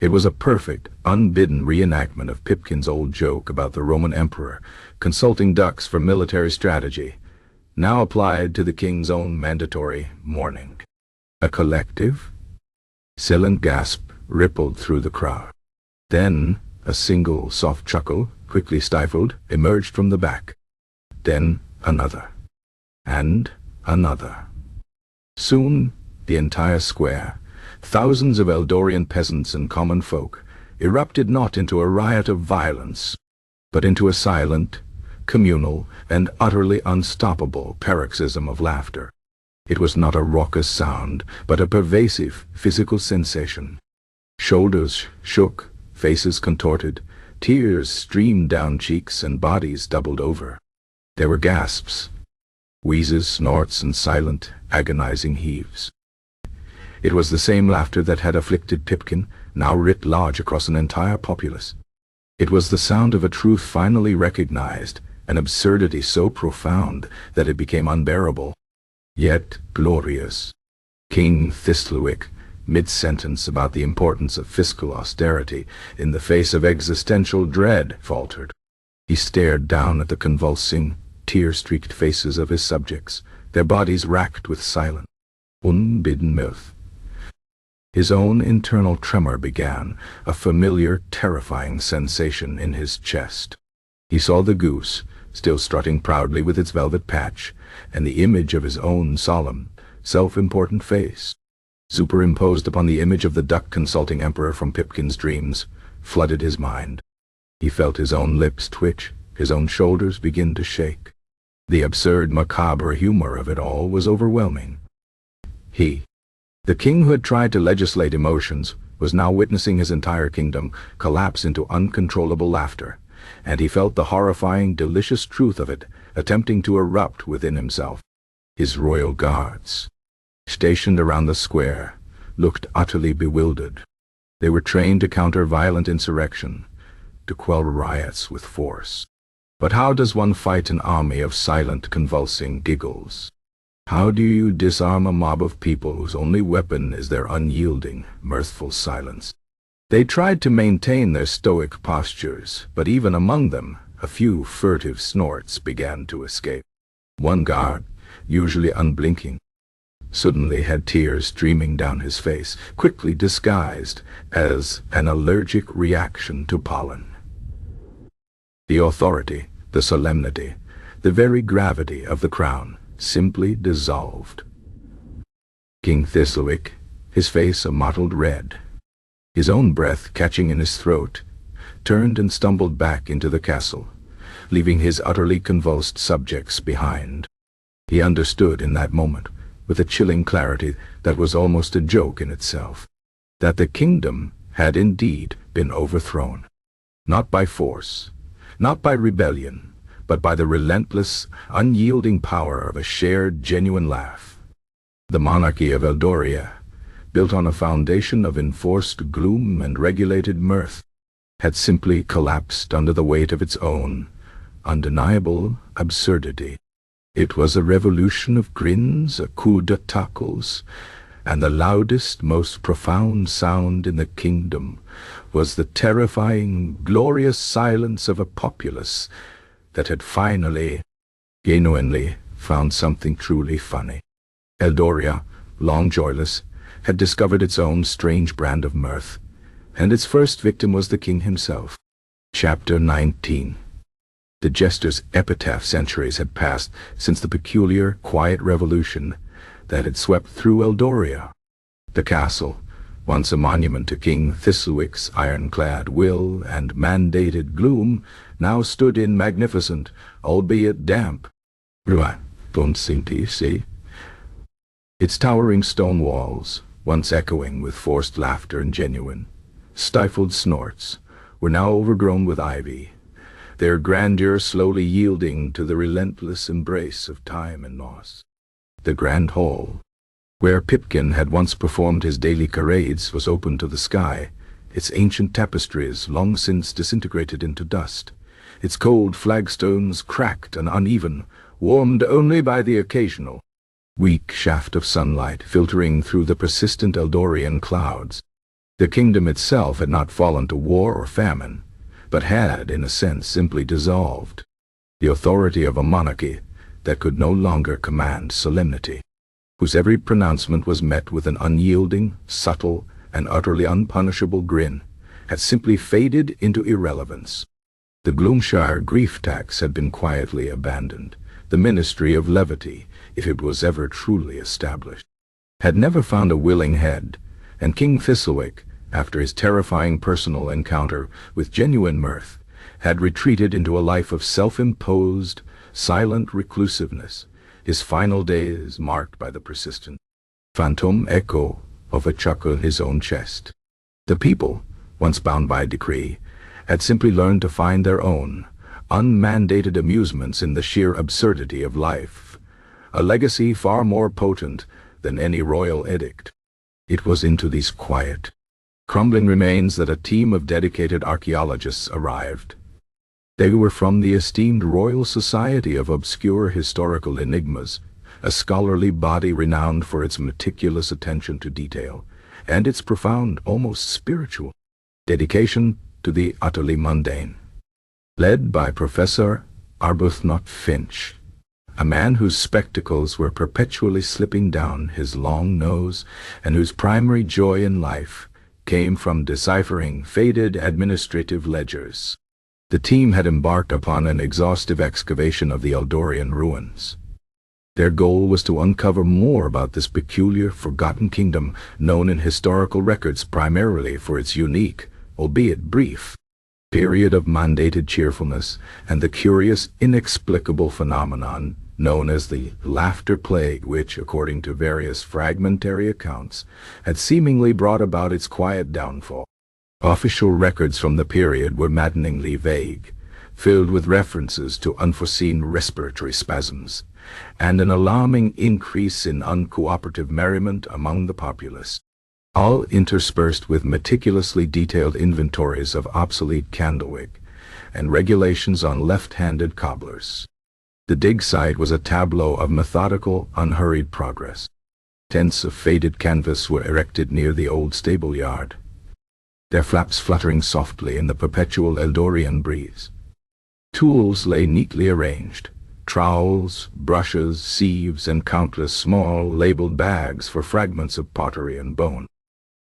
S1: It was a perfect, unbidden reenactment of Pipkin's old joke about the Roman emperor consulting ducks for military strategy, now applied to the king's own mandatory mourning. A collective, silent gasp rippled through the crowd. Then a single soft chuckle, quickly stifled, emerged from the back. Then another, and another. Soon the entire square, thousands of Eldorian peasants and common folk, erupted not into a riot of violence, but into a silent, communal, and utterly unstoppable paroxysm of laughter. It was not a raucous sound, but a pervasive physical sensation. Shoulders shook, faces contorted, tears streamed down cheeks, and bodies doubled over. There were gasps, wheezes, snorts, and silent, agonizing heaves. It was the same laughter that had afflicted Pipkin, now writ large across an entire populace. It was the sound of a truth finally recognized, an absurdity so profound that it became unbearable, yet glorious. King Thistlewick, mid-sentence about the importance of fiscal austerity in the face of existential dread, faltered. He stared down at the convulsing, tear-streaked faces of his subjects, their bodies racked with silent, unbidden mirth. His own internal tremor began, a familiar, terrifying sensation in his chest. He saw the goose, still strutting proudly with its velvet patch, and the image of his own solemn, self-important face, superimposed upon the image of the duck-consulting emperor from Pipkin's dreams, flooded his mind. He felt his own lips twitch, his own shoulders begin to shake. The absurd, macabre humor of it all was overwhelming. He, the king who had tried to legislate emotions, was now witnessing his entire kingdom collapse into uncontrollable laughter, and he felt the horrifying, delicious truth of it attempting to erupt within himself. His royal guards, stationed around the square, looked utterly bewildered. They were trained to counter violent insurrection, to quell riots with force. But how does one fight an army of silent, convulsing giggles? How do you disarm a mob of people whose only weapon is their unyielding, mirthful silence? They tried to maintain their stoic postures, but even among them, a few furtive snorts began to escape. One guard, usually unblinking, suddenly had tears streaming down his face, quickly disguised as an allergic reaction to pollen. The authority, the solemnity, the very gravity of the crown simply dissolved. King Thistlewick, his face a mottled red, his own breath catching in his throat, turned and stumbled back into the castle, leaving his utterly convulsed subjects behind. He understood in that moment, with a chilling clarity that was almost a joke in itself, that the kingdom had indeed been overthrown, not by force, not by rebellion, but by the relentless, unyielding power of a shared, genuine laugh. The monarchy of Eldoria, built on a foundation of enforced gloom and regulated mirth, had simply collapsed under the weight of its own undeniable absurdity. It was a revolution of grins, a coup de tackles, and the loudest, most profound sound in the kingdom was the terrifying, glorious silence of a populace that had finally, genuinely, found something truly funny. Eldoria, long joyless, had discovered its own strange brand of mirth, and its first victim was the king himself. Chapter 19. The jester's epitaph. Centuries had passed since the peculiar, quiet revolution that had swept through Eldoria. The castle, once a monument to King Thistlewick's ironclad will and mandated gloom, now stood in magnificent, albeit damp, ruin. Don't seem to see. Its towering stone walls, once echoing with forced laughter and genuine, stifled snorts, were now overgrown with ivy, their grandeur slowly yielding to the relentless embrace of time and loss. The grand hall, where Pipkin had once performed his daily charades, was open to the sky, its ancient tapestries long since disintegrated into dust, its cold flagstones cracked and uneven, warmed only by the occasional, weak shaft of sunlight filtering through the persistent Eldorian clouds. The kingdom itself had not fallen to war or famine, but had, in a sense, simply dissolved. The authority of a monarchy that could no longer command solemnity, whose every pronouncement was met with an unyielding, subtle, and utterly unpunishable grin, had simply faded into irrelevance. The Gloomshire grief tax had been quietly abandoned. The ministry of levity, if it was ever truly established, had never found a willing head, and King Thistlewick, after his terrifying personal encounter with genuine mirth, had retreated into a life of self-imposed, silent reclusiveness, his final days marked by the persistent phantom echo of a chuckle in his own chest. The people, once bound by decree, had simply learned to find their own, unmandated amusements in the sheer absurdity of life, a legacy far more potent than any royal edict. It was into these quiet, crumbling remains that a team of dedicated archaeologists arrived. They were from the esteemed Royal Society of Obscure Historical Enigmas, a scholarly body renowned for its meticulous attention to detail and its profound, almost spiritual, dedication to the utterly mundane. Led by Professor Arbuthnot Finch, a man whose spectacles were perpetually slipping down his long nose and whose primary joy in life came from deciphering faded administrative ledgers. The team had embarked upon an exhaustive excavation of the Eldorian ruins. Their goal was to uncover more about this peculiar, forgotten kingdom known in historical records primarily for its unique, albeit brief, period of mandated cheerfulness and the curious, inexplicable phenomenon known as the laughter plague, which, according to various fragmentary accounts, had seemingly brought about its quiet downfall. Official records from the period were maddeningly vague, filled with references to unforeseen respiratory spasms, and an alarming increase in uncooperative merriment among the populace, all interspersed with meticulously detailed inventories of obsolete candlewick and regulations on left-handed cobblers. The dig site was a tableau of methodical, unhurried progress. Tents of faded canvas were erected near the old stable yard, their flaps fluttering softly in the perpetual Eldorian breeze. Tools lay neatly arranged, trowels, brushes, sieves, and countless small, labeled bags for fragments of pottery and bone.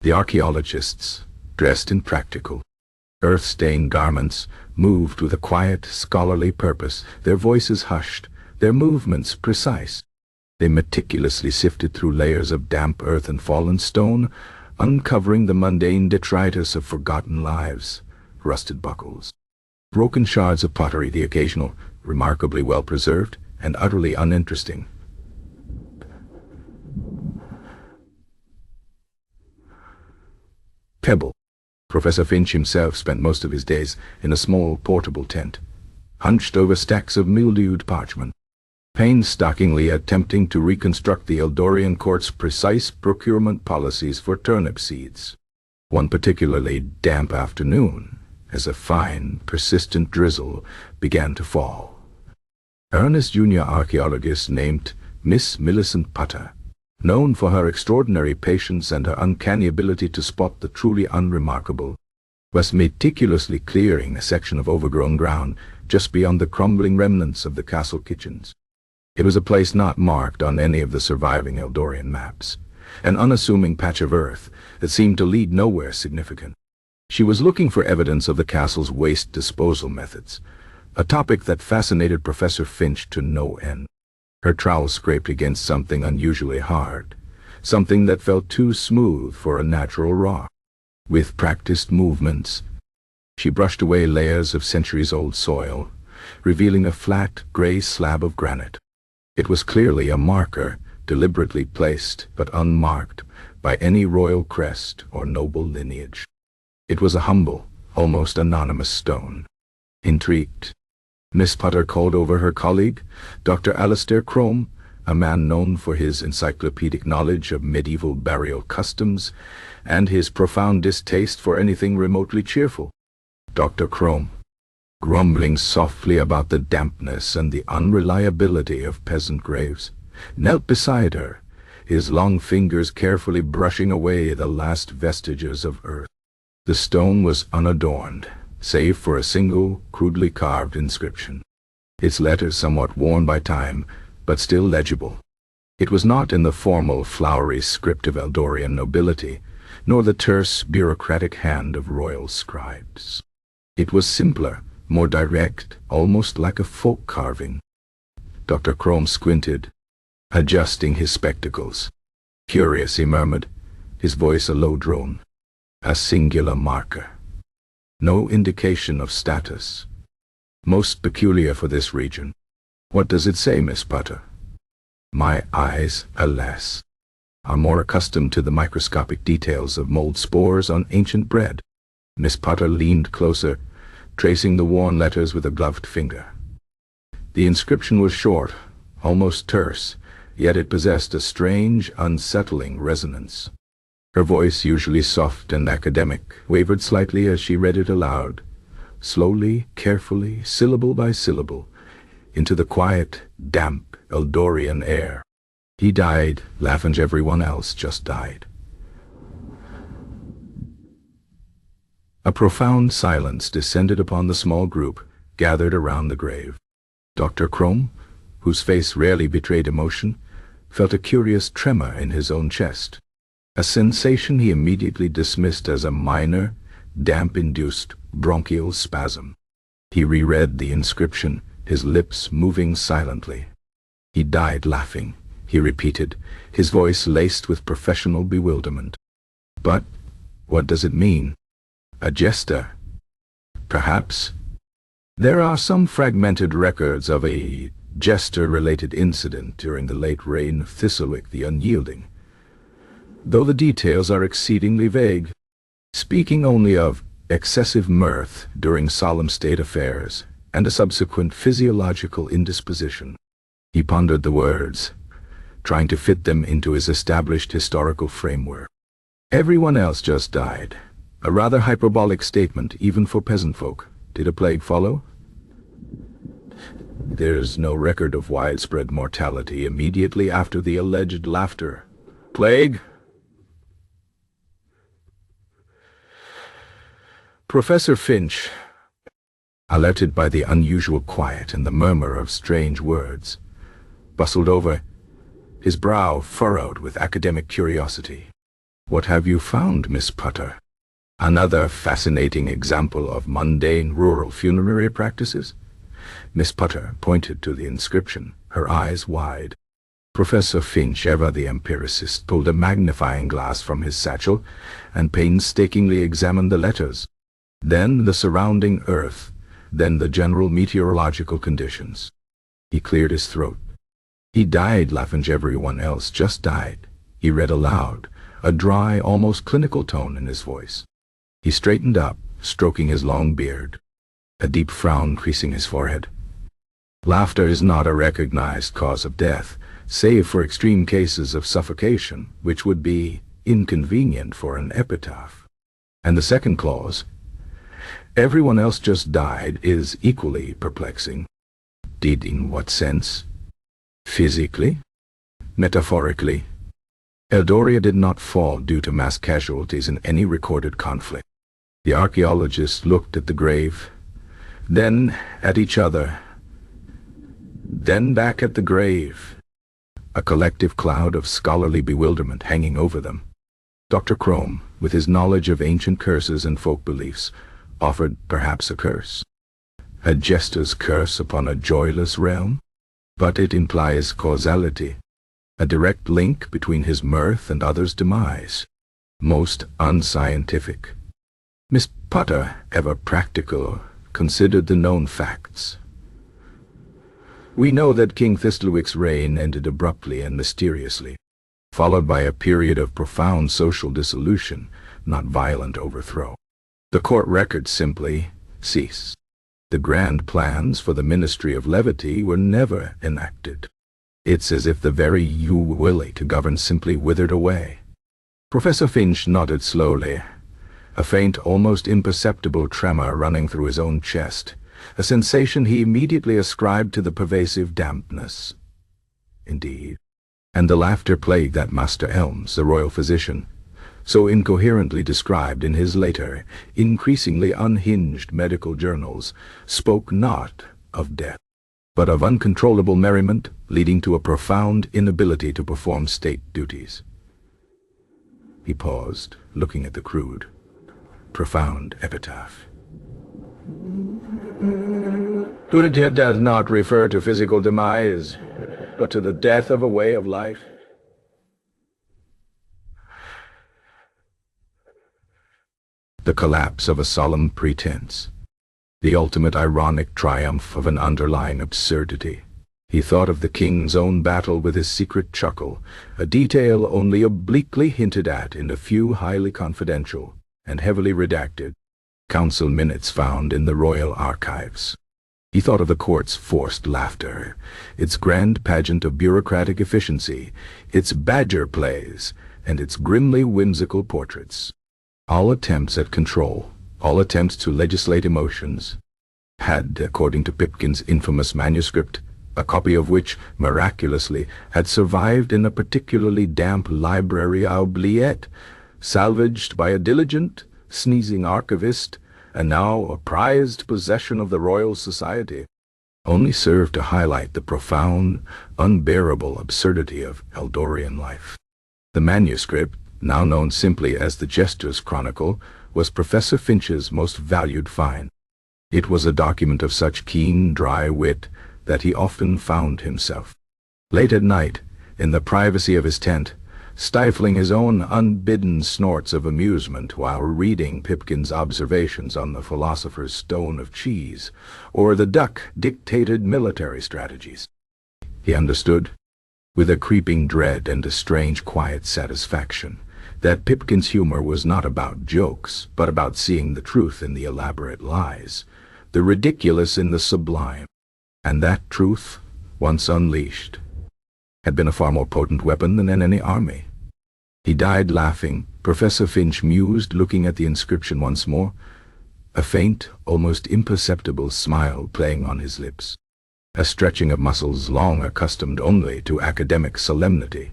S1: The archaeologists, dressed in practical, earth-stained garments, moved with a quiet, scholarly purpose, their voices hushed, their movements precise. They meticulously sifted through layers of damp earth and fallen stone, uncovering the mundane detritus of forgotten lives, rusted buckles, broken shards of pottery, the occasional, remarkably well-preserved, and utterly uninteresting pebble. Professor Finch himself spent most of his days in a small portable tent, hunched over stacks of mildewed parchment, painstakingly attempting to reconstruct the Eldorian court's precise procurement policies for turnip seeds. One particularly damp afternoon, as a fine, persistent drizzle began to fall, earnest junior archaeologist named Miss Millicent Putter, known for her extraordinary patience and her uncanny ability to spot the truly unremarkable, was meticulously clearing a section of overgrown ground just beyond the crumbling remnants of the castle kitchens. It was a place not marked on any of the surviving Eldorian maps, an unassuming patch of earth that seemed to lead nowhere significant. She was looking for evidence of the castle's waste disposal methods, a topic that fascinated Professor Finch to no end. Her trowel scraped against something unusually hard, something that felt too smooth for a natural rock. With practiced movements, she brushed away layers of centuries-old soil, revealing a flat, gray slab of granite. It was clearly a marker, deliberately placed but unmarked by any royal crest or noble lineage. It was a humble, almost anonymous stone. Intrigued, Miss Putter called over her colleague, Dr. Alistair Crome, a man known for his encyclopedic knowledge of medieval burial customs and his profound distaste for anything remotely cheerful. Dr. Crome, grumbling softly about the dampness and the unreliability of peasant graves, knelt beside her, his long fingers carefully brushing away the last vestiges of earth. The stone was unadorned, save for a single, crudely carved inscription, its letters somewhat worn by time, but still legible. It was not in the formal, flowery script of Eldorian nobility, nor the terse, bureaucratic hand of royal scribes. It was simpler, more direct, almost like a folk carving. Dr. Crome squinted, adjusting his spectacles. "Curious," he murmured, his voice a low drone. "A singular marker. No indication of status. Most peculiar for this region. What does it say, Miss Putter?" My eyes, alas, are more accustomed to the microscopic details of mold spores on ancient bread. Miss Putter leaned closer, tracing the worn letters with a gloved finger. The inscription was short, almost terse, yet it possessed a strange, unsettling resonance. Her voice, usually soft and academic, wavered slightly as she read it aloud, slowly, carefully, syllable by syllable, into the quiet, damp, Eldorian air. "He died, Laffenge everyone else just died." A profound silence descended upon the small group gathered around the grave. Dr. Crome, whose face rarely betrayed emotion, felt a curious tremor in his own chest, a sensation he immediately dismissed as a minor, damp-induced bronchial spasm. He reread the inscription, his lips moving silently. "He died laughing," he repeated, his voice laced with professional bewilderment. "But what does it mean? A jester? Perhaps? There are some fragmented records of a jester-related incident during the late reign of Thistlewick the Unyielding, though the details are exceedingly vague, speaking only of excessive mirth during solemn state affairs and a subsequent physiological indisposition." He pondered the words, trying to fit them into his established historical framework. "Everyone else just died." A rather hyperbolic statement, even for peasant folk. Did a plague follow? There's no record of widespread mortality immediately after the alleged laughter. Plague? Professor Finch, alerted by the unusual quiet and the murmur of strange words, bustled over, his brow furrowed with academic curiosity. "What have you found, Miss Putter? Another fascinating example of mundane rural funerary practices?" Miss Putter pointed to the inscription, her eyes wide. Professor Finch, ever the empiricist, pulled a magnifying glass from his satchel and painstakingly examined the letters, then the surrounding earth, then the general meteorological conditions. He cleared his throat. "He died, Laffenge everyone else just died," he read aloud, a dry, almost clinical tone in his voice. He straightened up, stroking his long beard. a deep frown creasing his forehead. Laughter is not a recognized cause of death, save for extreme cases of suffocation, which would be inconvenient for an epitaph. And the second clause, everyone else just died, is equally perplexing. Did in what sense? Physically? Metaphorically? Eldoria did not fall due to mass casualties in any recorded conflict. The archaeologists looked at the grave, then at each other, then back at the grave, a collective cloud of scholarly bewilderment hanging over them. Dr. Crome, with his knowledge of ancient curses and folk beliefs, offered perhaps a curse. A jester's curse upon a joyless realm? But it implies causality, a direct link between his mirth and others' demise. Most unscientific. Miss Potter, ever practical, considered the known facts. We know that King Thistlewick's reign ended abruptly and mysteriously, followed by a period of profound social dissolution, not violent overthrow. The court records simply cease. The grand plans for the Ministry of Levity were never enacted. It's as if the very will to govern simply withered away. Professor Finch nodded slowly, a faint, almost imperceptible tremor running through his own chest, a sensation he immediately ascribed to the pervasive dampness. Indeed. And the laughter plagued that Master Elms, the royal physician, so incoherently described in his later, increasingly unhinged medical journals, spoke not of death, but of uncontrollable merriment leading to a profound inability to perform state duties. He paused, looking at the crude, profound epitaph. It does not refer to physical demise, but to the death of a way of life. The collapse of a solemn pretense, the ultimate ironic triumph of an underlying absurdity. He thought of the king's own battle with his secret Chuckle, a detail only obliquely hinted at in a few highly confidential and heavily redacted council minutes found in the royal archives. He thought of the court's forced laughter, its grand pageant of bureaucratic efficiency, its badger plays, and its grimly whimsical portraits. All attempts at control, all attempts to legislate emotions, had, according to Pipkin's infamous manuscript, a copy of which, miraculously, had survived in a particularly damp library oubliette, salvaged by a diligent, sneezing archivist, and now a prized possession of the Royal Society, only served to highlight the profound, unbearable absurdity of Eldorian life. The manuscript, now known simply as the Jester's Chronicle, was Professor Finch's most valued find. It was a document of such keen, dry wit that he often found himself, late at night, in the privacy of his tent, stifling his own unbidden snorts of amusement while reading Pipkin's observations on the philosopher's stone of cheese, or the duck-dictated military strategies. He understood, with a creeping dread and a strange quiet satisfaction, that Pipkin's humor was not about jokes, but about seeing the truth in the elaborate lies, the ridiculous in the sublime. And that truth, once unleashed, had been a far more potent weapon than in any army. He died laughing, Professor Finch mused, looking at the inscription once more, a faint, almost imperceptible smile playing on his lips, a stretching of muscles long accustomed only to academic solemnity.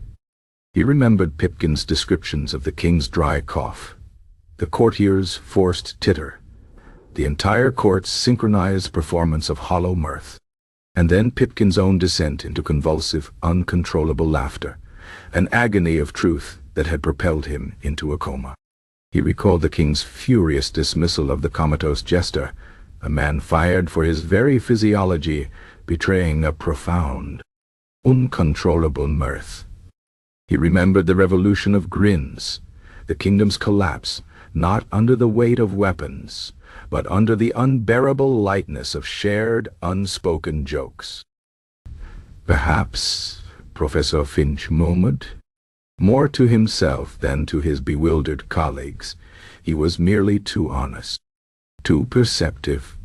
S1: He remembered Pipkin's descriptions of the king's dry cough, the courtiers' forced titter, the entire court's synchronized performance of hollow mirth, and then Pipkin's own descent into convulsive, uncontrollable laughter, an agony of truth that had propelled him into a coma. He recalled the king's furious dismissal of the comatose jester, a man fired for his very physiology, betraying a profound, uncontrollable mirth. He remembered the revolution of Grins, the kingdom's collapse, not under the weight of weapons, but under the unbearable lightness of shared, unspoken jokes. Perhaps, Professor Finch murmured, more to himself than to his bewildered colleagues, he was merely too honest, too perceptive,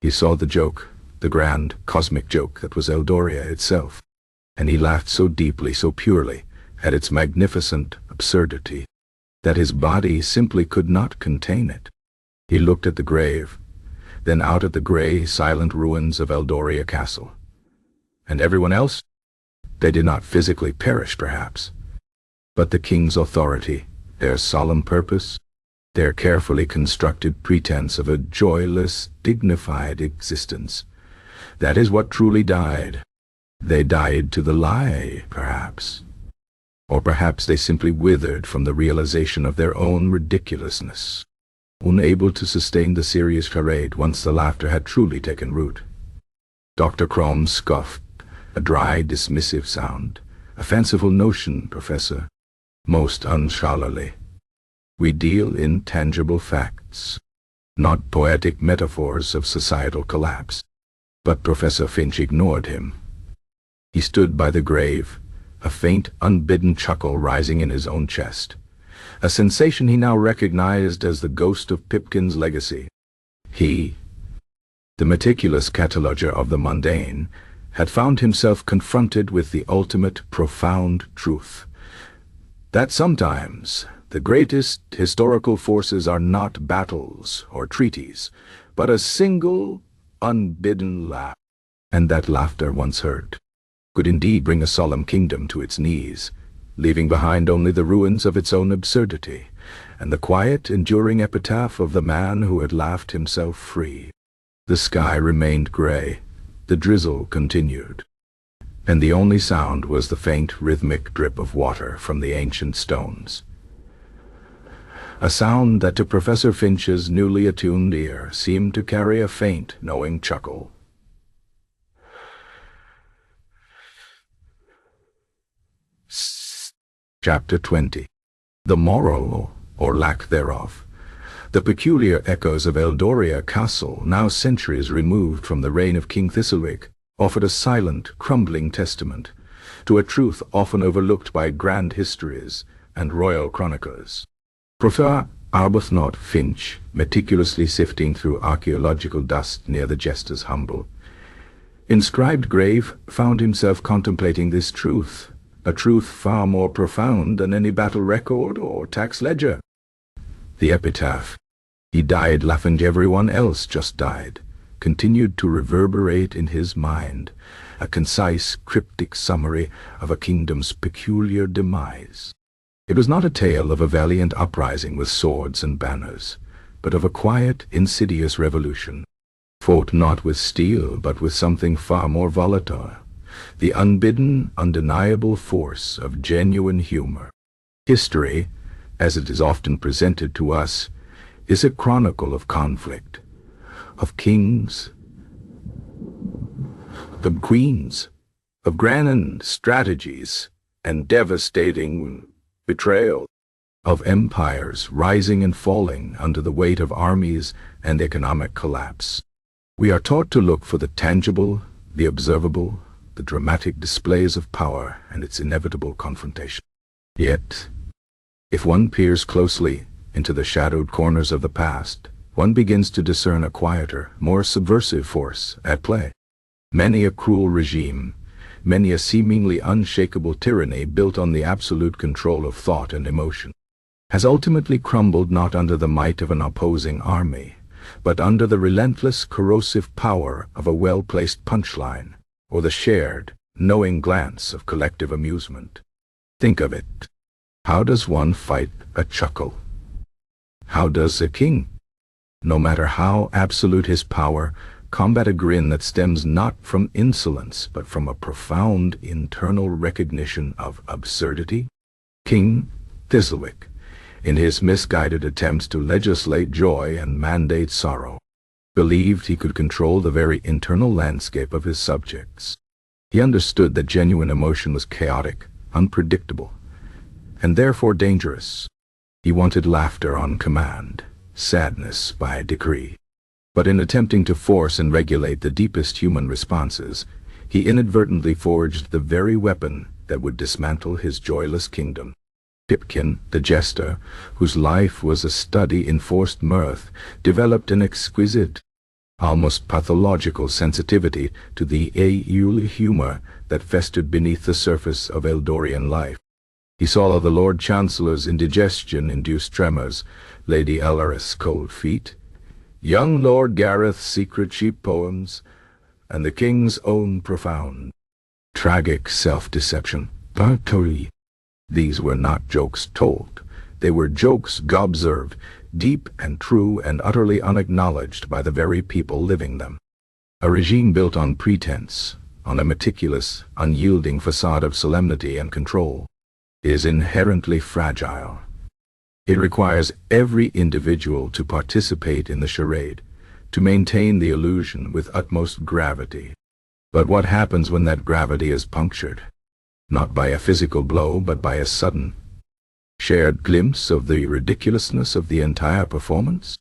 S1: He saw the joke, the grand, cosmic joke that was Eldoria itself, and he laughed so deeply, so purely, at its magnificent absurdity, that his body simply could not contain it. He looked at the grave, then out at the gray, silent ruins of Eldoria Castle. And everyone else? They did not physically perish, perhaps, but the king's authority, their solemn purpose, their carefully constructed pretense of a joyless, dignified existence. That is what truly died. They died to the lie, perhaps. Or perhaps they simply withered from the realization of their own ridiculousness, unable to sustain the serious charade once the laughter had truly taken root. Dr. Crome scoffed, a dry, dismissive sound. A fanciful notion, Professor. Most unscholarly. We deal in tangible facts, not poetic metaphors of societal collapse. But Professor Finch ignored him. He stood by the grave, a faint, unbidden chuckle rising in his own chest, a sensation he now recognized as the ghost of Pipkin's legacy. He, the meticulous cataloger of the mundane, had found himself confronted with the ultimate profound truth, that sometimes the greatest historical forces are not battles or treaties, but a single, unbidden laugh. And that laughter, once heard, could indeed bring a solemn kingdom to its knees, leaving behind only the ruins of its own absurdity, and the quiet, enduring epitaph of the man who had laughed himself free. The sky remained gray, the drizzle continued, and the only sound was the faint, rhythmic drip of water from the ancient stones. A sound that to Professor Finch's newly attuned ear seemed to carry a faint, knowing chuckle. Chapter 20. The moral, or lack thereof. The peculiar echoes of Eldoria Castle, now centuries removed from the reign of King Thistlewick, offered a silent, crumbling testament to a truth often overlooked by grand histories and royal chroniclers. Professor Arbuthnot Finch, meticulously sifting through archaeological dust near the jester's humble, inscribed grave, found himself contemplating this truth, a truth far more profound than any battle record or tax ledger. The epitaph, "He died laughing, everyone else just died," continued to reverberate in his mind, a concise, cryptic summary of a kingdom's peculiar demise. It was not a tale of a valiant uprising with swords and banners, but of a quiet, insidious revolution, fought not with steel, but with something far more volatile, the unbidden, undeniable force of genuine humor. History, as it is often presented to us, is a chronicle of conflict, of kings, of queens, of grand strategies and devastating betrayal, of empires rising and falling under the weight of armies and economic collapse. We are taught to look for the tangible, the observable, the dramatic displays of power and its inevitable confrontation. Yet, if one peers closely into the shadowed corners of the past, one begins to discern a quieter, more subversive force at play. Many a cruel regime, many a seemingly unshakable tyranny built on the absolute control of thought and emotion, has ultimately crumbled not under the might of an opposing army, but under the relentless, corrosive power of a well-placed punchline, or the shared, knowing glance of collective amusement. Think of it. How does one fight a chuckle? How does a king, no matter how absolute his power, combat a grin that stems not from insolence, but from a profound internal recognition of absurdity? King Thistlewick, in his misguided attempts to legislate joy and mandate sorrow, believed he could control the very internal landscape of his subjects. He understood that genuine emotion was chaotic, unpredictable, and therefore dangerous. He wanted laughter on command, sadness by decree. But in attempting to force and regulate the deepest human responses, he inadvertently forged the very weapon that would dismantle his joyless kingdom. Pipkin, the jester, whose life was a study in forced mirth, developed an exquisite, almost pathological sensitivity to the airy humor that festered beneath the surface of Eldorian life. He saw the Lord Chancellor's indigestion-induced tremors, Lady Ellarith's cold feet, young Lord Gareth's secret cheap poems, and the King's own profound, tragic self-deception. These were not jokes told. They were jokes observed, deep and true and utterly unacknowledged by the very people living them. A regime built on pretense, on a meticulous, unyielding facade of solemnity and control, is inherently fragile. It requires every individual to participate in the charade, to maintain the illusion with utmost gravity. But what happens when that gravity is punctured? Not by a physical blow, but by a sudden, shared glimpse of the ridiculousness of the entire performance?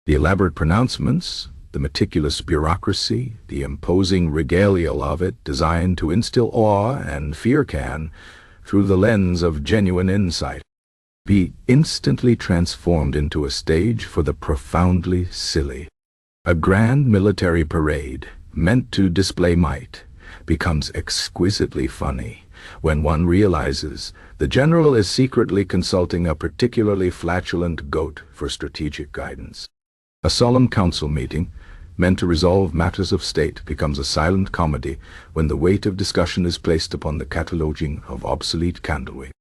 S1: The elaborate pronouncements, the meticulous bureaucracy, the imposing regalia of it designed to instill awe and fear can, through the lens of genuine insight, be instantly transformed into a stage for the profoundly silly. A grand military parade, meant to display might, becomes exquisitely funny when one realizes the general is secretly consulting a particularly flatulent goat for strategic guidance. A solemn council meeting, meant to resolve matters of state, becomes a silent comedy when the weight of discussion is placed upon the cataloging of obsolete candlewick.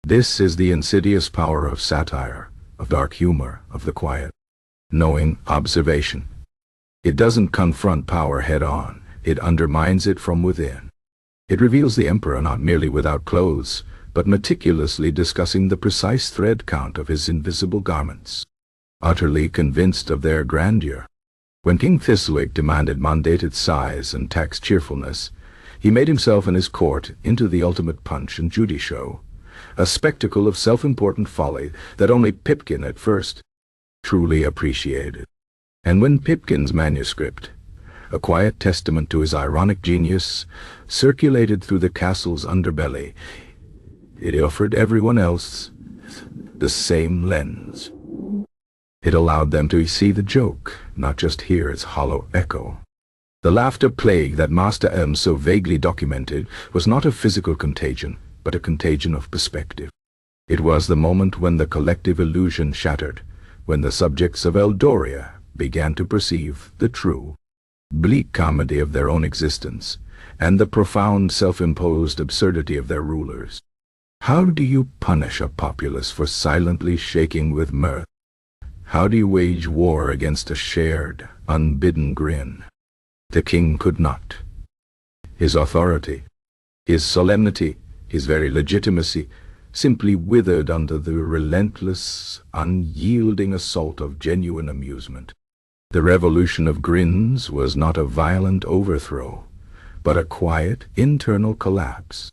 S1: This is the insidious power of satire, of dark humor, of the quiet, knowing observation. It doesn't confront power head-on, it undermines it from within. It reveals the emperor not merely without clothes, but meticulously discussing the precise thread count of his invisible garments, utterly convinced of their grandeur. When King Thistlewick demanded mandated size and taxed cheerfulness, he made himself and his court into the ultimate Punch and Judy show, a spectacle of self-important folly that only Pipkin at first truly appreciated. And when Pipkin's manuscript, a quiet testament to his ironic genius, circulated through the castle's underbelly, it offered everyone else the same lens. It allowed them to see the joke, not just hear its hollow echo. The laughter plague that Master M so vaguely documented was not a physical contagion, but a contagion of perspective. It was the moment when the collective illusion shattered, when the subjects of Eldoria began to perceive the true, bleak comedy of their own existence, and the profound self-imposed absurdity of their rulers. How do you punish a populace for silently shaking with mirth? How do you wage war against a shared, unbidden grin? The king could not. His authority, his solemnity, his very legitimacy, simply withered under the relentless, unyielding assault of genuine amusement. The revolution of Grins was not a violent overthrow, but a quiet, internal collapse.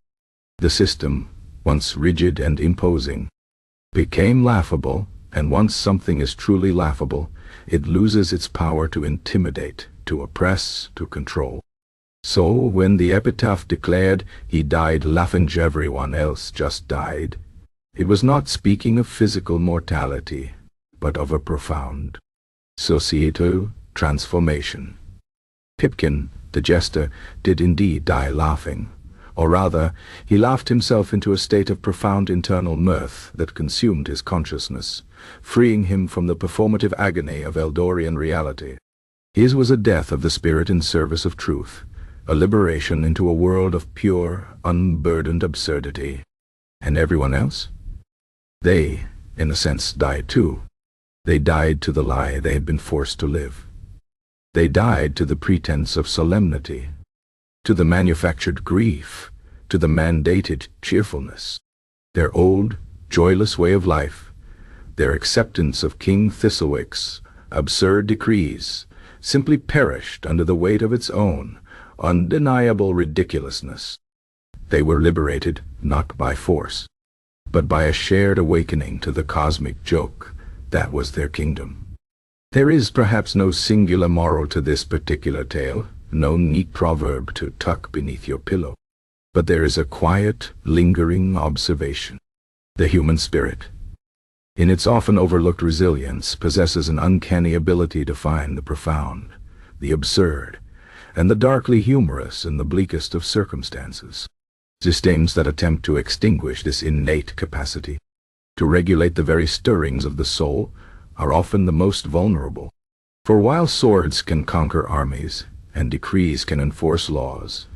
S1: The system, once rigid and imposing, became laughable, and once something is truly laughable, it loses its power to intimidate, to oppress, to control. So when the Epitaph declared, "He died laughing, everyone else just died," it was not speaking of physical mortality, but of a profound societal transformation. Pipkin, the jester, did indeed die laughing, or rather, he laughed himself into a state of profound internal mirth that consumed his consciousness, freeing him from the performative agony of Eldorian reality. His was a death of the spirit in service of truth, a liberation into a world of pure, unburdened absurdity. And everyone else? They, in a sense, died too. They died to the lie they had been forced to live. They died to the pretense of solemnity, to the manufactured grief, to the mandated cheerfulness. Their old, joyless way of life, their acceptance of King Thistlewick's absurd decrees, simply perished under the weight of its own undeniable ridiculousness. They were liberated not by force, but by a shared awakening to the cosmic joke that was their kingdom. There is perhaps no singular moral to this particular tale, no neat proverb to tuck beneath your pillow, but there is a quiet, lingering observation. The human spirit, in its often overlooked resilience, possesses an uncanny ability to find the profound, the absurd, and the darkly humorous in the bleakest of circumstances. Systems that attempt to extinguish this innate capacity to regulate the very stirrings of the soul are often the most vulnerable. For while swords can conquer armies, and decrees can enforce laws,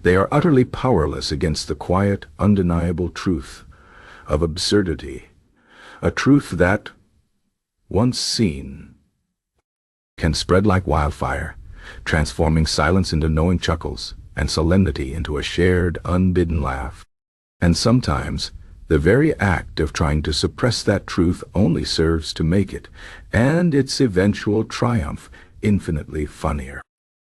S1: they are utterly powerless against the quiet, undeniable truth of absurdity, a truth that, once seen, can spread like wildfire, transforming silence into knowing chuckles, and solemnity into a shared, unbidden laugh. And sometimes, the very act of trying to suppress that truth only serves to make it, and its eventual triumph, infinitely funnier.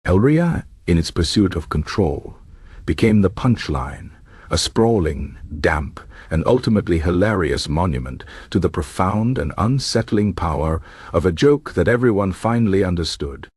S1: Elria, in its pursuit of control, became the punchline, a sprawling, damp, and ultimately hilarious monument to the profound and unsettling power of a joke that everyone finally understood.